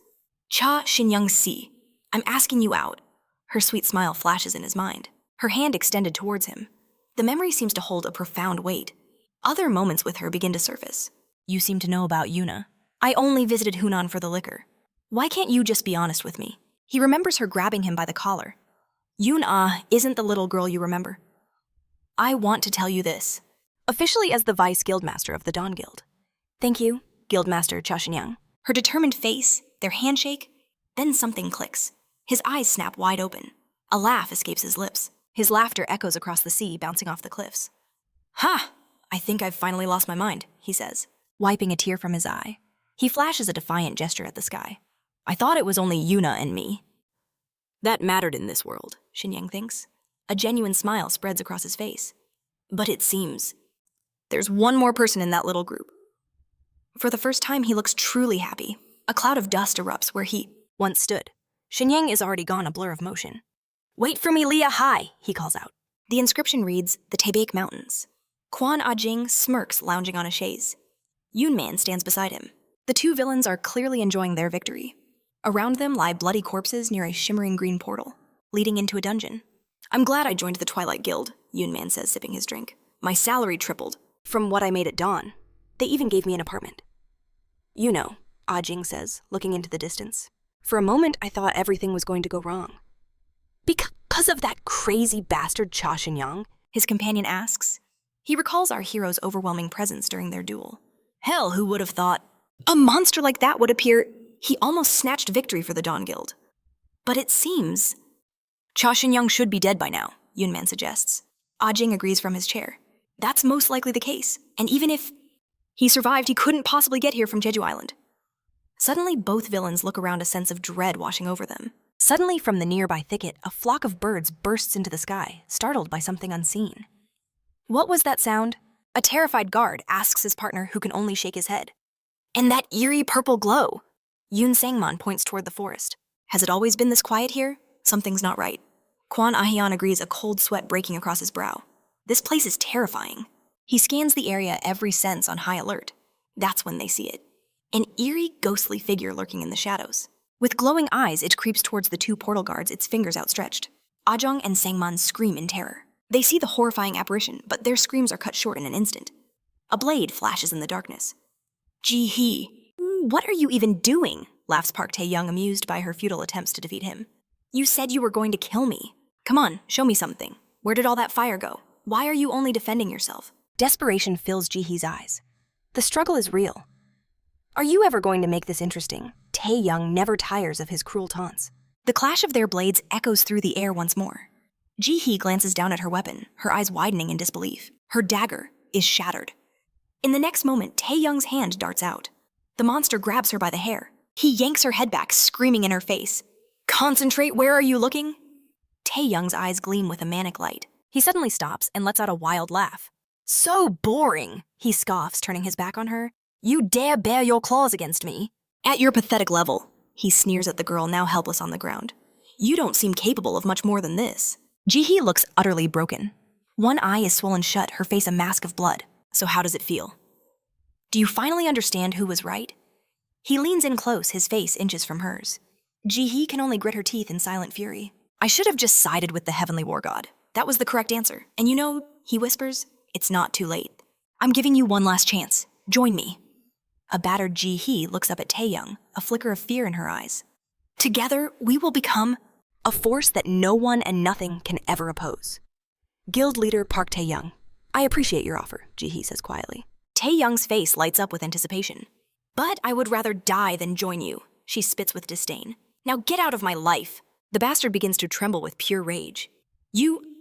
Cha Shin Si. I'm asking you out. Her sweet smile flashes in his mind. Her hand extended towards him. The memory seems to hold a profound weight. Other moments with her begin to surface. You seem to know about Yuna. I only visited Hunan for the liquor. Why can't you just be honest with me? He remembers her grabbing him by the collar. Yuna isn't the little girl you remember. I want to tell you this. Officially as the Vice Guildmaster of the Dawn Guild. Thank you, Guildmaster Cha Shin-young. Her determined face, their handshake, then something clicks. His eyes snap wide open. A laugh escapes his lips. His laughter echoes across the sea, bouncing off the cliffs. Ha! I think I've finally lost my mind, he says, wiping a tear from his eye. He flashes a defiant gesture at the sky. I thought it was only Yuna and me. That mattered in this world, Shin Yang thinks. A genuine smile spreads across his face. But it seems there's one more person in that little group. For the first time, he looks truly happy. A cloud of dust erupts where he once stood. Shin Yang is already gone, a blur of motion. Wait for me, Leah, hi, he calls out. The inscription reads, the Taebaek Mountains. Kwon Ah-jing smirks, lounging on a chaise. Yoon-man stands beside him. The two villains are clearly enjoying their victory. Around them lie bloody corpses near a shimmering green portal, leading into a dungeon. I'm glad I joined the Twilight Guild, Yoon-man says, sipping his drink. My salary tripled. From what I made at dawn. They even gave me an apartment. You know, Ah-jing says, looking into the distance. For a moment, I thought everything was going to go wrong. Because of that crazy bastard Cha Shin-young? His companion asks. He recalls our hero's overwhelming presence during their duel. Hell, who would have thought? A monster like that would appear. He almost snatched victory for the Dawn Guild. But it seems Cha Shin-young should be dead by now, Yoon-man suggests. Ah-jing agrees from his chair. That's most likely the case, and even if he survived, he couldn't possibly get here from Jeju Island. Suddenly, both villains look around, a sense of dread washing over them. Suddenly, from the nearby thicket, a flock of birds bursts into the sky, startled by something unseen. What was that sound? A terrified guard asks his partner, who can only shake his head. And that eerie purple glow. Yoon Sangman points toward the forest. Has it always been this quiet here? Something's not right. Kwon Ah-hyeon agrees, a cold sweat breaking across his brow. This place is terrifying. He scans the area, every sense on high alert. That's when they see it. An eerie, ghostly figure lurking in the shadows. With glowing eyes, it creeps towards the two portal guards, its fingers outstretched. Ah-jung and Sangman scream in terror. They see the horrifying apparition, but their screams are cut short in an instant. A blade flashes in the darkness. Ji-hee. What are you even doing? Laughs Park Tae-young, amused by her futile attempts to defeat him. You said you were going to kill me. Come on, show me something. Where did all that fire go? Why are you only defending yourself? Desperation fills Ji-hee's eyes. The struggle is real. Are you ever going to make this interesting? Tae-young never tires of his cruel taunts. The clash of their blades echoes through the air once more. Ji-hee glances down at her weapon, her eyes widening in disbelief. Her dagger is shattered. In the next moment, Tae-young's hand darts out. The monster grabs her by the hair. He yanks her head back, screaming in her face. Concentrate, where are you looking? Tae-young's eyes gleam with a manic light. He suddenly stops and lets out a wild laugh. So boring, he scoffs, turning his back on her. You dare bare your claws against me? At your pathetic level, he sneers at the girl, now helpless on the ground. You don't seem capable of much more than this. Ji-hee looks utterly broken. One eye is swollen shut, her face a mask of blood. So how does it feel? Do you finally understand who was right? He leans in close, his face inches from hers. Ji-hee can only grit her teeth in silent fury. I should have just sided with the Heavenly War God. That was the correct answer. And you know, he whispers, it's not too late. I'm giving you one last chance. Join me. A battered Ji-hee looks up at Taeyoung, a flicker of fear in her eyes. Together, we will become a force that no one and nothing can ever oppose. Guild leader Park Taeyoung. I appreciate your offer, Ji-hee says quietly. Taeyoung's face lights up with anticipation. But I would rather die than join you, she spits with disdain. Now get out of my life. The bastard begins to tremble with pure rage.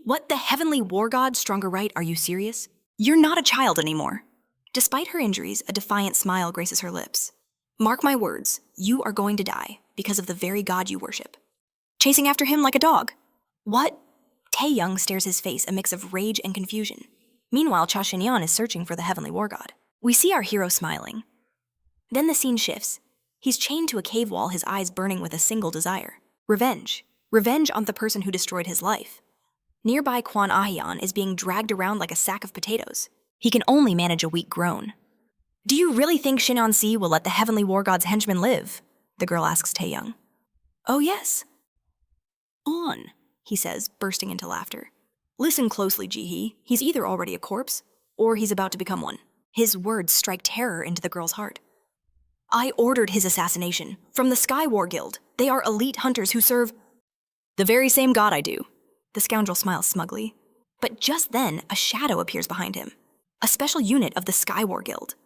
What the heavenly war god, stronger right, are you serious? You're not a child anymore. Despite her injuries, a defiant smile graces her lips. Mark my words, you are going to die because of the very god you worship. Chasing after him like a dog. What? Taeyoung stares his face a mix of rage and confusion. Meanwhile, Cha Shin-yeon is searching for the heavenly war god. We see our hero smiling. Then the scene shifts. He's chained to a cave wall, his eyes burning with a single desire. Revenge. Revenge on the person who destroyed his life. Nearby, Kwon Ah-hyeon is being dragged around like a sack of potatoes. He can only manage a weak groan. Do you really think Shin Hong will let the heavenly war god's henchman live? The girl asks Taeyoung. Oh yes. On, he says, bursting into laughter. Listen closely, Ji-hee. He's either already a corpse, or he's about to become one. His words strike terror into the girl's heart. I ordered his assassination, from the Sky War Guild. They are elite hunters who serve the very same god I do. The scoundrel smiles smugly. But just then, a shadow appears behind him. A special unit of the Sky War Guild,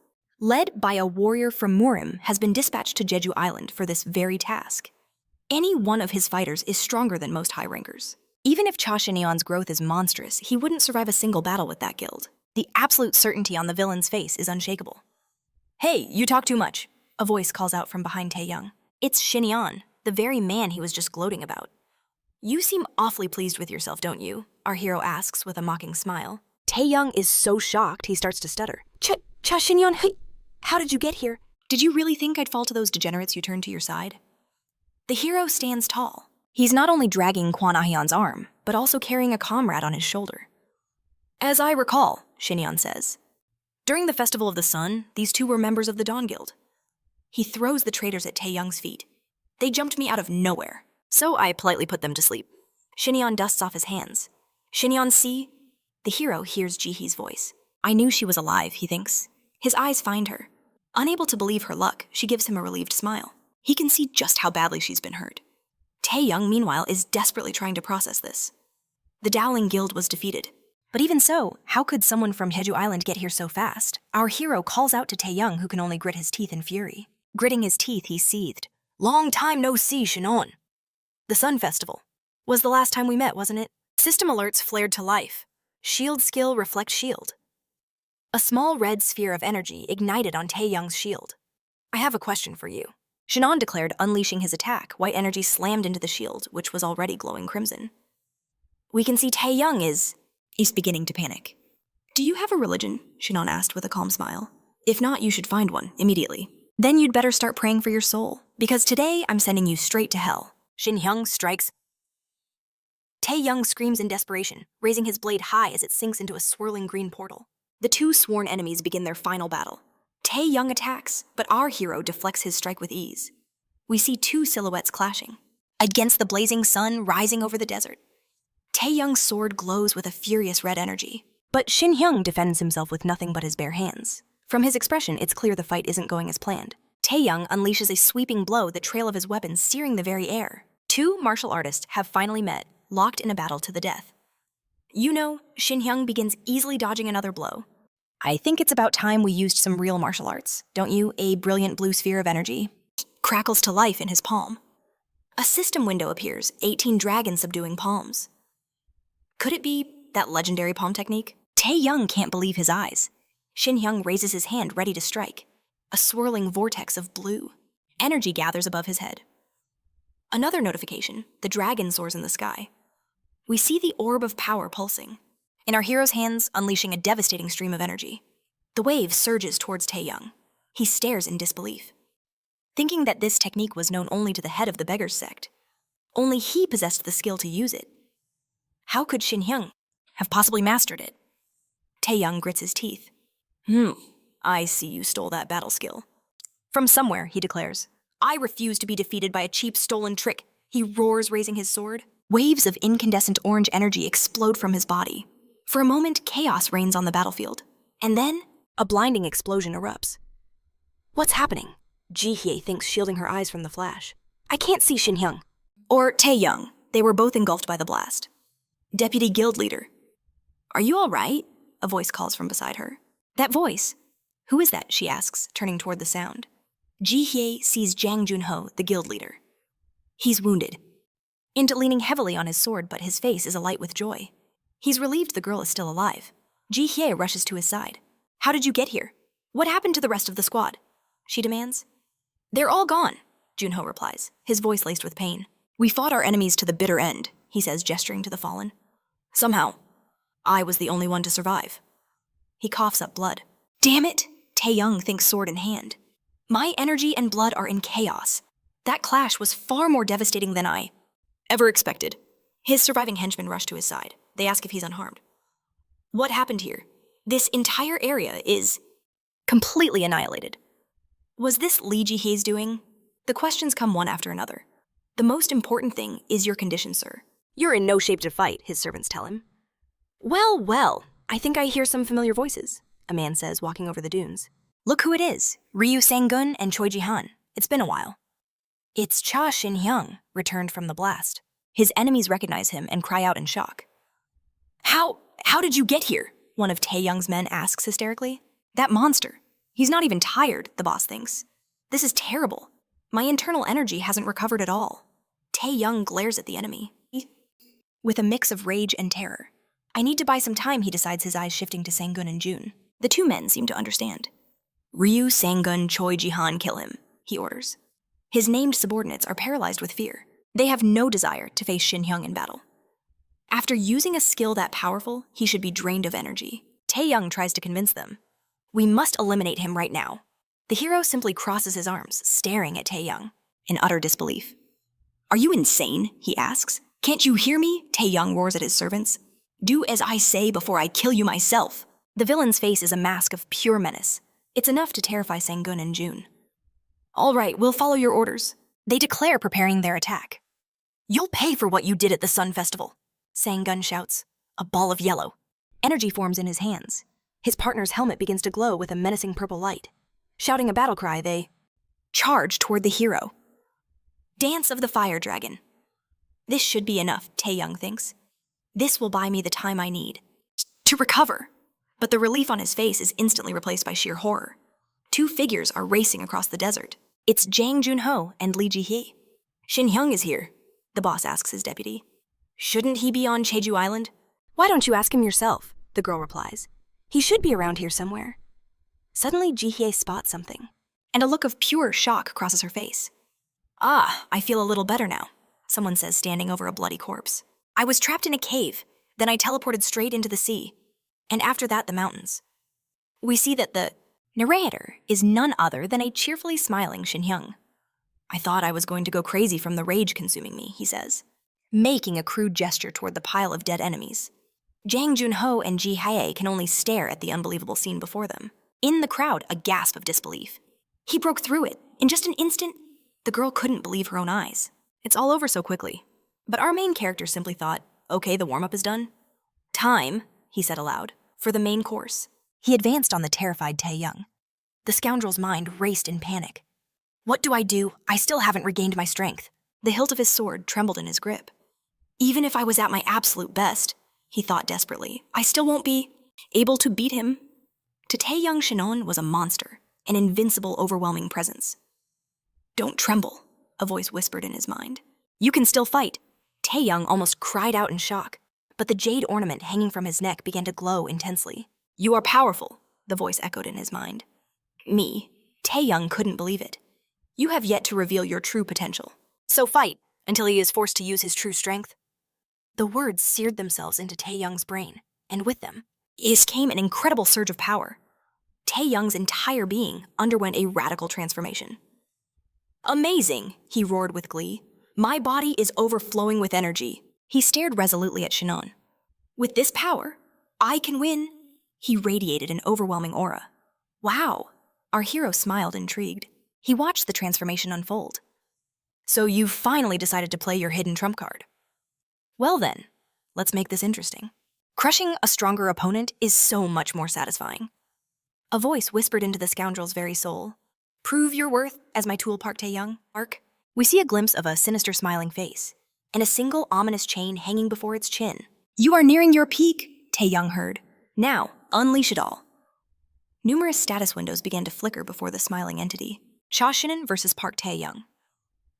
led by a warrior from Murim, has been dispatched to Jeju Island for this very task. Any one of his fighters is stronger than most high rankers. Even if Cha Shin-yeon's growth is monstrous, he wouldn't survive a single battle with that guild. The absolute certainty on the villain's face is unshakable. Hey, you talk too much, a voice calls out from behind Taeyoung. It's Shin-yeon, the very man he was just gloating about. You seem awfully pleased with yourself, don't you? Our hero asks with a mocking smile. Taeyoung is so shocked he starts to stutter. Cha Shin-yeon, how did you get here? Did you really think I'd fall to those degenerates you turned to your side? The hero stands tall. He's not only dragging Kwon Ah-hyeon's arm, but also carrying a comrade on his shoulder. As I recall, Shin-yeon says, during the Festival of the Sun, these two were members of the Dawn Guild. He throws the traitors at Taeyoung's feet. They jumped me out of nowhere, so I politely put them to sleep. Shin-yeon dusts off his hands. Shin-yeon, see? The hero hears Ji-hee's voice. I knew she was alive, he thinks. His eyes find her. Unable to believe her luck, she gives him a relieved smile. He can see just how badly she's been hurt. Taeyoung, meanwhile, is desperately trying to process this. The Dowling Guild was defeated. But even so, how could someone from Jeju Island get here so fast? Our hero calls out to Taeyoung, who can only grit his teeth in fury. Gritting his teeth, he seethed. Long time no see, Shin-on. The Sun Festival was the last time we met, wasn't it? System alerts flared to life. Shield skill reflects shield. A small red sphere of energy ignited on Taeyoung's shield. I have a question for you. Shin-on declared, unleashing his attack. White energy slammed into the shield, which was already glowing crimson. We can see Taeyoung is beginning to panic. Do you have a religion? Shin-on asked with a calm smile. If not, you should find one, immediately. Then you'd better start praying for your soul, because today I'm sending you straight to hell. Shin-hyung strikes. Taeyoung screams in desperation, raising his blade high as it sinks into a swirling green portal. The two sworn enemies begin their final battle. Taeyoung attacks, but our hero deflects his strike with ease. We see two silhouettes clashing. Against the blazing sun rising over the desert. Taeyoung's sword glows with a furious red energy. But Shin-hyung defends himself with nothing but his bare hands. From his expression, it's clear the fight isn't going as planned. Taeyoung unleashes a sweeping blow, the trail of his weapon searing the very air. Two martial artists have finally met, locked in a battle to the death. You know, Shin-hyung begins easily dodging another blow. I think it's about time we used some real martial arts, don't you? A brilliant blue sphere of energy crackles to life in his palm. A system window appears, 18 dragons subduing palms. Could it be that legendary palm technique? Taeyoung can't believe his eyes. Shin-hyung raises his hand ready to strike. A swirling vortex of blue. Energy gathers above his head. Another notification, the dragon soars in the sky. We see the orb of power pulsing. In our hero's hands, unleashing a devastating stream of energy. The wave surges towards Taeyoung. He stares in disbelief. Thinking that this technique was known only to the head of the Beggars sect. Only he possessed the skill to use it. How could Shin-hyung have possibly mastered it? Taeyoung grits his teeth. I see you stole that battle skill. From somewhere, he declares. I refuse to be defeated by a cheap stolen trick, he roars, raising his sword. Waves of incandescent orange energy explode from his body. For a moment, chaos reigns on the battlefield. And then, A blinding explosion erupts. What's happening? Ji-hye thinks, shielding her eyes from the flash. I can't see Shin Hong. Or Tae-young. They were both engulfed by the blast. Deputy guild leader. Are you all right? A voice calls from beside her. That voice. Who is that? She asks, turning toward the sound. Ji-hye sees Jang Junho, the guild leader. He's wounded. Into leaning heavily on his sword, but his face is alight with joy. He's relieved the girl is still alive. Ji-hye rushes to his side. How did you get here? What happened to the rest of the squad? She demands. They're all gone, Junho replies, his voice laced with pain. We fought our enemies to the bitter end, he says, gesturing to the fallen. Somehow, I was the only one to survive. He coughs up blood. Damn it, Tae-young thinks, sword in hand. My energy and blood are in chaos. That clash was far more devastating than I ever expected. His surviving henchmen rush to his side. They ask if he's unharmed. What happened here? This entire area is completely annihilated. Was this Lee Ji-hye's doing? The questions come one after another. The most important thing is your condition, sir. You're in no shape to fight, his servants tell him. Well, well, I think I hear some familiar voices, a man says, walking over the dunes. Look who it is, Ryu Sang-gun and Choi Ji-han. It's been a while. It's Cha Shin-hyung, returned from the blast. His enemies recognize him and cry out in shock. How did you get here? One of Tae-young's men asks hysterically. That monster. He's not even tired, the boss thinks. This is terrible. My internal energy hasn't recovered at all. Tae-young glares at the enemy with a mix of rage and terror. I need to buy some time, he decides, his eyes shifting to Sang-gun and Jun. The two men seem to understand. Ryu, Sang-gun, Choi Ji-han, kill him, he orders. His named subordinates are paralyzed with fear. They have no desire to face Shin Hong in battle. After using a skill that powerful, he should be drained of energy. Tae-young tries to convince them. We must eliminate him right now. The hero simply crosses his arms, staring at Tae-young in utter disbelief. Are you insane? He asks. Can't you hear me? Tae-young roars at his servants. Do as I say before I kill you myself. The villain's face is a mask of pure menace. It's enough to terrify Sang-gun and Jun. All right, we'll follow your orders. They declare, preparing their attack. You'll pay for what you did at the Sun Festival, Sang-gun shouts. A ball of yellow. Energy forms in his hands. His partner's helmet begins to glow with a menacing purple light. Shouting a battle cry, they charge toward the hero. Dance of the Fire Dragon. This should be enough, Tae-young thinks. This will buy me the time I need to recover. But the relief on his face is instantly replaced by sheer horror. Two figures are racing across the desert. It's Jang Junho and Lee Ji-hye. Shin Hong is here, the boss asks his deputy. Shouldn't he be on Jeju Island? Why don't you ask him yourself? The girl replies. He should be around here somewhere. Suddenly, Ji-hye spots something, and a look of pure shock crosses her face. Ah, I feel a little better now, someone says, standing over a bloody corpse. I was trapped in a cave, then I teleported straight into the sea, and after that the mountains. We see that the narrator is none other than a cheerfully smiling Shin Hong. I thought I was going to go crazy from the rage consuming me, he says, making a crude gesture toward the pile of dead enemies. Jang Junho and Ji-hye can only stare at the unbelievable scene before them. In the crowd, a gasp of disbelief. He broke through it. In just an instant, the girl couldn't believe her own eyes. It's all over so quickly. But our main character simply thought, okay, the warm-up is done. Time, he said aloud, for the main course. He advanced on the terrified Tae-young. The scoundrel's mind raced in panic. What do? I still haven't regained my strength. The hilt of his sword trembled in his grip. Even if I was at my absolute best, he thought desperately, I still won't be able to beat him. To Tae-young, Shinon was a monster, an invincible, overwhelming presence. Don't tremble, a voice whispered in his mind. You can still fight. Tae-young almost cried out in shock, but the jade ornament hanging from his neck began to glow intensely. You are powerful, the voice echoed in his mind. Me, Tae-young couldn't believe it. You have yet to reveal your true potential. So fight, until he is forced to use his true strength. The words seared themselves into Tae-young's brain, and with them, came an incredible surge of power. Tae-young's entire being underwent a radical transformation. Amazing, he roared with glee. My body is overflowing with energy. He stared resolutely at Shinon. With this power, I can win. He radiated an overwhelming aura. Wow, our hero smiled, intrigued. He watched the transformation unfold. So you've finally decided to play your hidden trump card. Well then, let's make this interesting. Crushing a stronger opponent is so much more satisfying. A voice whispered into the scoundrel's very soul. Prove your worth as my tool, Park Tae-young. Ark. We see a glimpse of a sinister smiling face, and a single ominous chain hanging before its chin. You are nearing your peak, Tae-young heard. Now, unleash it all. Numerous status windows began to flicker before the smiling entity. Cha Shinan versus Park Tae-young.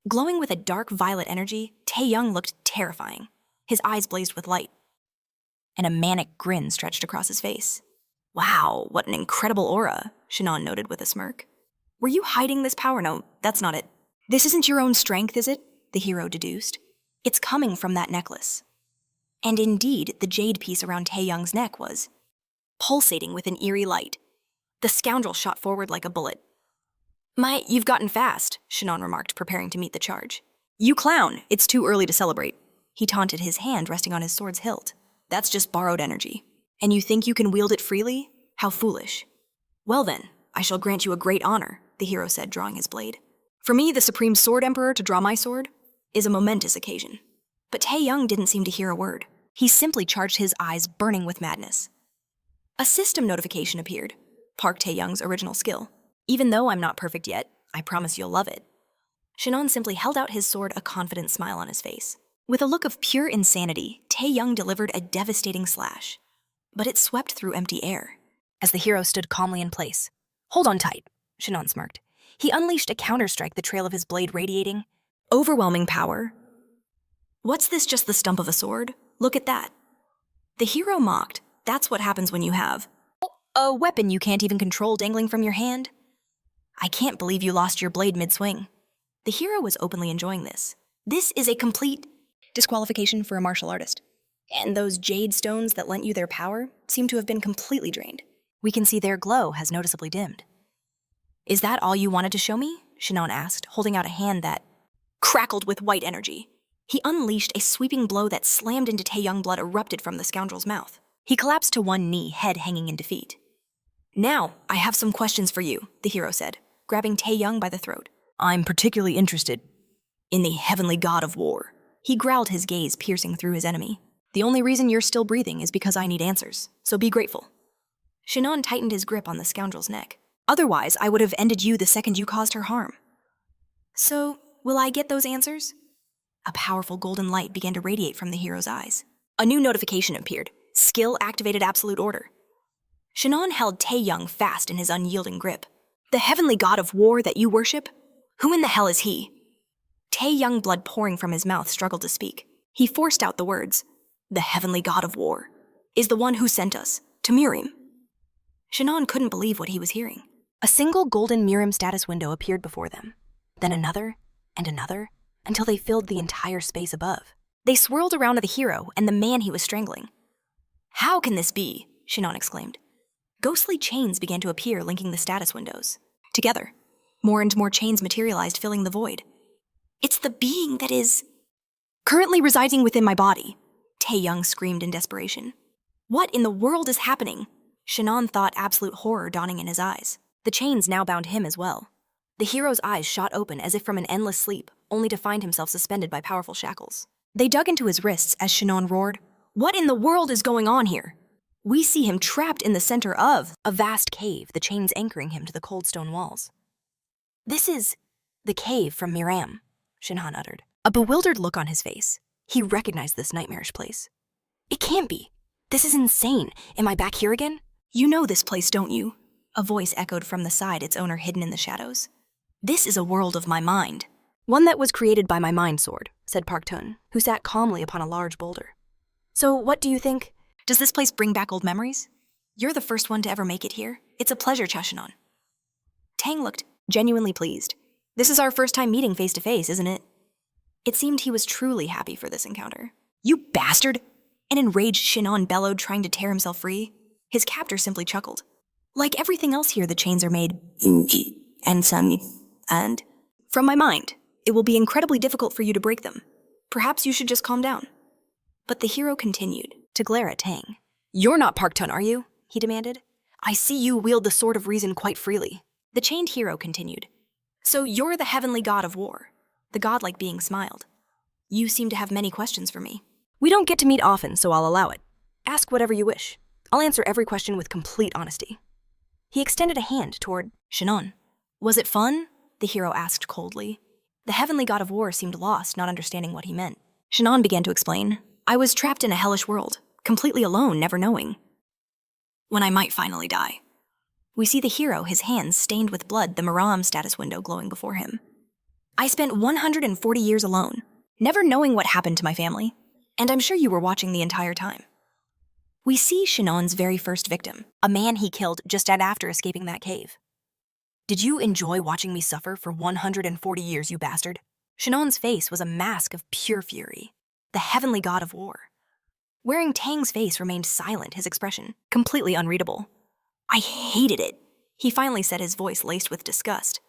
Glowing with a dark violet energy, Tae-young looked terrifying. His eyes blazed with light, and a manic grin stretched across his face. Wow, what an incredible aura, Shinon noted with a smirk. Were you hiding this power? No, that's not it. This isn't your own strength, is it? The hero deduced. It's coming from that necklace. And indeed, the jade piece around Tae-young's neck was pulsating with an eerie light. The scoundrel shot forward like a bullet. You've gotten fast, Shinon remarked, preparing to meet the charge. You clown, it's too early to celebrate. He taunted, his hand resting on his sword's hilt. That's just borrowed energy. And you think you can wield it freely? How foolish. Well then, I shall grant you a great honor, the hero said, drawing his blade. For me, the Supreme Sword Emperor, to draw my sword is a momentous occasion. But Tae-young didn't seem to hear a word. He simply charged, his eyes burning with madness. A system notification appeared. Park Tae-young's original skill. Even though I'm not perfect yet, I promise you'll love it. Shinon simply held out his sword, a confident smile on his face. With a look of pure insanity, Tae-young delivered a devastating slash. But it swept through empty air. As the hero stood calmly in place. Hold on tight, Shinon smirked. He unleashed a counterstrike, the trail of his blade radiating. Overwhelming power. What's this, just the stump of a sword? Look at that. The hero mocked. That's what happens when you have a weapon you can't even control dangling from your hand. I can't believe you lost your blade mid-swing. The hero was openly enjoying this. This is a complete disqualification for a martial artist. And those jade stones that lent you their power seem to have been completely drained. We can see their glow has noticeably dimmed. Is that all you wanted to show me? Shinon asked, holding out a hand that crackled with white energy. He unleashed a sweeping blow that slammed into Tae-young. Blood erupted from the scoundrel's mouth. He collapsed to one knee, head hanging in defeat. Now, I have some questions for you, the hero said, grabbing Tae-young by the throat. I'm particularly interested in the heavenly god of war. He growled, his gaze piercing through his enemy. The only reason you're still breathing is because I need answers, so be grateful. Shinon tightened his grip on the scoundrel's neck. Otherwise, I would have ended you the second you caused her harm. So, will I get those answers? A powerful golden light began to radiate from the hero's eyes. A new notification appeared. Skill activated absolute order. Shinon held Tae-young fast in his unyielding grip. The heavenly god of war that you worship? Who in the hell is he? Tae-young, blood pouring from his mouth, struggled to speak. He forced out the words. The heavenly god of war is the one who sent us to Mirim. Shinon couldn't believe what he was hearing. A single golden Mirim status window appeared before them, then another and another, until they filled the entire space above. They swirled around the hero and the man he was strangling. How can this be? Shinon exclaimed. Ghostly chains began to appear, linking the status windows. Together, more and more chains materialized, filling the void. It's the being that is currently residing within my body, Tae-young screamed in desperation. What in the world is happening? Shinon thought, absolute horror dawning in his eyes. The chains now bound him as well. The hero's eyes shot open as if from an endless sleep, only to find himself suspended by powerful shackles. They dug into his wrists as Shinon roared, What in the world is going on here? We see him trapped in the center of a vast cave, the chains anchoring him to the cold stone walls. This is the cave from Miram, Shinhan uttered, a bewildered look on his face. He recognized this nightmarish place. It can't be. This is insane. Am I back here again? You know this place, don't you? A voice echoed from the side, its owner hidden in the shadows. This is a world of my mind. One that was created by my mind sword, said Park Tun, who sat calmly upon a large boulder. So what do you think? Does this place bring back old memories? You're the first one to ever make it here. It's a pleasure, Chashinon. Tang looked genuinely pleased. This is our first time meeting face to face, isn't it? It seemed he was truly happy for this encounter. You bastard! An enraged Shinon bellowed, trying to tear himself free. His captor simply chuckled. Like everything else here, the chains are made and from my mind. It will be incredibly difficult for you to break them. Perhaps you should just calm down. But the hero continued to glare at Tang. You're not Park Tun, are you? He demanded. I see you wield the sword of reason quite freely. The chained hero continued. So you're the heavenly god of war. The godlike being smiled. You seem to have many questions for me. We don't get to meet often, so I'll allow it. Ask whatever you wish. I'll answer every question with complete honesty. He extended a hand toward Shinon. Was it fun? The hero asked coldly. The heavenly god of war seemed lost, not understanding what he meant. Shinon began to explain. I was trapped in a hellish world, completely alone, never knowing when I might finally die. We see the hero, his hands stained with blood, the Maram status window glowing before him. I spent 140 years alone, never knowing what happened to my family, and I'm sure you were watching the entire time. We see Shinon's very first victim, a man he killed just after escaping that cave. Did you enjoy watching me suffer for 140 years, you bastard? Shinon's face was a mask of pure fury, the heavenly god of war. Wearing Tang's face remained silent, his expression completely unreadable. I hated it, he finally said, his voice laced with disgust.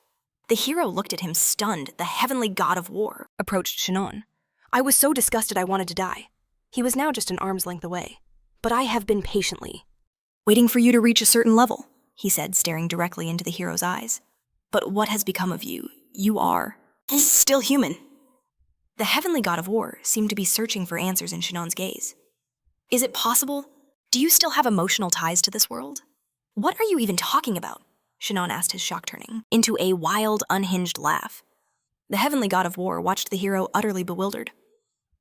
The hero looked at him stunned. The heavenly god of war approached Shinon. I was so disgusted I wanted to die. He was now just an arm's length away. But I have been patiently waiting for you to reach a certain level, he said, staring directly into the hero's eyes. But what has become of you? You are still human. The heavenly god of war seemed to be searching for answers in Shinon's gaze. Is it possible? Do you still have emotional ties to this world? What are you even talking about? Shinon asked, his shock turning into a wild, unhinged laugh. The heavenly god of war watched the hero utterly bewildered.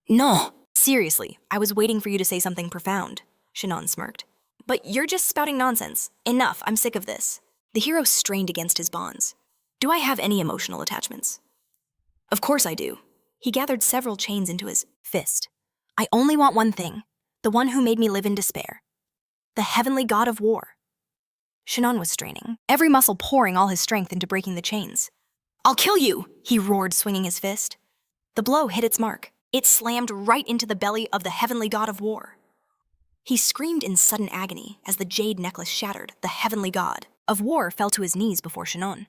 No, seriously, I was waiting for you to say something profound, Shinon smirked. But you're just spouting nonsense. Enough, I'm sick of this. The hero strained against his bonds. Do I have any emotional attachments? Of course I do. He gathered several chains into his fist. I only want one thing, the one who made me live in despair. The heavenly god of war. Shinon was straining, every muscle pouring all his strength into breaking the chains. I'll kill you, he roared, swinging his fist. The blow hit its mark. It slammed right into the belly of the heavenly god of war. He screamed in sudden agony as the jade necklace shattered. The heavenly god of war fell to his knees before Shinon.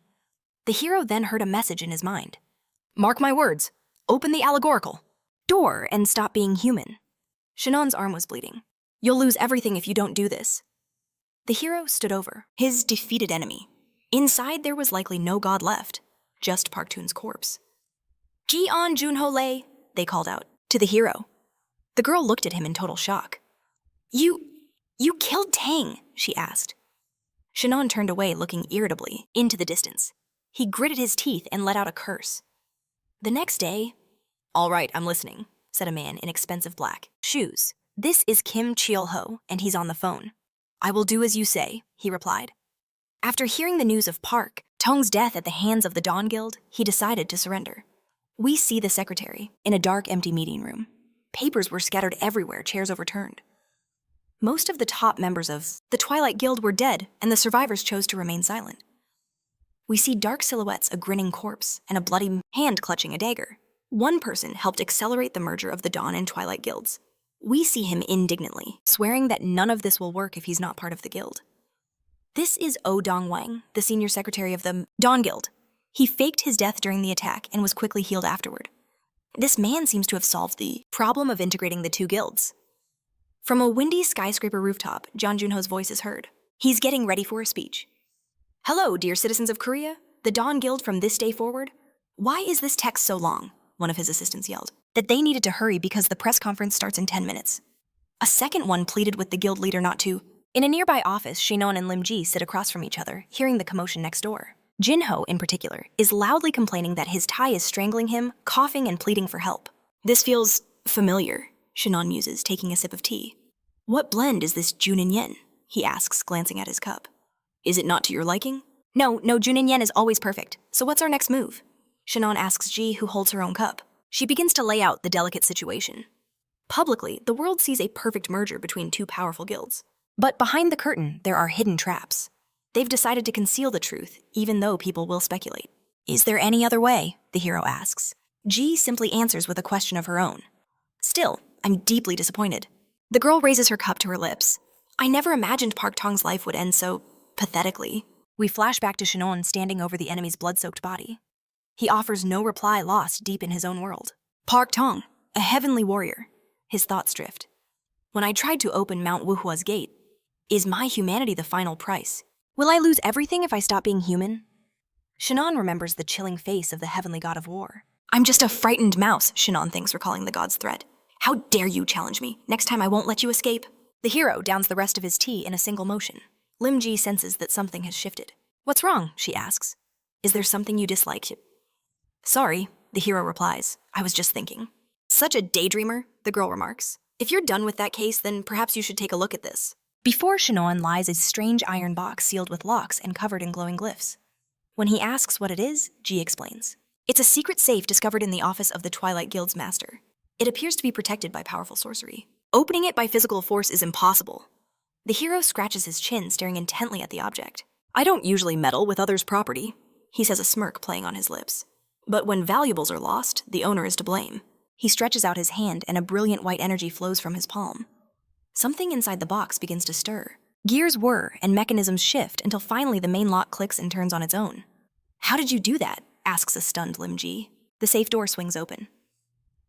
The hero then heard a message in his mind. Mark my words. Open the allegorical door and stop being human. Shinon's arm was bleeding. You'll lose everything if you don't do this. The hero stood over his defeated enemy. Inside there was likely no god left, just Park Toon's corpse. Ji-on Junho Lei, they called out to the hero. The girl looked at him in total shock. You killed Tang, she asked. Shinon turned away, looking irritably into the distance. He gritted his teeth and let out a curse. The next day, all right, I'm listening, said a man in expensive black shoes. This is Kim Cheol-ho, and he's on the phone. I will do as you say, he replied. After hearing the news of Park Tong's death at the hands of the Dawn Guild, he decided to surrender. We see the secretary in a dark, empty meeting room. Papers were scattered everywhere, chairs overturned. Most of the top members of the Twilight Guild were dead, and the survivors chose to remain silent. We see dark silhouettes, a grinning corpse, and a bloody hand clutching a dagger. One person helped accelerate the merger of the Dawn and Twilight Guilds. We see him indignantly, swearing that none of this will work if he's not part of the guild. This is Oh Dong-wang, the senior secretary of the Dawn Guild. He faked his death during the attack and was quickly healed afterward. This man seems to have solved the problem of integrating the two guilds. From a windy skyscraper rooftop, Jang Junho's voice is heard. He's getting ready for a speech. Hello, dear citizens of Korea, the Dawn Guild from this day forward. Why is this text so long? One of his assistants yelled. That they needed to hurry because the press conference starts in 10 minutes. A second one pleaded with the guild leader not to. In a nearby office, Shinon and Lim Ji sit across from each other, hearing the commotion next door. Jinho, in particular, is loudly complaining that his tie is strangling him, coughing and pleading for help. This feels familiar, Shinon muses, taking a sip of tea. What blend is this Jun and Yen? He asks, glancing at his cup. Is it not to your liking? No, Jun and Yen is always perfect. So what's our next move? Shinon asks Ji, who holds her own cup. She begins to lay out the delicate situation. Publicly, the world sees a perfect merger between two powerful guilds. But behind the curtain, there are hidden traps. They've decided to conceal the truth, even though people will speculate. Is there any other way? The hero asks. Ji simply answers with a question of her own. Still, I'm deeply disappointed. The girl raises her cup to her lips. I never imagined Park Tong's life would end so pathetically. We flash back to Shinon standing over the enemy's blood-soaked body. He offers no reply, lost deep in his own world. Park Tong, a heavenly warrior. His thoughts drift. When I tried to open Mount Wuhua's gate, is my humanity the final price? Will I lose everything if I stop being human? Shinon remembers the chilling face of the heavenly god of war. I'm just a frightened mouse, Shinon thinks, recalling the god's threat. How dare you challenge me? Next time I won't let you escape. The hero downs the rest of his tea in a single motion. Lim Ji senses that something has shifted. What's wrong? She asks. Is there something you dislike? Sorry, the hero replies. I was just thinking. Such a daydreamer, the girl remarks. If you're done with that case, then perhaps you should take a look at this. Before Shin Hong lies a strange iron box sealed with locks and covered in glowing glyphs. When he asks what it is, Ji explains. It's a secret safe discovered in the office of the Twilight Guild's master. It appears to be protected by powerful sorcery. Opening it by physical force is impossible. The hero scratches his chin, staring intently at the object. I don't usually meddle with others' property, he says, a smirk playing on his lips. But when valuables are lost, the owner is to blame. He stretches out his hand and a brilliant white energy flows from his palm. Something inside the box begins to stir. Gears whir and mechanisms shift until finally the main lock clicks and turns on its own. How did you do that? Asks a stunned Lim Ji. The safe door swings open.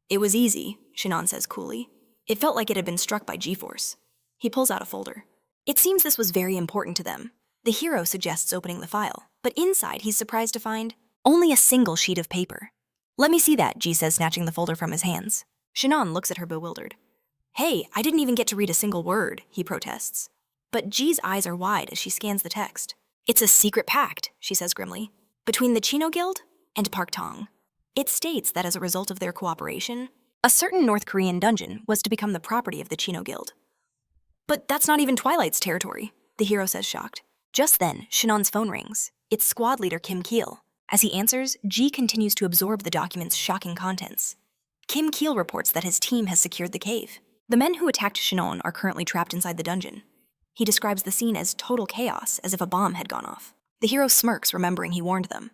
It was easy, Shin Hong says coolly. It felt like it had been struck by G-force. He pulls out a folder. It seems this was very important to them. The hero suggests opening the file, but inside he's surprised to find only a single sheet of paper. Let me see that, Ji says, snatching the folder from his hands. Shin Hong looks at her bewildered. Hey, I didn't even get to read a single word, he protests. But Ji's eyes are wide as she scans the text. It's a secret pact, she says grimly, between the Chino Guild and Park Tong. It states that as a result of their cooperation, a certain North Korean dungeon was to become the property of the Chino Guild. But that's not even Twilight's territory, the hero says, shocked. Just then, Shin Hong's phone rings. It's squad leader Kim Keel. As he answers, Ji continues to absorb the document's shocking contents. Kim Keel reports that his team has secured the cave. The men who attacked Shin Hong are currently trapped inside the dungeon. He describes the scene as total chaos, as if a bomb had gone off. The hero smirks, remembering he warned them.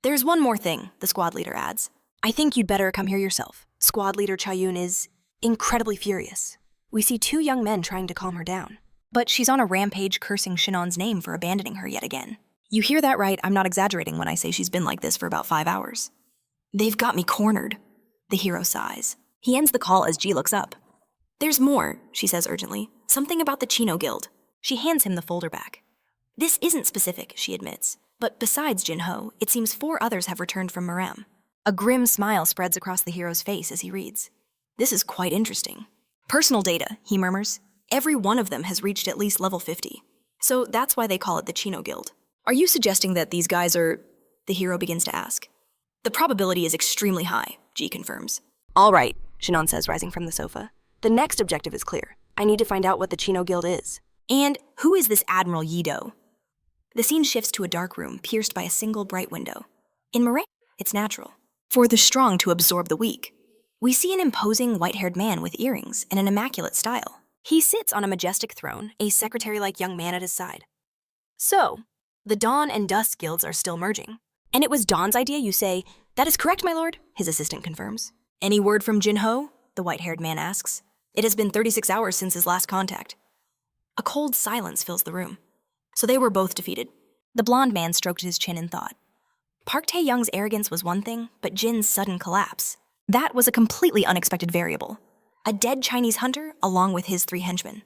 There's one more thing, the squad leader adds. I think you'd better come here yourself. Squad leader Cha-yoon is incredibly furious. We see two young men trying to calm her down. But she's on a rampage, cursing Shin Hong's name for abandoning her yet again. You hear that right, I'm not exaggerating when I say she's been like this for about 5 hours. They've got me cornered, the hero sighs. He ends the call as Ji looks up. There's more, she says urgently. Something about the Chino Guild. She hands him the folder back. This isn't specific, she admits. But besides Jin Ho, it seems 4 others have returned from Marem. A grim smile spreads across the hero's face as he reads. This is quite interesting. Personal data, he murmurs. Every one of them has reached at least level 50. So that's why they call it the Chino Guild. Are you suggesting that these guys are... The hero begins to ask. The probability is extremely high, Ji confirms. All right, Shin Hong says, rising from the sofa. The next objective is clear. I need to find out what the Chino Guild is. And who is this Admiral Yido? The scene shifts to a dark room pierced by a single bright window. In Marem, it's natural for the strong to absorb the weak. We see an imposing white-haired man with earrings and an immaculate style. He sits on a majestic throne, a secretary-like young man at his side. So, the Dawn and Dusk guilds are still merging. And it was Dawn's idea, you say? That is correct, my lord, his assistant confirms. Any word from Jin Ho? The white-haired man asks. It has been 36 hours since his last contact. A cold silence fills the room. So they were both defeated. The blonde man stroked his chin in thought. Park Tae-young's arrogance was one thing, but Jin's sudden collapse. That was a completely unexpected variable. A dead Chinese hunter along with his 3 henchmen.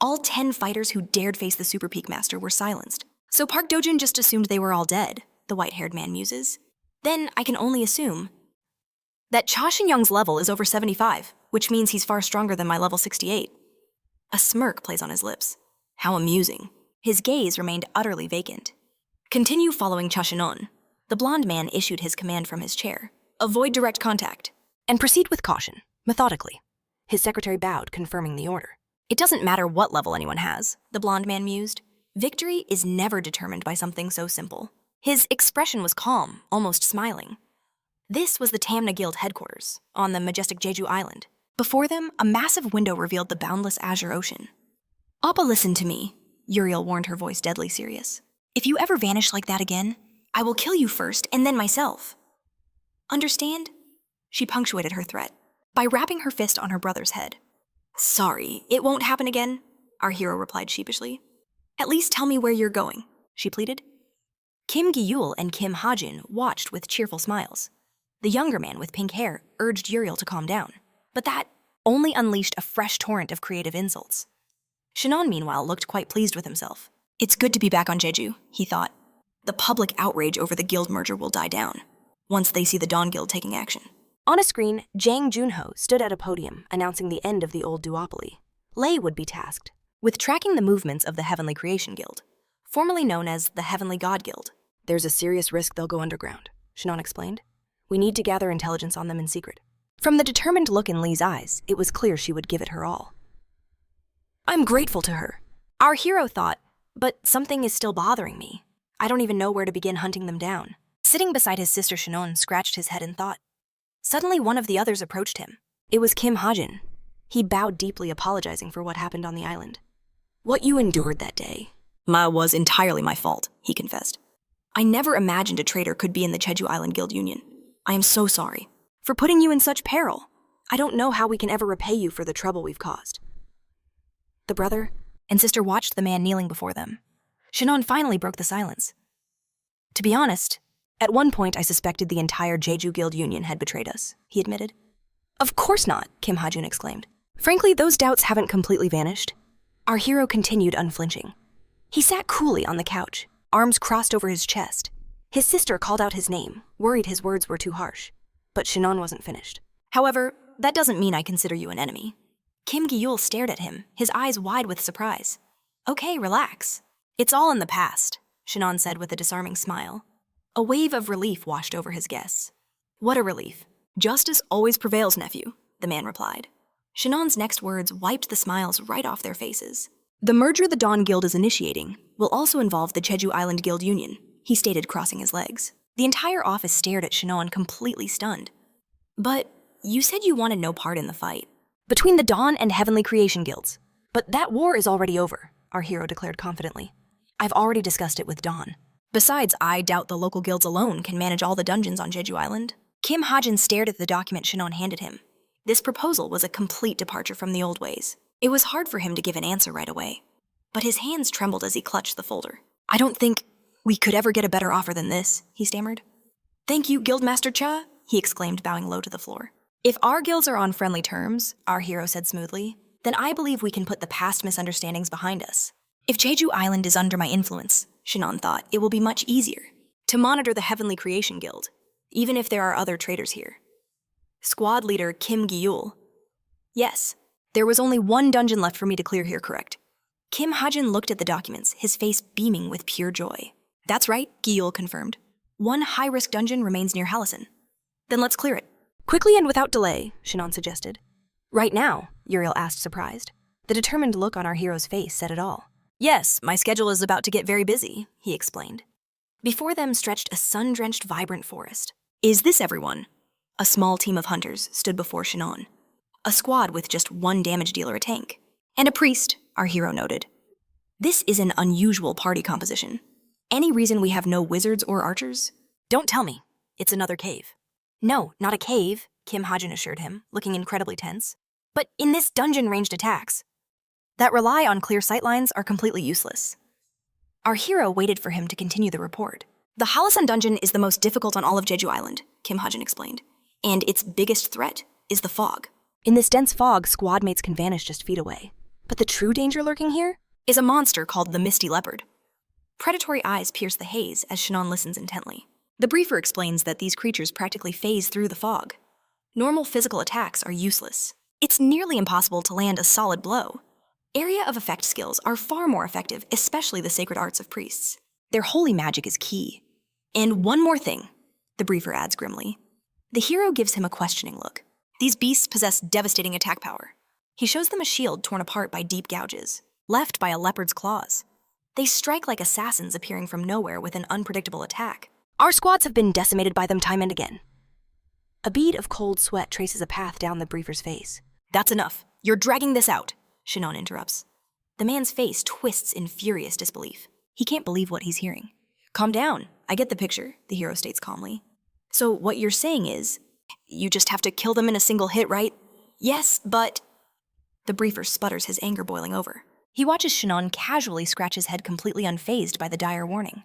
All 10 fighters who dared face the Super Peak Master were silenced. So Park Dojin just assumed they were all dead, the white-haired man muses. Then I can only assume that Cha Shin-young's level is over 75, which means he's far stronger than my level 68. A smirk plays on his lips. How amusing. His gaze remained utterly vacant. Continue following Cha Shin-on. The blonde man issued his command from his chair. Avoid direct contact. And proceed with caution, methodically. His secretary bowed, confirming the order. It doesn't matter what level anyone has, the blonde man mused. Victory is never determined by something so simple. His expression was calm, almost smiling. This was the Tamna Guild headquarters, on the majestic Jeju Island. Before them, a massive window revealed the boundless azure ocean. Appa, listen to me, Uriel warned, her voice deadly serious. If you ever vanish like that again, I will kill you first and then myself. Understand? She punctuated her threat by rapping her fist on her brother's head. Sorry, it won't happen again, our hero replied sheepishly. At least tell me where you're going, she pleaded. Kim Gi-yul and Kim Ha-jin watched with cheerful smiles. The younger man with pink hair urged Uriel to calm down, but that only unleashed a fresh torrent of creative insults. Shin Hong, meanwhile, looked quite pleased with himself. It's good to be back on Jeju, he thought. The public outrage over the guild merger will die down once they see the Dawn Guild taking action. On a screen, Jang Junho stood at a podium announcing the end of the old duopoly. Lei would be tasked with tracking the movements of the Heavenly Creation Guild, formerly known as the Heavenly God Guild. There's a serious risk they'll go underground, Shin Hong explained. We need to gather intelligence on them in secret. From the determined look in Lee's eyes, it was clear she would give it her all. I'm grateful to her. Our hero thought, but something is still bothering me. I don't even know where to begin hunting them down. Sitting beside his sister Shinon scratched his head in thought. Suddenly one of the others approached him. It was Kim Hajin. He bowed deeply, apologizing for what happened on the island. What you endured that day. Was entirely my fault, he confessed. I never imagined a traitor could be in the Jeju Island Guild Union. I am so sorry for putting you in such peril. I don't know how we can ever repay you for the trouble we've caused. The brother and sister watched the man kneeling before them. Shinon finally broke the silence. To be honest, at one point I suspected the entire Jeju Guild Union had betrayed us, he admitted. Of course not, Kim Hajun exclaimed. Frankly, those doubts haven't completely vanished. Our hero continued unflinching. He sat coolly on the couch, arms crossed over his chest. His sister called out his name, worried his words were too harsh. But Shinon wasn't finished. However, that doesn't mean I consider you an enemy. Kim Gyul stared at him, his eyes wide with surprise. Okay, relax. It's all in the past, Shinon said with a disarming smile. A wave of relief washed over his guests. What a relief. Justice always prevails, nephew, the man replied. Shinon's next words wiped the smiles right off their faces. The merger the Dawn Guild is initiating will also involve the Jeju Island Guild Union, he stated, crossing his legs. The entire office stared at Shinon, completely stunned. But you said you wanted no part in the fight. Between the Dawn and Heavenly Creation Guilds. But that war is already over, our hero declared confidently. I've already discussed it with Dawn. Besides, I doubt the local guilds alone can manage all the dungeons on Jeju Island. Kim Hajin stared at the document Shinon handed him. This proposal was a complete departure from the old ways. It was hard for him to give an answer right away. But his hands trembled as he clutched the folder. I don't think we could ever get a better offer than this, he stammered. Thank you, Guildmaster Cha, he exclaimed, bowing low to the floor. If our guilds are on friendly terms, our hero said smoothly, then I believe we can put the past misunderstandings behind us. If Jeju Island is under my influence, Shinon thought, it will be much easier to monitor the Heavenly Creation Guild, even if there are other traitors here. Squad leader Kim Gyul. Yes, there was only one dungeon left for me to clear here, correct? Kim Hajin looked at the documents, his face beaming with pure joy. That's right, Gyul confirmed. One high-risk dungeon remains near Hallison. Then let's clear it. Quickly and without delay, Shinon suggested. Right now, Uriel asked, surprised. The determined look on our hero's face said it all. Yes, my schedule is about to get very busy, he explained. Before them stretched a sun-drenched, vibrant forest. Is this everyone? A small team of hunters stood before Shinon. A squad with just one damage dealer a tank. And a priest, our hero noted. This is an unusual party composition. Any reason we have no wizards or archers? Don't tell me. It's another cave. No, not a cave, Kim Hajin assured him, looking incredibly tense. But in this dungeon, ranged attacks that rely on clear sightlines are completely useless. Our hero waited for him to continue the report. The Hallison dungeon is the most difficult on all of Jeju Island, Kim Hajin explained. And its biggest threat is the fog. In this dense fog, squad mates can vanish just feet away. But the true danger lurking here is a monster called the Misty Leopard. Predatory eyes pierce the haze as Shinon listens intently. The briefer explains that these creatures practically phase through the fog. Normal physical attacks are useless. It's nearly impossible to land a solid blow. Area of effect skills are far more effective, especially the sacred arts of priests. Their holy magic is key. And one more thing, the briefer adds grimly. The hero gives him a questioning look. These beasts possess devastating attack power. He shows them a shield torn apart by deep gouges, left by a leopard's claws. They strike like assassins appearing from nowhere with an unpredictable attack. Our squads have been decimated by them time and again. A bead of cold sweat traces a path down the briefer's face. That's enough. You're dragging this out, Shinon interrupts. The man's face twists in furious disbelief. He can't believe what he's hearing. Calm down. I get the picture, the hero states calmly. So what you're saying is, you just have to kill them in a single hit, right? Yes, but... The briefer sputters, his anger boiling over. He watches Shinon casually scratch his head, completely unfazed by the dire warning.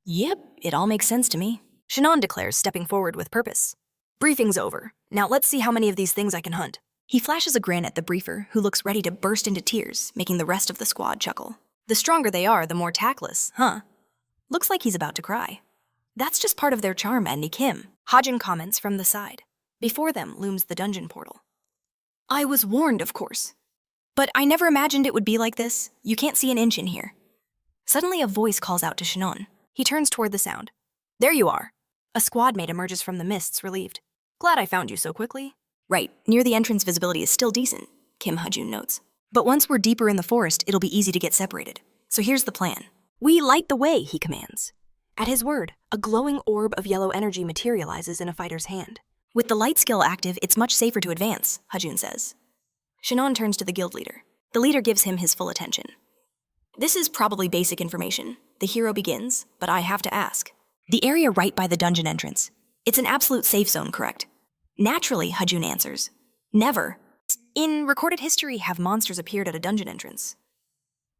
Yep, it all makes sense to me, Shinon declares, stepping forward with purpose. Briefing's over. Now let's see how many of these things I can hunt. He flashes a grin at the briefer, who looks ready to burst into tears, making the rest of the squad chuckle. The stronger they are, the more tactless, huh? Looks like he's about to cry. That's just part of their charm, Andy Kim, Hajin comments from the side. Before them looms the dungeon portal. I was warned, of course. But I never imagined it would be like this. You can't see an inch in here. Suddenly, a voice calls out to Shin Hong. He turns toward the sound. There you are. A squad mate emerges from the mists, relieved. Glad I found you so quickly. Right, near the entrance visibility is still decent, Kim Ha-jun notes. But once we're deeper in the forest, it'll be easy to get separated. So here's the plan. We light the way, he commands. At his word, a glowing orb of yellow energy materializes in a fighter's hand. With the light skill active, it's much safer to advance, Ha-jun says. Shin Hong turns to the guild leader. The leader gives him his full attention. This is probably basic information. The hero begins, but I have to ask. The area right by the dungeon entrance. It's an absolute safe zone, correct? Naturally, Ha-jun answers. Never. In recorded history, have monsters appeared at a dungeon entrance.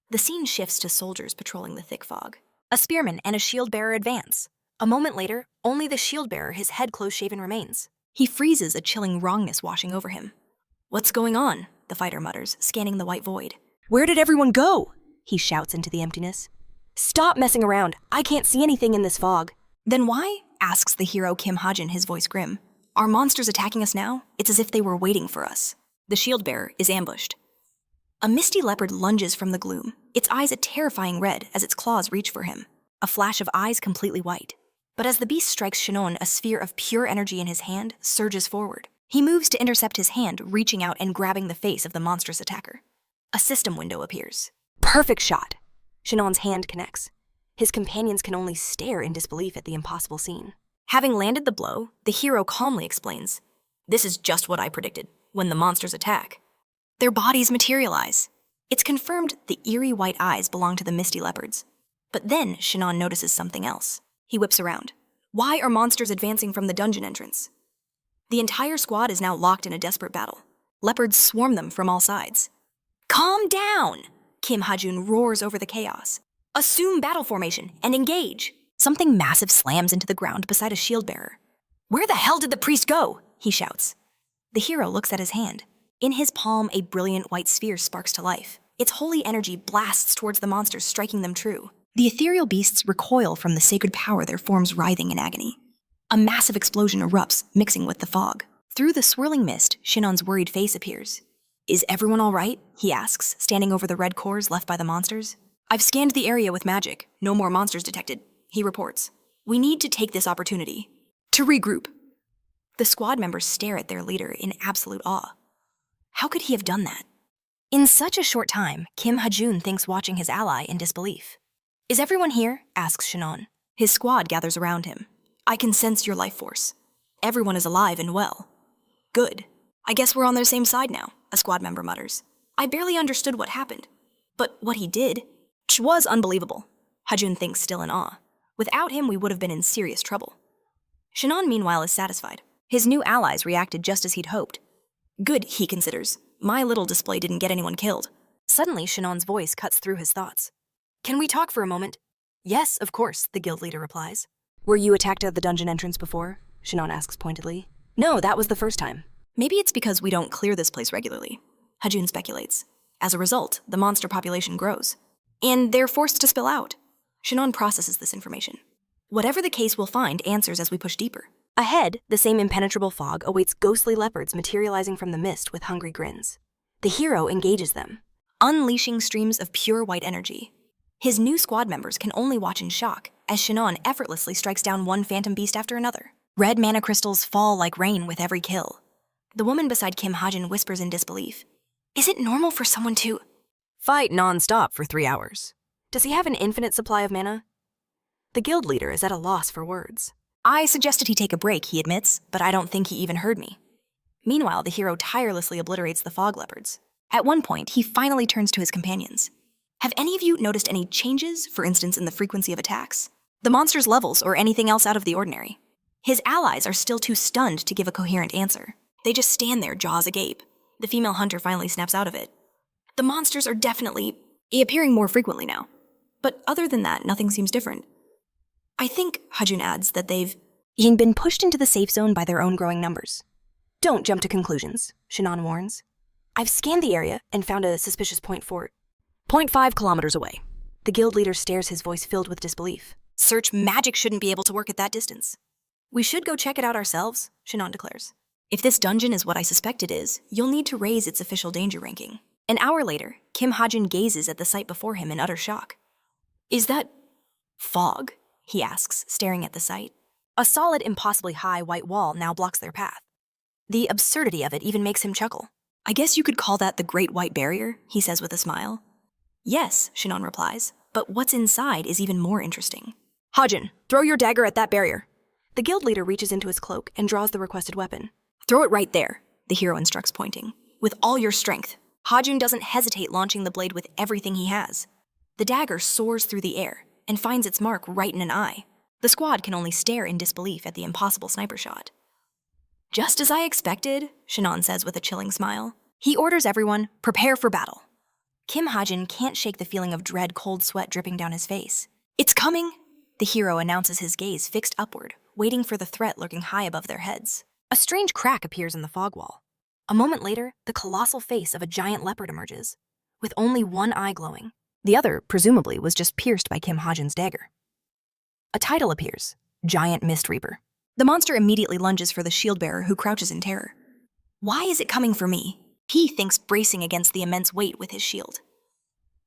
The scene shifts to soldiers patrolling the thick fog. A spearman and a shield-bearer advance. A moment later, only the shield-bearer, his head close-shaven, remains. He freezes, a chilling wrongness washing over him. What's going on? The fighter mutters, scanning the white void. Where did everyone go? He shouts into the emptiness. Stop messing around. I can't see anything in this fog. Then why? Asks the hero Kim Ha-jun, his voice grim. Are monsters attacking us now? It's as if they were waiting for us. The shield-bearer is ambushed. A misty leopard lunges from the gloom, its eyes a terrifying red as its claws reach for him. A flash of eyes completely white. But as the beast strikes Shin Hong, a sphere of pure energy in his hand surges forward. He moves to intercept his hand, reaching out and grabbing the face of the monstrous attacker. A system window appears. Perfect shot. Shin Hong's hand connects. His companions can only stare in disbelief at the impossible scene. Having landed the blow, the hero calmly explains, "This is just what I predicted, when the monsters attack. Their bodies materialize." It's confirmed the eerie white eyes belong to the misty leopards. But then Shin Hong notices something else. He whips around. Why are monsters advancing from the dungeon entrance? The entire squad is now locked in a desperate battle. Leopards swarm them from all sides. Calm down! Kim Ha-jun roars over the chaos. Assume battle formation and engage. Something massive slams into the ground beside a shield bearer. Where the hell did the priest go? He shouts. The hero looks at his hand. In his palm, a brilliant white sphere sparks to life. Its holy energy blasts towards the monsters, striking them true. The ethereal beasts recoil from the sacred power, their forms writhing in agony. A massive explosion erupts, mixing with the fog. Through the swirling mist, Shin Hong's worried face appears. Is everyone all right? He asks, standing over the red cores left by the monsters. I've scanned the area with magic. No more monsters detected, he reports. We need to take this opportunity to regroup. The squad members stare at their leader in absolute awe. How could he have done that? In such a short time, Kim Ha-jun thinks watching his ally in disbelief. Is everyone here? Asks Shin Hong. His squad gathers around him. I can sense your life force. Everyone is alive and well. Good. I guess we're on their same side now, a squad member mutters. I barely understood what happened. But what he did was unbelievable. Ha-jun thinks, still in awe. Without him, we would have been in serious trouble. Shin Hong, meanwhile, is satisfied. His new allies reacted just as he'd hoped. Good, he considers. My little display didn't get anyone killed. Suddenly, Shin Hong's voice cuts through his thoughts. Can we talk for a moment? Yes, of course, the guild leader replies. Were you attacked at the dungeon entrance before? Shin Hong asks pointedly. No, that was the first time. Maybe it's because we don't clear this place regularly, Ha-jun speculates. As a result, the monster population grows. And they're forced to spill out. Shin Hong processes this information. Whatever the case, we'll find answers as we push deeper. Ahead, the same impenetrable fog awaits ghostly leopards materializing from the mist with hungry grins. The hero engages them, unleashing streams of pure white energy. His new squad members can only watch in shock as Shin Hong effortlessly strikes down one phantom beast after another. Red mana crystals fall like rain with every kill. The woman beside Kim Ha-jun whispers in disbelief. Is it normal for someone to fight non-stop for 3 hours? Does he have an infinite supply of mana? The guild leader is at a loss for words. I suggested he take a break, he admits, but I don't think he even heard me. Meanwhile, the hero tirelessly obliterates the fog leopards. At one point, he finally turns to his companions. Have any of you noticed any changes, for instance, in the frequency of attacks? The monster's levels or anything else out of the ordinary? His allies are still too stunned to give a coherent answer. They just stand there, jaws agape. The female hunter finally snaps out of it. The monsters are definitely appearing more frequently now. But other than that, nothing seems different. I think, Ha-jun adds, that they've been pushed into the safe zone by their own growing numbers. Don't jump to conclusions, Shin Hong warns. I've scanned the area and found a suspicious point 0.5 kilometers away. The guild leader stares, his voice filled with disbelief. Search magic shouldn't be able to work at that distance. We should go check it out ourselves, Shin Hong declares. If this dungeon is what I suspect it is, you'll need to raise its official danger ranking. An hour later, Kim Hajin gazes at the sight before him in utter shock. Is that fog? He asks, staring at the sight. A solid, impossibly high white wall now blocks their path. The absurdity of it even makes him chuckle. I guess you could call that the Great White Barrier, he says with a smile. Yes, Shin Hong replies, but what's inside is even more interesting. Hajin, throw your dagger at that barrier. The guild leader reaches into his cloak and draws the requested weapon. Throw it right there, the hero instructs, pointing. With all your strength. Hajun doesn't hesitate launching the blade with everything he has. The dagger soars through the air and finds its mark right in an eye. The squad can only stare in disbelief at the impossible sniper shot. Just as I expected, Shinon says with a chilling smile. He orders everyone, prepare for battle. Kim Hajin can't shake the feeling of dread cold sweat dripping down his face. It's coming! The hero announces, his gaze fixed upward, waiting for the threat lurking high above their heads. A strange crack appears in the fog wall. A moment later, the colossal face of a giant leopard emerges, with only one eye glowing. The other, presumably, was just pierced by Kim Hajin's dagger. A title appears, Giant Mist Reaper. The monster immediately lunges for the shield bearer, who crouches in terror. Why is it coming for me? He thinks, bracing against the immense weight with his shield.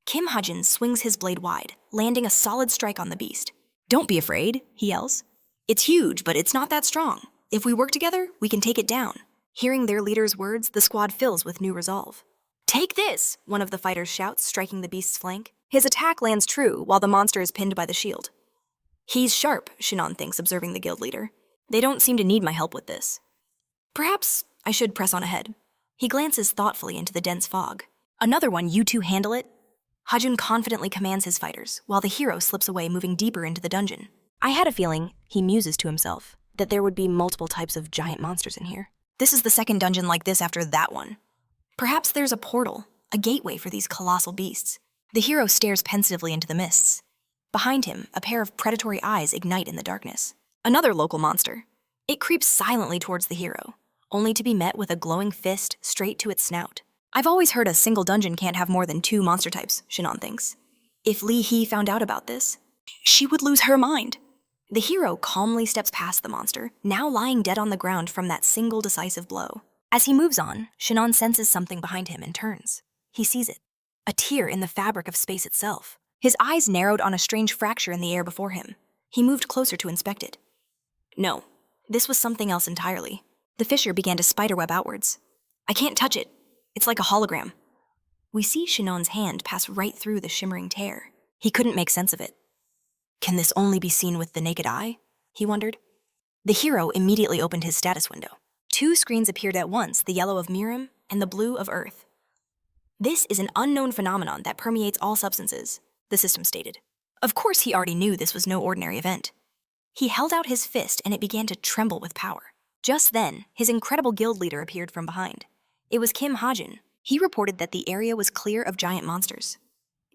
Kim Hajin swings his blade wide, landing a solid strike on the beast. Don't be afraid, he yells. It's huge, but it's not that strong. If we work together, we can take it down. Hearing their leader's words, the squad fills with new resolve. Take this, one of the fighters shouts, striking the beast's flank. His attack lands true, while the monster is pinned by the shield. He's sharp, Shinon thinks, observing the guild leader. They don't seem to need my help with this. Perhaps I should press on ahead. He glances thoughtfully into the dense fog. Another one, you two handle it? Hajun confidently commands his fighters, while the hero slips away, moving deeper into the dungeon. I had a feeling, he muses to himself, that there would be multiple types of giant monsters in here. This is the second dungeon like this after that one. Perhaps there's a portal, a gateway for these colossal beasts. The hero stares pensively into the mists. Behind him, a pair of predatory eyes ignite in the darkness. Another local monster. It creeps silently towards the hero, only to be met with a glowing fist straight to its snout. I've always heard a single dungeon can't have more than 2 monster types, Shinon thinks. If Li He found out about this, she would lose her mind. The hero calmly steps past the monster, now lying dead on the ground from that single decisive blow. As he moves on, Shinon senses something behind him and turns. He sees it. A tear in the fabric of space itself. His eyes narrowed on a strange fracture in the air before him. He moved closer to inspect it. No, this was something else entirely. The fissure began to spiderweb outwards. I can't touch it. It's like a hologram. We see Shinon's hand pass right through the shimmering tear. He couldn't make sense of it. Can this only be seen with the naked eye? He wondered. The hero immediately opened his status window. 2 screens appeared at once, the yellow of Mirim and the blue of Earth. This is an unknown phenomenon that permeates all substances, the system stated. Of course, he already knew this was no ordinary event. He held out his fist and it began to tremble with power. Just then, his incredible guild leader appeared from behind. It was Kim Hajin. He reported that the area was clear of giant monsters.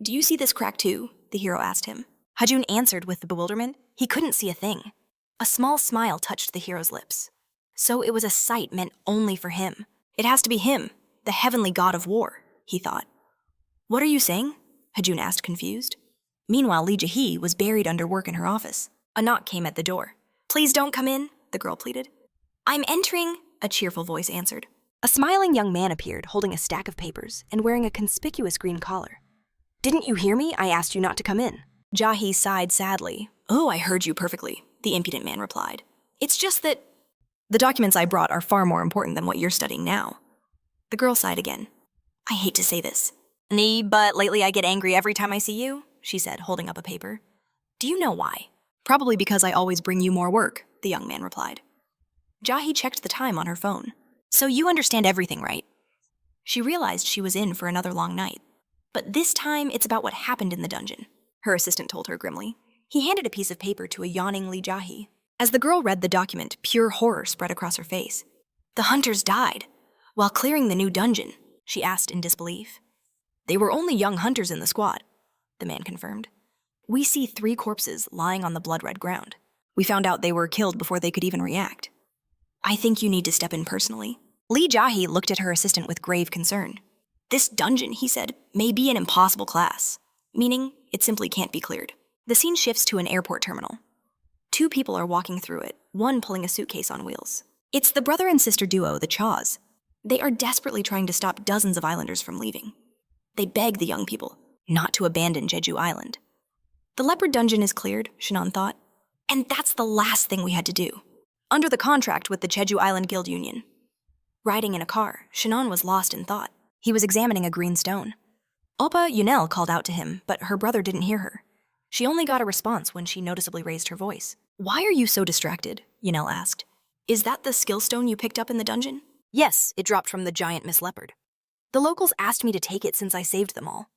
Do you see this crack too? The hero asked him. Hajun answered with bewilderment. He couldn't see a thing. A small smile touched the hero's lips. So it was a sight meant only for him. It has to be him, the heavenly god of war, he thought. What are you saying? Hajun asked, confused. Meanwhile, Li Jihe was buried under work in her office. A knock came at the door. Please don't come in, the girl pleaded. I'm entering, a cheerful voice answered. A smiling young man appeared, holding a stack of papers and wearing a conspicuous green collar. Didn't you hear me? I asked you not to come in. Jahi sighed sadly. Oh, I heard you perfectly, the impudent man replied. It's just that the documents I brought are far more important than what you're studying now. The girl sighed again. I hate to say this. But lately I get angry every time I see you, she said, holding up a paper. Do you know why? Probably because I always bring you more work, the young man replied. Jahi checked the time on her phone. So you understand everything, right? She realized she was in for another long night. But this time it's about what happened in the dungeon, her assistant told her grimly. He handed a piece of paper to a yawning Li Jahi. As the girl read the document, pure horror spread across her face. The hunters died while clearing the new dungeon, she asked in disbelief. They were only young hunters in the squad, the man confirmed. We see 3 corpses lying on the blood-red ground. We found out they were killed before they could even react. I think you need to step in personally. Li Jahi looked at her assistant with grave concern. This dungeon, he said, may be an impossible class, meaning it simply can't be cleared. The scene shifts to an airport terminal. 2 people are walking through it, one pulling a suitcase on wheels. It's the brother and sister duo, the Chaws. They are desperately trying to stop dozens of islanders from leaving. They beg the young people not to abandon Jeju Island. The leopard dungeon is cleared, Shannon thought. And that's the last thing we had to do. Under the contract with the Jeju Island Guild Union. Riding in a car, Shannon was lost in thought. He was examining a green stone. Oppa Yunel called out to him, but her brother didn't hear her. She only got a response when she noticeably raised her voice. Why are you so distracted? Yunel asked. Is that the skill stone you picked up in the dungeon? Yes, it dropped from the giant Miss Leopard. The locals asked me to take it since I saved them all.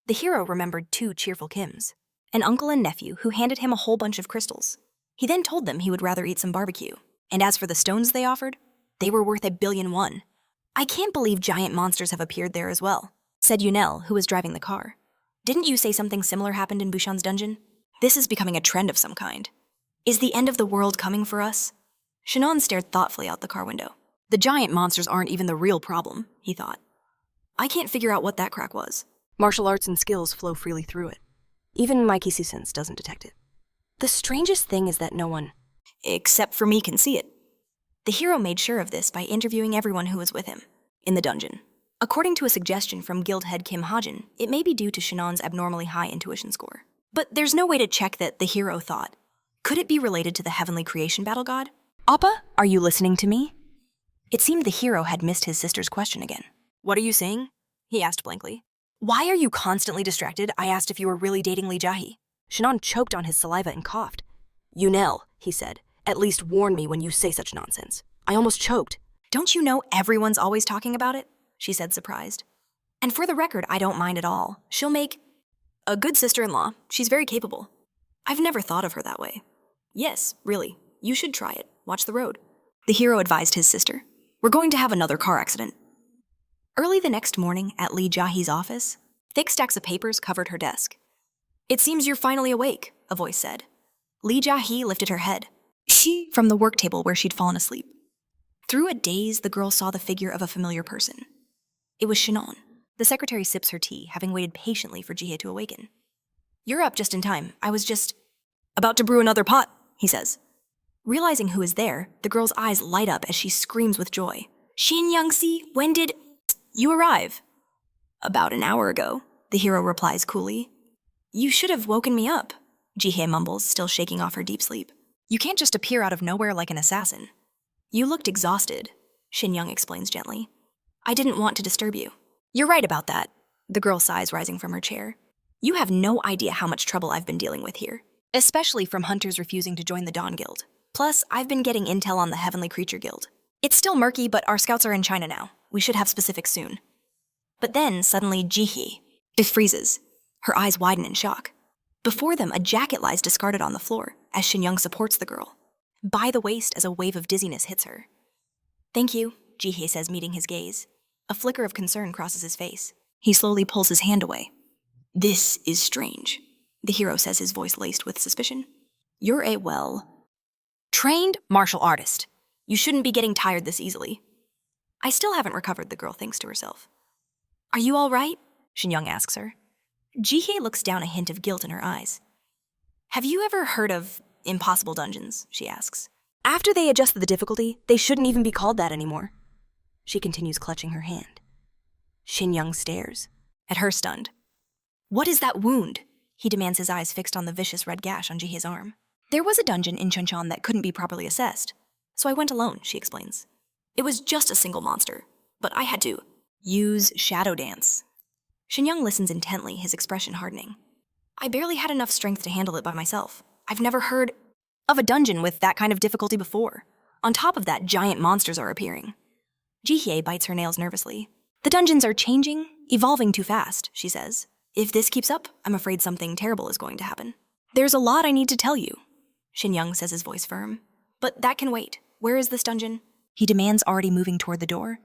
The hero remembered two cheerful Kims, an uncle and nephew who handed him a whole bunch of crystals. He then told them he would rather eat some barbecue. And as for the stones they offered, they were worth 1,000,000,000. I can't believe giant monsters have appeared there as well, said Yunel, who was driving the car. Didn't you say something similar happened in Bushan's dungeon? This is becoming a trend of some kind. Is the end of the world coming for us? Shannon stared thoughtfully out the car window. The giant monsters aren't even the real problem, he thought. I can't figure out what that crack was. Martial arts and skills flow freely through it. Even my Kisi sense doesn't detect it. The strangest thing is that no one, except for me, can see it. The hero made sure of this by interviewing everyone who was with him in the dungeon. According to a suggestion from guild head Kim Hajin, it may be due to Shannon's abnormally high intuition score. But there's no way to check that, the hero thought. Could it be related to the heavenly creation battle god? Appa, are you listening to me? It seemed the hero had missed his sister's question again. What are you saying? He asked blankly. Why are you constantly distracted? I asked if you were really dating Lee Jahi. Shannon choked on his saliva and coughed. Yunel, he said, at least warn me when you say such nonsense. I almost choked. Don't you know everyone's always talking about it? She said, surprised. And for the record, I don't mind at all. She'll make a good sister-in-law. She's very capable. I've never thought of her that way. Yes, really. You should try it. Watch the road. The hero advised his sister. We're going to have another car accident. Early the next morning at Lee Jahi's office, thick stacks of papers covered her desk. It seems you're finally awake, a voice said. Lee Jahi lifted her head. From the work table where she'd fallen asleep. Through a daze, the girl saw the figure of a familiar person. It was Shannon. The secretary sips her tea, having waited patiently for Jihye to awaken. You're up just in time. I was just about to brew another pot, he says. Realizing who is there, the girl's eyes light up as she screams with joy. Shin Young-si, when did you arrive? About an hour ago, the hero replies coolly. You should have woken me up, Jihye mumbles, still shaking off her deep sleep. You can't just appear out of nowhere like an assassin. You looked exhausted, Shin Young explains gently. I didn't want to disturb you. You're right about that, the girl sighs, rising from her chair. You have no idea how much trouble I've been dealing with here, especially from hunters refusing to join the Dawn Guild. Plus, I've been getting intel on the Heavenly Creature Guild. It's still murky, but our scouts are in China now. We should have specifics soon. But then, suddenly, Jihye freezes. Her eyes widen in shock. Before them, a jacket lies discarded on the floor, as Shin Young supports the girl. By the waist as a wave of dizziness hits her. Thank you, Jihye says, meeting his gaze. A flicker of concern crosses his face. He slowly pulls his hand away. This is strange, the hero says, his voice laced with suspicion. You're a, trained martial artist. You shouldn't be getting tired this easily. I still haven't recovered, the girl thinks to herself. Are you all right? Shin Young asks her. Jihye looks down, a hint of guilt in her eyes. Have you ever heard of impossible dungeons? She asks. After they adjusted the difficulty, they shouldn't even be called that anymore. She continues, clutching her hand. Shin Young stares at her, stunned. What is that wound? He demands, his eyes fixed on the vicious red gash on Jihye's arm. There was a dungeon in Chuncheon that couldn't be properly assessed, so I went alone, she explains. It was just a single monster, but I had to use shadow dance. Shin Young listens intently, his expression hardening. I barely had enough strength to handle it by myself. I've never heard of a dungeon with that kind of difficulty before. On top of that, giant monsters are appearing. Jihye bites her nails nervously. The dungeons are changing, evolving too fast, she says. If this keeps up, I'm afraid something terrible is going to happen. There's a lot I need to tell you, Shin Young says, his voice firm. But that can wait. Where is this dungeon? He demands, already moving toward the door.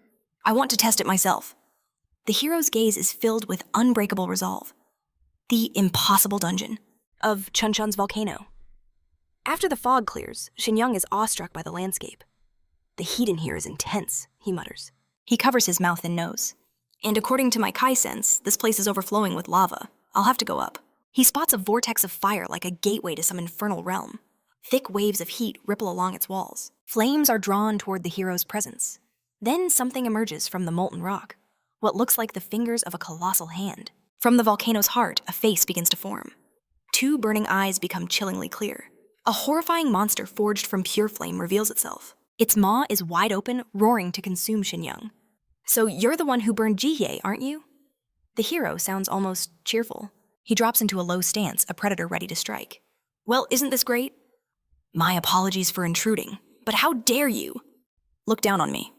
I want to test it myself. The hero's gaze is filled with unbreakable resolve. The impossible dungeon of Chuncheon's volcano. After the fog clears, Shin Young is awestruck by the landscape. The heat in here is intense, he mutters. He covers his mouth and nose. And according to my Kai sense, this place is overflowing with lava. I'll have to go up. He spots a vortex of fire like a gateway to some infernal realm. Thick waves of heat ripple along its walls. Flames are drawn toward the hero's presence. Then something emerges from the molten rock. what looks like the fingers of a colossal hand. From the volcano's heart, a face begins to form. Two burning eyes become chillingly clear. A horrifying monster forged from pure flame reveals itself. Its maw is wide open, roaring to consume Shin Hong. So you're the one who burned Jihye, aren't you? The hero sounds almost cheerful. He drops into a low stance, a predator ready to strike. Well, isn't this great? My apologies for intruding, but how dare you? Look down on me.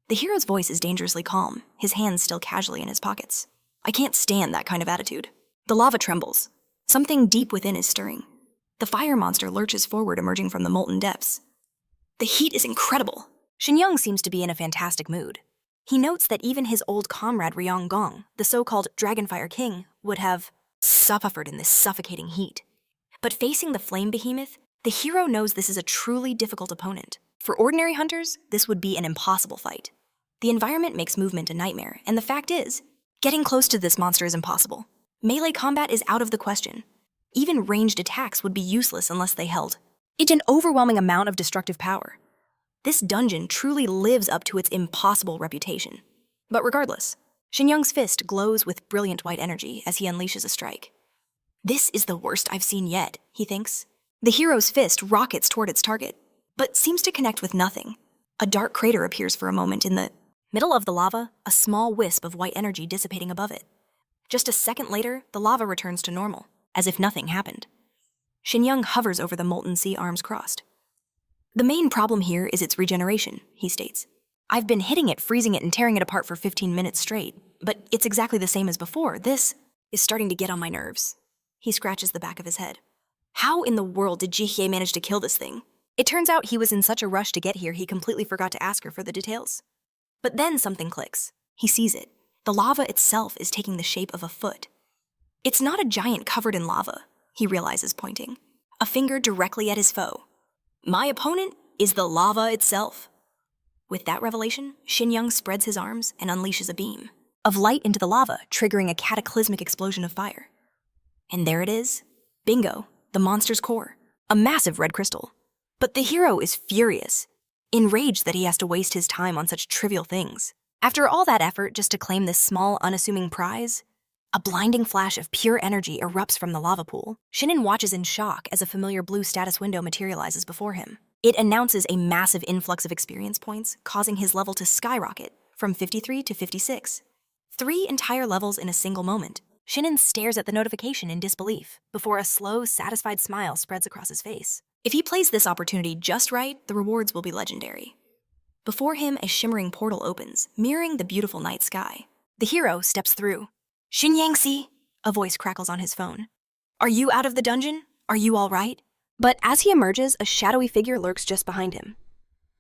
The hero's voice is dangerously calm, his hands still casually in his pockets. I can't stand that kind of attitude. The lava trembles. Something deep within is stirring. The fire monster lurches forward, emerging from the molten depths. The heat is incredible. Shin Hong seems to be in a fantastic mood. He notes that even his old comrade Ryong Gong, the so-called Dragonfire King, would have suffered in this suffocating heat. But facing the flame behemoth, the hero knows this is a truly difficult opponent. For ordinary hunters, this would be an impossible fight. The environment makes movement a nightmare, and the fact is, getting close to this monster is impossible. Melee combat is out of the question. Even ranged attacks would be useless unless they held an overwhelming amount of destructive power. This dungeon truly lives up to its impossible reputation. But regardless, Shin Hong's fist glows with brilliant white energy as he unleashes a strike. This is the worst I've seen yet, he thinks. The hero's fist rockets toward its target, but seems to connect with nothing. A dark crater appears for a moment in the middle of the lava, a small wisp of white energy dissipating above it. Just a second later, the lava returns to normal, as if nothing happened. Shin Hong hovers over the molten sea, arms crossed. The main problem here is its regeneration, he states. I've been hitting it, freezing it, and tearing it apart for 15 minutes straight, but it's exactly the same as before. This is starting to get on my nerves. He scratches the back of his head. How in the world did Jihye manage to kill this thing? It turns out he was in such a rush to get here he completely forgot to ask her for the details. But then something clicks. He sees it. The lava itself is taking the shape of a foot. It's not a giant covered in lava, he realizes, pointing. A finger directly at his foe. My opponent is the lava itself. With that revelation, Shin Hong spreads his arms and unleashes a beam of light into the lava, triggering a cataclysmic explosion of fire. And there it is. Bingo, the monster's core. A massive red crystal. But the hero is furious, enraged that he has to waste his time on such trivial things. After all that effort just to claim this small, unassuming prize, a blinding flash of pure energy erupts from the lava pool. Shinon watches in shock as a familiar blue status window materializes before him. It announces a massive influx of experience points, causing his level to skyrocket from 53 to 56. 3 entire levels in a single moment. Shinon stares at the notification in disbelief before a slow, satisfied smile spreads across his face. If he plays this opportunity just right, the rewards will be legendary. Before him, a shimmering portal opens, mirroring the beautiful night sky. The hero steps through. Shin Yangxi, a voice crackles on his phone. Are you out of the dungeon? Are you all right? But as he emerges, a shadowy figure lurks just behind him.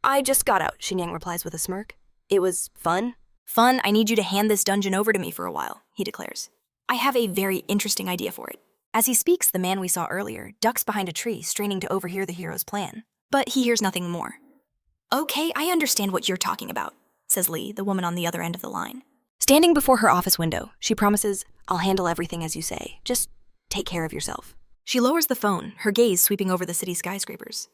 I just got out, Shin Yang replies with a smirk. It was fun. Fun, I need you to hand this dungeon over to me for a while, he declares. I have a very interesting idea for it. As he speaks, the man we saw earlier ducks behind a tree, straining to overhear the hero's plan. But he hears nothing more. Okay, I understand what you're talking about, says Lee, the woman on the other end of the line. Standing before her office window, she promises, I'll handle everything as you say. Just take care of yourself. She lowers the phone, her gaze sweeping over the city skyscrapers.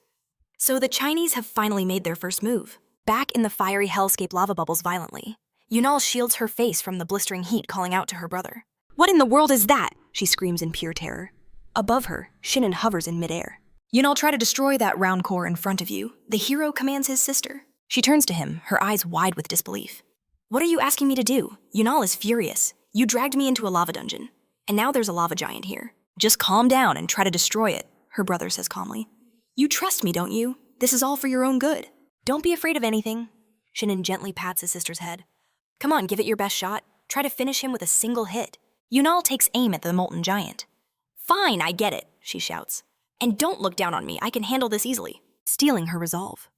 So the Chinese have finally made their first move. Back in the fiery hellscape, lava bubbles violently. Yunal shields her face from the blistering heat, calling out to her brother. What in the world is that? She screams in pure terror. Above her, Shinon hovers in midair. Yunal, try to destroy that round core in front of you. The hero commands his sister. She turns to him, her eyes wide with disbelief. What are you asking me to do? Yunal is furious. You dragged me into a lava dungeon. And now there's a lava giant here. Just calm down and try to destroy it, her brother says calmly. You trust me, don't you? This is all for your own good. Don't be afraid of anything. Shinon gently pats his sister's head. Come on, give it your best shot. Try to finish him with a single hit. Yunal takes aim at the molten giant. Fine, I get it, she shouts. And don't look down on me, I can handle this easily. Stealing her resolve.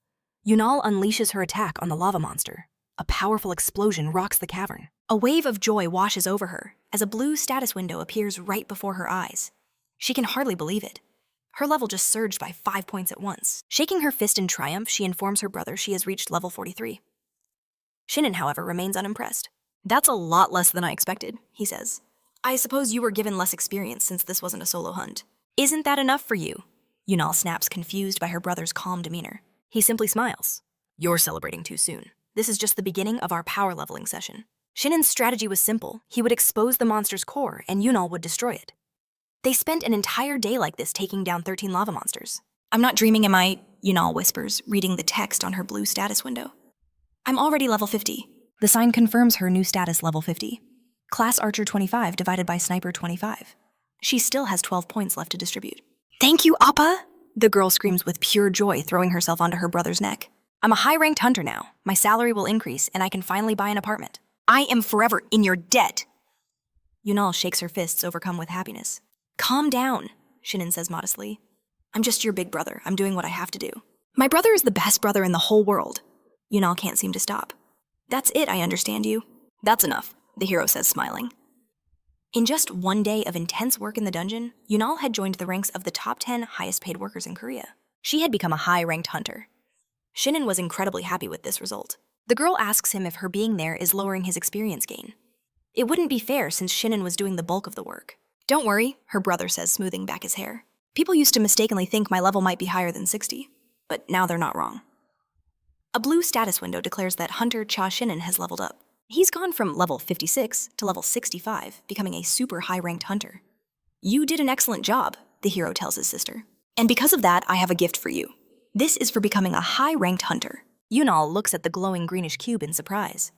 Yunal unleashes her attack on the lava monster. A powerful explosion rocks the cavern. A wave of joy washes over her as a blue status window appears right before her eyes. She can hardly believe it. Her level just surged by 5 points at once. Shaking her fist in triumph, she informs her brother she has reached level 43. Shinon, however, remains unimpressed. That's a lot less than I expected, he says. I suppose you were given less experience since this wasn't a solo hunt. Isn't that enough for you? Yunal snaps, confused by her brother's calm demeanor. He simply smiles. You're celebrating too soon. This is just the beginning of our power leveling session. Shinnon's strategy was simple. He would expose the monster's core, and Yunal would destroy it. They spent an entire day like this taking down 13 lava monsters. I'm not dreaming, am I? Yunal whispers, reading the text on her blue status window. I'm already level 50. The sign confirms her new status level 50. Class Archer 25 divided by Sniper 25. She still has 12 points left to distribute. Thank you, Appa! The girl screams with pure joy, throwing herself onto her brother's neck. I'm a high-ranked hunter now. My salary will increase, and I can finally buy an apartment. I am forever in your debt! Yunal shakes her fists, overcome with happiness. Calm down, Shinnon says modestly. I'm just your big brother. I'm doing what I have to do. My brother is the best brother in the whole world. Yunal can't seem to stop. That's it, I understand you. That's enough, the hero says, smiling. In just one day of intense work in the dungeon, Yunal had joined the ranks of the top 10 highest-paid workers in Korea. She had become a high-ranked hunter. Shinnon was incredibly happy with this result. The girl asks him if her being there is lowering his experience gain. It wouldn't be fair since Shinnon was doing the bulk of the work. Don't worry, her brother says, smoothing back his hair. People used to mistakenly think my level might be higher than 60, but now they're not wrong. A blue status window declares that Hunter Cha Shinnon has leveled up. He's gone from level 56 to level 65, becoming a super high-ranked hunter. You did an excellent job, the hero tells his sister. And because of that, I have a gift for you. This is for becoming a high-ranked hunter. Yunal looks at the glowing greenish cube in surprise.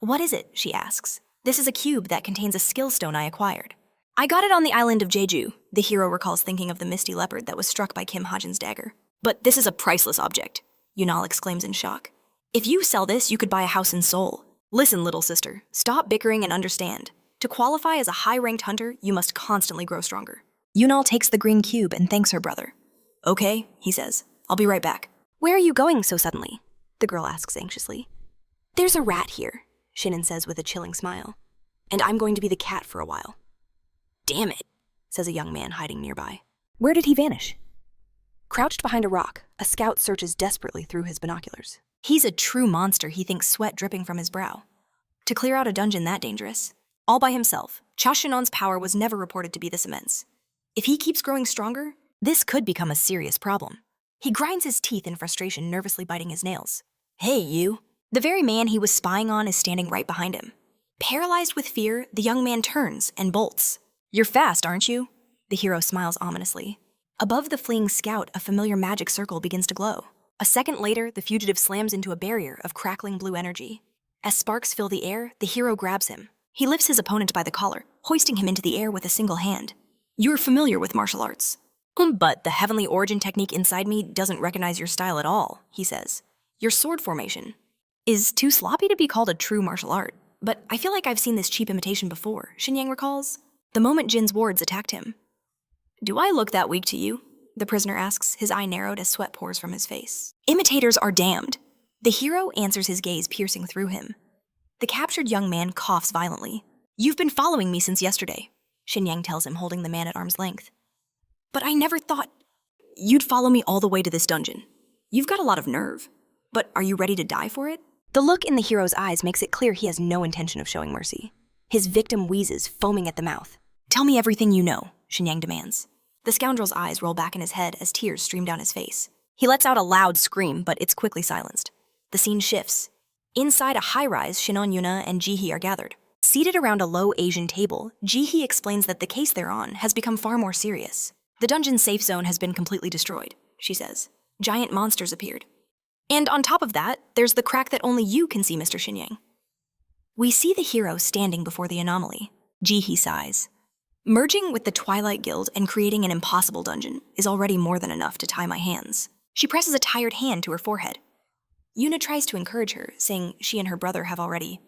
What is it? She asks. This is a cube that contains a skill stone I acquired. I got it on the island of Jeju. The hero recalls thinking of the misty leopard that was struck by Kim Ha-jin's dagger. But this is a priceless object, Yunal exclaims in shock. If you sell this, you could buy a house in Seoul. Listen, little sister, stop bickering and understand. To qualify as a high-ranked hunter, you must constantly grow stronger. Yunal takes the green cube and thanks her brother. Okay, he says. I'll be right back. Where are you going so suddenly? The girl asks anxiously. There's a rat here, Shinnon says with a chilling smile. And I'm going to be the cat for a while. Damn it, says a young man hiding nearby. Where did he vanish? Crouched behind a rock, a scout searches desperately through his binoculars. He's a true monster, he thinks, sweat dripping from his brow. To clear out a dungeon that dangerous, all by himself, Cha Shinon's power was never reported to be this immense. If he keeps growing stronger, this could become a serious problem. He grinds his teeth in frustration, nervously biting his nails. Hey, you. The very man he was spying on is standing right behind him. Paralyzed with fear, the young man turns and bolts. You're fast, aren't you? The hero smiles ominously. Above the fleeing scout, a familiar magic circle begins to glow. A second later, the fugitive slams into a barrier of crackling blue energy. As sparks fill the air, the hero grabs him. He lifts his opponent by the collar, hoisting him into the air with a single hand. You're familiar with martial arts. But the heavenly origin technique inside me doesn't recognize your style at all, he says. Your sword formation is too sloppy to be called a true martial art. But I feel like I've seen this cheap imitation before, Shin Yang recalls. The moment Jin's wards attacked him. Do I look that weak to you? The prisoner asks, his eye narrowed as sweat pours from his face. Imitators are damned. The hero answers, his gaze piercing through him. The captured young man coughs violently. You've been following me since yesterday, Shin Yang tells him, holding the man at arm's length. But I never thought you'd follow me all the way to this dungeon. You've got a lot of nerve. But are you ready to die for it? The look in the hero's eyes makes it clear he has no intention of showing mercy. His victim wheezes, foaming at the mouth. Tell me everything you know, Shin Yang demands. The scoundrel's eyes roll back in his head as tears stream down his face. He lets out a loud scream, but it's quickly silenced. The scene shifts. Inside a high-rise, Shinon, Yuna, and Jihi are gathered. Seated around a low Asian table, Jihi explains that the case they're on has become far more serious. The dungeon's safe zone has been completely destroyed, she says. Giant monsters appeared. And on top of that, there's the crack that only you can see, Mr. Shin Yang. We see the hero standing before the anomaly. Jihi sighs. Merging with the Twilight Guild and creating an impossible dungeon is already more than enough to tie my hands. She presses a tired hand to her forehead. Yuna tries to encourage her, saying she and her brother have already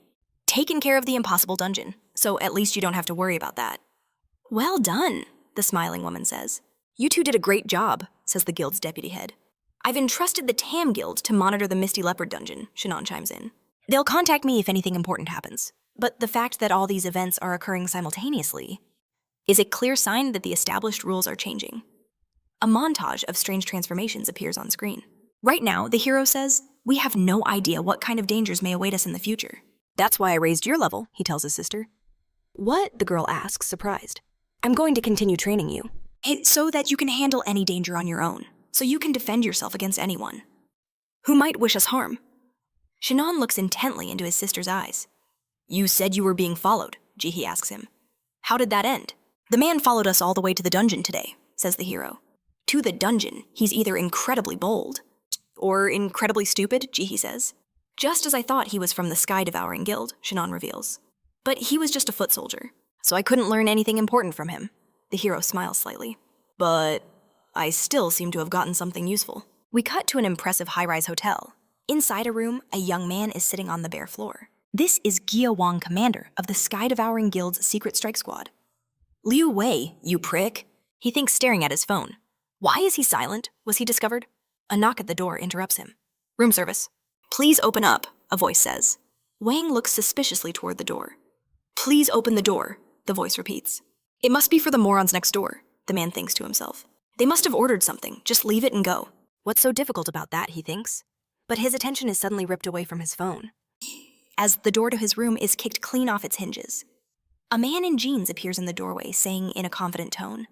taken care of the impossible dungeon, so at least you don't have to worry about that. Well done, the smiling woman says. You two did a great job, says the guild's deputy head. I've entrusted the Tam Guild to monitor the Misty Leopard dungeon, Shinon chimes in. They'll contact me if anything important happens. But the fact that all these events are occurring simultaneously is a clear sign that the established rules are changing. A montage of strange transformations appears on screen. Right now, the hero says, we have no idea what kind of dangers may await us in the future. That's why I raised your level, he tells his sister. What? The girl asks, surprised. I'm going to continue training you. So that you can handle any danger on your own, so you can defend yourself against anyone who might wish us harm. Shinon looks intently into his sister's eyes. You said you were being followed, Jihi asks him. How did that end? The man followed us all the way to the dungeon today, says the hero. To the dungeon, he's either incredibly bold or incredibly stupid, Jihi says. Just as I thought he was from the Sky Devouring Guild, Shin Hong reveals. But he was just a foot soldier, so I couldn't learn anything important from him. The hero smiles slightly. But I still seem to have gotten something useful. We cut to an impressive high-rise hotel. Inside a room, a young man is sitting on the bare floor. This is Gia Wang, commander of the Sky Devouring Guild's secret strike squad. Liu Wei, you prick, he thinks, staring at his phone. Why is he silent? Was he discovered? A knock at the door interrupts him. Room service. Please open up, a voice says. Wang looks suspiciously toward the door. Please open the door, the voice repeats. It must be for the morons next door, the man thinks to himself. They must have ordered something, just leave it and go. What's so difficult about that, he thinks? But his attention is suddenly ripped away from his phone, as the door to his room is kicked clean off its hinges. A man in jeans appears in the doorway, saying in a confident tone,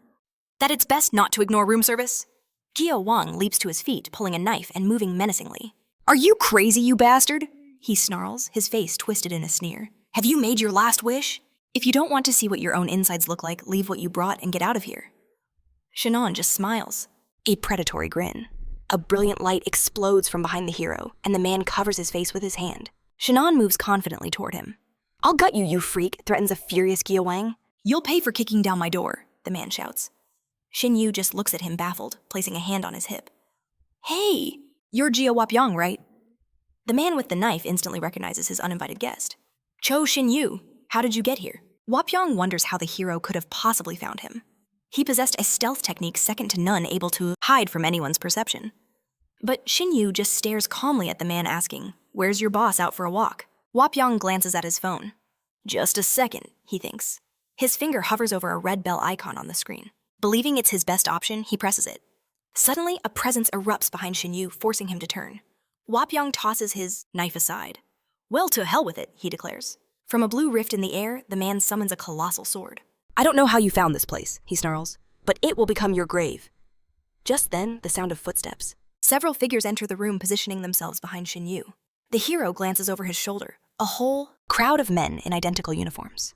that it's best not to ignore room service. Gia Wang leaps to his feet, pulling a knife and moving menacingly. Are you crazy, you bastard? He snarls, his face twisted in a sneer. Have you made your last wish? If you don't want to see what your own insides look like, leave what you brought and get out of here. Shin Hong just smiles. A predatory grin. A brilliant light explodes from behind the hero, and the man covers his face with his hand. Shin Hong moves confidently toward him. I'll gut you, you freak, threatens a furious Gia Wang. You'll pay for kicking down my door, the man shouts. Shin Yu just looks at him baffled, placing a hand on his hip. Hey, you're Jia Wapyong, right? The man with the knife instantly recognizes his uninvited guest. Cho Shin Yu, how did you get here? Wapyong wonders how the hero could have possibly found him. He possessed a stealth technique second to none, able to hide from anyone's perception. But Shin Yu just stares calmly at the man, asking, Where's your boss out for a walk? Wapyong glances at his phone. Just a second, he thinks. His finger hovers over a red bell icon on the screen. Believing it's his best option, he presses it. Suddenly, a presence erupts behind Shin Yu, forcing him to turn. Wapyong tosses his knife aside. Well, to hell with it, he declares. From a blue rift in the air, the man summons a colossal sword. I don't know how you found this place, he snarls, but it will become your grave. Just then, the sound of footsteps. Several figures enter the room, positioning themselves behind Shin Yu. The hero glances over his shoulder. A whole crowd of men in identical uniforms.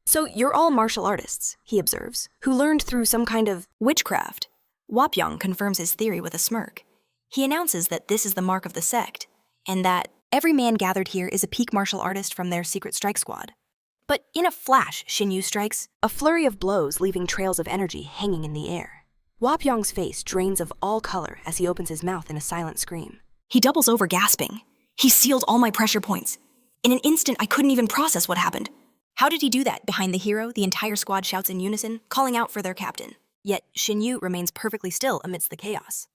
So you're all martial artists, he observes, who learned through some kind of witchcraft. Wapyong confirms his theory with a smirk. He announces that this is the mark of the sect, and that every man gathered here is a peak martial artist from their secret strike squad. But in a flash, Shin Yu strikes, a flurry of blows leaving trails of energy hanging in the air. Wapyong's face drains of all color as he opens his mouth in a silent scream. He doubles over, gasping. He sealed all my pressure points. In an instant, I couldn't even process what happened. How did he do that? Behind the hero, the entire squad shouts in unison, calling out for their captain. Yet Shin Yu remains perfectly still amidst the chaos.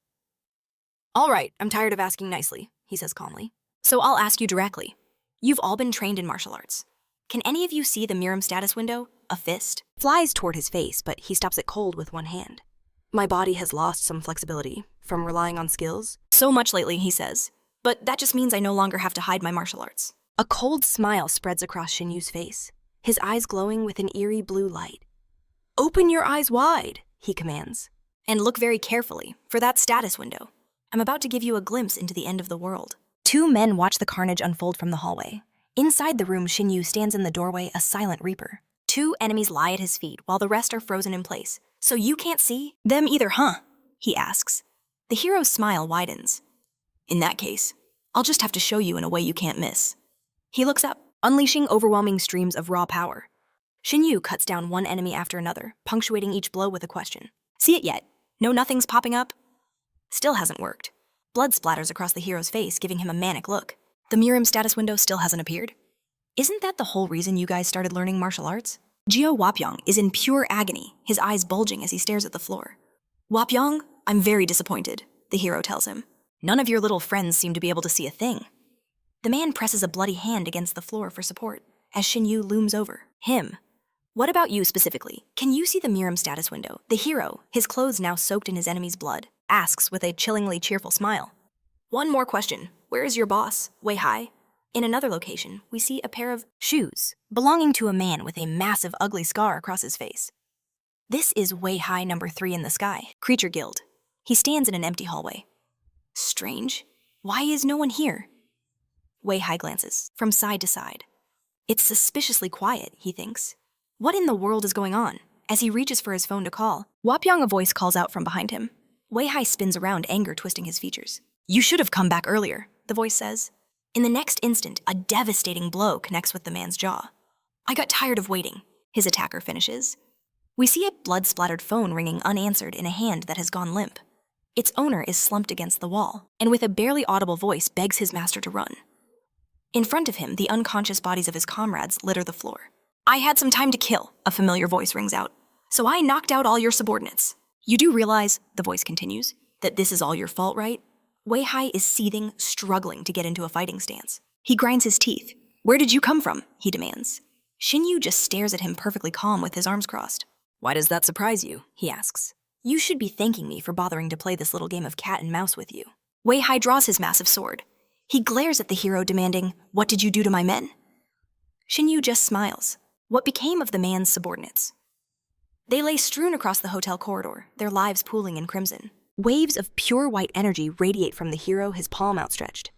All right, I'm tired of asking nicely, he says calmly. So I'll ask you directly. You've all been trained in martial arts. Can any of you see the Miram status window? A fist? Flies toward his face, but he stops it cold with one hand. My body has lost some flexibility from relying on skills. So much lately, he says. But that just means I no longer have to hide my martial arts. A cold smile spreads across Shin Yu's face, his eyes glowing with an eerie blue light. Open your eyes wide, he commands. And look very carefully for that status window. I'm about to give you a glimpse into the end of the world. Two men watch the carnage unfold from the hallway. Inside the room, Shin Yu stands in the doorway, a silent reaper. Two enemies lie at his feet while the rest are frozen in place. So you can't see them either, huh? He asks. The hero's smile widens. In that case, I'll just have to show you in a way you can't miss. He looks up, unleashing overwhelming streams of raw power. Shin Yu cuts down one enemy after another, punctuating each blow with a question. See it yet? No, nothing's popping up? Still hasn't worked. Blood splatters across the hero's face, giving him a manic look. The Miram status window still hasn't appeared? Isn't that the whole reason you guys started learning martial arts? Jio Wapyong is in pure agony, his eyes bulging as he stares at the floor. Wapyong, I'm very disappointed, the hero tells him. None of your little friends seem to be able to see a thing. The man presses a bloody hand against the floor for support, as Shin Yu looms over. Him. What about you specifically? Can you see the Miram status window? The hero, his clothes now soaked in his enemy's blood, asks with a chillingly cheerful smile. One more question. Where is your boss? Wei Hai? In another location, we see a pair of shoes belonging to a man with a massive ugly scar across his face. This is Wei Hai number 3 in the sky, Creature Guild. He stands in an empty hallway. Strange. Why is no one here? Wei Hai glances from side to side. It's suspiciously quiet, he thinks. What in the world is going on? As he reaches for his phone to call, Wapyong, a voice calls out from behind him. Wei Hai spins around, anger twisting his features. You should have come back earlier, the voice says. In the next instant, a devastating blow connects with the man's jaw. I got tired of waiting, his attacker finishes. We see a blood-splattered phone ringing unanswered in a hand that has gone limp. Its owner is slumped against the wall, and with a barely audible voice begs his master to run. In front of him, the unconscious bodies of his comrades litter the floor. I had some time to kill, a familiar voice rings out. So I knocked out all your subordinates. You do realize, the voice continues, that this is all your fault, right? Wei Hai is seething, struggling to get into a fighting stance. He grinds his teeth. Where did you come from? He demands. Shin Yu just stares at him perfectly calm with his arms crossed. Why does that surprise you? He asks. You should be thanking me for bothering to play this little game of cat and mouse with you. Wei Hai draws his massive sword. He glares at the hero, demanding, What did you do to my men? Shin Yu just smiles. What became of the man's subordinates? They lay strewn across the hotel corridor, their lives pooling in crimson. Waves of pure white energy radiate from the hero, his palm outstretched.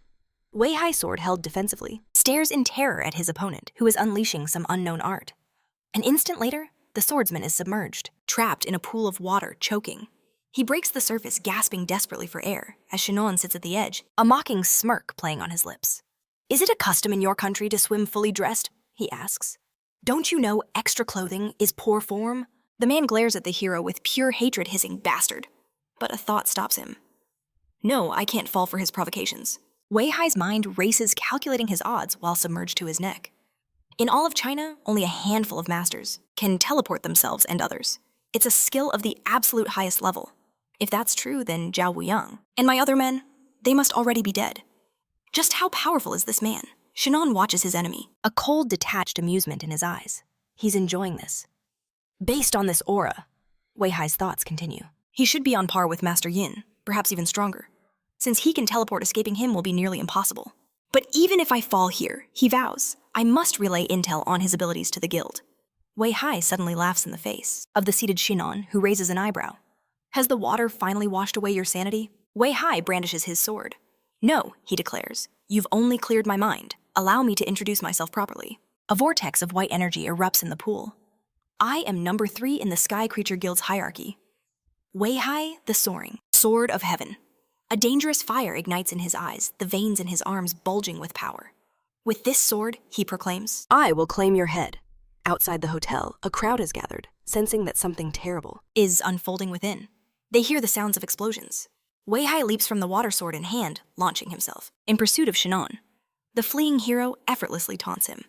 Wei Hai's sword held defensively stares in terror at his opponent, who is unleashing some unknown art. An instant later, the swordsman is submerged, trapped in a pool of water, choking. He breaks the surface, gasping desperately for air, as Shin Hong sits at the edge, a mocking smirk playing on his lips. Is it a custom in your country to swim fully dressed? He asks. Don't you know extra clothing is poor form? The man glares at the hero with pure hatred, hissing, bastard. But a thought stops him. No, I can't fall for his provocations. Wei Hai's mind races, calculating his odds while submerged to his neck. In all of China, only a handful of masters can teleport themselves and others. It's a skill of the absolute highest level. If that's true, then Zhao Wuyang and my other men, they must already be dead. Just how powerful is this man? Shin Hong watches his enemy, a cold, detached amusement in his eyes. He's enjoying this. Based on this aura, Wei Hai's thoughts continue. He should be on par with Master Yin, perhaps even stronger. Since he can teleport, escaping him will be nearly impossible. But even if I fall here, he vows, I must relay intel on his abilities to the guild. Wei Hai suddenly laughs in the face of the seated Shin Hong, who raises an eyebrow. Has the water finally washed away your sanity? Wei Hai brandishes his sword. No, he declares. You've only cleared my mind. Allow me to introduce myself properly. A vortex of white energy erupts in the pool. I am number 3 in the Sky Creature Guild's hierarchy. Wei Hai, the Soaring, Sword of Heaven. A dangerous fire ignites in his eyes, the veins in his arms bulging with power. With this sword, he proclaims, I will claim your head. Outside the hotel, a crowd has gathered, sensing that something terrible is unfolding within. They hear the sounds of explosions. Wei Hai leaps from the water sword in hand, launching himself, in pursuit of Shin Hong. The fleeing hero effortlessly taunts him.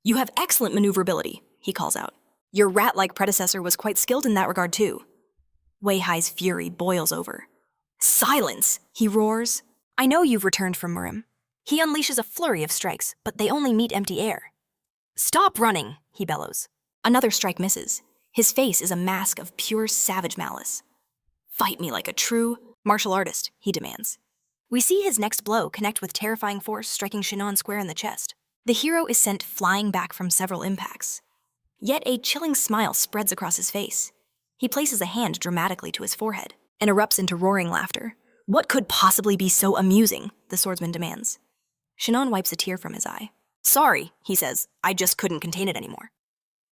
You have excellent maneuverability, he calls out. Your rat-like predecessor was quite skilled in that regard too. Wei Hai's fury boils over. Silence, he roars. I know you've returned from Murim. He unleashes a flurry of strikes, but they only meet empty air. Stop running, he bellows. Another strike misses. His face is a mask of pure savage malice. Fight me like a true martial artist, he demands. We see his next blow connect with terrifying force, striking Shin Hong square in the chest. The hero is sent flying back from several impacts. Yet a chilling smile spreads across his face. He places a hand dramatically to his forehead and erupts into roaring laughter. What could possibly be so amusing? The swordsman demands. Shin Hong wipes a tear from his eye. Sorry, he says, I just couldn't contain it anymore.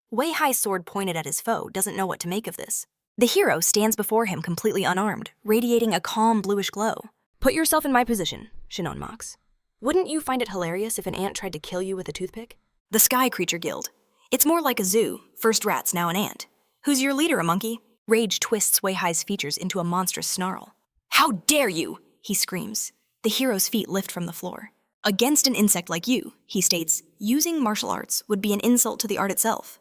Wei Hai's sword pointed at his foe doesn't know what to make of this. The hero stands before him completely unarmed, radiating a calm bluish glow. Put yourself in my position, Shin Hong mocks. Wouldn't you find it hilarious if an ant tried to kill you with a toothpick? The Sky Creature Guild. It's more like a zoo, first rats, now an ant. Who's your leader, a monkey? Rage twists Wei Hai's features into a monstrous snarl. How dare you, he screams. The hero's feet lift from the floor. Against an insect like you, he states, using martial arts would be an insult to the art itself.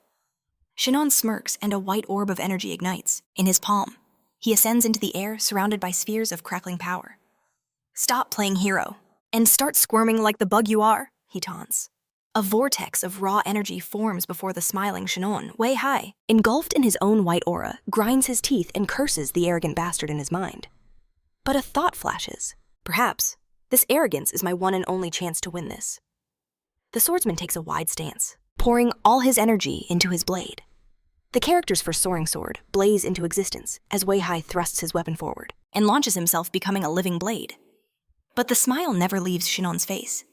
Shin Hong smirks and a white orb of energy ignites. In his palm, he ascends into the air, surrounded by spheres of crackling power. Stop playing hero, and start squirming like the bug you are, he taunts. A vortex of raw energy forms before the smiling Shin Hong. Wei Hai, engulfed in his own white aura, grinds his teeth and curses the arrogant bastard in his mind. But a thought flashes. Perhaps this arrogance is my one and only chance to win this. The swordsman takes a wide stance, pouring all his energy into his blade. The characters for Soaring Sword blaze into existence as Wei Hai thrusts his weapon forward and launches himself, becoming a living blade. But the smile never leaves Shin Hong's face.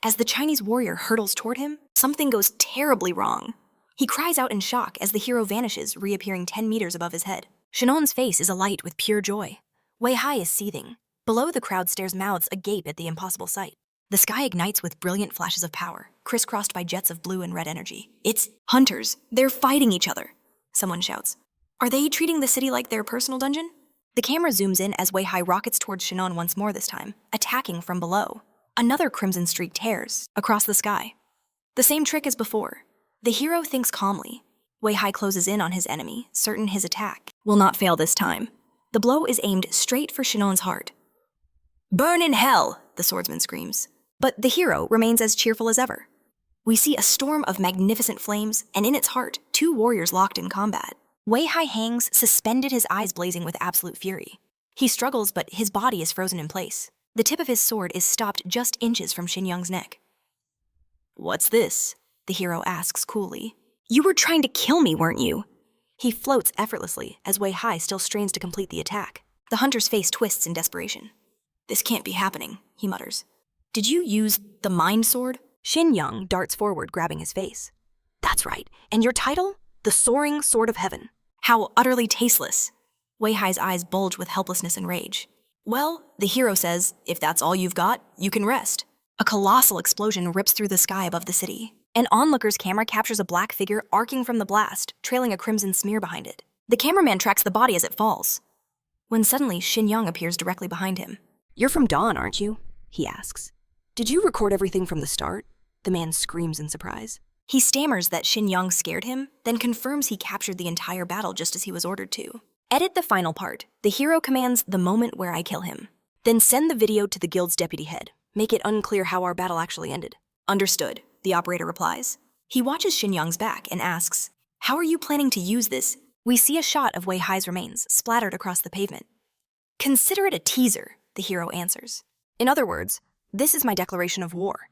As the Chinese warrior hurtles toward him, something goes terribly wrong. He cries out in shock as the hero vanishes, reappearing 10 meters above his head. Shinon's face is alight with pure joy. Wei Hai is seething. Below, the crowd stares mouths agape at the impossible sight. The sky ignites with brilliant flashes of power, crisscrossed by jets of blue and red energy. It's hunters. They're fighting each other, someone shouts. Are they treating the city like their personal dungeon? The camera zooms in as Wei Hai rockets towards Shinon once more this time, attacking from below. Another crimson streak tears across the sky. The same trick as before. The hero thinks calmly. Wei Hai closes in on his enemy, certain his attack will not fail this time. The blow is aimed straight for Shinon's heart. Burn in hell, the swordsman screams. But the hero remains as cheerful as ever. We see a storm of magnificent flames, and in its heart, 2 warriors locked in combat. Wei Hai hangs, suspended, his eyes blazing with absolute fury. He struggles, but his body is frozen in place. The tip of his sword is stopped just inches from Shin Young's neck. What's this? The hero asks coolly. You were trying to kill me, weren't you? He floats effortlessly as Wei Hai still strains to complete the attack. The hunter's face twists in desperation. This can't be happening, he mutters. Did you use the mind sword? Shin Young darts forward, grabbing his face. That's right. And your title? The Soaring Sword of Heaven. How utterly tasteless. Wei Hai's eyes bulge with helplessness and rage. Well, the hero says, if that's all you've got, you can rest. A colossal explosion rips through the sky above the city. An onlooker's camera captures a black figure arcing from the blast, trailing a crimson smear behind it. The cameraman tracks the body as it falls, when suddenly Shin Young appears directly behind him. You're from Dawn, aren't you? He asks. Did you record everything from the start? The man screams in surprise. He stammers that Shin Young scared him, then confirms he captured the entire battle just as he was ordered to. Edit the final part. The hero commands the moment where I kill him. Then send the video to the guild's deputy head. Make it unclear how our battle actually ended. Understood, the operator replies. He watches Shin Young's back and asks, how are you planning to use this? We see a shot of Wei Hai's remains splattered across the pavement. Consider it a teaser, the hero answers. In other words, this is my declaration of war.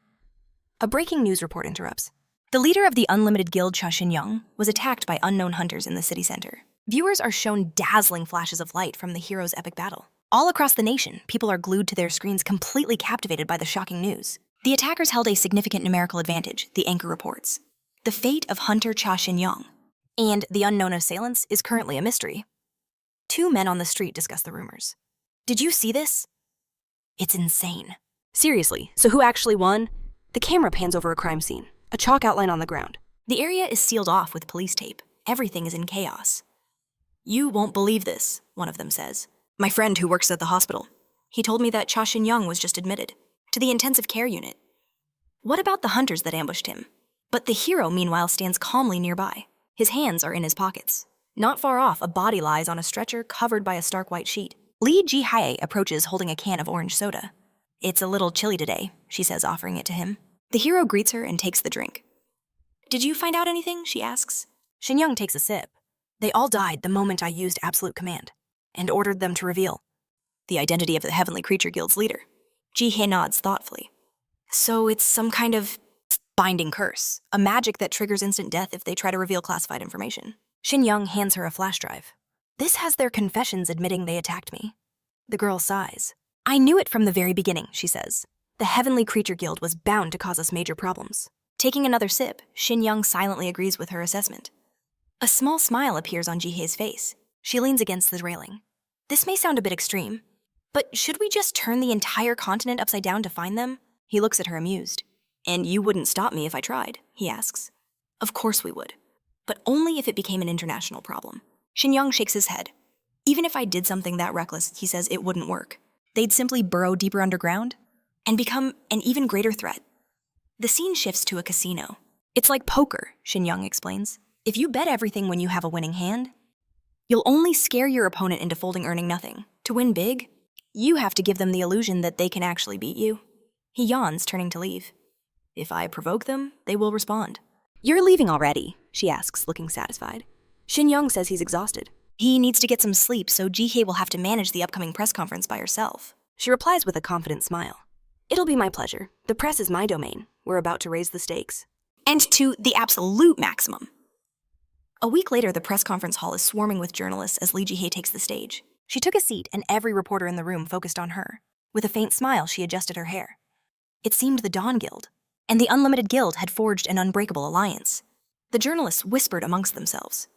A breaking news report interrupts. The leader of the Unlimited Guild, Shin Young, was attacked by unknown hunters in the city center. Viewers are shown dazzling flashes of light from the hero's epic battle. All across the nation, people are glued to their screens, completely captivated by the shocking news. The attackers held a significant numerical advantage, the anchor reports. The fate of hunter Shin Young and the unknown assailants is currently a mystery. 2 men on the street discuss the rumors. Did you see this? It's insane. Seriously, so who actually won? The camera pans over a crime scene, a chalk outline on the ground. The area is sealed off with police tape. Everything is in chaos. You won't believe this, one of them says. My friend who works at the hospital. He told me that Shin Young was just admitted to the intensive care unit. What about the hunters that ambushed him? But the hero, meanwhile, stands calmly nearby. His hands are in his pockets. Not far off, a body lies on a stretcher covered by a stark white sheet. Li Ji-hae approaches holding a can of orange soda. It's a little chilly today, she says, offering it to him. The hero greets her and takes the drink. Did you find out anything? She asks. Shin Young takes a sip. They all died the moment I used absolute command and ordered them to reveal the identity of the Heavenly Creature Guild's leader. Ji-hae nods thoughtfully. So it's some kind of binding curse, a magic that triggers instant death if they try to reveal classified information. Shin Young hands her a flash drive. This has their confessions admitting they attacked me. The girl sighs. I knew it from the very beginning, she says. The Heavenly Creature Guild was bound to cause us major problems. Taking another sip, Shin Young silently agrees with her assessment. A small smile appears on Ji-hae's face. She leans against the railing. This may sound a bit extreme, but should we just turn the entire continent upside down to find them? He looks at her amused. And you wouldn't stop me if I tried, he asks. Of course we would, but only if it became an international problem. Shin Young shakes his head. Even if I did something that reckless, he says it wouldn't work. They'd simply burrow deeper underground and become an even greater threat. The scene shifts to a casino. It's like poker, Shin Young explains. If you bet everything when you have a winning hand, you'll only scare your opponent into folding, earning nothing. To win big, you have to give them the illusion that they can actually beat you. He yawns, turning to leave. If I provoke them, they will respond. You're leaving already, she asks, looking satisfied. Shin Young says he's exhausted. He needs to get some sleep, so Ji-hae will have to manage the upcoming press conference by herself. She replies with a confident smile. It'll be my pleasure. The press is my domain. We're about to raise the stakes. And to the absolute maximum. A week later, the press conference hall is swarming with journalists as Li Ji-hae takes the stage. She took a seat, and every reporter in the room focused on her. With a faint smile, she adjusted her hair. It seemed the Dawn Guild, and the Unlimited Guild had forged an unbreakable alliance. The journalists whispered amongst themselves.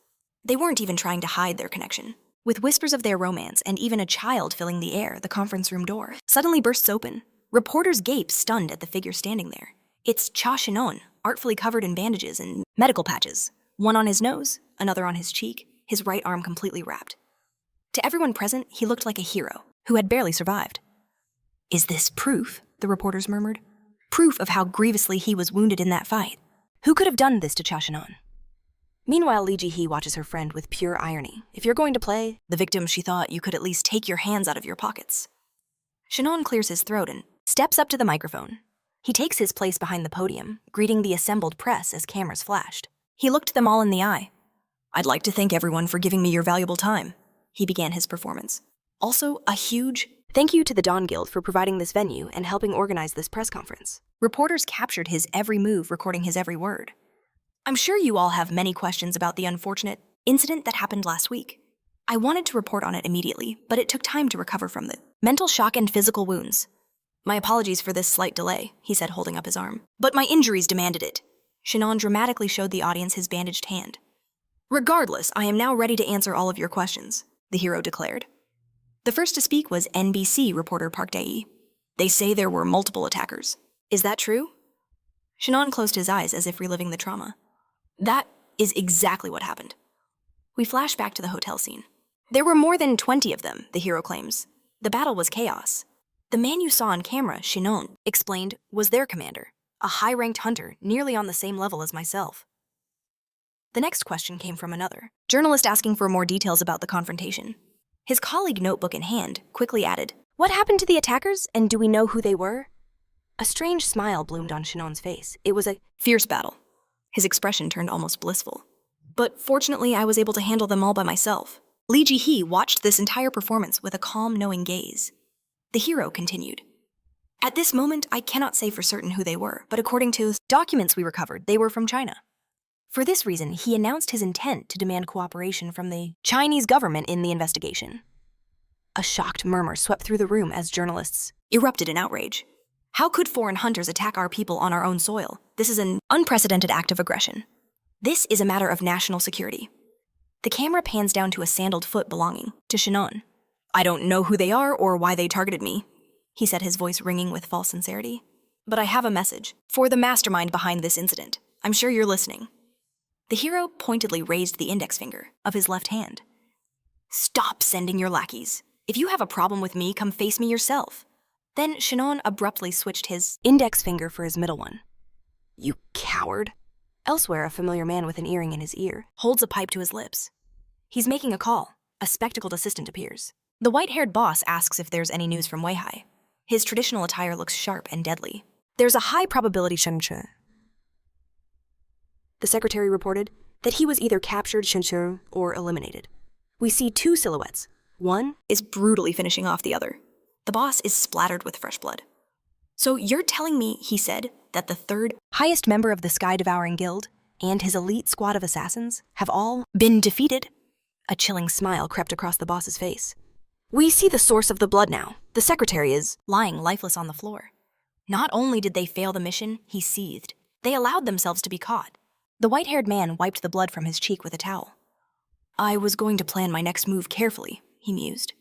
They weren't even trying to hide their connection. With whispers of their romance and even a child filling the air, the conference room door suddenly bursts open. Reporters gape, stunned at the figure standing there. It's Cha Shinon, artfully covered in bandages and medical patches, one on his nose, another on his cheek, his right arm completely wrapped. To everyone present, he looked like a hero who had barely survived. "Is this proof?" the reporters murmured. "Proof of how grievously he was wounded in that fight." Who could have done this to Cha Shinon? Meanwhile, Li Ji-hee watches her friend with pure irony. If you're going to play the victim, she thought you could at least take your hands out of your pockets. Shinon clears his throat and steps up to the microphone. He takes his place behind the podium, greeting the assembled press as cameras flashed. He looked them all in the eye. "I'd like to thank everyone for giving me your valuable time," he began his performance. "Also, a huge thank you to the Dawn Guild for providing this venue and helping organize this press conference." Reporters captured his every move, recording his every word. "I'm sure you all have many questions about the unfortunate incident that happened last week. I wanted to report on it immediately, but it took time to recover from the mental shock and physical wounds. My apologies for this slight delay," he said, holding up his arm. "But my injuries demanded it." Shinon dramatically showed the audience his bandaged hand. "Regardless, I am now ready to answer all of your questions," the hero declared. The first to speak was NBC reporter Park Dae. "They say there were multiple attackers. Is that true?" Shinon closed his eyes as if reliving the trauma. "That is exactly what happened." We flash back to the hotel scene. "There were more than 20 of them," the hero claims. "The battle was chaos. The man you saw on camera," Shinon explained, "was their commander, a high-ranked hunter nearly on the same level as myself." The next question came from another journalist, asking for more details about the confrontation. His colleague, notebook in hand, quickly added, "What happened to the attackers, and do we know who they were?" A strange smile bloomed on Shinon's face. It was a "Fierce battle." His expression turned almost blissful. "But fortunately, I was able to handle them all by myself." Li Ji-hee watched this entire performance with a calm, knowing gaze. The hero continued, "At this moment, I cannot say for certain who they were, but according to documents we recovered, they were from China. For this reason, he announced his intent to demand cooperation from the Chinese government in the investigation." A shocked murmur swept through the room as journalists erupted in outrage. "How could foreign hunters attack our people on our own soil? This is an unprecedented act of aggression. This is a matter of national security." The camera pans down to a sandaled foot belonging to Shinon. "I don't know who they are or why they targeted me," he said, his voice ringing with false sincerity. "But I have a message for the mastermind behind this incident. I'm sure you're listening." The hero pointedly raised the index finger of his left hand. "Stop sending your lackeys. If you have a problem with me, come face me yourself." Then Shinon abruptly switched his index finger for his middle one. "You coward." Elsewhere, a familiar man with an earring in his ear holds a pipe to his lips. He's making a call. A spectacled assistant appears. The white-haired boss asks if there's any news from Weihai. His traditional attire looks sharp and deadly. "There's a high probability Shenche." The secretary reported that he was either captured, Shenche, or eliminated. We see two silhouettes. One is brutally finishing off the other. The boss is splattered with fresh blood. "So you're telling me," he said, "that the third highest member of the Sky-Devouring Guild and his elite squad of assassins have all been defeated?" A chilling smile crept across the boss's face. "We see the source of the blood now. The secretary is lying lifeless on the floor. Not only did they fail the mission," he seethed, "they allowed themselves to be caught." The white-haired man wiped the blood from his cheek with a towel. "I was going to plan my next move carefully," he mused.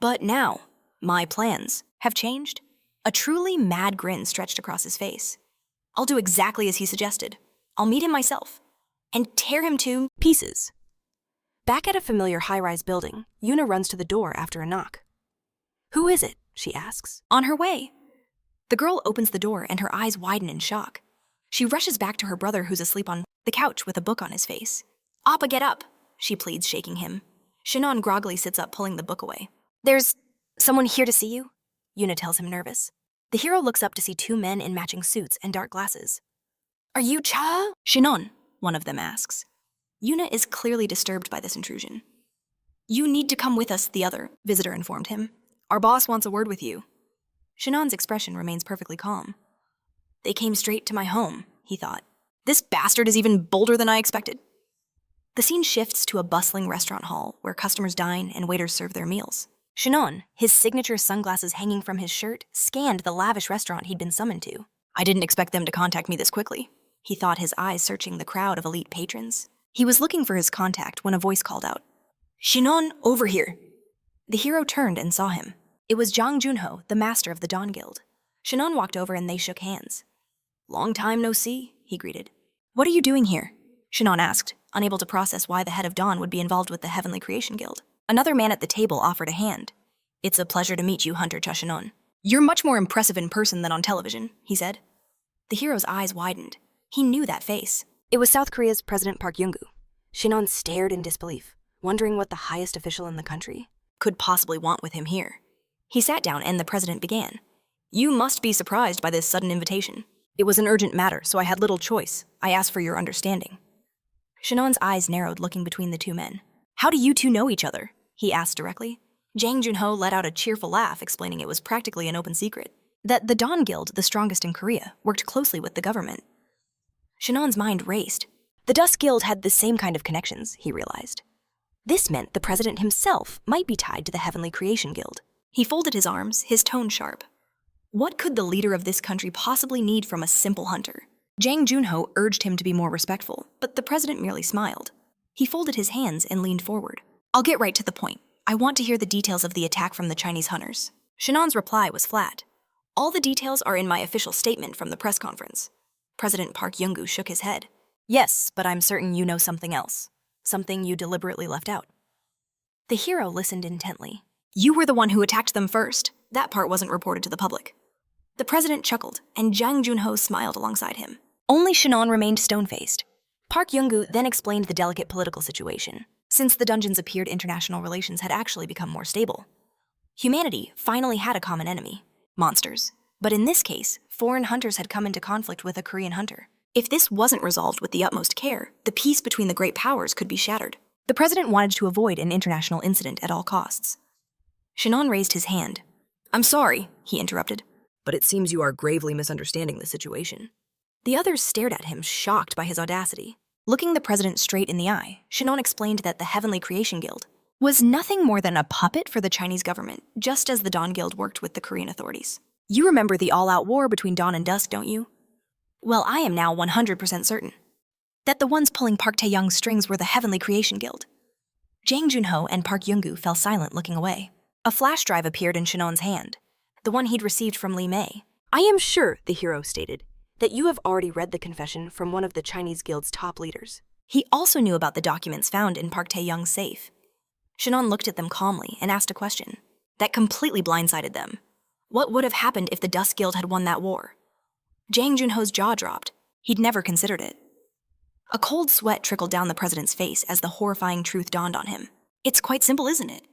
"But now, my plans have changed." A truly mad grin stretched across his face. "I'll do exactly as he suggested. I'll meet him myself and tear him to pieces." Back at a familiar high-rise building, Yuna runs to the door after a knock. "Who is it?" she asks. "On her way." The girl opens the door and her eyes widen in shock. She rushes back to her brother, who's asleep on the couch with a book on his face. "Appa, get up," she pleads, shaking him. Shinon groggily sits up, pulling the book away. "There's someone here to see you," Yuna tells him, nervous. The hero looks up to see two men in matching suits and dark glasses. "Are you Cha?" "Shinon," one of them asks. Yuna is clearly disturbed by this intrusion. "You need to come with us," the other visitor informed him. "Our boss wants a word with you." Shinon's expression remains perfectly calm. "They came straight to my home," he thought. "This bastard is even bolder than I expected." The scene shifts to a bustling restaurant hall where customers dine and waiters serve their meals. Shinon, his signature sunglasses hanging from his shirt, scanned the lavish restaurant he'd been summoned to. I didn't expect them to contact me this quickly. He thought, his eyes searching the crowd of elite patrons. He was looking for his contact when a voice called out, "Shinon, over here." The hero turned and saw him. It was Jang Junho, the master of the Dawn Guild. Shinon walked over and they shook hands. "Long time no see," he greeted. "What are you doing here?" Shinon asked, unable to process why the head of Dawn would be involved with the Heavenly Creation Guild. Another man at the table offered a hand. "It's a pleasure to meet you, Hunter Cha Shinon. You're much more impressive in person than on television," he said. The hero's eyes widened. He knew that face. It was South Korea's President Park Young-gu. Shinon stared in disbelief, wondering what the highest official in the country could possibly want with him here. He sat down and the president began. "You must be surprised by this sudden invitation. It was an urgent matter, so I had little choice. I asked for your understanding." Shinon's eyes narrowed, looking between the two men. "How do you two know each other?" he asked directly. Jang Junho let out a cheerful laugh, explaining it was practically an open secret. That the Dawn Guild, the strongest in Korea, worked closely with the government. Shinon's mind raced. The Dust Guild had the same kind of connections, he realized. This meant the president himself might be tied to the Heavenly Creation Guild. He folded his arms, his tone sharp. What could the leader of this country possibly need from a simple hunter? Jang Junho urged him to be more respectful, but the president merely smiled. He folded his hands and leaned forward. "I'll get right to the point. I want to hear the details of the attack from the Chinese hunters." Shinon's reply was flat. "All the details are in my official statement from the press conference." President Park Young-gu shook his head. "Yes, but I'm certain you know something else. Something you deliberately left out." The hero listened intently. "You were the one who attacked them first. That part wasn't reported to the public." The president chuckled, and Jang Junho smiled alongside him. Only Shinon remained stone-faced. Park Young-gu then explained the delicate political situation. Since the dungeons appeared, international relations had actually become more stable. Humanity finally had a common enemy, monsters. But in this case, foreign hunters had come into conflict with a Korean hunter. If this wasn't resolved with the utmost care, the peace between the great powers could be shattered. The president wanted to avoid an international incident at all costs. Shinon raised his hand. "I'm sorry," he interrupted, "but it seems you are gravely misunderstanding the situation." The others stared at him, shocked by his audacity. Looking the president straight in the eye, Shinon explained that the Heavenly Creation Guild was nothing more than a puppet for the Chinese government, just as the Dawn Guild worked with the Korean authorities. You remember the all-out war between dawn and dusk, don't you? Well, I am now 100% certain that the ones pulling Park Tae-young's strings were the Heavenly Creation Guild. Jang Junho and Park Young-gu fell silent, looking away. A flash drive appeared in Shinon's hand, the one he'd received from Lee Mei. "I am sure," the hero stated, "that you have already read the confession from one of the Chinese Guild's top leaders." He also knew about the documents found in Park Tae-young's safe. Shinon looked at them calmly and asked a question that completely blindsided them. What would have happened if the Dust Guild had won that war? Jang Junho's jaw dropped. He'd never considered it. A cold sweat trickled down the president's face as the horrifying truth dawned on him. It's quite simple, isn't it?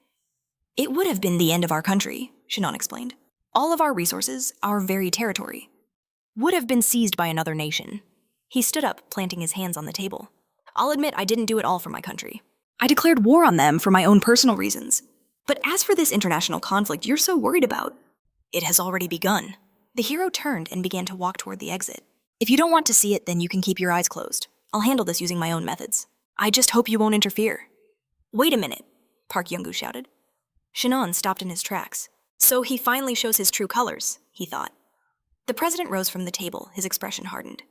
It would have been the end of our country, Shinon explained. All of our resources, our very territory, would have been seized by another nation. He stood up, planting his hands on the table. I'll admit I didn't do it all for my country. I declared war on them for my own personal reasons. But as for this international conflict you're so worried about, it has already begun. The hero turned and began to walk toward the exit. If you don't want to see it, then you can keep your eyes closed. I'll handle this using my own methods. I just hope you won't interfere. Wait a minute, Park Young-gu shouted. Shinon stopped in his tracks. So he finally shows his true colors, he thought. The president rose from the table, his expression hardened.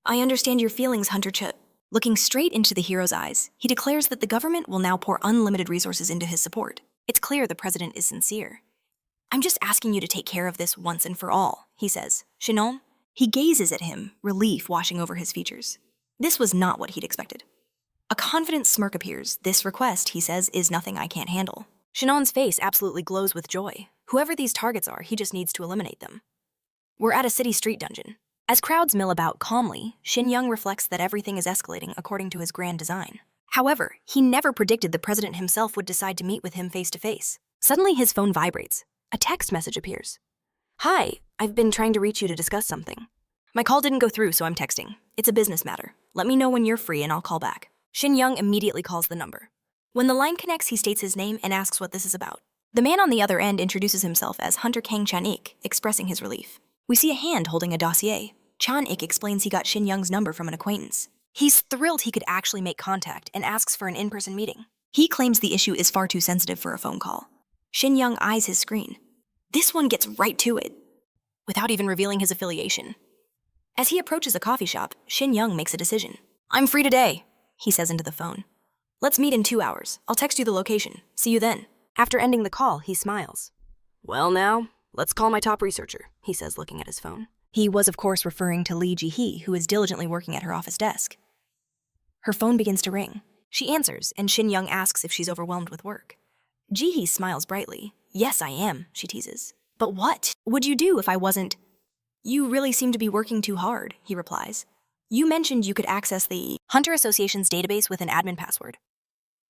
I understand your feelings, Hunter Chut. Looking straight into the hero's eyes, he declares that the government will now pour unlimited resources into his support. It's clear the president is sincere. I'm just asking you to take care of this once and for all, he says. Shinon? He gazes at him, relief washing over his features. This was not what he'd expected. A confident smirk appears. This request, he says, is nothing I can't handle. Shinon's face absolutely glows with joy. Whoever these targets are, he just needs to eliminate them. We're at a city street dungeon. As crowds mill about calmly, Shin Young reflects that everything is escalating according to his grand design. However, he never predicted the president himself would decide to meet with him face to face. Suddenly his phone vibrates. A text message appears. Hi, I've been trying to reach you to discuss something. My call didn't go through, so I'm texting. It's a business matter. Let me know when you're free and I'll call back. Shin Young immediately calls the number. When the line connects, he states his name and asks what this is about. The man on the other end introduces himself as Hunter Kang Chan-ik, expressing his relief. We see a hand holding a dossier. Chan-ik explains he got Shin Young's number from an acquaintance. He's thrilled he could actually make contact and asks for an in-person meeting. He claims the issue is far too sensitive for a phone call. Shin Young eyes his screen. This one gets right to it, without even revealing his affiliation. As he approaches a coffee shop, Shin Young makes a decision. I'm free today, he says into the phone. Let's meet in 2 hours. I'll text you the location. See you then. After ending the call, he smiles. Well now, let's call my top researcher, he says, looking at his phone. He was, of course, referring to Lee Ji-hee, who is diligently working at her office desk. Her phone begins to ring. She answers, and Shin Young asks if she's overwhelmed with work. Ji-hee smiles brightly. Yes, I am, she teases. But what would you do if I wasn't? You really seem to be working too hard, he replies. You mentioned you could access the Hunter Association's database with an admin password.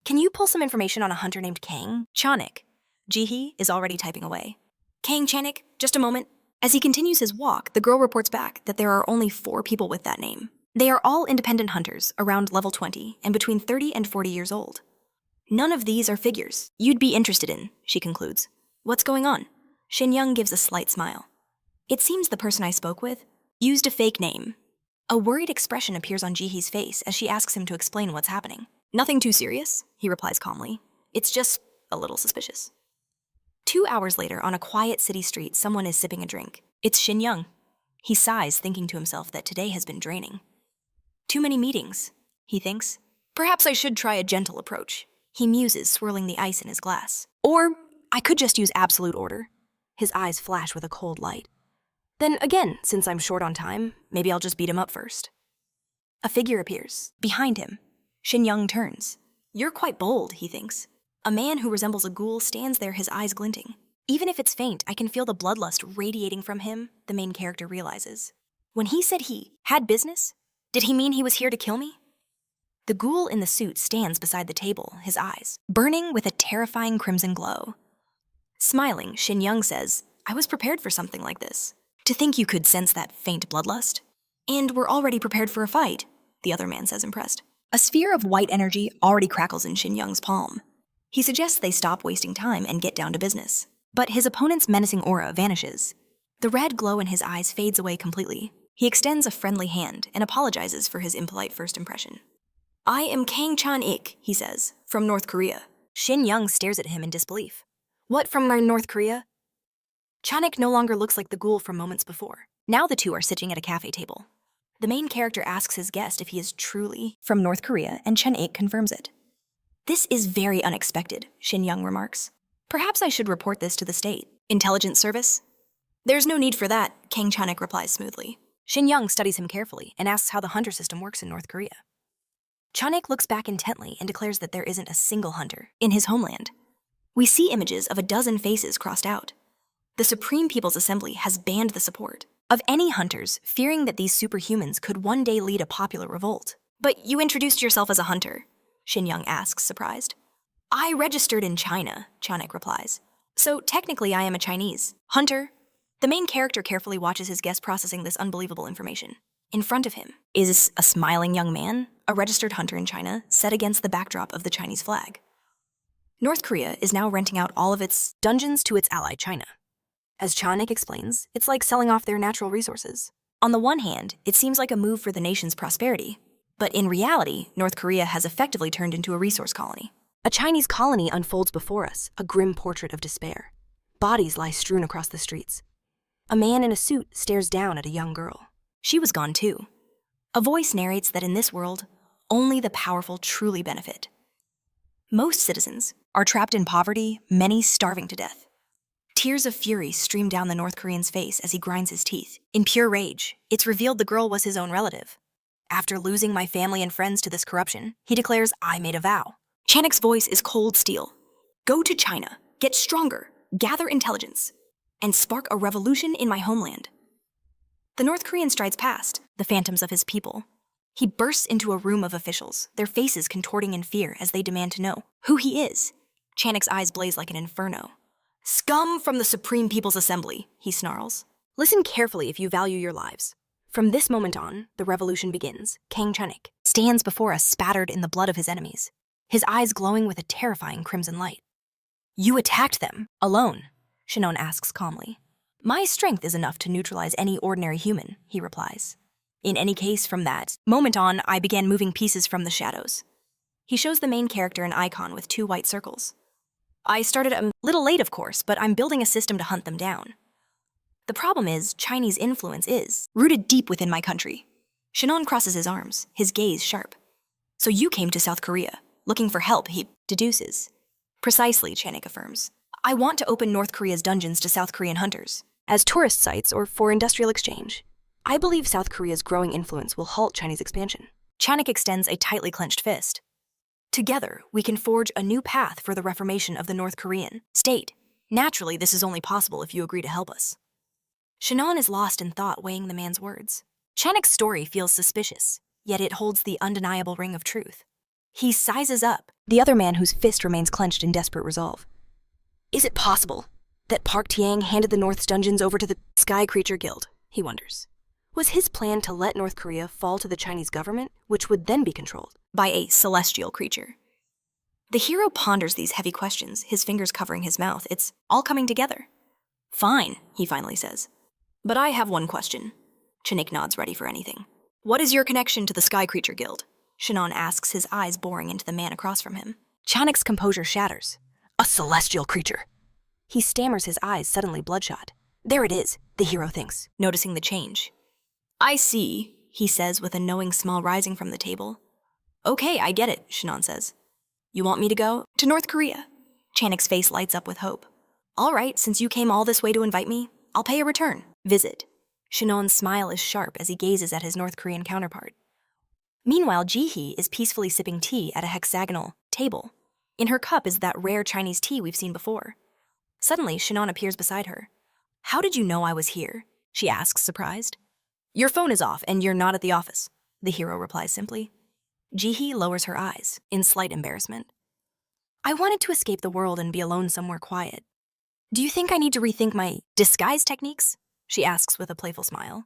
Can you pull some information on a hunter named Kang Chanik? Ji-hee is already typing away. Kang Chanik, just a moment. As he continues his walk, the girl reports back that there are only 4 people with that name. They are all independent hunters, around level 20, and between 30 and 40 years old. None of these are figures you'd be interested in, she concludes. What's going on? Shin Young gives a slight smile. It seems the person I spoke with used a fake name. A worried expression appears on Ji-hee's face as she asks him to explain what's happening. Nothing too serious, he replies calmly. It's just a little suspicious. 2 hours later, on a quiet city street, someone is sipping a drink. It's Shin Young. He sighs, thinking to himself that today has been draining. Too many meetings, he thinks. Perhaps I should try a gentle approach. He muses, swirling the ice in his glass. Or I could just use absolute order. His eyes flash with a cold light. Then again, since I'm short on time, maybe I'll just beat him up first. A figure appears. Behind him, Shin Young turns. You're quite bold, he thinks. A man who resembles a ghoul stands there, his eyes glinting. Even if it's faint, I can feel the bloodlust radiating from him, the main character realizes. When he said he had business, did he mean he was here to kill me? The ghoul in the suit stands beside the table, his eyes burning with a terrifying crimson glow. Smiling, Shin Young says, I was prepared for something like this. To think you could sense that faint bloodlust. And we're already prepared for a fight, the other man says, impressed. A sphere of white energy already crackles in Shin Young's palm. He suggests they stop wasting time and get down to business. But his opponent's menacing aura vanishes. The red glow in his eyes fades away completely. He extends a friendly hand and apologizes for his impolite first impression. I am Kang Chan-ik, he says, from North Korea. Shin Young stares at him in disbelief. What, from North Korea? Chanik no longer looks like the ghoul from moments before. Now the two are sitting at a cafe table. The main character asks his guest if he is truly from North Korea, and Chan-ik confirms it. This is very unexpected, Shin Young remarks. Perhaps I should report this to the state. Intelligence service? There's no need for that, Kang Chanik replies smoothly. Shin Young studies him carefully and asks how the hunter system works in North Korea. Chanik looks back intently and declares that there isn't a single hunter in his homeland. We see images of a dozen faces crossed out. The Supreme People's Assembly has banned the support of any hunters, fearing that these superhumans could one day lead a popular revolt. But you introduced yourself as a hunter, Shin Young asks, surprised. I registered in China, Chanik replies. So technically I am a Chinese hunter. The main character carefully watches his guest processing this unbelievable information. In front of him is a smiling young man, a registered hunter in China, set against the backdrop of the Chinese flag. North Korea is now renting out all of its dungeons to its ally China. As Chanik explains, it's like selling off their natural resources. On the one hand, it seems like a move for the nation's prosperity. But in reality, North Korea has effectively turned into a resource colony. A Chinese colony unfolds before us, a grim portrait of despair. Bodies lie strewn across the streets. A man in a suit stares down at a young girl. She was gone too. A voice narrates that in this world, only the powerful truly benefit. Most citizens are trapped in poverty, many starving to death. Tears of fury stream down the North Korean's face as he grinds his teeth. In pure rage, it's revealed the girl was his own relative. After losing my family and friends to this corruption, he declares, I made a vow. Chanik's voice is cold steel. Go to China, get stronger, gather intelligence, and spark a revolution in my homeland. The North Korean strides past, the phantoms of his people. He bursts into a room of officials, their faces contorting in fear as they demand to know who he is. Chanik's eyes blaze like an inferno. Scum from the Supreme People's Assembly, he snarls. Listen carefully if you value your lives. From this moment on, the revolution begins. Kang Chanik stands before us spattered in the blood of his enemies, his eyes glowing with a terrifying crimson light. You attacked them, alone, Shinon asks calmly. My strength is enough to neutralize any ordinary human, he replies. In any case, from that moment on, I began moving pieces from the shadows. He shows the main character an icon with 2 white circles. I started a little late, of course, but I'm building a system to hunt them down. The problem is, Chinese influence is rooted deep within my country. Shin Hong crosses his arms, his gaze sharp. So you came to South Korea, looking for help, he deduces. Precisely, Chanik affirms. I want to open North Korea's dungeons to South Korean hunters. As tourist sites or for industrial exchange. I believe South Korea's growing influence will halt Chinese expansion. Chanik extends a tightly clenched fist. Together, we can forge a new path for the reformation of the North Korean state. Naturally, this is only possible if you agree to help us. Shannon is lost in thought, weighing the man's words. Chanik's story feels suspicious, yet it holds the undeniable ring of truth. He sizes up The other man whose fist remains clenched in desperate resolve. Is it possible that Park Tiang handed the North's dungeons over to the Sky Creature Guild? He wonders. Was his plan to let North Korea fall to the Chinese government, which would then be controlled by a celestial creature? The hero ponders these heavy questions, his fingers covering his mouth. It's all coming together. Fine, he finally says. But I have one question. Chanik nods, ready for anything. What is your connection to the Sky Creature Guild? Shannon asks, his eyes boring into the man across from him. Chanik's composure shatters. A celestial creature. He stammers, his eyes suddenly bloodshot. There it is, the hero thinks, noticing the change. I see, he says with a knowing smile rising from the table. Okay, I get it, Shannon says. You want me to go? To North Korea? Chanik's face lights up with hope. All right, since you came all this way to invite me, I'll pay a return visit. Shannon's smile is sharp as he gazes at his North Korean counterpart. Meanwhile, Ji-hee is peacefully sipping tea at a hexagonal table. In her cup is that rare Chinese tea we've seen before. Suddenly, Shannon appears beside her. How did you know I was here? She asks, surprised. Your phone is off and you're not at the office, the hero replies simply. Ji-hee lowers her eyes, in slight embarrassment. I wanted to escape the world and be alone somewhere quiet. Do you think I need to rethink my disguise techniques? She asks with a playful smile.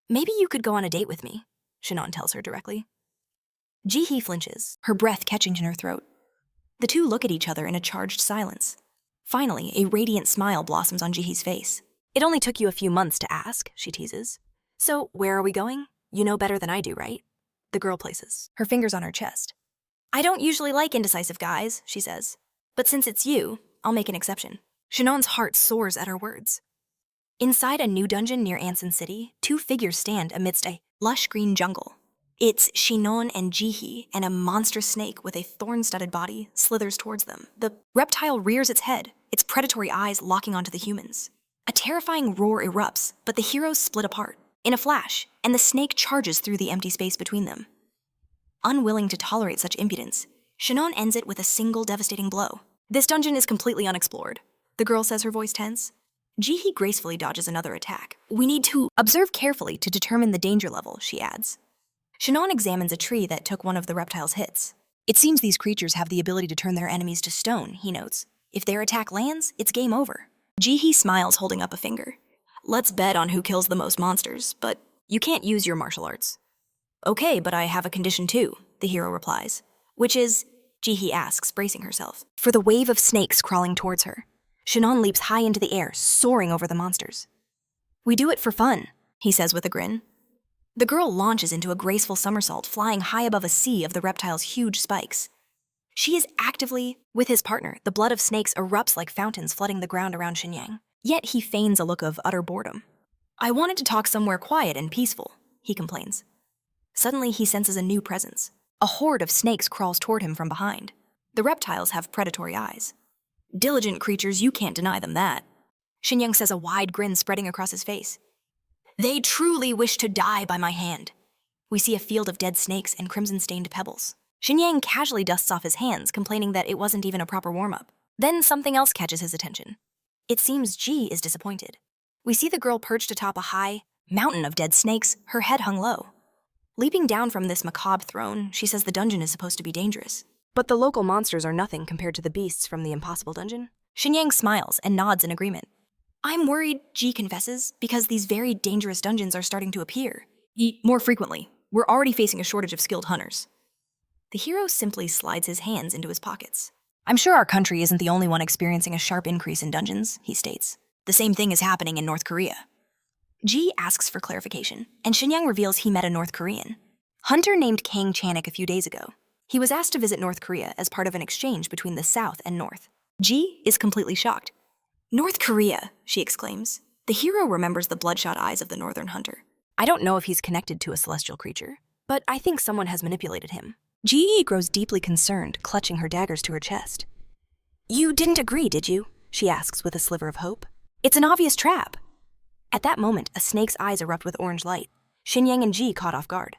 Maybe you could go on a date with me, Shannon tells her directly. Ji-hee flinches, her breath catching in her throat. The two look at each other in a charged silence. Finally, a radiant smile blossoms on Ji-hee's face. It only took you a few months to ask, she teases. So, where are we going? You know better than I do, right? The girl places, her fingers on her chest. I don't usually like indecisive guys, she says. But since it's you, I'll make an exception. Shannon's heart soars at her words. Inside a new dungeon near Anson City, two figures stand amidst a lush green jungle. It's Shannon and Ji-hee, and a monstrous snake with a thorn-studded body slithers towards them. The reptile rears its head, its predatory eyes locking onto the humans. A terrifying roar erupts, but the heroes split apart in a flash, and the snake charges through the empty space between them. Unwilling to tolerate such impudence, Shannon ends it with a single devastating blow. This dungeon is completely unexplored, the girl says, her voice tense. Ji-hee gracefully dodges another attack. We need to observe carefully to determine the danger level, she adds. Shannon examines a tree that took one of the reptile's hits. It seems these creatures have the ability to turn their enemies to stone, he notes. If their attack lands, it's game over. Ji-hee smiles, holding up a finger. Let's bet on who kills the most monsters, but you can't use your martial arts. Okay, but I have a condition too, the hero replies. Which is, Ji-hee asks, bracing herself, for the wave of snakes crawling towards her. Shannon leaps high into the air, soaring over the monsters. We do it for fun, he says with a grin. The girl launches into a graceful somersault, flying high above a sea of the reptile's huge spikes. She is actively with his partner. The blood of snakes erupts like fountains, flooding the ground around Xinyang. Yet he feigns a look of utter boredom. I wanted to talk somewhere quiet and peaceful, he complains. Suddenly he senses a new presence. A horde of snakes crawls toward him from behind. The reptiles have predatory eyes. Diligent creatures, you can't deny them that. Xinyang says, a wide grin spreading across his face. They truly wish to die by my hand. We see a field of dead snakes and crimson-stained pebbles. Xinyang casually dusts off his hands, complaining that it wasn't even a proper warm-up. Then something else catches his attention. It seems Ji is disappointed. We see the girl perched atop a high mountain of dead snakes, her head hung low. Leaping down from this macabre throne, she says the dungeon is supposed to be dangerous. But the local monsters are nothing compared to the beasts from the impossible dungeon. Xinyang smiles and nods in agreement. I'm worried, Ji confesses, because these very dangerous dungeons are starting to appear. More frequently. We're already facing a shortage of skilled hunters. The hero simply slides his hands into his pockets. I'm sure our country isn't the only one experiencing a sharp increase in dungeons, he states. The same thing is happening in North Korea. Ji asks for clarification, and Xinyang reveals he met a North Korean hunter named Kang Chanik a few days ago. He was asked to visit North Korea as part of an exchange between the South and North. Ji is completely shocked. North Korea, she exclaims. The hero remembers the bloodshot eyes of the northern hunter. I don't know if he's connected to a celestial creature, but I think someone has manipulated him. Ji grows deeply concerned, clutching her daggers to her chest. You didn't agree, did you? She asks with a sliver of hope. It's an obvious trap. At that moment, a snake's eyes erupt with orange light. Shin Yang and Ji caught off guard.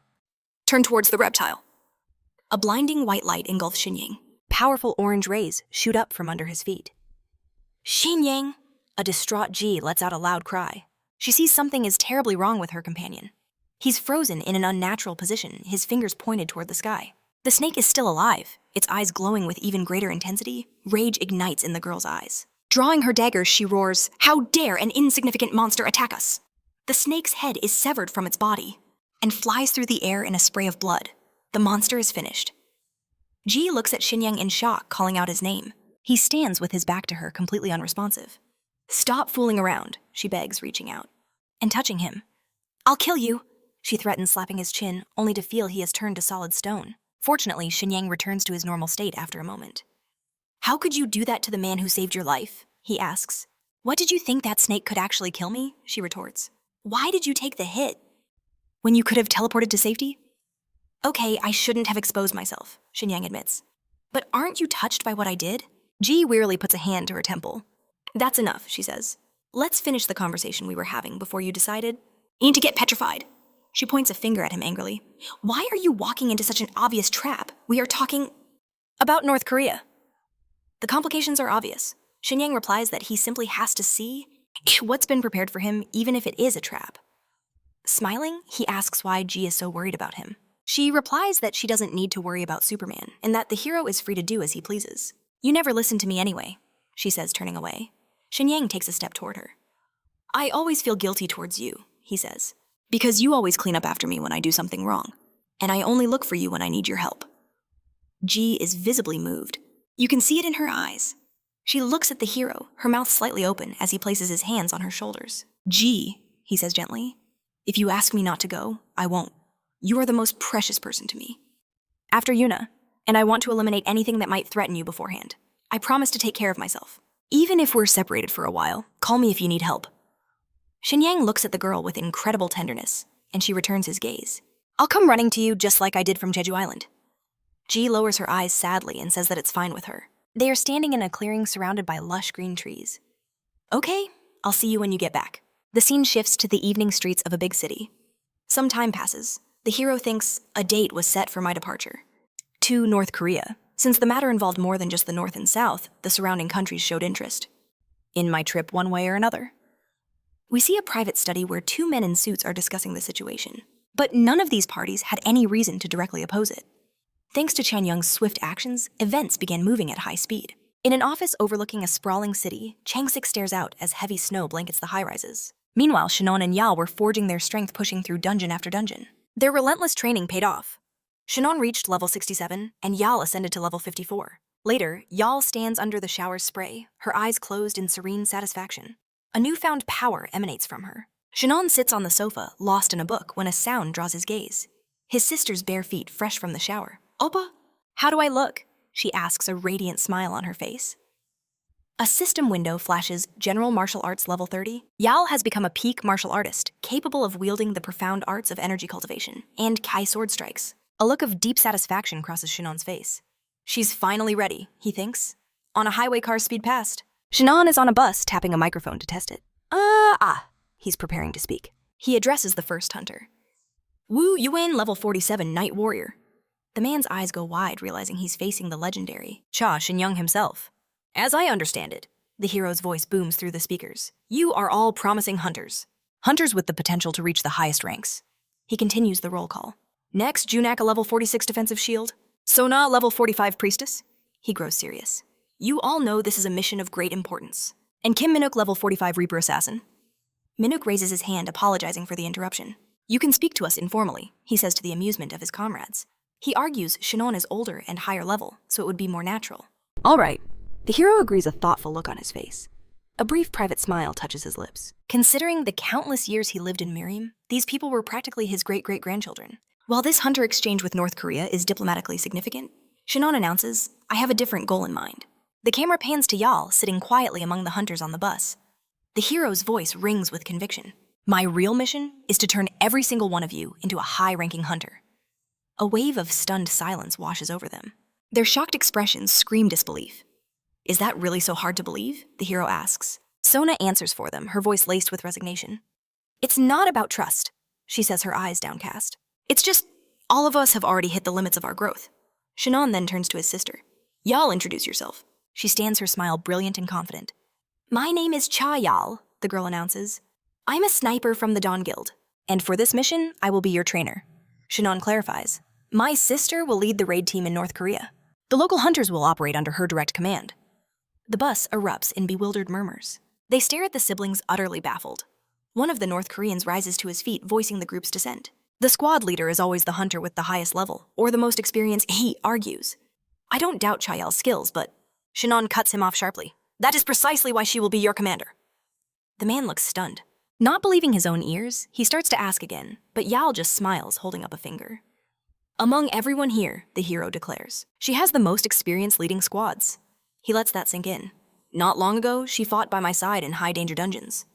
Turn towards the reptile. A blinding white light engulfs Shin Yang. Powerful orange rays shoot up from under his feet. Shin Yang! A distraught Ji lets out a loud cry. She sees something is terribly wrong with her companion. He's frozen in an unnatural position, his fingers pointed toward the sky. The snake is still alive, its eyes glowing with even greater intensity. Rage ignites in the girl's eyes. Drawing her dagger, she roars, "How dare an insignificant monster attack us!" The snake's head is severed from its body and flies through the air in a spray of blood. The monster is finished. Ji looks at Shin Yang in shock, calling out his name. He stands with his back to her, completely unresponsive. "Stop fooling around," she begs, reaching out and touching him. "I'll kill you," she threatens, slapping his chin, only to feel he has turned to solid stone. Fortunately, Shin Yang returns to his normal state after a moment. "How could you do that to the man who saved your life?" he asks. "What did you think that snake could actually kill me?" she retorts. "Why did you take the hit when you could have teleported to safety?" "Okay, I shouldn't have exposed myself," Shin Yang admits. "But aren't you touched by what I did?" Ji wearily puts a hand to her temple. "That's enough," she says. "Let's finish the conversation we were having before you decided." "You need to get petrified." She points a finger at him angrily. "Why are you walking into such an obvious trap? We are talking about North Korea." The complications are obvious. Shin Yang replies that he simply has to see what's been prepared for him, even if it is a trap. Smiling, he asks why Ji is so worried about him. She replies that she doesn't need to worry about Superman, and that the hero is free to do as he pleases. "You never listen to me anyway," she says, turning away. Shin Yang takes a step toward her. "I always feel guilty towards you," he says, "because you always clean up after me when I do something wrong, and I only look for you when I need your help." Ji is visibly moved. You can see it in her eyes. She looks at the hero, her mouth slightly open as he places his hands on her shoulders. "Ji," he says gently, "if you ask me not to go, I won't. You are the most precious person to me. After Yuna, and I want to eliminate anything that might threaten you beforehand. I promise to take care of myself. Even if we're separated for a while, call me if you need help." Shin Yang looks at the girl with incredible tenderness, and she returns his gaze. "I'll come running to you just like I did from Jeju Island." Ji lowers her eyes sadly and says that it's fine with her. They are standing in a clearing surrounded by lush green trees. "Okay, I'll see you when you get back." The scene shifts to the evening streets of a big city. Some time passes. The hero thinks a date was set for my departure to North Korea. Since the matter involved more than just the North and South, the surrounding countries showed interest in my trip one way or another. We see a private study where two men in suits are discussing the situation, but none of these parties had any reason to directly oppose it. Thanks to Chan Young's swift actions, events began moving at high speed. In an office overlooking a sprawling city, Chang-sik stares out as heavy snow blankets the high-rises. Meanwhile, Shinon and Yal were forging their strength, pushing through dungeon after dungeon. Their relentless training paid off. Shinon reached level 67, and Yal ascended to level 54. Later, Yal stands under the shower's spray, her eyes closed in serene satisfaction. A newfound power emanates from her. Shinon sits on the sofa, lost in a book, when a sound draws his gaze. His sister's bare feet fresh from the shower. "Oppa, how do I look?" she asks, a radiant smile on her face. A system window flashes General Martial Arts level 30. Yal has become a peak martial artist, capable of wielding the profound arts of energy cultivation and Kai sword strikes. A look of deep satisfaction crosses Shinon's face. She's finally ready, he thinks. On a highway car's speed past. Shinon is on a bus, tapping a microphone to test it. He's preparing to speak. He addresses the first hunter. "Wu Yuan, level 47, Night Warrior." The man's eyes go wide, realizing he's facing the legendary Cha Shin-young himself. "As I understand it," the hero's voice booms through the speakers, "you are all promising hunters. Hunters with the potential to reach the highest ranks." He continues the roll call. "Next, Junak, a level 46 defensive shield. Sona, level 45 priestess." He grows serious. "You all know this is a mission of great importance. And Kim Minuk, level 45 Reaper assassin." Minuk raises his hand, apologizing for the interruption. "You can speak to us informally," he says to the amusement of his comrades. He argues Shinon is older and higher level, so it would be more natural. "All right." The hero agrees, a thoughtful look on his face. A brief private smile touches his lips. Considering the countless years he lived in Miriam, these people were practically his great-great-grandchildren. While this hunter exchange with North Korea is diplomatically significant, Shinon announces, "I have a different goal in mind." The camera pans to Yal, sitting quietly among the hunters on the bus. The hero's voice rings with conviction. My real mission is to turn every single one of you into a high-ranking hunter. A wave of stunned silence washes over them. Their shocked expressions scream disbelief. Is that really so hard to believe? The hero asks. Sona answers for them, her voice laced with resignation. It's not about trust, she says, her eyes downcast. It's just, all of us have already hit the limits of our growth. Shin Hong then turns to his sister. Y'all introduce yourself. She stands, her smile brilliant and confident. My name is Cha Yal, the girl announces. I'm a sniper from the Dawn Guild, and for this mission, I will be your trainer. Shin Hong clarifies. My sister will lead the raid team in North Korea. The local hunters will operate under her direct command. The bus erupts in bewildered murmurs. They stare at the siblings, utterly baffled. One of the North Koreans rises to his feet, voicing the group's dissent. The squad leader is always the hunter with the highest level, or the most experience, he argues. I don't doubt Chayal's skills, but Shin Hong cuts him off sharply. That is precisely why she will be your commander. The man looks stunned. Not believing his own ears, he starts to ask again, but Yal just smiles, holding up a finger. Among everyone here, the hero declares, she has the most experience leading squads. He lets that sink in. Not long ago, she fought by my side in high-danger dungeons.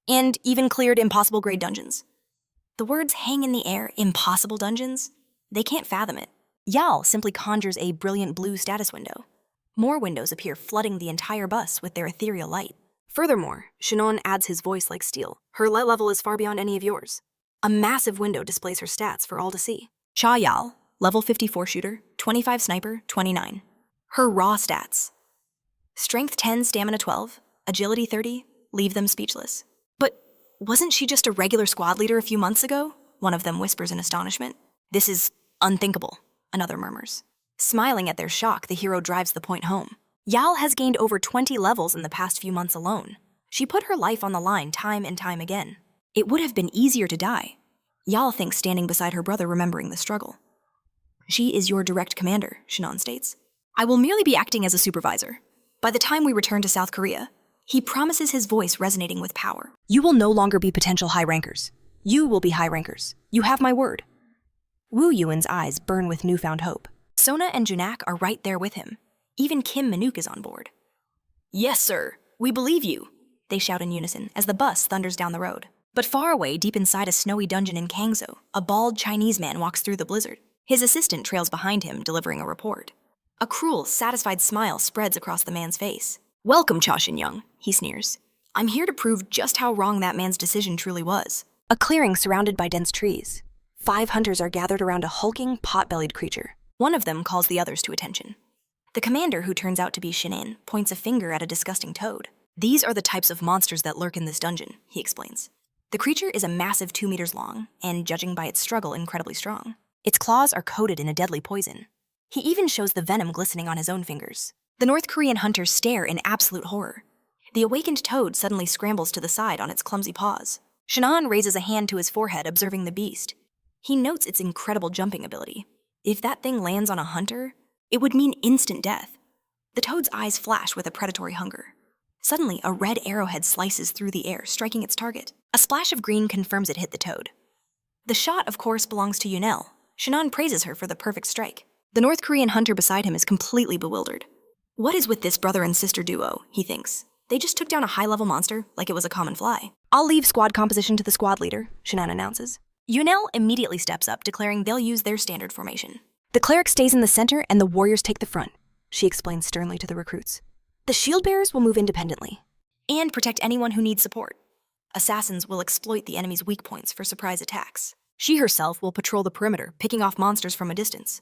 And even cleared impossible-grade dungeons. The words hang in the air, impossible dungeons. They can't fathom it. Yal simply conjures a brilliant blue status window. More windows appear, flooding the entire bus with their ethereal light. Furthermore, Shin Hong adds his voice like steel. Her light level is far beyond any of yours. A massive window displays her stats for all to see. Cha Yal, level 54 shooter, 25 sniper, 29. Her raw stats. Strength 10, stamina 12, agility 30, leave them speechless. But wasn't she just a regular squad leader a few months ago? One of them whispers in astonishment. This is unthinkable, another murmurs. Smiling at their shock, the hero drives the point home. Yal has gained over 20 levels in the past few months alone. She put her life on the line time and time again. It would have been easier to die. Yal thinks, standing beside her brother, remembering the struggle. She is your direct commander, Shin Hong states. I will merely be acting as a supervisor. By the time we return to South Korea, he promises, his voice resonating with power. You will no longer be potential high rankers. You will be high rankers. You have my word. Woo Yuan's eyes burn with newfound hope. Sona and Junak are right there with him. Even Kim Manuk is on board. Yes, sir. We believe you, they shout in unison as the bus thunders down the road. But far away, deep inside a snowy dungeon in Kangso, a bald Chinese man walks through the blizzard. His assistant trails behind him, delivering a report. A cruel, satisfied smile spreads across the man's face. Welcome, Cha Shin-young, he sneers. I'm here to prove just how wrong that man's decision truly was. A clearing surrounded by dense trees. 5 hunters are gathered around a hulking, pot-bellied creature. One of them calls the others to attention. The commander, who turns out to be Shinan, points a finger at a disgusting toad. These are the types of monsters that lurk in this dungeon, he explains. The creature is a massive 2 meters long, and judging by its struggle, incredibly strong. Its claws are coated in a deadly poison. He even shows the venom glistening on his own fingers. The North Korean hunters stare in absolute horror. The awakened toad suddenly scrambles to the side on its clumsy paws. Shinan raises a hand to his forehead, observing the beast. He notes its incredible jumping ability. If that thing lands on a hunter, it would mean instant death. The toad's eyes flash with a predatory hunger. Suddenly, a red arrowhead slices through the air, striking its target. A splash of green confirms it hit the toad. The shot, of course, belongs to Yunel. Shinan praises her for the perfect strike. The North Korean hunter beside him is completely bewildered. What is with this brother and sister duo, he thinks. They just took down a high-level monster like it was a common fly. I'll leave squad composition to the squad leader, Shinan announces. Yunel immediately steps up, declaring they'll use their standard formation. The cleric stays in the center and the warriors take the front, she explains sternly to the recruits. The shield bearers will move independently and protect anyone who needs support. Assassins will exploit the enemy's weak points for surprise attacks. She herself will patrol the perimeter, picking off monsters from a distance.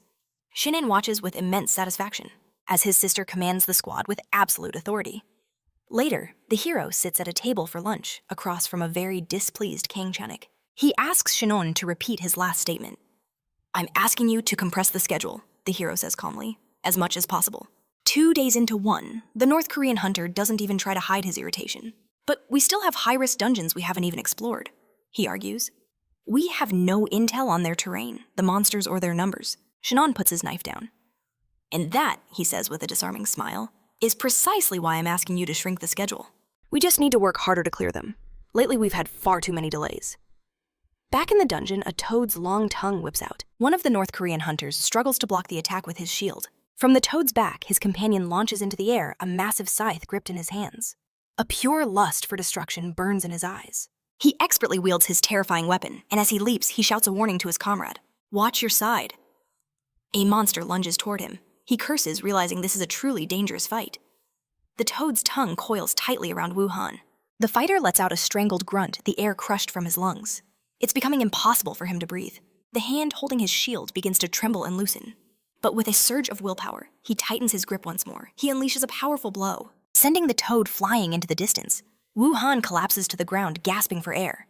Shinan watches with immense satisfaction, as his sister commands the squad with absolute authority. Later, the hero sits at a table for lunch, across from a very displeased Kang Chanik. He asks Shinon to repeat his last statement. I'm asking you to compress the schedule, the hero says calmly, as much as possible. 2 days into one, the North Korean hunter doesn't even try to hide his irritation. But we still have high-risk dungeons we haven't even explored, he argues. We have no intel on their terrain, the monsters or their numbers. Shinon puts his knife down. And that, he says with a disarming smile, is precisely why I'm asking you to shrink the schedule. We just need to work harder to clear them. Lately we've had far too many delays. Back in the dungeon, a toad's long tongue whips out. One of the North Korean hunters struggles to block the attack with his shield. From the toad's back, his companion launches into the air, a massive scythe gripped in his hands. A pure lust for destruction burns in his eyes. He expertly wields his terrifying weapon, and as he leaps, he shouts a warning to his comrade. Watch your side. A monster lunges toward him. He curses, realizing this is a truly dangerous fight. The toad's tongue coils tightly around Wu Han. The fighter lets out a strangled grunt, the air crushed from his lungs. It's becoming impossible for him to breathe. The hand holding his shield begins to tremble and loosen. But with a surge of willpower, he tightens his grip once more. He unleashes a powerful blow, sending the toad flying into the distance. Wu Han collapses to the ground, gasping for air.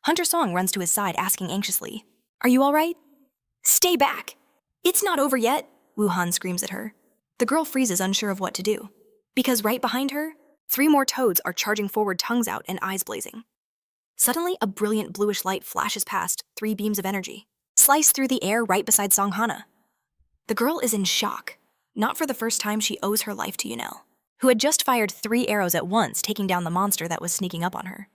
Hunter Song runs to his side, asking anxiously, "Are you all right?" "Stay back! It's not over yet!" Wu Han screams at her. The girl freezes, unsure of what to do. Because right behind her, 3 more toads are charging forward, tongues out and eyes blazing. Suddenly, a brilliant bluish light flashes past, 3 beams of energy, slice through the air right beside Song Hana. The girl is in shock. Not for the first time, she owes her life to Yunel, who had just fired 3 arrows at once, taking down the monster that was sneaking up on her.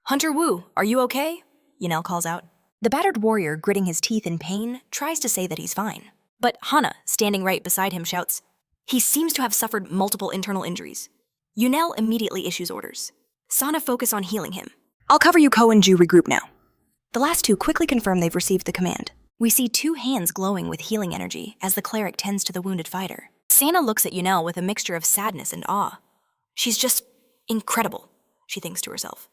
"Hunter Wu, are you okay?" Yunel calls out. The battered warrior, gritting his teeth in pain, tries to say that he's fine. But Hana, standing right beside him, shouts, "He seems to have suffered multiple internal injuries." Yunel immediately issues orders. Sana, focus on healing him. "I'll cover you, Ko and Ju, regroup now." The last 2 quickly confirm they've received the command. We see 2 hands glowing with healing energy as the cleric tends to the wounded fighter. Sana looks at Yunel with a mixture of sadness and awe. She's just incredible, she thinks to herself.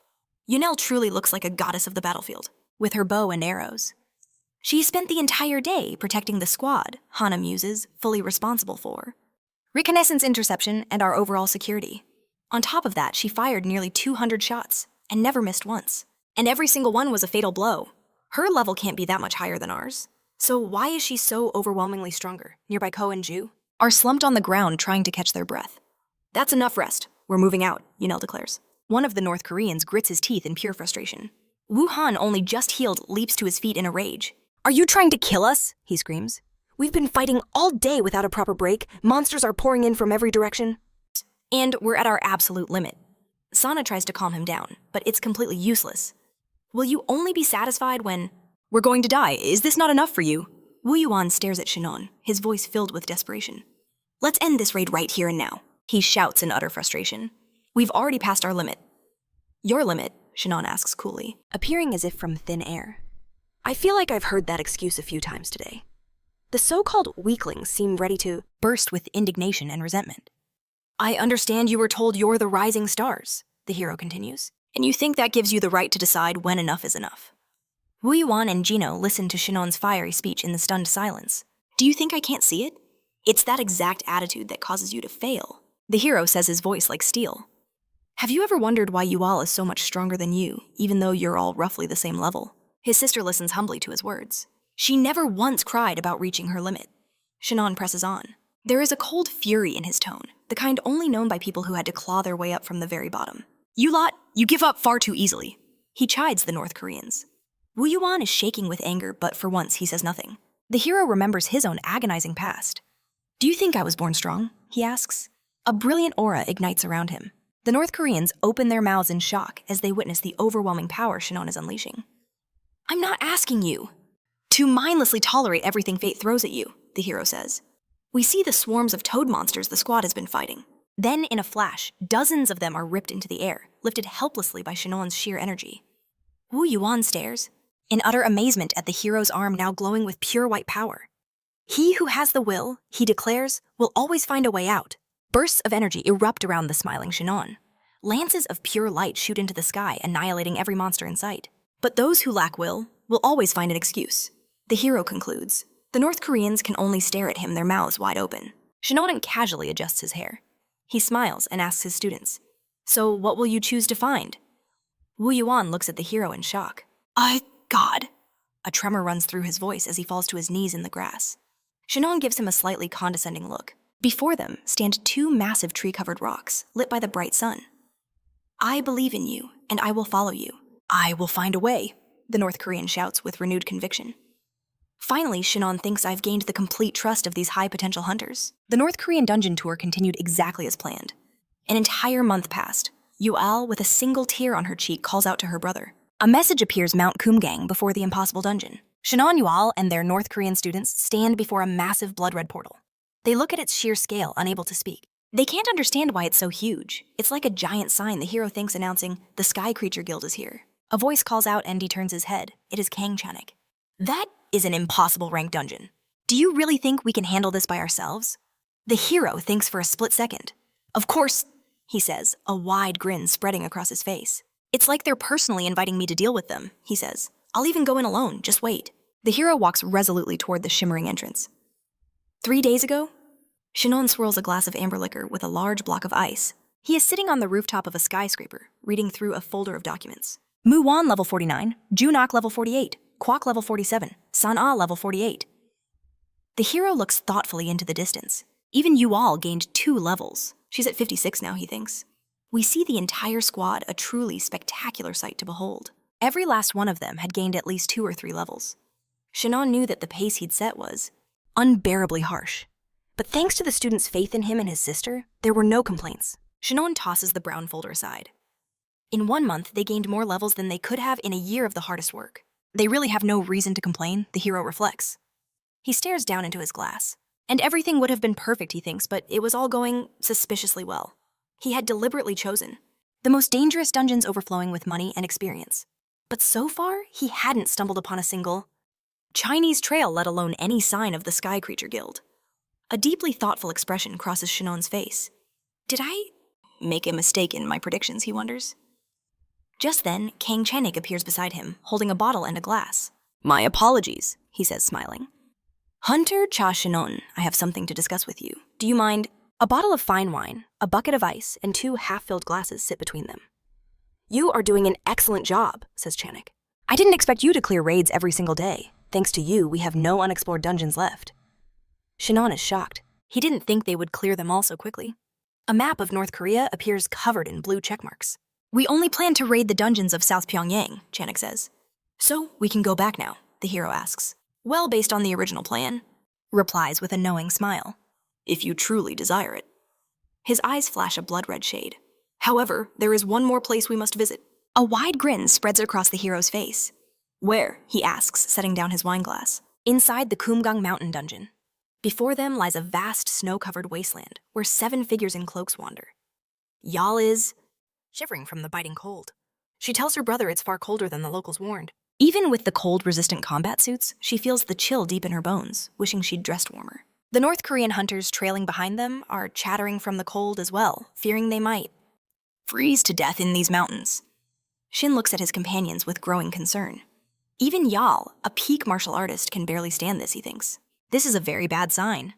Yunel truly looks like a goddess of the battlefield, with her bow and arrows. She spent the entire day protecting the squad, Hana muses, fully responsible for reconnaissance, interception, and our overall security. On top of that, she fired nearly 200 shots and never missed once. And every single one was a fatal blow. Her level can't be that much higher than ours. So why is she so overwhelmingly stronger? Nearby Ko and Ju are slumped on the ground trying to catch their breath. "That's enough rest. We're moving out," Yunel declares. One of the North Koreans grits his teeth in pure frustration. Wu Han, only just healed, leaps to his feet in a rage. "Are you trying to kill us?" he screams. "We've been fighting all day without a proper break. Monsters are pouring in from every direction. And we're at our absolute limit." Sana tries to calm him down, but it's completely useless. "Will you only be satisfied when we're going to die? Is this not enough for you?" Wu Yuan stares at Shinon, his voice filled with desperation. "Let's end this raid right here and now," he shouts in utter frustration. "We've already passed our limit." "Your limit?" Shinon asks coolly, appearing as if from thin air. I feel like I've heard that excuse a few times today. The so-called weaklings seem ready to burst with indignation and resentment. "I understand you were told you're the rising stars," the hero continues, "and you think that gives you the right to decide when enough is enough." Wu Yuan and Jino listen to Shinon's fiery speech in the stunned silence. "Do you think I can't see it? It's that exact attitude that causes you to fail," the hero says, his voice like steel. "Have you ever wondered why Yual is so much stronger than you, even though you're all roughly the same level?" His sister listens humbly to his words. She never once cried about reaching her limit. Shinon presses on. There is a cold fury in his tone, the kind only known by people who had to claw their way up from the very bottom. "You lot, you give up far too easily." He chides the North Koreans. Wu Yuan is shaking with anger, but for once he says nothing. The hero remembers his own agonizing past. "Do you think I was born strong?" he asks. A brilliant aura ignites around him. The North Koreans open their mouths in shock as they witness the overwhelming power Shinon is unleashing. "I'm not asking you to mindlessly tolerate everything fate throws at you," the hero says. We see the swarms of toad monsters the squad has been fighting. Then, in a flash, dozens of them are ripped into the air, lifted helplessly by Shinon's sheer energy. Wu Yuan stares, in utter amazement at the hero's arm now glowing with pure white power. He who has the will, he declares, will always find a way out. Bursts of energy erupt around the smiling Shinon. Lances of pure light shoot into the sky, annihilating every monster in sight. But those who lack will always find an excuse. The hero concludes. The North Koreans can only stare at him, their mouths wide open. Shinon casually adjusts his hair. He smiles and asks his students, "So what will you choose to find?" Wu Yuan looks at the hero in shock. God." A tremor runs through his voice as he falls to his knees in the grass. Shinon gives him a slightly condescending look. Before them stand 2 massive tree-covered rocks, lit by the bright sun. "I believe in you, and I will follow you. I will find a way," the North Korean shouts with renewed conviction. Finally, Shinon thinks I've gained the complete trust of these high-potential hunters. The North Korean dungeon tour continued exactly as planned. An entire month passed. Yual, with a single tear on her cheek, calls out to her brother. A message appears Mount Kumgang before the impossible dungeon. Shinon, Yual, and their North Korean students stand before a massive blood-red portal. They look at its sheer scale, unable to speak. They can't understand why it's so huge. It's like a giant sign the hero thinks announcing, "The Sky Creature Guild is here." A voice calls out and he turns his head. It is Kang Chanek. "That is an impossible rank dungeon. Do you really think we can handle this by ourselves?" The hero thinks for a split second. "Of course," he says, a wide grin spreading across his face. "It's like they're personally inviting me to deal with them," he says. "I'll even go in alone, just wait." The hero walks resolutely toward the shimmering entrance. 3 days ago, Shin Hong swirls a glass of amber liquor with a large block of ice. He is sitting on the rooftop of a skyscraper, reading through a folder of documents. Muwan level 49, Junok level 48, Kwok level 47, San-Ah level 48. The hero looks thoughtfully into the distance. Even Yual gained 2 levels. She's at 56 now, he thinks. We see the entire squad, a truly spectacular sight to behold. Every last one of them had gained at least 2 or 3 levels. Shannon knew that the pace he'd set was unbearably harsh. But thanks to the student's faith in him and his sister, there were no complaints. Shannon tosses the brown folder aside. In 1 month, they gained more levels than they could have in a year of the hardest work. They really have no reason to complain, the hero reflects. He stares down into his glass. And everything would have been perfect, he thinks, but it was all going suspiciously well. He had deliberately chosen the most dangerous dungeons overflowing with money and experience. But so far, he hadn't stumbled upon a single Chinese trail, let alone any sign of the Sky Creature Guild. A deeply thoughtful expression crosses Shannon's face. Did I make a mistake in my predictions, he wonders. Just then, Kang Chanek appears beside him, holding a bottle and a glass. "My apologies," he says, smiling. "Hunter Cha Shannon, I have something to discuss with you. Do you mind?" A bottle of fine wine, a bucket of ice, and 2 half-filled glasses sit between them. "You are doing an excellent job," says Chanek. "I didn't expect you to clear raids every single day. Thanks to you, we have no unexplored dungeons left." Shannon is shocked. He didn't think they would clear them all so quickly. A map of North Korea appears covered in blue checkmarks. "We only plan to raid the dungeons of South Pyongyang," Chanek says. "So, we can go back now?" the hero asks. "Well, based on the original plan," replies with a knowing smile. "If you truly desire it." His eyes flash a blood-red shade. "However, there is one more place we must visit." A wide grin spreads across the hero's face. "Where?" he asks, setting down his wineglass. "Inside the Kumgang Mountain dungeon." Before them lies a vast snow-covered wasteland where 7 figures in cloaks wander. Yal is shivering from the biting cold. She tells her brother it's far colder than the locals warned. Even with the cold-resistant combat suits, she feels the chill deep in her bones, wishing she'd dressed warmer. The North Korean hunters trailing behind them are chattering from the cold as well, fearing they might freeze to death in these mountains. Shin looks at his companions with growing concern. Even Yal, a peak martial artist, can barely stand this, he thinks. This is a very bad sign.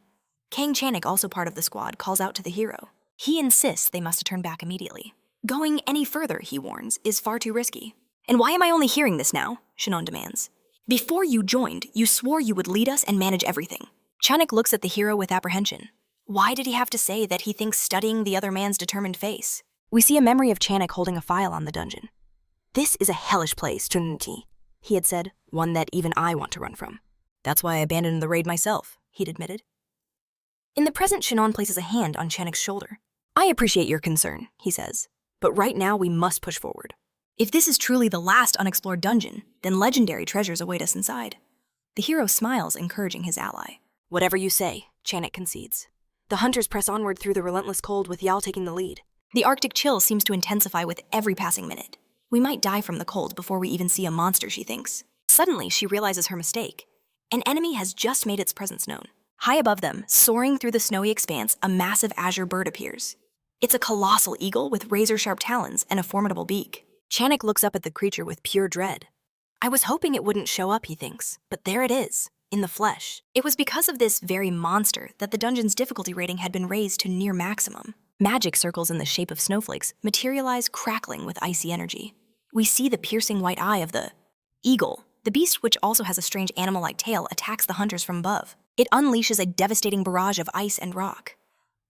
Kang Chanek, also part of the squad, calls out to the hero. He insists they must turn back immediately. Going any further, he warns, is far too risky. "And why am I only hearing this now?" Shannon demands. "Before you joined, you swore you would lead us and manage everything." Chanek looks at the hero with apprehension. Why did he have to say that he thinks studying the other man's determined face? We see a memory of Chanek holding a file on the dungeon. "This is a hellish place, Trinity," he had said, "one that even I want to run from." "That's why I abandoned the raid myself," he'd admitted. In the present, Shannon places a hand on Chanek's shoulder. "I appreciate your concern," he says, "but right now we must push forward. If this is truly the last unexplored dungeon, then legendary treasures await us inside." The hero smiles, encouraging his ally. "Whatever you say," Chanek concedes. The hunters press onward through the relentless cold, with Yal taking the lead. The Arctic chill seems to intensify with every passing minute. We might die from the cold before we even see a monster, she thinks. Suddenly, she realizes her mistake. An enemy has just made its presence known. High above them, soaring through the snowy expanse, a massive azure bird appears. It's a colossal eagle with razor-sharp talons and a formidable beak. Chanek looks up at the creature with pure dread. I was hoping it wouldn't show up, he thinks, but there it is, in the flesh. It was because of this very monster that the dungeon's difficulty rating had been raised to near maximum. Magic circles in the shape of snowflakes materialize, crackling with icy energy. We see the piercing white eye of the eagle. The beast, which also has a strange animal-like tail, attacks the hunters from above. It unleashes a devastating barrage of ice and rock.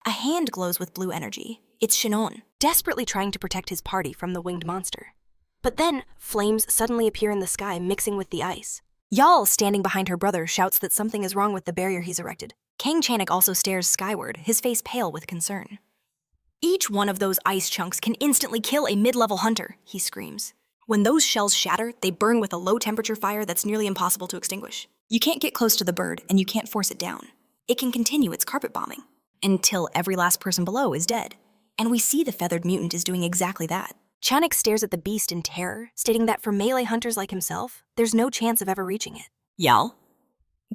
A hand glows with blue energy. It's Shannon, desperately trying to protect his party from the winged monster. But then, flames suddenly appear in the sky, mixing with the ice. Yal, standing behind her brother, shouts that something is wrong with the barrier he's erected. Kang Chanek also stares skyward, his face pale with concern. "Each one of those ice chunks can instantly kill a mid-level hunter," he screams. "When those shells shatter, they burn with a low-temperature fire that's nearly impossible to extinguish. You can't get close to the bird, and you can't force it down. It can continue its carpet bombing." until every last person below is dead. And we see the feathered mutant is doing exactly that. Chanik stares at the beast in terror, stating that for melee hunters like himself, there's no chance of ever reaching it. Yal?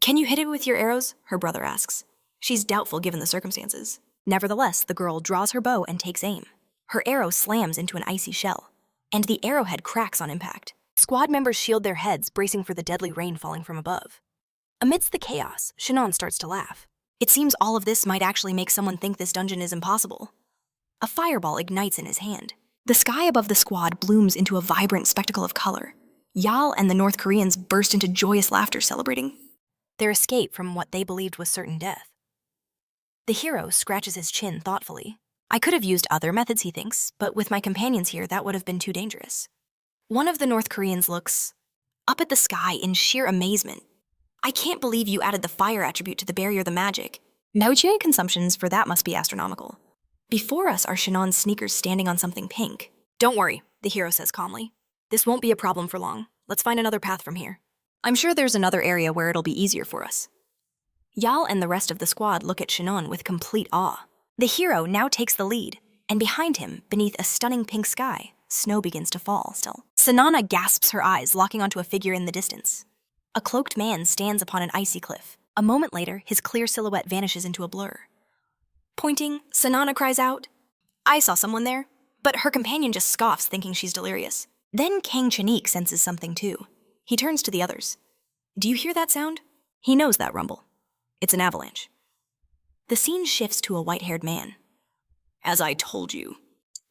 Can you hit it with your arrows? Her brother asks. She's doubtful given the circumstances. Nevertheless, the girl draws her bow and takes aim. Her arrow slams into an icy shell, and the arrowhead cracks on impact. Squad members shield their heads, bracing for the deadly rain falling from above. Amidst the chaos, Shin Hong starts to laugh. It seems all of this might actually make someone think this dungeon is impossible. A fireball ignites in his hand. The sky above the squad blooms into a vibrant spectacle of color. Yal and the North Koreans burst into joyous laughter, celebrating their escape from what they believed was certain death. The hero scratches his chin thoughtfully. I could have used other methods, he thinks, but with my companions here, that would have been too dangerous. One of the North Koreans looks up at the sky in sheer amazement. I can't believe you added the fire attribute to the barrier the magic. Naojian consumptions for that must be astronomical. Before us are Shinon's sneakers standing on something pink. Don't worry, the hero says calmly. This won't be a problem for long. Let's find another path from here. I'm sure there's another area where it'll be easier for us. Yal and the rest of the squad look at Shinon with complete awe. The hero now takes the lead, and behind him, beneath a stunning pink sky, snow begins to fall still. Sanana gasps her eyes, locking onto a figure in the distance. A cloaked man stands upon an icy cliff. A moment later, his clear silhouette vanishes into a blur. Pointing, Sanana cries out, "I saw someone there," but her companion just scoffs, thinking she's delirious. Then Kang Chanik senses something too. He turns to the others. Do you hear that sound? He knows that rumble. It's an avalanche. The scene shifts to a white-haired man. As I told you,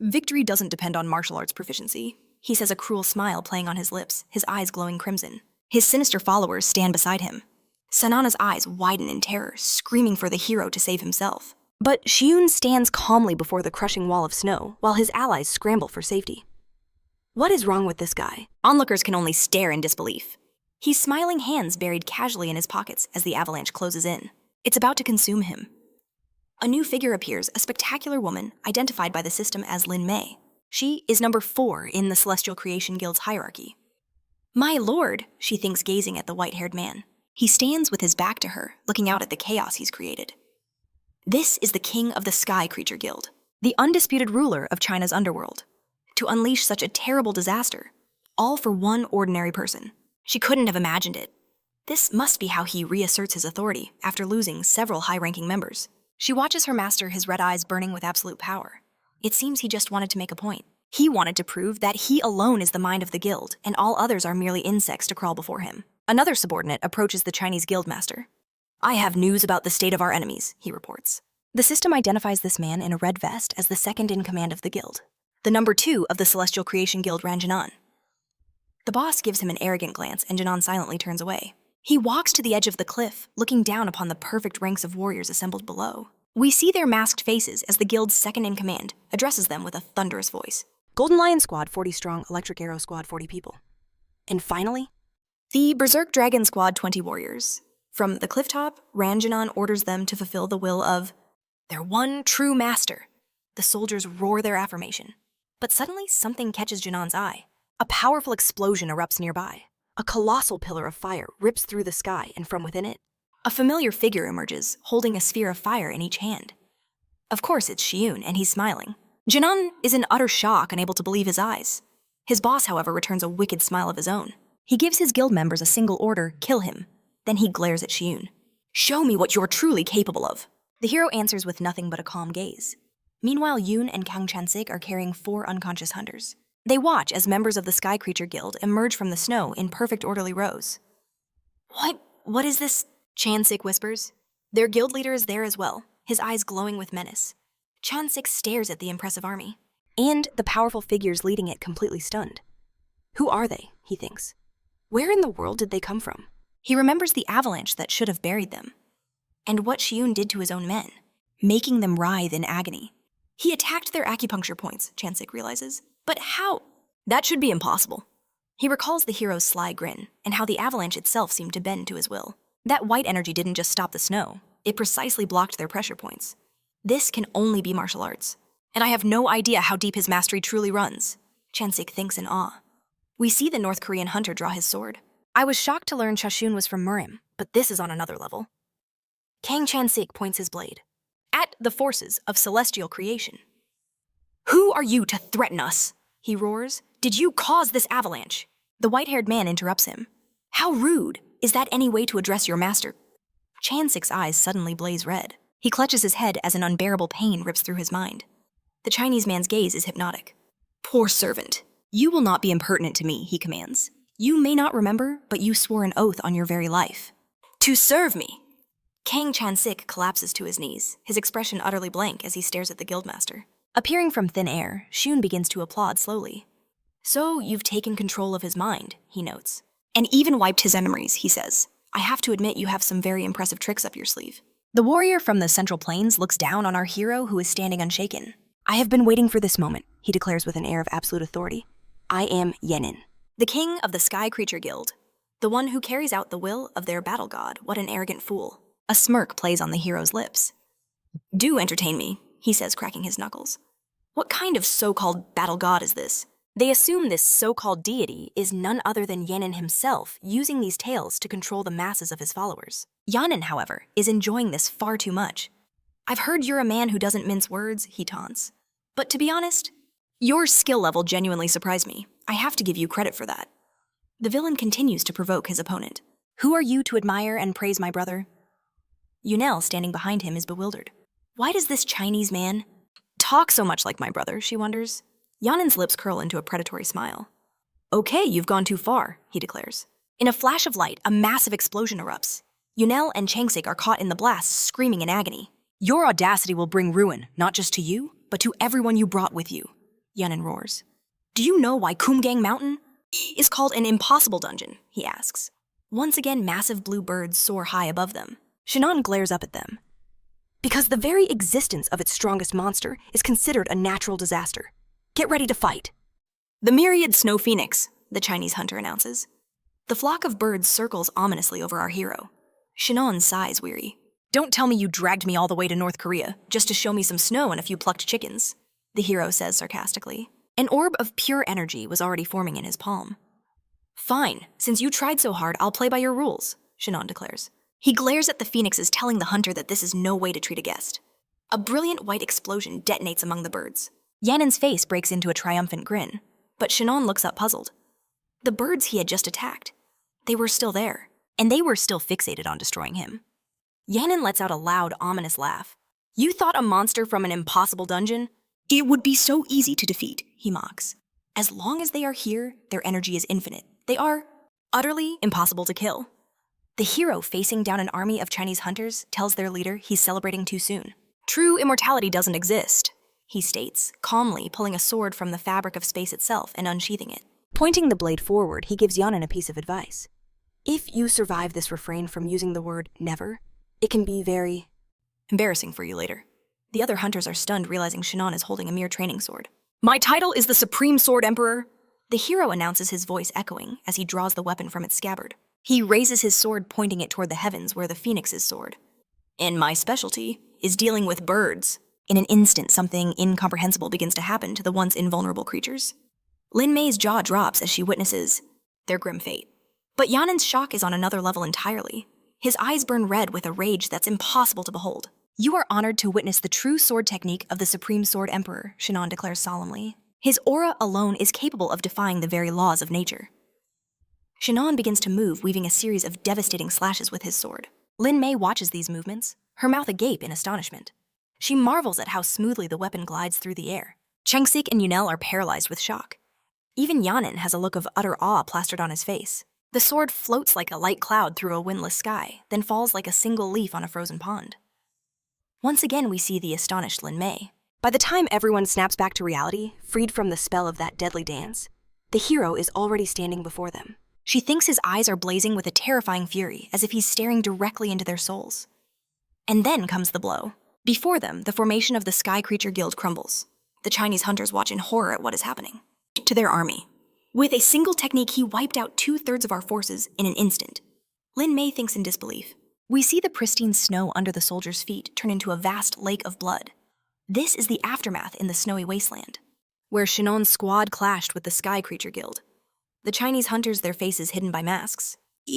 victory doesn't depend on martial arts proficiency. He says, a cruel smile playing on his lips, his eyes glowing crimson. His sinister followers stand beside him. Sanana's eyes widen in terror, screaming for the hero to save himself. But Xiun stands calmly before the crushing wall of snow, while his allies scramble for safety. What is wrong with this guy? Onlookers can only stare in disbelief. He's smiling, hands buried casually in his pockets as the avalanche closes in. It's about to consume him. A new figure appears, a spectacular woman identified by the system as Lin Mei. She is number 4 in the Celestial Creation Guild's hierarchy. My lord, she thinks, gazing at the white-haired man. He stands with his back to her, looking out at the chaos he's created. This is the king of the Sky Creature Guild, the undisputed ruler of China's underworld. To unleash such a terrible disaster, all for one ordinary person. She couldn't have imagined it. This must be how he reasserts his authority after losing several high-ranking members. She watches her master, his red eyes burning with absolute power. It seems he just wanted to make a point. He wanted to prove that he alone is the mind of the guild, and all others are merely insects to crawl before him. Another subordinate approaches the Chinese guildmaster. I have news about the state of our enemies, he reports. The system identifies this man in a red vest as the second in command of the guild, the number 2 of the Celestial Creation Guild Ranjanon. The boss gives him an arrogant glance, and Janon silently turns away. He walks to the edge of the cliff, looking down upon the perfect ranks of warriors assembled below. We see their masked faces as the guild's second in command addresses them with a thunderous voice. Golden Lion Squad, 40 strong, Electric Arrow Squad, 40 people. And finally, the Berserk Dragon Squad, 20 warriors. From the clifftop, Ranjanon orders them to fulfill the will of their one true master. The soldiers roar their affirmation. But suddenly, something catches Janon's eye. A powerful explosion erupts nearby. A colossal pillar of fire rips through the sky, and from within it, a familiar figure emerges, holding a sphere of fire in each hand. Of course, it's Xiun, and he's smiling. Janon is in utter shock, unable to believe his eyes. His boss, however, returns a wicked smile of his own. He gives his guild members a single order, kill him. Then he glares at Xiun. Show me what you're truly capable of. The hero answers with nothing but a calm gaze. Meanwhile, Yoon and Kang Chansik are carrying 4 unconscious hunters. They watch as members of the Sky Creature Guild emerge from the snow in perfect orderly rows. What is this? Chansik whispers. Their guild leader is there as well, his eyes glowing with menace. Chansik stares at the impressive army, and the powerful figures leading it completely stunned. Who are they, he thinks. Where in the world did they come from? He remembers the avalanche that should have buried them, and what Xiun did to his own men, making them writhe in agony. He attacked their acupuncture points, Chansik realizes. But how? That should be impossible. He recalls the hero's sly grin, and how the avalanche itself seemed to bend to his will. That white energy didn't just stop the snow, it precisely blocked their pressure points. This can only be martial arts, and I have no idea how deep his mastery truly runs, Chansik thinks in awe. We see the North Korean hunter draw his sword. I was shocked to learn Chashun was from Murim, but this is on another level. Kang Chansik points his blade. at the forces of celestial creation. "Who are you to threaten us?" he roars. "Did you cause this avalanche?" The white-haired man interrupts him. "How rude! Is that any way to address your master?" Chansik's eyes suddenly blaze red. He clutches his head as an unbearable pain rips through his mind. The Chinese man's gaze is hypnotic. "Poor servant. You will not be impertinent to me," he commands. "You may not remember, but you swore an oath on your very life. To serve me!" Kang Chansik collapses to his knees, his expression utterly blank as he stares at the guildmaster. Appearing from thin air, Shun begins to applaud slowly. "So you've taken control of his mind," he notes. "And even wiped his memories," he says. "I have to admit you have some very impressive tricks up your sleeve." The warrior from the Central Plains looks down on our hero who is standing unshaken. I have been waiting for this moment, he declares with an air of absolute authority. I am Yenin. The king of the Sky Creature Guild. The one who carries out the will of their battle god. What an arrogant fool. A smirk plays on the hero's lips. "Do entertain me," he says, cracking his knuckles. "What kind of so-called battle god is this?" They assume this so-called deity is none other than Yenin himself, using these tales to control the masses of his followers. Yenin, however, is enjoying this far too much. "I've heard you're a man who doesn't mince words," he taunts. "But to be honest, your skill level genuinely surprised me. I have to give you credit for that." The villain continues to provoke his opponent. "Who are you to admire and praise my brother?" Yunel, standing behind him, is bewildered. Why does this Chinese man talk so much like my brother, she wonders. Yanin's lips curl into a predatory smile. "Okay, you've gone too far," he declares. In a flash of light, a massive explosion erupts. Yunel and Changsik are caught in the blast, screaming in agony. "Your audacity will bring ruin, not just to you, but to everyone you brought with you," Yanin roars. "Do you know why Kumgang Mountain is called an impossible dungeon?" he asks. Once again, massive blue birds soar high above them. Shinon glares up at them. "Because the very existence of its strongest monster is considered a natural disaster. Get ready to fight." "The myriad snow phoenix," the Chinese hunter announces. The flock of birds circles ominously over our hero. Shinon sighs weary. "Don't tell me you dragged me all the way to North Korea just to show me some snow and a few plucked chickens," the hero says sarcastically. An orb of pure energy was already forming in his palm. "Fine, since you tried so hard, I'll play by your rules," Shinon declares. He glares at the phoenixes, telling the hunter that this is no way to treat a guest. A brilliant white explosion detonates among the birds. Yanin's face breaks into a triumphant grin, but Shinon looks up puzzled. The birds he had just attacked, they were still there, and they were still fixated on destroying him. Yanin lets out a loud, ominous laugh. "You thought a monster from an impossible dungeon? It would be so easy to defeat," he mocks. "As long as they are here, their energy is infinite. They are utterly impossible to kill." The hero facing down an army of Chinese hunters tells their leader he's celebrating too soon. "True immortality doesn't exist," he states, calmly pulling a sword from the fabric of space itself and unsheathing it. Pointing the blade forward, he gives Yanin a piece of advice. "If you survive this refrain from using the word never, it can be very embarrassing for you later." The other hunters are stunned, realizing Shinon is holding a mere training sword. "My title is the Supreme Sword Emperor," the hero announces, his voice echoing as he draws the weapon from its scabbard. He raises his sword, pointing it toward the heavens where the phoenixes soared. "And my specialty is dealing with birds." In an instant, something incomprehensible begins to happen to the once invulnerable creatures. Lin Mei's jaw drops as she witnesses their grim fate. But Yanin's shock is on another level entirely. His eyes burn red with a rage that's impossible to behold. "You are honored to witness the true sword technique of the Supreme Sword Emperor," Shinon declares solemnly. His aura alone is capable of defying the very laws of nature. Shinon begins to move, weaving a series of devastating slashes with his sword. Lin Mei watches these movements, her mouth agape in astonishment. She marvels at how smoothly the weapon glides through the air. Changsik and Yunel are paralyzed with shock. Even Yanin has a look of utter awe plastered on his face. The sword floats like a light cloud through a windless sky, then falls like a single leaf on a frozen pond. Once again, we see the astonished Lin Mei. By the time everyone snaps back to reality, freed from the spell of that deadly dance, the hero is already standing before them. She thinks his eyes are blazing with a terrifying fury, as if he's staring directly into their souls. And then comes the blow. Before them, the formation of the Sky Creature Guild crumbles. The Chinese hunters watch in horror at what is happening to their army. With a single technique, he wiped out 2/3 of our forces in an instant. Lin Mei thinks in disbelief. We see the pristine snow under the soldiers' feet turn into a vast lake of blood. This is the aftermath in the snowy wasteland, where Shinon's squad clashed with the Sky Creature Guild. The Chinese hunters, their faces hidden by masks,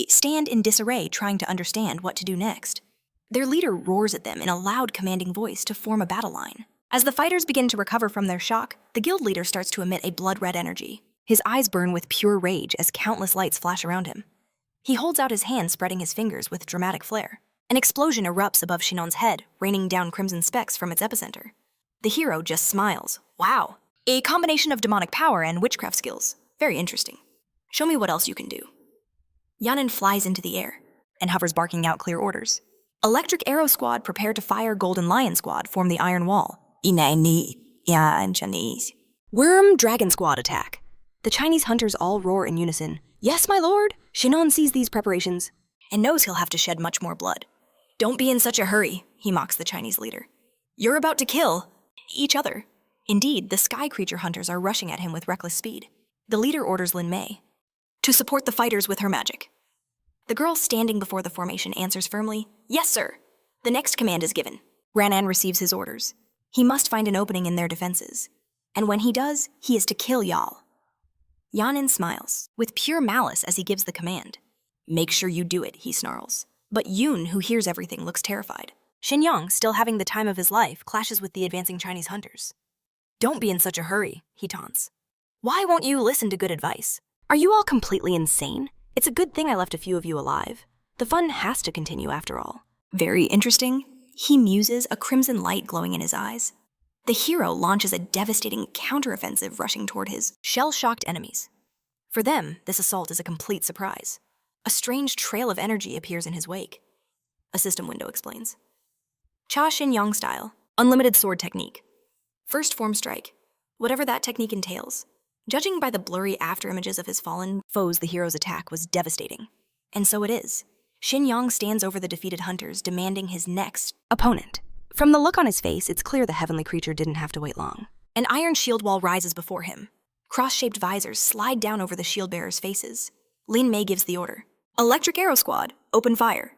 stand in disarray, trying to understand what to do next. Their leader roars at them in a loud, commanding voice to form a battle line. As the fighters begin to recover from their shock, the guild leader starts to emit a blood-red energy. His eyes burn with pure rage as countless lights flash around him. He holds out his hand, spreading his fingers with dramatic flair. An explosion erupts above Shin Hong's head, raining down crimson specks from its epicenter. The hero just smiles. Wow, a combination of demonic power and witchcraft skills. Very interesting. Show me what else you can do. Yanin flies into the air and hovers, barking out clear orders. Electric Arrow Squad prepare to fire. Golden Lion Squad form the Iron Wall. Worm Dragon Squad attack. The Chinese hunters all roar in unison. Yes, my lord! Shin Hong sees these preparations and knows he'll have to shed much more blood. Don't be in such a hurry, he mocks the Chinese leader. You're about to kill each other. Indeed, the sky creature hunters are rushing at him with reckless speed. The leader orders Lin Mei to support the fighters with her magic. The girl standing before the formation answers firmly, Yes, sir. The next command is given. Ranan receives his orders. He must find an opening in their defenses. And when he does, he is to kill Yal. Yanin smiles, with pure malice as he gives the command. Make sure you do it, he snarls. But Yoon, who hears everything, looks terrified. Shin Yong, still having the time of his life, clashes with the advancing Chinese hunters. Don't be in such a hurry, he taunts. Why won't you listen to good advice? Are you all completely insane? It's a good thing I left a few of you alive. The fun has to continue after all. Very interesting, he muses, a crimson light glowing in his eyes. The hero launches a devastating counteroffensive, rushing toward his shell-shocked enemies. For them, this assault is a complete surprise. A strange trail of energy appears in his wake. A system window explains. Cha Shin Yang style, unlimited sword technique. First form strike, whatever that technique entails. Judging by the blurry afterimages of his fallen foes, the hero's attack was devastating. And so it is. Shin Yang stands over the defeated hunters, demanding his next opponent. From the look on his face, it's clear the heavenly creature didn't have to wait long. An iron shield wall rises before him. Cross-shaped visors slide down over the shield-bearers' faces. Lin Mei gives the order. Electric Arrow Squad, open fire.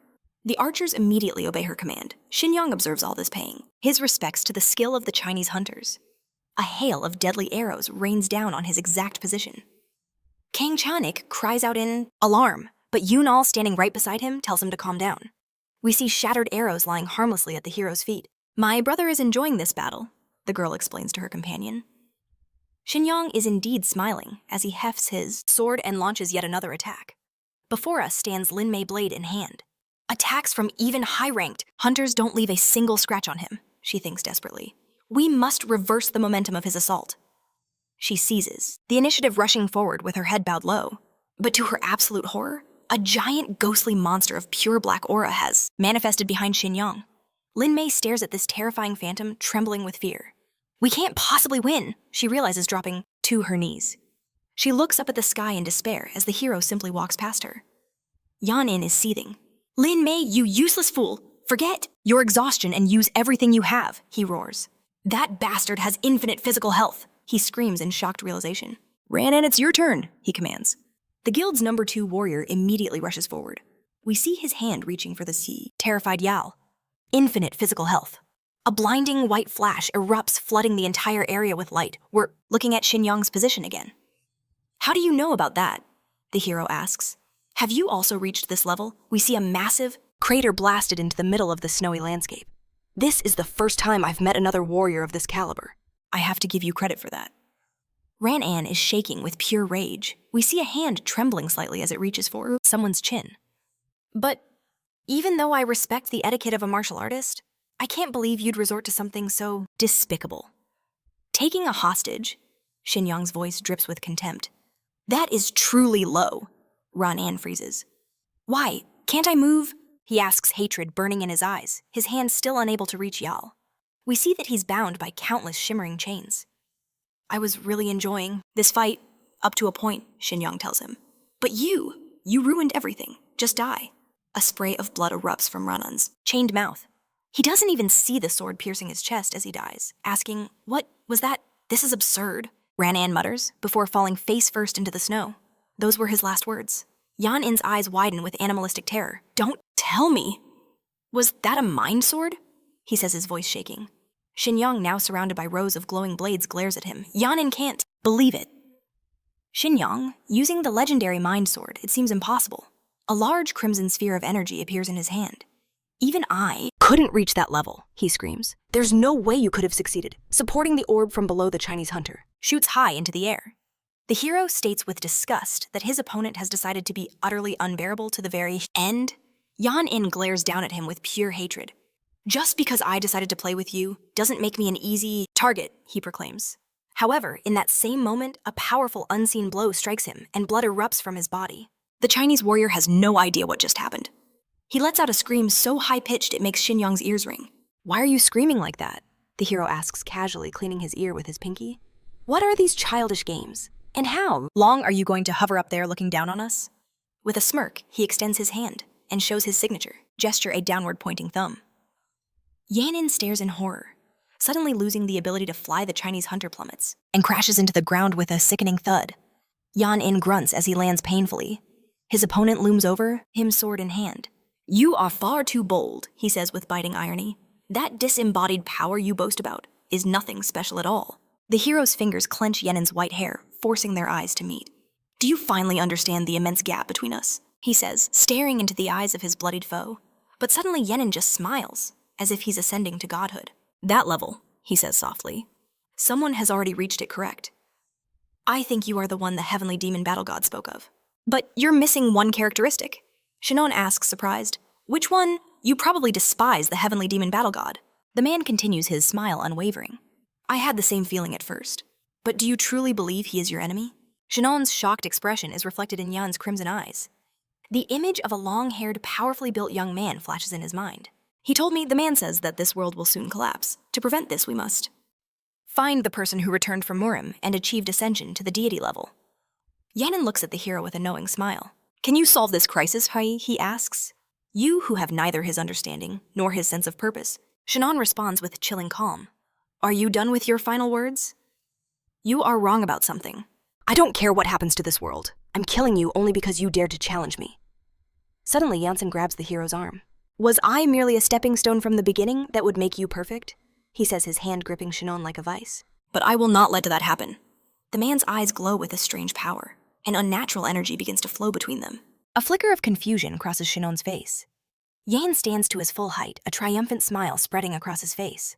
The archers immediately obey her command. Shin Yang observes all this, paying his respects to the skill of the Chinese hunters. A hail of deadly arrows rains down on his exact position. Kang Chanik cries out in alarm, but Yunal, standing right beside him, tells him to calm down. We see shattered arrows lying harmlessly at the hero's feet. My brother is enjoying this battle, the girl explains to her companion. Shin Yang is indeed smiling as he hefts his sword and launches yet another attack. Before us stands Lin Mei, blade in hand. Attacks from even high-ranked hunters don't leave a single scratch on him, she thinks desperately. We must reverse the momentum of his assault. She seizes, the initiative rushing forward with her head bowed low. But to her absolute horror, a giant ghostly monster of pure black aura has manifested behind Shin Yang. Lin Mei stares at this terrifying phantom, trembling with fear. We can't possibly win, she realizes, dropping to her knees. She looks up at the sky in despair as the hero simply walks past her. Yan-in is seething. Lin Mei, you useless fool! Forget your exhaustion and use everything you have, he roars. That bastard has infinite physical health, he screams in shocked realization. Ranan, it's your turn, he commands. The guild's number 2 warrior immediately rushes forward. We see his hand reaching for the sea, terrified Yao. Infinite physical health. A blinding white flash erupts, flooding the entire area with light. We're looking at Shin Yang's position again. How do you know about that? The hero asks. Have you also reached this level? We see a massive crater blasted into the middle of the snowy landscape. This is the first time I've met another warrior of this caliber. I have to give you credit for that. Ran-An is shaking with pure rage. We see a hand trembling slightly as it reaches for someone's chin. But even though I respect the etiquette of a martial artist, I can't believe you'd resort to something so despicable. Taking a hostage, Shin Yang's voice drips with contempt. That is truly low. Ran-An freezes. Why, can't I move? He asks, hatred burning in his eyes, his hand still unable to reach Yal. We see that he's bound by countless shimmering chains. I was really enjoying this fight, up to a point, Shin Yang tells him. But you ruined everything. Just die. A spray of blood erupts from Ranan's chained mouth. He doesn't even see the sword piercing his chest as he dies, asking, what was that? This is absurd, Ran-An mutters, before falling face first into the snow. Those were his last words. Yan-In's eyes widen with animalistic terror. Don't tell me. Was that a mind sword? He says, his voice shaking. Shin Yang, now surrounded by rows of glowing blades, glares at him. Yan-In can't believe it. Shin Yang, using the legendary mind sword, it seems impossible. A large crimson sphere of energy appears in his hand. Even I Couldn't reach that level, he screams. There's no way you could have succeeded, supporting the orb from below the Chinese hunter. shoots high into the air. The hero states with disgust that his opponent has decided to be utterly unbearable to the very end. Yan-in glares down at him with pure hatred. Just because I decided to play with you doesn't make me an easy target, he proclaims. However, in that same moment, a powerful unseen blow strikes him and blood erupts from his body. The Chinese warrior has no idea what just happened. He lets out a scream so high-pitched it makes Shin Yong's ears ring. Why are you screaming like that? The hero asks casually, cleaning his ear with his pinky. What are these childish games? And how Long are you going to hover up there looking down on us? With a smirk, he extends his hand and shows his signature, gesture a downward-pointing thumb. Yan-in stares in horror, suddenly losing the ability to fly. The Chinese hunter plummets and crashes into the ground with a sickening thud. Yan-in grunts as he lands painfully. His opponent looms over, him sword in hand. You are far too bold, he says with biting irony. That disembodied power you boast about is nothing special at all. The hero's fingers clench Yenin's white hair, forcing their eyes to meet. Do you finally understand the immense gap between us? He says, staring into the eyes of his bloodied foe. But suddenly Yenin just smiles, as if he's ascending to godhood. That level, he says softly. Someone has already reached it, correct? I think you are the one the heavenly demon battle god spoke of. But you're missing one characteristic. Shin Hong asks, surprised. Which one? You probably despise the heavenly demon battle god. The man continues, his smile unwavering. I had the same feeling at first. But do you truly believe he is your enemy? Shin Hong's shocked expression is reflected in Yan's crimson eyes. The image of a long-haired, powerfully built young man flashes in his mind. He told me the man says that this world will soon collapse. To prevent this, we must find the person who returned from Murim and achieved ascension to the deity level. Yanin looks at the hero with a knowing smile. Can you solve this crisis, Hai? He asks. You who have neither his understanding nor his sense of purpose. Shin Hong responds with chilling calm. Are you done with your final words? You are wrong about something. I don't care what happens to this world. I'm killing you only because you dared to challenge me. Suddenly, Janssen grabs the hero's arm. Was I merely a stepping stone from the beginning that would make you perfect? He says, his hand gripping Shin Hong like a vice. But I will not let that happen. The man's eyes glow with a strange power. An unnatural energy begins to flow between them. A flicker of confusion crosses Shin Hong's face. Yan stands to his full height, a triumphant smile spreading across his face.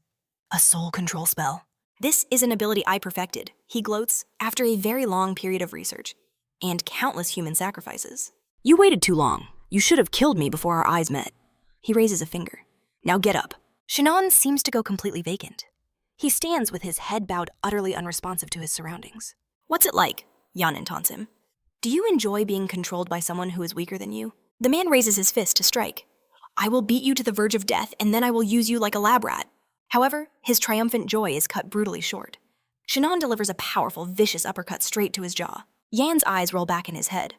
A soul control spell. This is an ability I perfected, he gloats, after a very long period of research. And countless human sacrifices. You waited too long. You should have killed me before our eyes met. He raises a finger. Now get up. Shin Hong seems to go completely vacant. He stands with his head bowed, utterly unresponsive to his surroundings. What's it like? Yanin taunts him. Do you enjoy being controlled by someone who is weaker than you? The man raises his fist to strike. I will beat you to the verge of death, and then I will use you like a lab rat. However, his triumphant joy is cut brutally short. Shin Hong delivers a powerful, vicious uppercut straight to his jaw. Yan's eyes roll back in his head.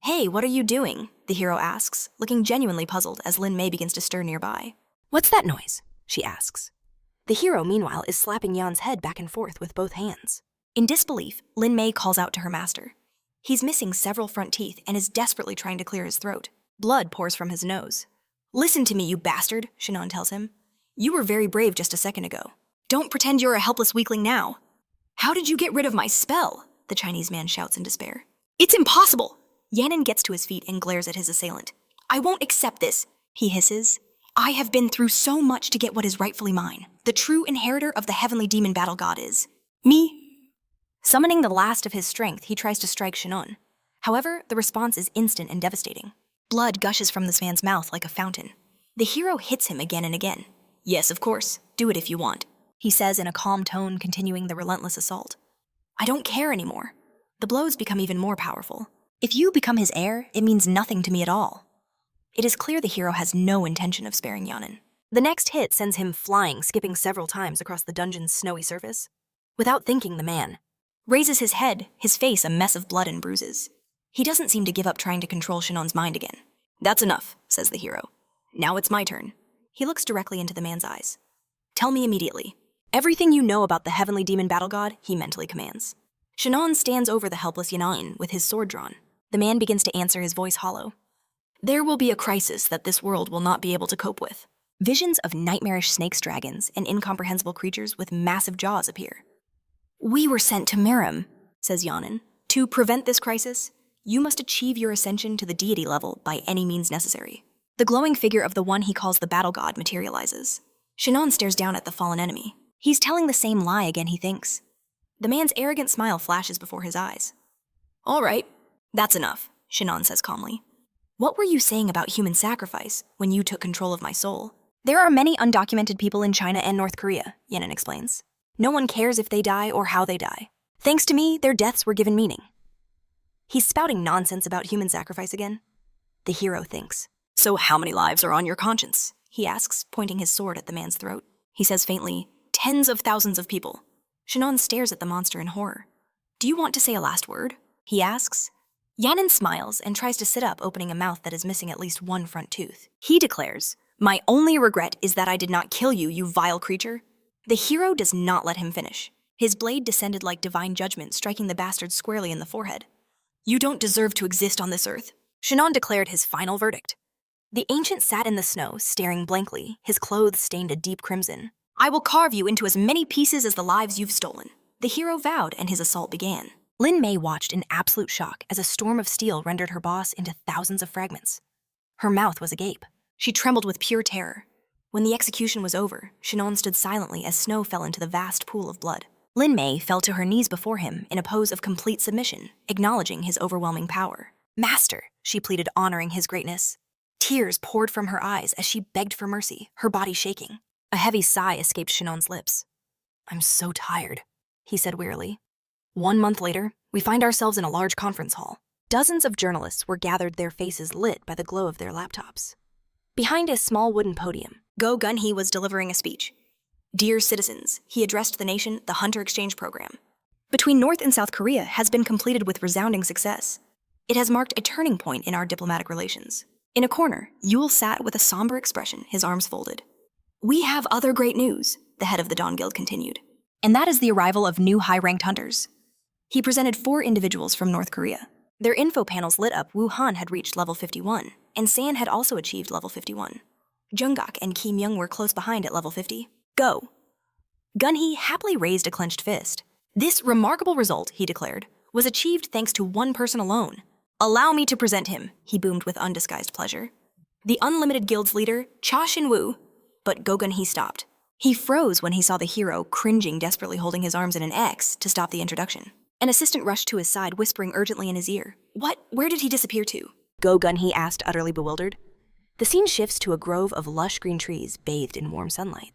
Hey, what are you doing? The hero asks, looking genuinely puzzled as Lin Mei begins to stir nearby. What's that noise? She asks. The hero, meanwhile, is slapping Yan's head back and forth with both hands. In disbelief, Lin Mei calls out to her master. He's missing several front teeth and is desperately trying to clear his throat. Blood pours from his nose. Listen to me, you bastard, Shin Hong tells him. You were very brave just a second ago. Don't pretend you're a helpless weakling now. How did you get rid of my spell? The Chinese man shouts in despair. It's impossible! Yanin gets to his feet and glares at his assailant. I won't accept this, he hisses. I have been through so much to get what is rightfully mine. The true inheritor of the heavenly demon battle god is me. Summoning the last of his strength, he tries to strike Shin Hong. However, the response is instant and devastating. Blood gushes from this man's mouth like a fountain. The hero hits him again and again. Yes, of course. Do it if you want, he says in a calm tone, continuing the relentless assault. I don't care anymore. The blows become even more powerful. If you become his heir, it means nothing to me at all. It is clear the hero has no intention of sparing Yanin. The next hit sends him flying, skipping several times across the dungeon's snowy surface. Without thinking, the man raises his head, his face a mess of blood and bruises. He doesn't seem to give up trying to control Shin Hong's mind again. That's enough, says the hero. Now it's my turn. He looks directly into the man's eyes. Tell me immediately. Everything you know about the heavenly demon battle god, he mentally commands. Shin Hong stands over the helpless Yanin with his sword drawn. The man begins to answer, his voice hollow. There will be a crisis that this world will not be able to cope with. Visions of nightmarish snakes, dragons, and incomprehensible creatures with massive jaws appear. We were sent to Mirim, says Yanin. To prevent this crisis, you must achieve your ascension to the deity level by any means necessary. The glowing figure of the one he calls the battle god materializes. Shin Hong stares down at the fallen enemy. He's telling the same lie again, he thinks. The man's arrogant smile flashes before his eyes. All right, that's enough, Shin Hong says calmly. What were you saying about human sacrifice when you took control of my soul? There are many undocumented people in China and North Korea, Yenin explains. No one cares if they die or how they die. Thanks to me, their deaths were given meaning. He's spouting nonsense about human sacrifice again. The hero thinks. So how many lives are on your conscience? He asks, pointing his sword at the man's throat. He says faintly, tens of thousands of people. Shin Hong stares at the monster in horror. Do you want to say a last word? He asks. Yanin smiles and tries to sit up, opening a mouth that is missing at least one front tooth. He declares, my only regret is that I did not kill you, you vile creature. The hero does not let him finish. His blade descended like divine judgment, striking the bastard squarely in the forehead. You don't deserve to exist on this earth. Shin Hong declared his final verdict. The ancient sat in the snow, staring blankly, his clothes stained a deep crimson. I will carve you into as many pieces as the lives you've stolen. The hero vowed, and his assault began. Lin Mei watched in absolute shock as a storm of steel rendered her boss into thousands of fragments. Her mouth was agape. She trembled with pure terror. When the execution was over, Shin Hong stood silently as snow fell into the vast pool of blood. Lin Mei fell to her knees before him in a pose of complete submission, acknowledging his overwhelming power. Master, she pleaded, honoring his greatness. Tears poured from her eyes as she begged for mercy, her body shaking. A heavy sigh escaped Shin Hong's lips. I'm so tired, he said wearily. 1 month later, we find ourselves in a large conference hall. Dozens of journalists were gathered, their faces lit by the glow of their laptops. Behind a small wooden podium, Go Gun-hee was delivering a speech. Dear citizens, he addressed the nation, the Hunter Exchange Program. Between North and South Korea has been completed with resounding success. It has marked a turning point in our diplomatic relations. In a corner, Yule sat with a somber expression, his arms folded. We have other great news, the head of the Dawn Guild continued. And that is the arrival of new high-ranked hunters. He presented 4 individuals from North Korea. Their info panels lit up. Wuhan had reached level 51, and San had also achieved level 51. Jungak and Kim Young were close behind at level 50. Go! Gun-hee happily raised a clenched fist. This remarkable result, he declared, was achieved thanks to one person alone. Allow me to present him, he boomed with undisguised pleasure. The Unlimited Guild's leader, Cha Shin-woo. But Go Gun-hee stopped. He froze when he saw the hero, cringing, desperately holding his arms in an X to stop the introduction. An assistant rushed to his side, whispering urgently in his ear. What? Where did he disappear to? Go Gun-hee asked, utterly bewildered. The scene shifts to a grove of lush green trees bathed in warm sunlight.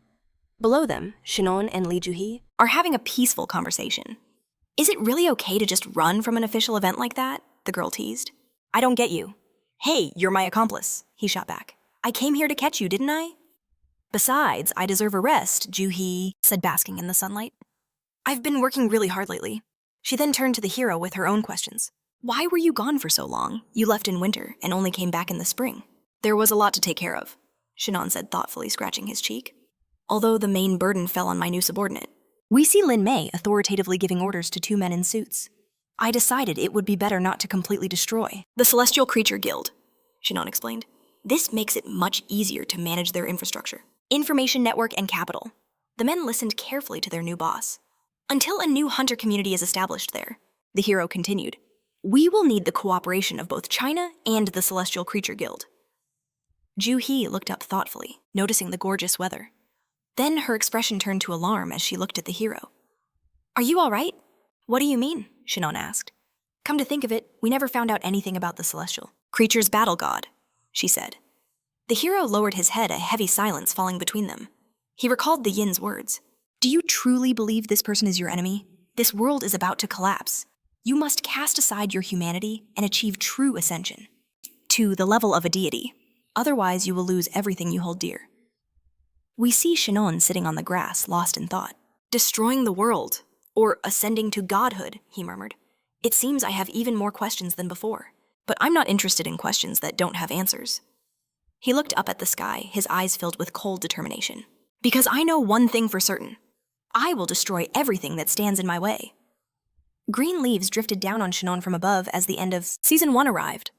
Below them, Shin Hong and Lee Ju-hee are having a peaceful conversation. Is it really okay to just run from an official event like that? The girl teased. I don't get you. Hey, you're my accomplice, he shot back. I came here to catch you, didn't I? Besides, I deserve a rest, Ju-hee said, basking in the sunlight. I've been working really hard lately. She then turned to the hero with her own questions. Why were you gone for so long? You left in winter and only came back in the spring. There was a lot to take care of, Shin Hong said thoughtfully, scratching his cheek. Although the main burden fell on my new subordinate. We see Lin Mei authoritatively giving orders to 2 men in suits. I decided it would be better not to completely destroy the Celestial Creature Guild, Shin Hong explained. This makes it much easier to manage their infrastructure, information network, and capital. The men listened carefully to their new boss. Until a new hunter community is established there, the hero continued, we will need the cooperation of both China and the Celestial Creature Guild. Ju-hee looked up thoughtfully, noticing the gorgeous weather. Then her expression turned to alarm as she looked at the hero. Are you all right? What do you mean? Shin Hong asked. Come to think of it, we never found out anything about the Celestial Creature's battle god, she said. The hero lowered his head, a heavy silence falling between them. He recalled the Yin's words. Do you truly believe this person is your enemy? This world is about to collapse. You must cast aside your humanity and achieve true ascension to the level of a deity. Otherwise, you will lose everything you hold dear. We see Shin Hong sitting on the grass, lost in thought. Destroying the world, or ascending to godhood, he murmured. It seems I have even more questions than before, but I'm not interested in questions that don't have answers. He looked up at the sky, his eyes filled with cold determination. Because I know one thing for certain. I will destroy everything that stands in my way. Green leaves drifted down on Shin Hong from above as the end of Season 1 arrived.